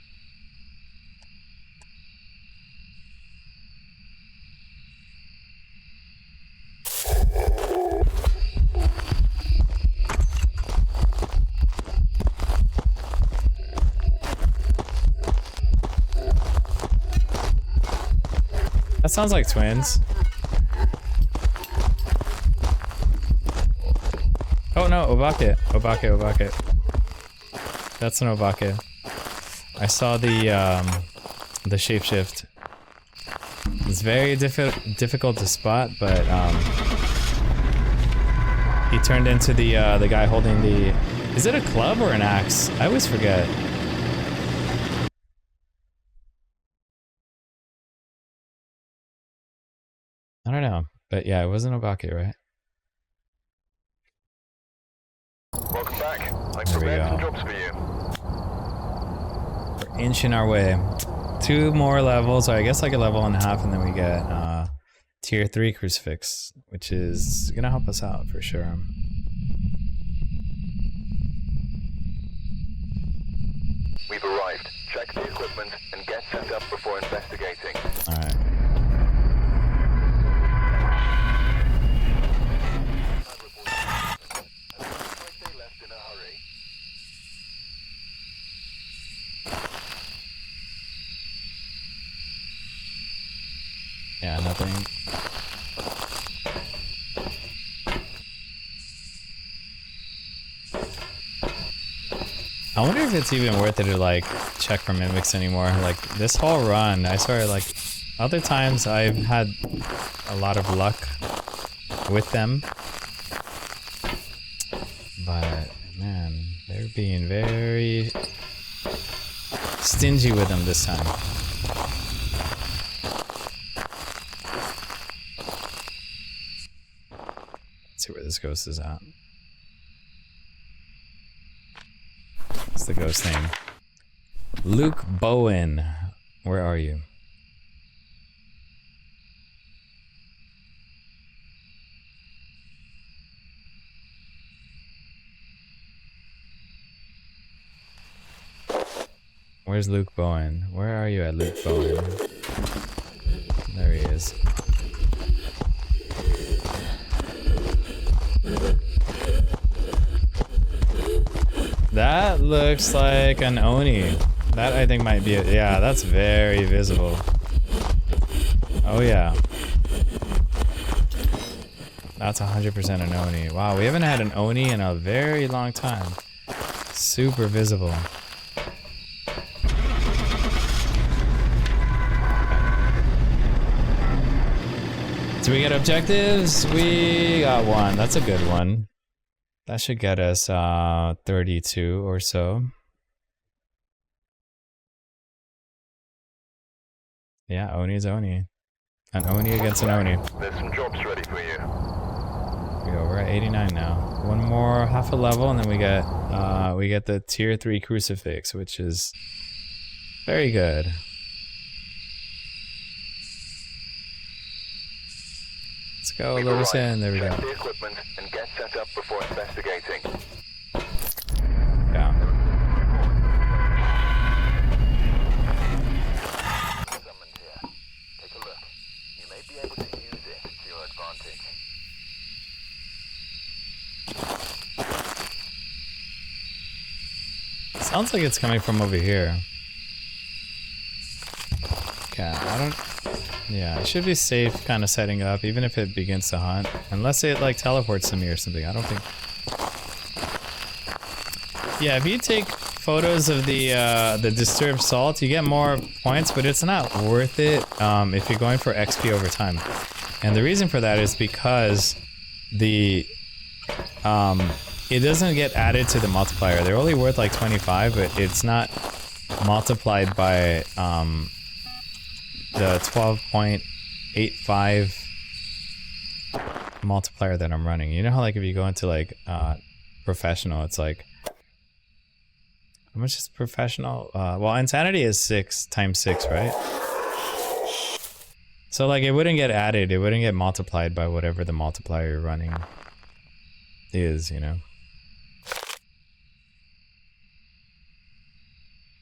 That sounds like twins. Oh no, Obake. Obake. That's an Obake. I saw the shapeshift. It's very difficult to spot, but he turned into the guy holding the... Is it a club or an axe? I always forget. I don't know, but yeah, it wasn't Obake, right? Welcome back. I There we prepared some go. jobs for you. We're inching our way. 2 more levels, or I guess like a level and a half, and then we get tier 3 crucifix, which is gonna help us out for sure. We've arrived. Check the equipment and get set up before investigating. Alright. They left in a hurry. Yeah, nothing. I wonder if it's even worth it to like check for mimics anymore. Like this whole run, I swear, like other times I've had a lot of luck with them, but man, they're being very stingy with them this time. Let's see where this ghost is at. What's the ghost name? Luke Bowen. Where are you? Where's Luke Bowen? Where are you at, Luke Bowen? There he is. That looks like an Oni. That I think might be it. Yeah, that's very visible. Oh yeah. That's 100% an Oni. Wow, we haven't had an Oni in a very long time. Super visible. Do we get objectives? We got one. That's a good one. That should get us 32 or so. Yeah, Oni's Oni. An Oni against an Oni. There's some jobs ready for you. Here we go, we're at 89 now. One more half a level and then we get the tier 3 crucifix, which is very good. Let's go, We've let us arrived. in. There we Check go. the equipment and get set up before investigating. Yeah. Summoned here. Take a look. You may be able to use it to your advantage. Sounds like it's coming from over here. Yeah, I don't. Yeah, it should be safe kind of setting up, even if it begins to hunt. Unless it like teleports to me or something. I don't think. Yeah, if you take photos of the disturbed salt, you get more points, but it's not worth it if you're going for XP over time. And the reason for that is because the it doesn't get added to the multiplier. They're only worth like 25, but it's not multiplied by the 12.85 multiplier that I'm running. You know how like if you go into like professional, it's like, how much is professional? Well, insanity is 6 times 6, right? So like it wouldn't get added, it wouldn't get multiplied by whatever the multiplier you're running is, you know?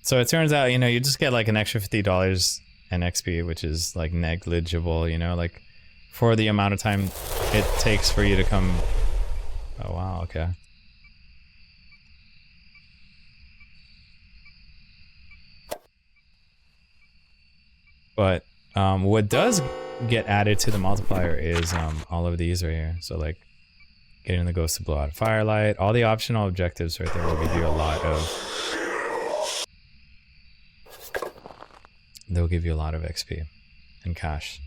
So it turns out, you know, you just get like an extra $50 in XP, which is like negligible, you know, like for the amount of time it takes for you to come. Oh wow, okay. But what does get added to the multiplier is all of these right here. So like getting the ghost to blow out a firelight, all the optional objectives right there will give you a lot of. They'll give you a lot of XP and cash.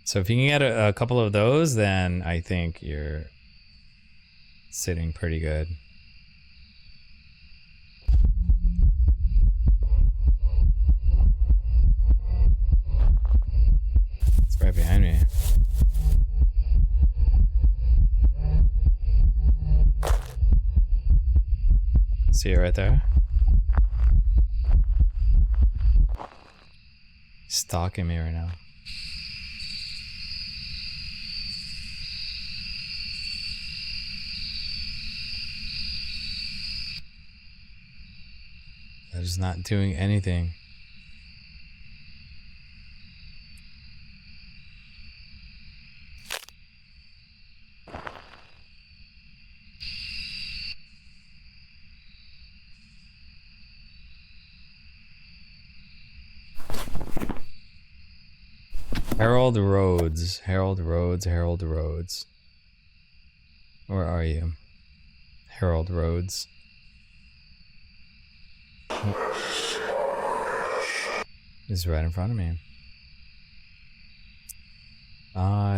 So if you can get a couple of those, then I think you're sitting pretty good. It's right behind me. See it right there? Stalking me right now. That is not doing anything. Harold Rhodes, Harold Rhodes, Harold Rhodes. Where are you? Harold Rhodes. He's right in front of me.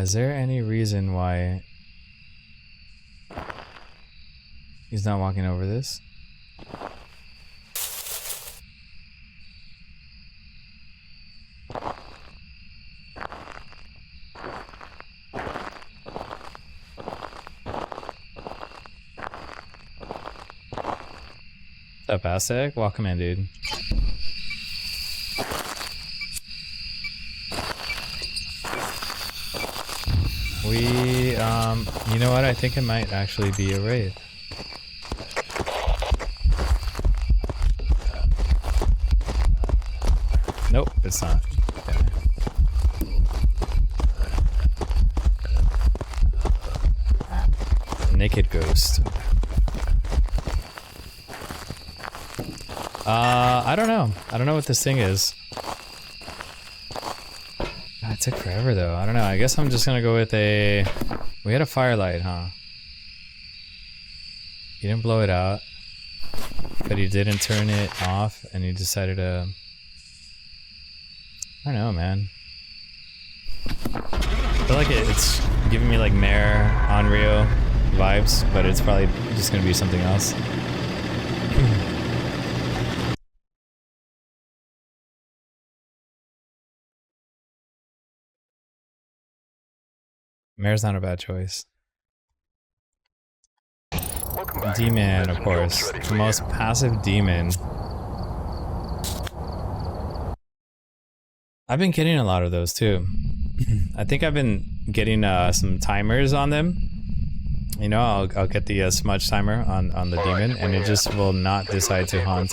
Is there any reason why he's not walking over this? What's up, Aztec? Welcome in, dude. You know what? I think it might actually be a wraith. Nope, it's not. Okay. Naked ghost. I don't know. I don't know what this thing is. God, it took forever though. I don't know. I guess I'm just gonna go with a... We had a firelight, huh? He didn't blow it out, but he didn't turn it off, and he decided to... I don't know, man. I feel like it's giving me like Mare, Onryo vibes, but it's probably just gonna be something else. Mare's not a bad choice. Demon, of course. The most passive demon. I've been getting a lot of those too. I think I've been getting some timers on them. You know, I'll get the smudge timer on the demon, and it just will not decide to hunt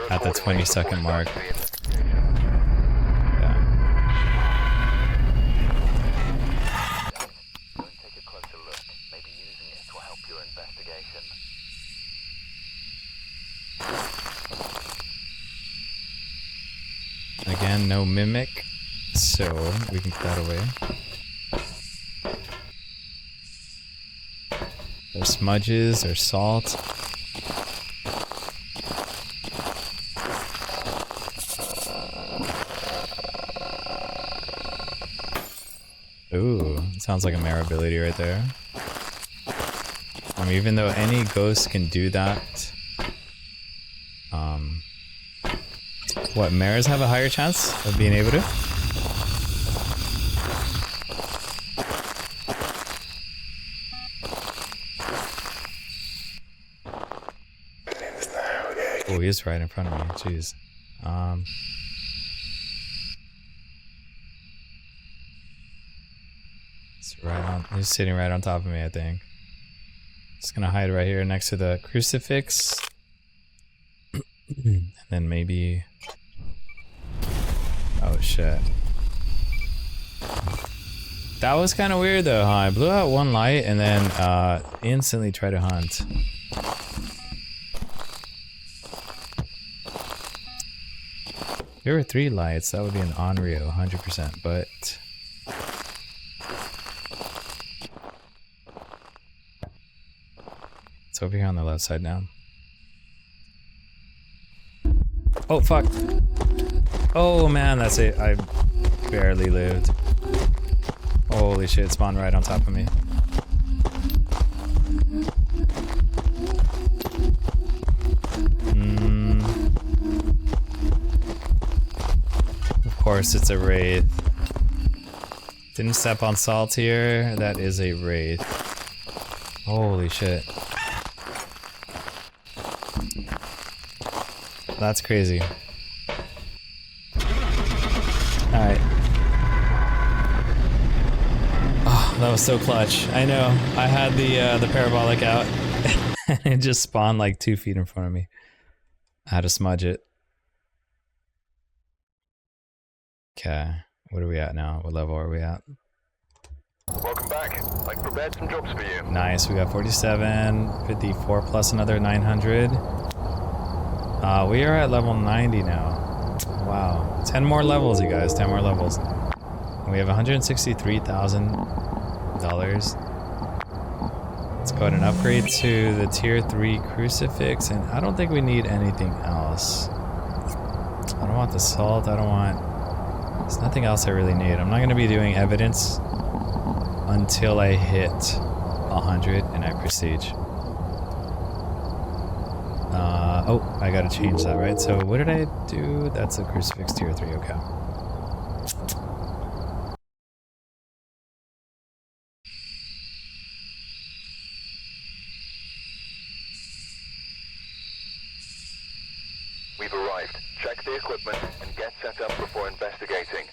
at the 20-second mark. and no mimic, so we can put that away. There's smudges, there's salt. Ooh, sounds like a mare ability right there. I mean, even though any ghost can do that, what, mares have a higher chance of being able to? Oh, he's right in front of me, jeez. He's sitting right on top of me, I think. Just gonna hide right here next to the crucifix. And then maybe... Oh shit. That was kind of weird though, huh? I blew out one light and then instantly tried to hunt. If there were 3 lights, that would be an Onryo, 100%, but... It's over here on the left side now. Oh, fuck. Oh, man, that's it. I barely lived. Holy shit, it spawned right on top of me. Of course, it's a wraith. Didn't step on salt here. That is a wraith. Holy shit. That's crazy. Alright. Oh, that was so clutch. I know. I had the parabolic out. And it just spawned like 2 feet in front of me. I had to smudge it. Okay. What are we at now? What level are we at? Welcome back. I've prepared some jobs for you. Nice. We got 47, 54 plus another 900. We are at level 90 now. Wow. 10 more levels, you guys. 10 more levels. And we have $163,000. Let's go ahead and upgrade to the tier 3 crucifix. And I don't think we need anything else. I don't want the salt. I don't want... There's nothing else I really need. I'm not going to be doing evidence until I hit 100 and I prestige. Oh, I gotta change that, right? So what did I do? That's a crucifix tier 3, okay. We've arrived. Check the equipment and get set up before investigating.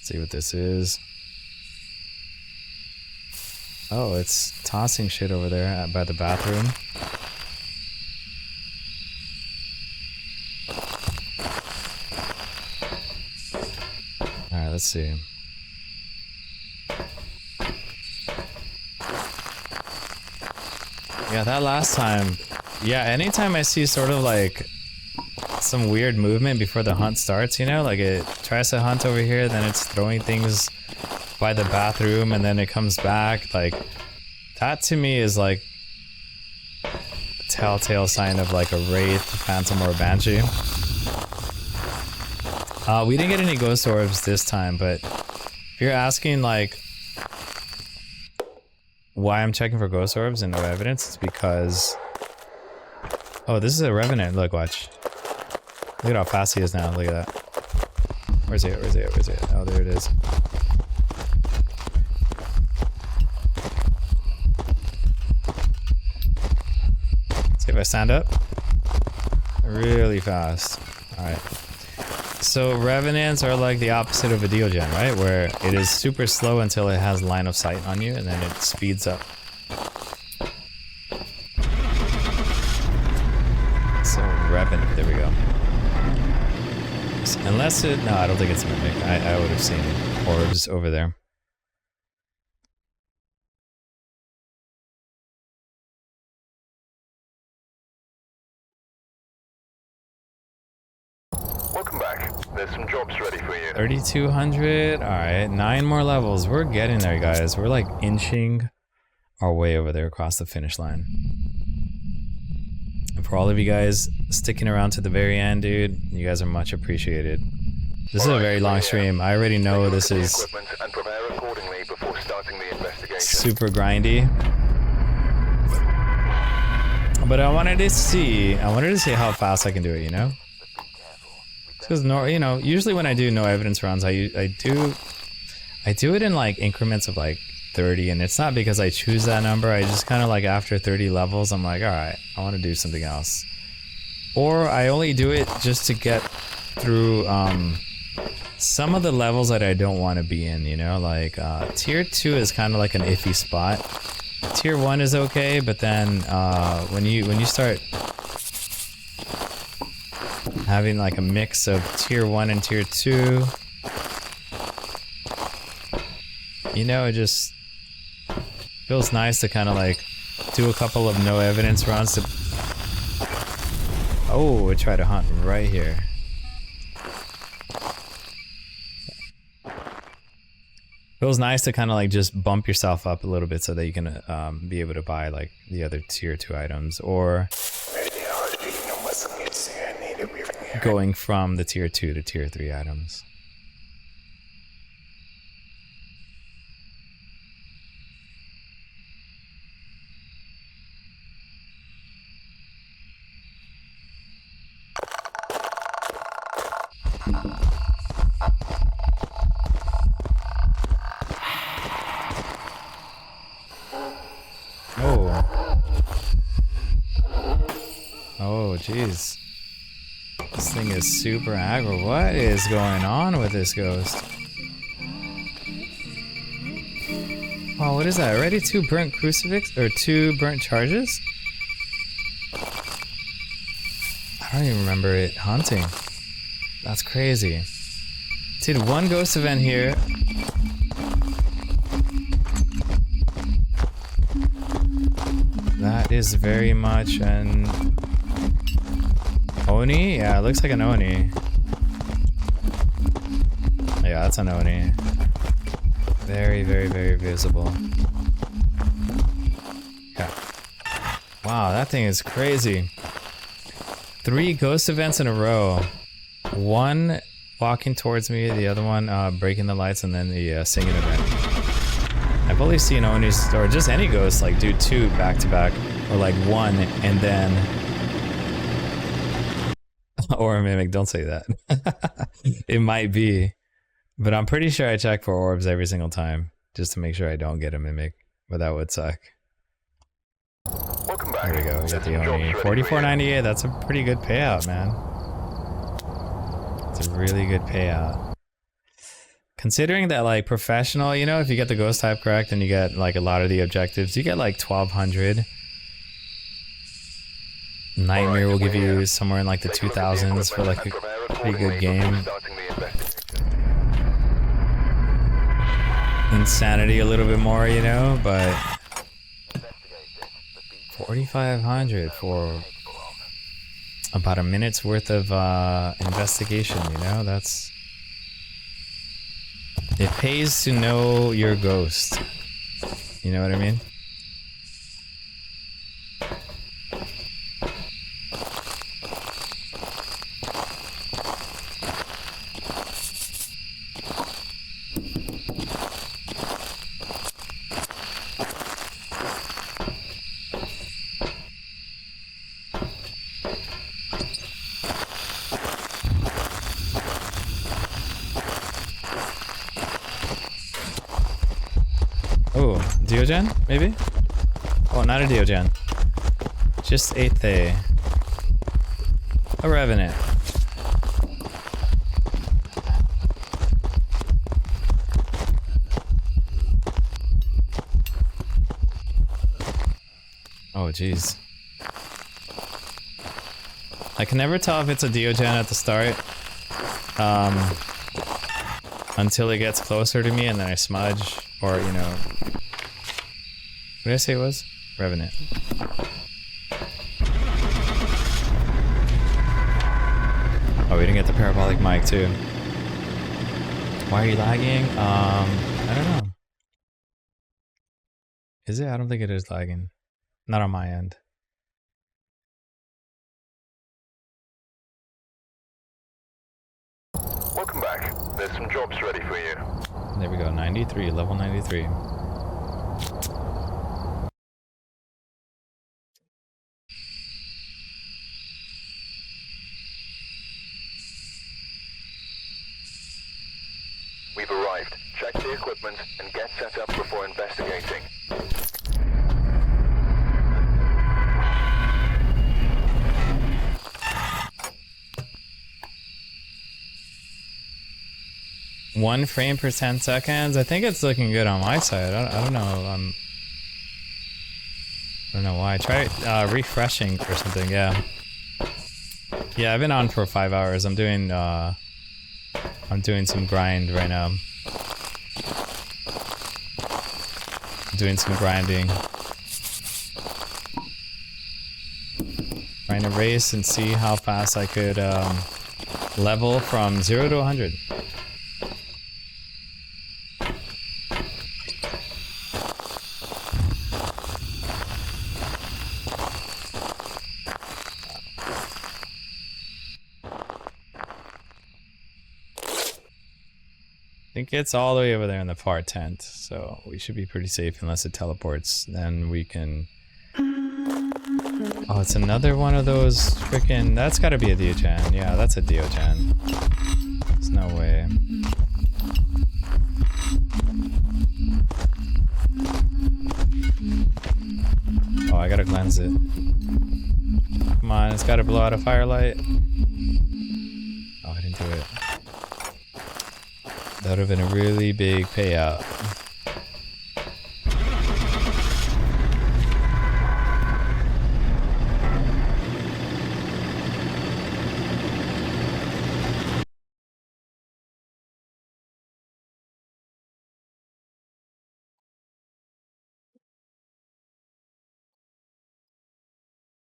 See what this is. Oh, it's tossing shit over there by the bathroom. Alright, let's see. Yeah, that last time. Yeah, anytime I see sort of like some weird movement before the hunt starts, you know, like it tries to hunt over here, then it's throwing things by the bathroom and then it comes back, like that to me is like a telltale sign of like a wraith, phantom, or a banshee. We didn't get any ghost orbs this time, but if you're asking like why I'm checking for ghost orbs and no evidence, it's because... Oh, this is a revenant. Look, watch. Look at how fast he is now. Look at that. Where's he at? Where's he at? Where's he at? Oh, there it is. See if I stand up. Really fast. Alright. So revenants are like the opposite of a Deogen, right? Where it is super slow until it has line of sight on you and then it speeds up. So revenant, there we go. Unless it, no, I don't think it's a mimic. I would have seen orbs over there. Welcome back. There's some jobs ready for you. 3,200. All right, 9 more levels. We're getting there, guys. We're like inching our way over there across the finish line. And for all of you guys sticking around to the very end, dude, you guys are much appreciated. This is a very long stream. I already know this is super grindy. But I wanted to see how fast I can do it, you know? Because you know, usually when I do no evidence runs, I do it in like increments of like 30, and it's not because I choose that number. I just kind of like after 30 levels, I'm like, all right, I want to do something else. Or I only do it just to get through some of the levels that I don't want to be in, you know? Like tier 2 is kind of like an iffy spot. Tier 1 is okay, but then when you start having like a mix of tier 1 and tier 2, you know, it just feels nice to kind of like do a couple of no evidence runs to... Oh, we try to hunt right here. Feels nice to kind of like just bump yourself up a little bit so that you can be able to buy like the other tier 2 items, or going from the tier 2 to tier 3 items. Oh, jeez. This thing is super aggro. What is going on with this ghost? Oh, what is that? Already 2 burnt crucifix? Or 2 burnt charges? I don't even remember it hunting. That's crazy. Did 1 ghost event here. That is very much an Oni? Yeah, it looks like an Oni. Yeah, that's an Oni. Very, very, very visible. Yeah. Wow, that thing is crazy. 3 ghost events in a row. 1 walking towards me, the other one breaking the lights, and then the singing event. I've only seen Onis, or just any ghost, like do 2 back to back, or like 1 and then... Or a mimic, don't say that. It might be. But I'm pretty sure I check for orbs every single time, just to make sure I don't get a mimic, but that would suck. Welcome back. There we go, we got the Oni. 44.98, that's a pretty good payout, man. It's a really good payout. Considering that, like, professional, you know, if you get the ghost type correct and you get, like, a lot of the objectives, you get, like, 1,200. Nightmare will give you somewhere in, like, the 2,000s for, like, a pretty good game. Insanity a little bit more, you know, but 4,500 for about a minute's worth of investigation, you know, that's... It pays to know your ghost. You know what I mean? Oh, Diogen, maybe? Oh, not a Diogen. Just 8th A. A Revenant. Oh, jeez. I can never tell if it's a Diogen at the start. Until it gets closer to me and then I smudge, or, you know... What did I say it was? Revenant. Oh, we didn't get the parabolic mic too. Why are you lagging? I don't know. Is it? I don't think it is lagging. Not on my end. Welcome back. There's some jobs ready for you. There we go, 93, level 93. We've arrived. Check the equipment and get set up before investigating. One frame per 10 seconds. I think it's looking good on my side. I don't know. I don't know why. Try refreshing or something. Yeah. Yeah, I've been on for 5 hours. I'm doing some grind right now. I'm doing some grinding. Trying to race and see how fast I could level from 0 to 100. I think it's all the way over there in the far tent, so we should be pretty safe unless it teleports. Then we can... Oh, it's another one of those freaking... That's gotta be a Dio-chan. Yeah, that's a Dio-chan. There's no way. Oh, I gotta cleanse it. Come on, it's gotta blow out a firelight. Oh, I didn't do it. That would have been a really big payout.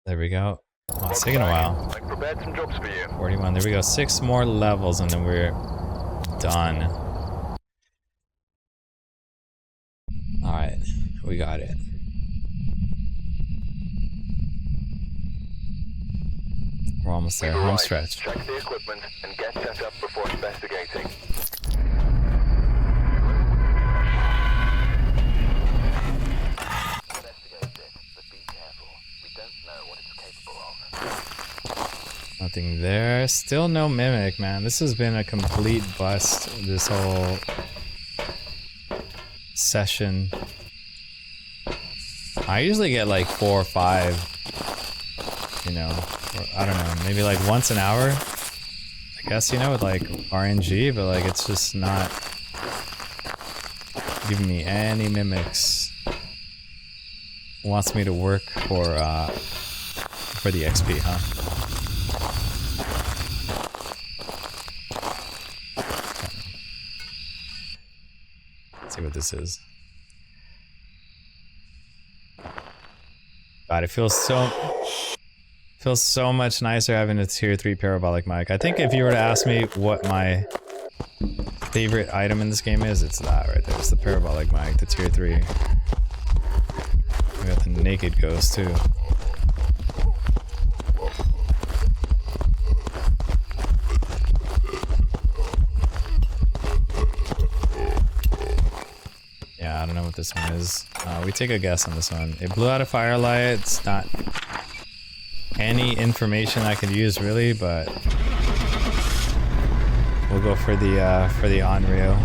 There we go. Oh, it's taking a while. I prepared some jobs for you. 41. There we go. 6 more levels and then we're done. Alright, we got it. We're almost there. Home stretch. Check the equipment and get set up before investigating. Investigate this, but be careful. We don't know what it's capable of. Nothing there. Still no mimic, man. This has been a complete bust, this whole session. I usually get like 4 or 5, you know, or, I don't know, maybe like once an hour, I guess, you know, with like RNG, but like it's just not giving me any mimics. Wants me to work for the XP, huh? Let's see what this is. God, it feels so much nicer having a tier 3 parabolic mic. I think if you were to ask me what my favorite item in this game is, it's that right there. It's the parabolic mic, the tier 3. We got the naked ghost too. Yeah, I don't know what this one is. We take a guess on this one. It blew out a firelight. It's not any information I could use really, but we'll go for the Onryo.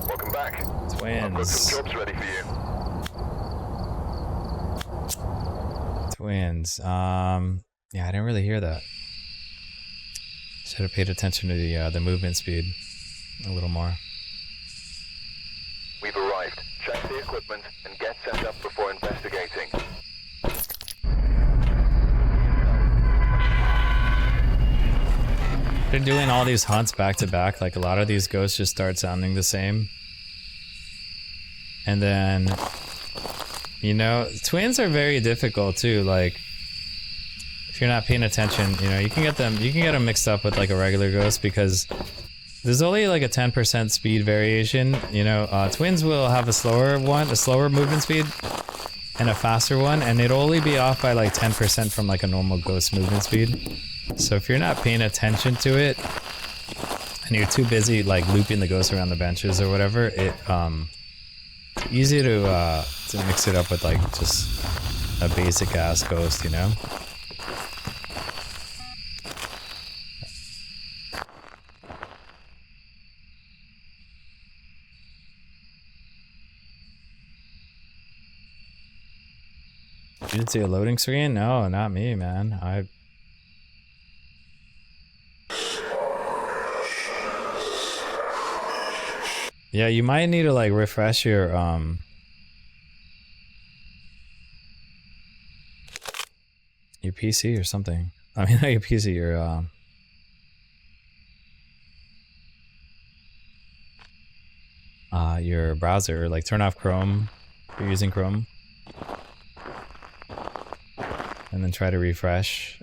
Welcome back. Twins. I've got some jobs ready for you. Twins. Yeah, I didn't really hear that. Should have paid attention to the movement speed a little more. We've arrived. Check the equipment and get set up before investigating. they're doing all these hunts back to back, like a lot of these ghosts just start sounding the same. And then, you know, twins are very difficult too. Like, if you're not paying attention, you know, you can get them mixed up with like a regular ghost because there's only like a 10% speed variation. You know, twins will have a slower movement speed, and a faster one, and it'll only be off by like 10% from like a normal ghost movement speed. So if you're not paying attention to it, and you're too busy like looping the ghost around the benches or whatever, it's easy to mix it up with like just a basic ass ghost, you know? You didn't see a loading screen? No, not me, man. Yeah, you might need to like refresh your PC or something. I mean, not your PC, your browser. Like turn off Chrome if you're using Chrome, and then try to refresh.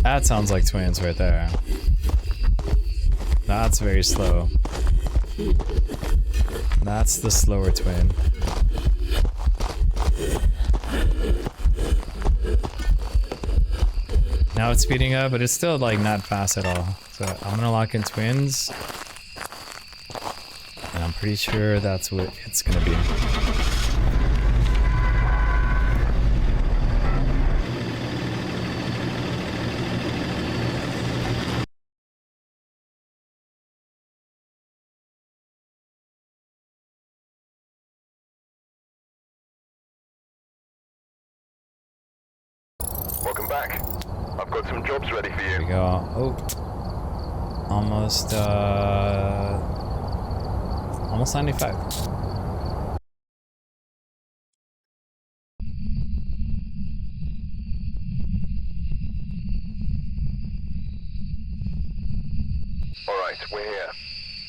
That sounds like twins right there. That's very slow. That's the slower twin. Now it's speeding up, but it's still like not fast at all. So I'm gonna lock in twins. And I'm pretty sure that's what it's gonna be. Welcome back. I've got some jobs ready for There we you. go. Oh. Almost 95. Alright, we're here.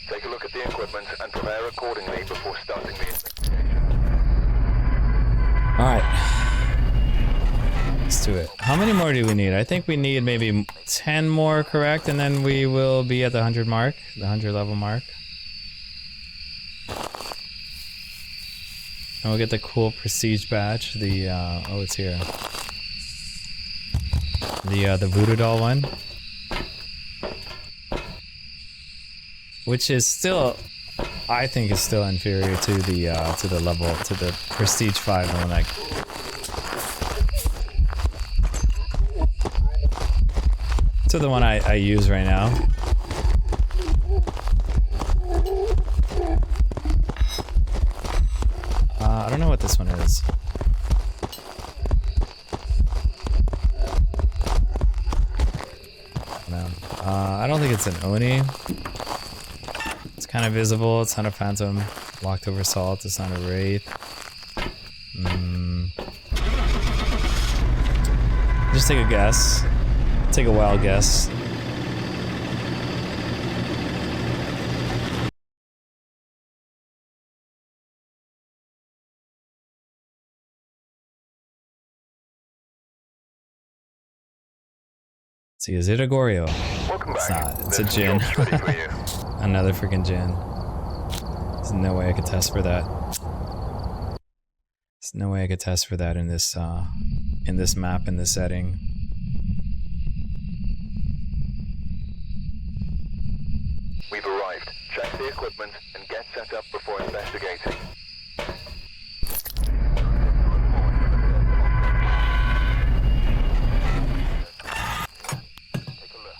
Take a look at the equipment and prepare accordingly before starting the investigation. Alright. Let's do it. How many more do we need? I think we need maybe 10 more, correct? And then we will be at the 100 mark, the 100 level mark. And we'll get the cool prestige badge, the, oh, it's here. The voodoo doll one. Which is still, I think is still inferior to the level, to the prestige 5 one, like. To the one I use right now. I don't know what this one is. No. I don't think it's an Oni. It's kind of visible. It's not a phantom. Locked over salt. It's not a wraith. Just take a guess. Take a wild guess. Let's see, is it a Goryo? Welcome It's back. not. It's a There's Jinn. some jobs ready for you. Another freaking Jinn. There's no way I could test for that. There's no way I could test for that in this map, in this setting. We've arrived. Check the equipment and get set up before investigating. Take a look.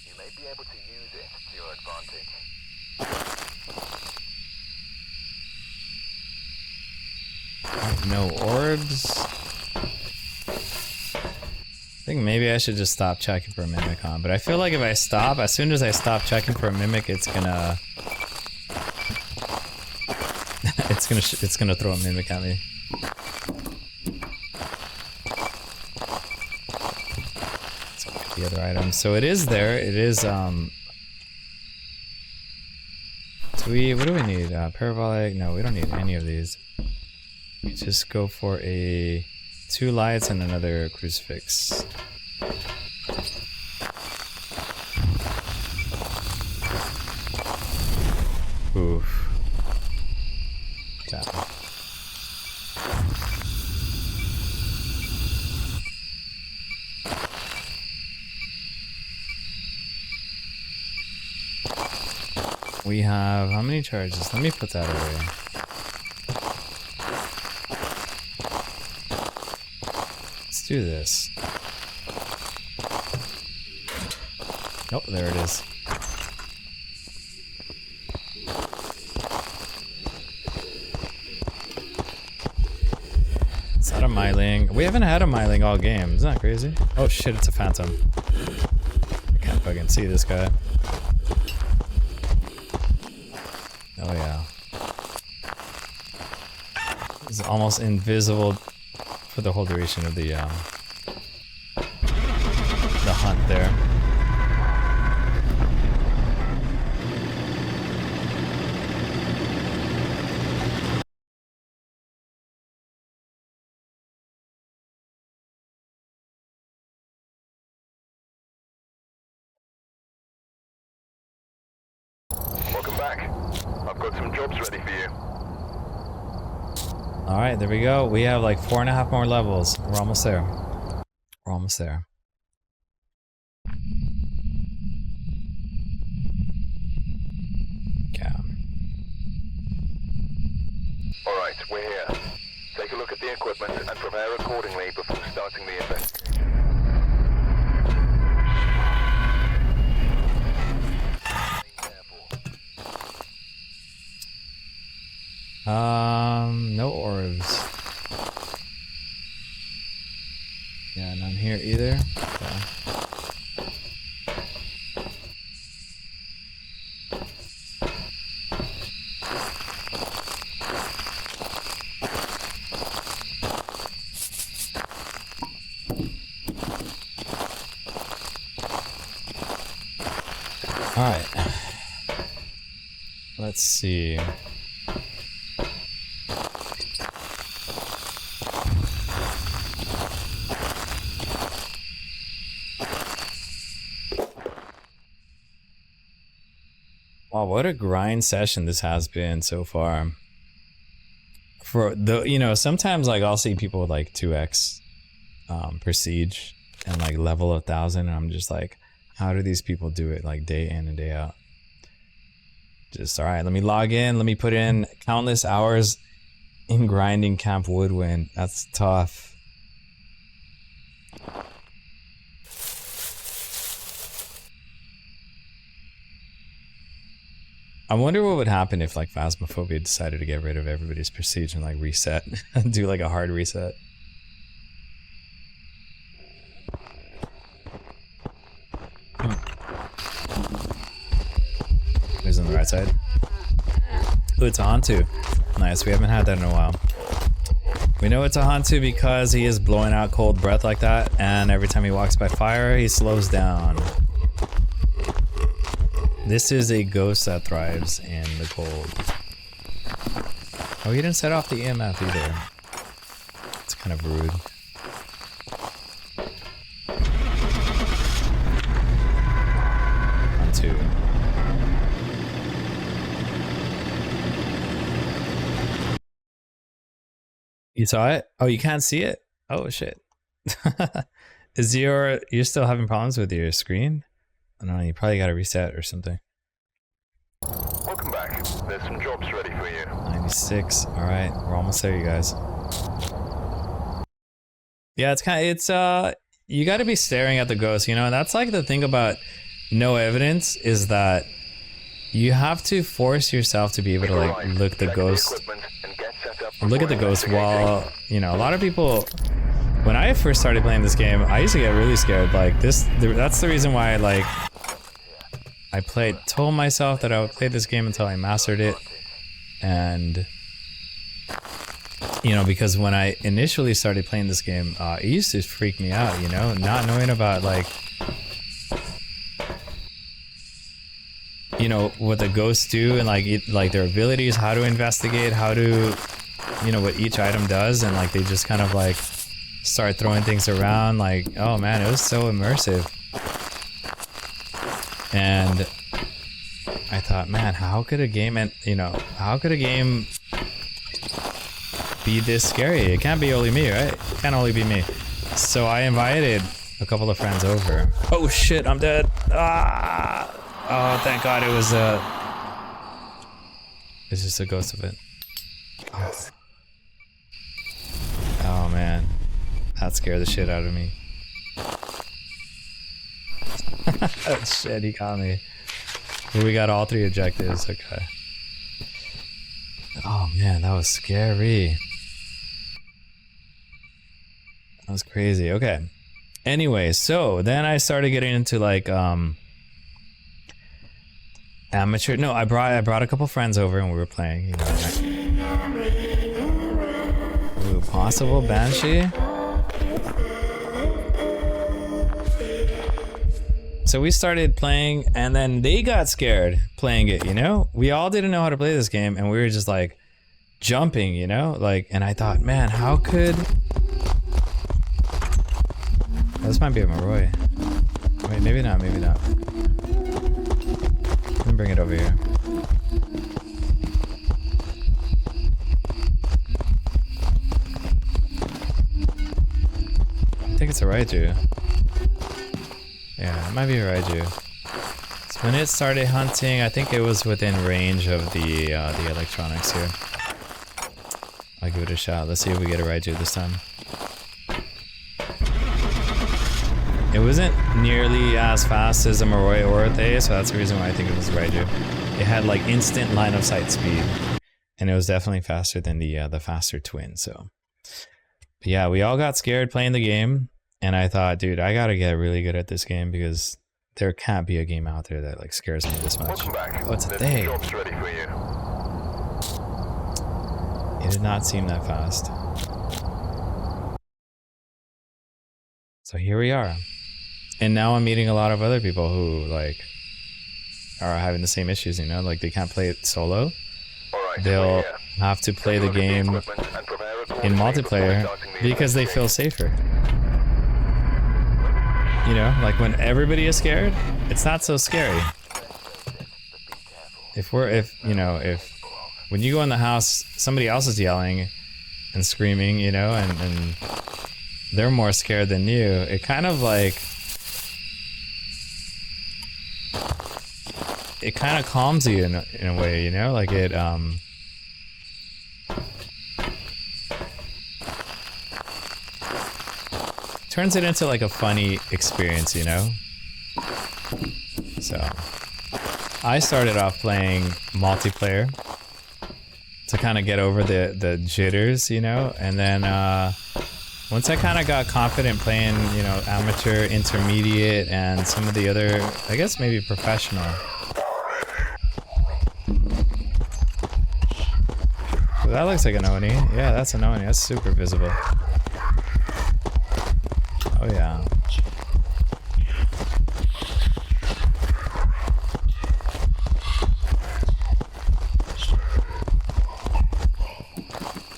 You may be able to use it to your advantage. No orbs. think maybe I should just stop checking for a mimic on, but I feel like if I stop, as soon as I stop checking for a mimic, it's gonna it's gonna throw a mimic at me. Let's look at the other items. So it is there. It is what do we need? Parabolic? No, we don't need any of these. We just go for a 2 lights and another crucifix. Oof. Damn. We have how many charges? Let me put that away. Let's do this. Oh, there it is. It's not a Myling. We haven't had a Myling all game. Isn't that crazy? Oh shit, it's a phantom. I can't fucking see this guy. Oh yeah. He's almost invisible for the whole duration of the hunt there. Welcome back. I've got some jobs ready for you. Alright, there we go. We have like 4.5 more levels. We're almost there. We're almost there. Yeah. Alright, we're here. Take a look at the equipment and prepare accordingly before starting the investigation. No orbs. Yeah, none here either. Okay. All right. Let's see. Wow, what a grind session this has been so far. For the, you know, sometimes like I'll see people with like 2x prestige and like level 1,000, and I'm just like, how do these people do it like day in and day out? Just all right, let me log in, let me put in countless hours in grinding Camp Woodwind. That's tough. I wonder what would happen if like Phasmophobia decided to get rid of everybody's prestige and like reset, do like a hard reset. Who's on the right side? Ooh, it's a Hantu. Nice, we haven't had that in a while. We know it's a Hantu because he is blowing out cold breath like that, and every time he walks by fire, he slows down. This is a ghost that thrives in the cold. Oh, he didn't set off the EMF either. It's kind of rude. On 2. You saw it? Oh, you can't see it? Oh shit. Is you're still having problems with your screen? I don't know, you probably gotta reset or something. Welcome back. There's some jobs ready for you. 96. Alright, we're almost there, you guys. Yeah, you gotta be staring at the ghost, you know, and that's like the thing about no evidence is that you have to force yourself to be able to like look at the ghost while, you know, a lot of people when I first started playing this game, I used to get really scared. Like that's the reason why I told myself that I would play this game until I mastered it. And you know, because when I initially started playing this game, it used to freak me out, you know, not knowing about like, you know, what the ghosts do and like their abilities, how to investigate, how to, you know, what each item does, and like they just kind of like start throwing things around. Like, oh man, it was so immersive. And I thought, man, how could a game, and you know, how could a game be this scary? It can't be only me, right? It can't only be me. So I invited a couple of friends over. Oh shit, I'm dead. Ah! Oh, thank God it was it's just a ghost of it. Oh man, that scared the shit out of me. Shit, he got me. But we got all 3 objectives, okay. Oh man, that was scary. That was crazy, okay. Anyway, so then I started getting into like amateur. No, I brought a couple friends over and we were playing, you know. Ooh, possible Banshee. So we started playing and then they got scared playing it, you know? We all didn't know how to play this game and we were just like jumping, you know? Like, and I thought, man, how could... This might be a Moroi. Wait, maybe not, maybe not. Let me bring it over here. I think it's a Raiju. Yeah, it might be a Raiju. So when it started hunting, I think it was within range of the electronics here. I'll give it a shot. Let's see if we get a Raiju this time. It wasn't nearly as fast as a Moroi or a Thaye, so that's the reason why I think it was a Raiju. It had like instant line of sight speed, and it was definitely faster than the faster twin. So, but yeah, we all got scared playing the game, and I thought, dude, I gotta get really good at this game because there can't be a game out there that like scares me this much. Oh, it's a Thaye. It did not seem that fast. So here we are. And now I'm meeting a lot of other people who like are having the same issues, you know, like they can't play it solo. They'll have to play the game in multiplayer because they feel safer. You know, like when everybody is scared, it's not so scary. If when you go in the house, somebody else is yelling and screaming, you know, and they're more scared than you, it kind of like, it kind of calms you in a way, you know, like it turns it into like a funny experience, you know. So I started off playing multiplayer to kind of get over the jitters, you know, and then once I kind of got confident playing, you know, amateur, intermediate, and some of the other, I guess maybe professional. So that looks like an Oni. Yeah, that's an Oni. That's super visible. Oh yeah.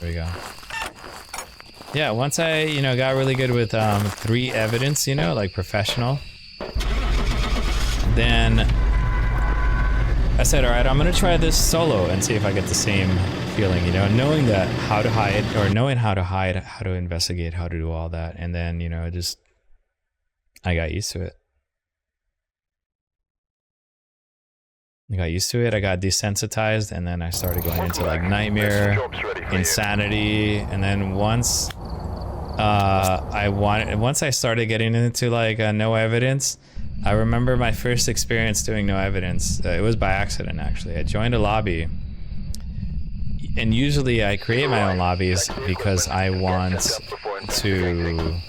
There we go. Yeah, once I, you know, got really good with 3 evidence, you know, like professional, then I said, all right, I'm gonna try this solo and see if I get the same feeling, you know, knowing that how to hide, how to investigate, how to do all that, and then, you know, just I got used to it. I got used to it. I got desensitized, and then I started going into like nightmare, insanity, and then once I started getting into like no evidence. I remember my first experience doing no evidence. It was by accident, actually. I joined a lobby, and usually I create my own lobbies because I want to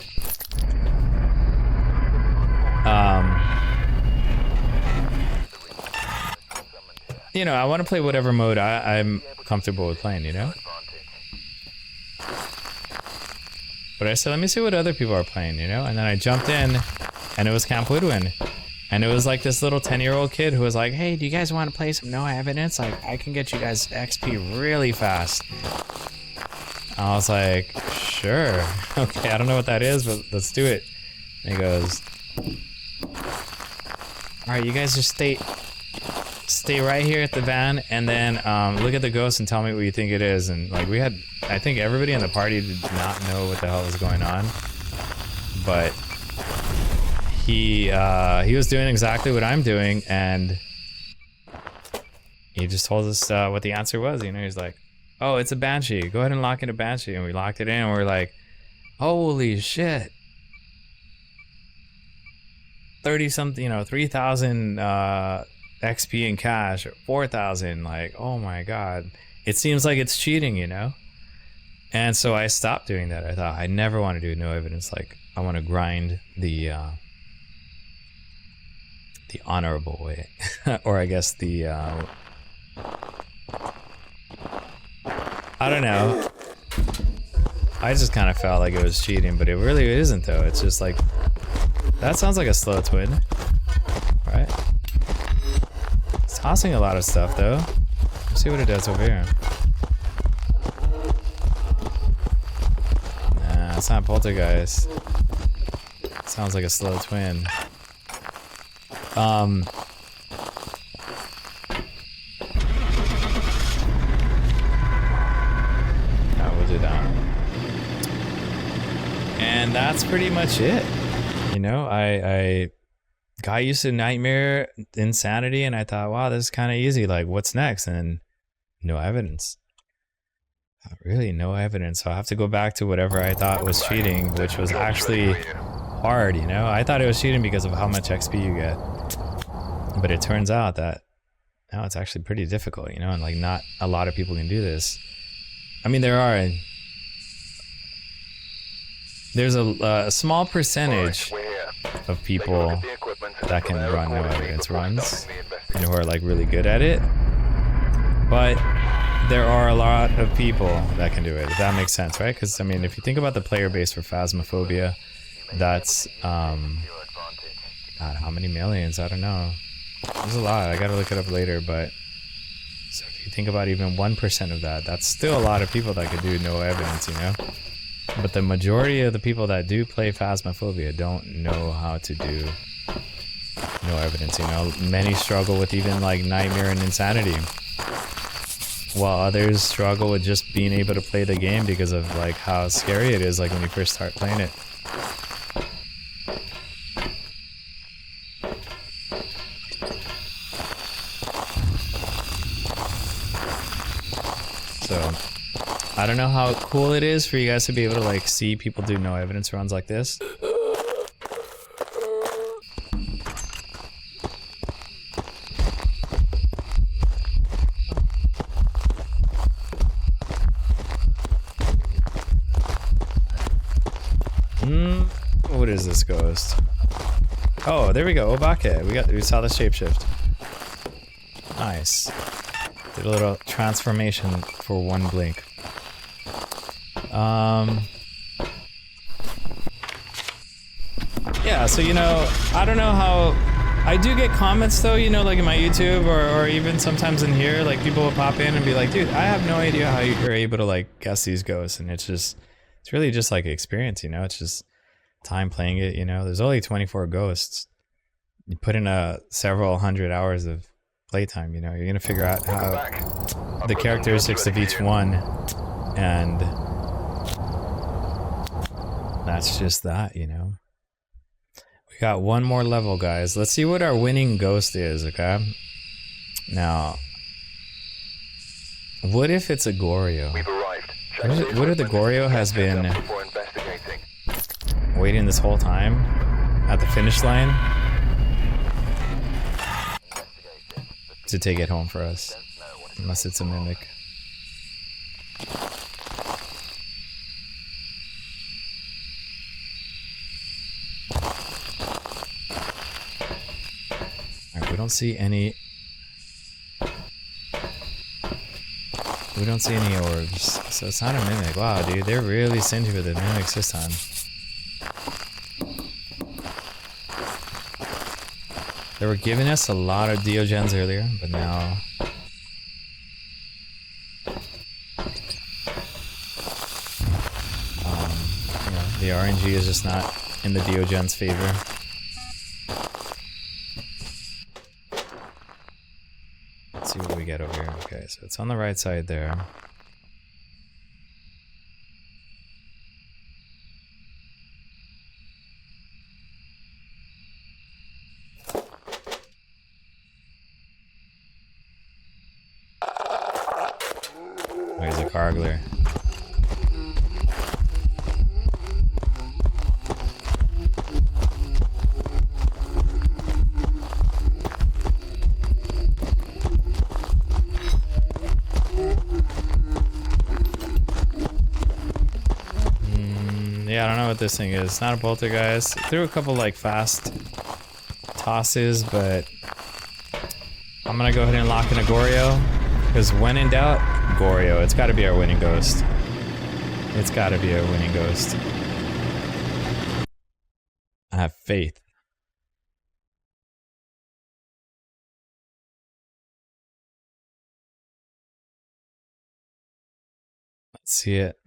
you know, I want to play whatever mode I'm comfortable with playing, you know? But I said, let me see what other people are playing, you know? And then I jumped in, and it was Camp Woodwind. And it was like this little 10-year-old kid who was like, hey, do you guys want to play some no evidence? Like, I can get you guys XP really fast. I was like, sure. Okay, I don't know what that is, but let's do it. And he goes, alright, you guys just stay right here at the van, and then look at the ghost and tell me what you think it is. And like, we had, I think everybody in the party did not know what the hell was going on, but he was doing exactly what I'm doing, and he just told us what the answer was. You know, he's like, oh, it's a banshee, go ahead and lock in a banshee. And we locked it in, and we're like, holy shit, 30 something, you know, 3,000 XP in cash, or 4,000. Like, oh my god, it seems like it's cheating, you know? And so I stopped doing that. I thought, I never want to do no evidence. Like, I want to grind the honorable way. Or I guess the I don't know, I just kind of felt like it was cheating, but it really isn't though. It's just like, that sounds like a slow twin, right? It's tossing a lot of stuff though. Let's see what it does over here. Nah, it's not poltergeist. It sounds like a slow twin. We'll do that. And that's pretty much it. You know, I got used to Nightmare Insanity, and I thought, wow, this is kind of easy. Like, what's next? And no evidence. Really, no evidence. So I have to go back to whatever I thought was cheating, which was actually hard, you know? I thought it was cheating because of how much XP you get. But it turns out that now it's actually pretty difficult, you know? And like, not a lot of people can do this. I mean, there's a small percentage of people that can run no evidence runs and who are like really good at it, but there are a lot of people that can do it, if that makes sense, right? Because I mean, if you think about the player base for Phasmophobia, that's God, how many millions? I don't know. There's a lot. I gotta look it up later, but so if you think about even 1% of that, that's still a lot of people that could do no evidence, you know? But the majority of the people that do play Phasmophobia don't know how to do no evidence, you know? Many struggle with even like Nightmare and Insanity, while others struggle with just being able to play the game because of like how scary it is, like when you first start playing it. So I don't know how cool it is for you guys to be able to like see people do no evidence runs like this. What is this ghost? Oh, there we go, Obake. We saw the shapeshift. Nice. Did a little transformation for one blink. Yeah, so you know, I don't know how I do get comments though, you know, like in my YouTube or even sometimes in here, like people will pop in and be like, dude, I have no idea how you're able to like guess these ghosts, and it's really just like experience, you know, it's just time playing it, you know. There's only 24 ghosts. You put in several hundred hours of playtime, you know, you're gonna figure out how the characteristics of each one, and that's just that, you know. We got one more level, guys. Let's see what our winning ghost is, okay? Now, what if it's a Goryo? What if the Goryo has been waiting this whole time at the finish line to take it home for us? Unless it's a mimic. We don't see any. We don't see any orbs, so it's not a mimic. Wow, dude, they're really stingy with the mimics this time. They were giving us a lot of Diogens earlier, but now. The RNG is just not in the Diogen's favor. Let's see what we get over here. Okay, so it's on the right side there. Oh, he's a Kargler. Yeah, I don't know what this thing is. It's not a poltergeist. Threw a couple like fast tosses, but I'm gonna go ahead and lock in a Goryo. Because when in doubt, Goryo. It's gotta be our winning ghost. It's gotta be our winning ghost. I have faith. Let's see it.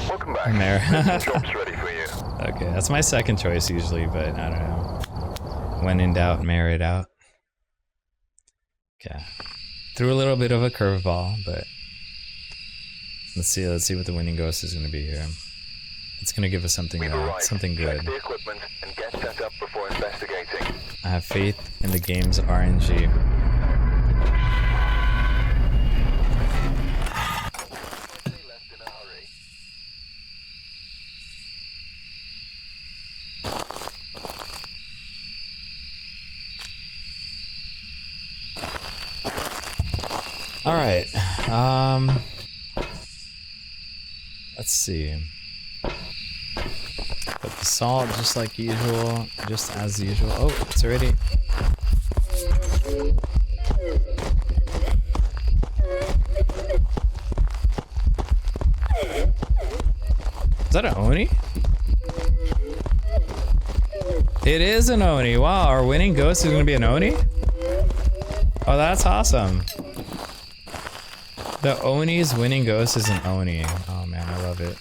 Welcome back. There. Job's ready for you. Okay, that's my second choice usually, but I don't know. When in doubt, mirror it out. Okay. Threw a little bit of a curveball, but let's see what the winning ghost is going to be here. It's going to give us something something good. Check the equipment and get set up before investigating. I have faith in the game's RNG. Left in a hurry. All right. Let's see. Put the salt just like usual, just as usual. Oh, it's already. Is that an Oni? It is an Oni. Wow, our winning ghost is gonna be an Oni? Oh, that's awesome. The Oni's winning ghost is an Oni. Oh man, I love it.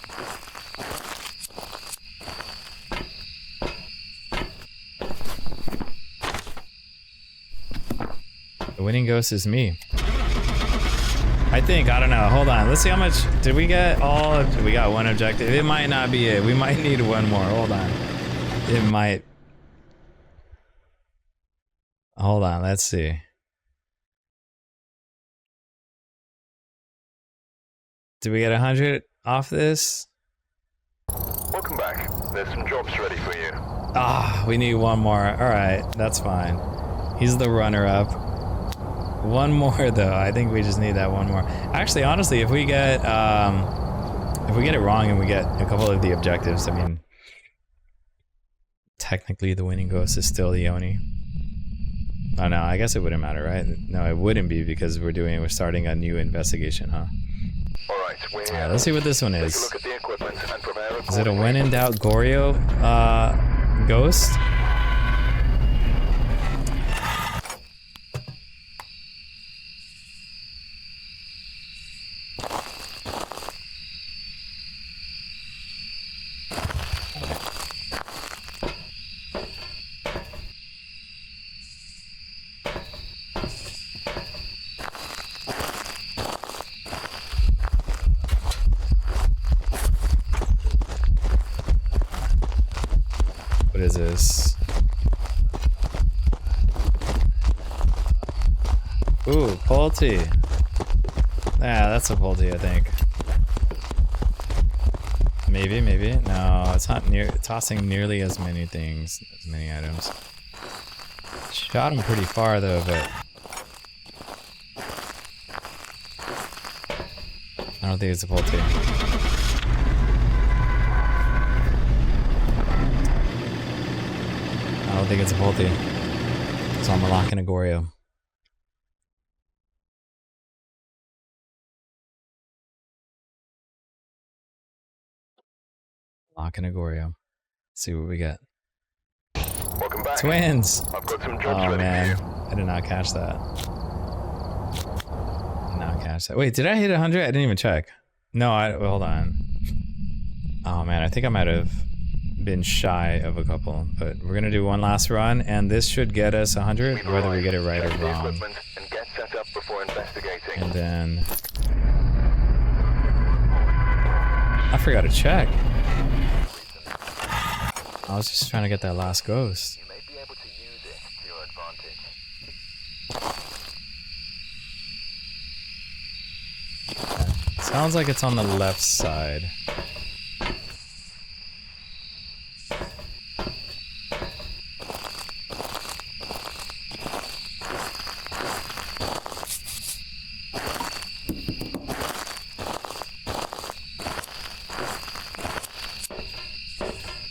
The winning ghost is me. I think, I don't know, hold on. Let's see how much, did we get all, we got one objective. It might not be it. We might need one more, hold on. It might. Hold on, let's see. Did we get 100 off this? Welcome back. There's some jobs ready for you. Ah, we need one more. Alright, that's fine. He's the runner-up. One more though. I think we just need that one more. Actually, honestly, if we get it wrong and we get a couple of the objectives, I mean, technically the winning ghost is still the Oni. Oh no, I guess it wouldn't matter, right? No, it wouldn't be because we're starting a new investigation, huh? Alright, Alright, let's see what this one Take a is. look at the equipment and prepare Is it a accordingly. when in doubt Goryo ghost? What is this? Ooh, Polty. Yeah, that's a Polty, I think. Maybe, maybe. No, it's not tossing nearly as many things, as many items. Shot him pretty far though, but I don't think it's a Polty. I don't think it's a Polty. So I'm locking a Goryo. Locking a Goryo. See what we get. Welcome back. Twins! I've got some jobs Oh ready man, for you. I did not catch that. Did not catch that. Wait, did I hit 100? I didn't even check. No, well, hold on. Oh man, I think I might have been shy of a couple, but we're gonna do one last run, and this should get us 100, whether we get it right or Check the wrong. equipment and get set up before investigating. And then I forgot to check. I was just trying to get that last ghost. You may be able to use it to your advantage. Sounds like it's on the left side.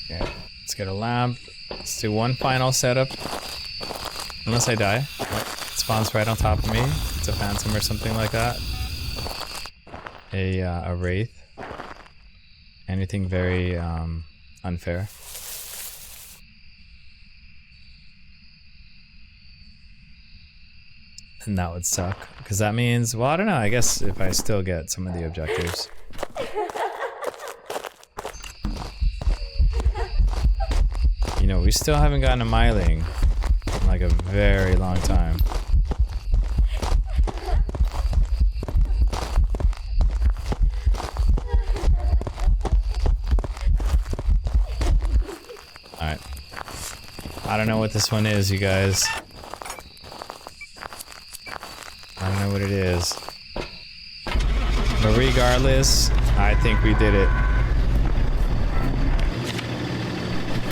Okay, let's get a lamp. Let's do one final setup. Unless I die. It spawns right on top of me. It's a phantom or something like that. A wraith. Anything very unfair. And that would suck, because that means, well, I don't know, I guess if I still get some of the objectives. You know, we still haven't gotten a myling in like a very long time. Alright. I don't know what this one is, you guys. I don't know what it is. But regardless, I think we did it.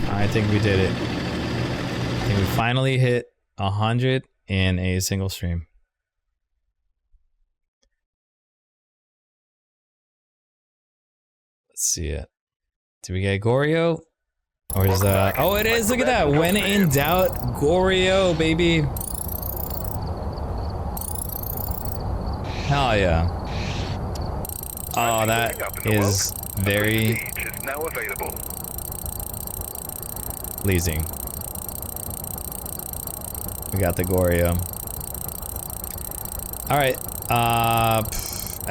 I think we did it. I think we finally hit 100 in a single stream. Let's see it. Do we get Goryo? Or is that... Oh, it is! Look at that! When in doubt, Goryo, baby! Hell yeah. Oh, that is very pleasing. We got the Goryo. Alright, I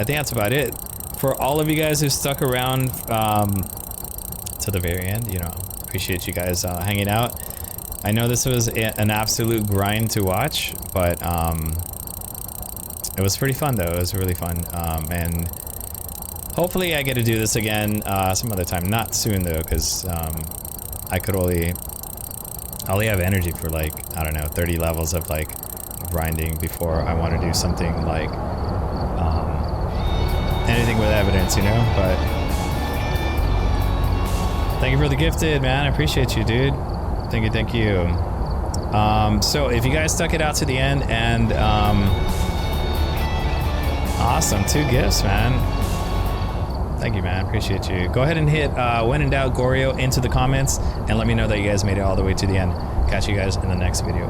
think that's about it. For all of you guys who stuck around to the very end, you know, appreciate you guys hanging out. I know this was an absolute grind to watch, but it was pretty fun though. It was really fun, and hopefully I get to do this again some other time. Not soon though, because I could only have energy for like, I don't know, 30 levels of like grinding before I want to do something like anything with evidence, you know. But thank you for the gifted, man. I appreciate you, dude. Thank you, thank you. So if you guys stuck it out to the end, and awesome, 2 gifts, man. Thank you, man. Appreciate you. Go ahead and hit when in doubt Goryo into the comments and let me know that you guys made it all the way to the end. Catch you guys in the next video.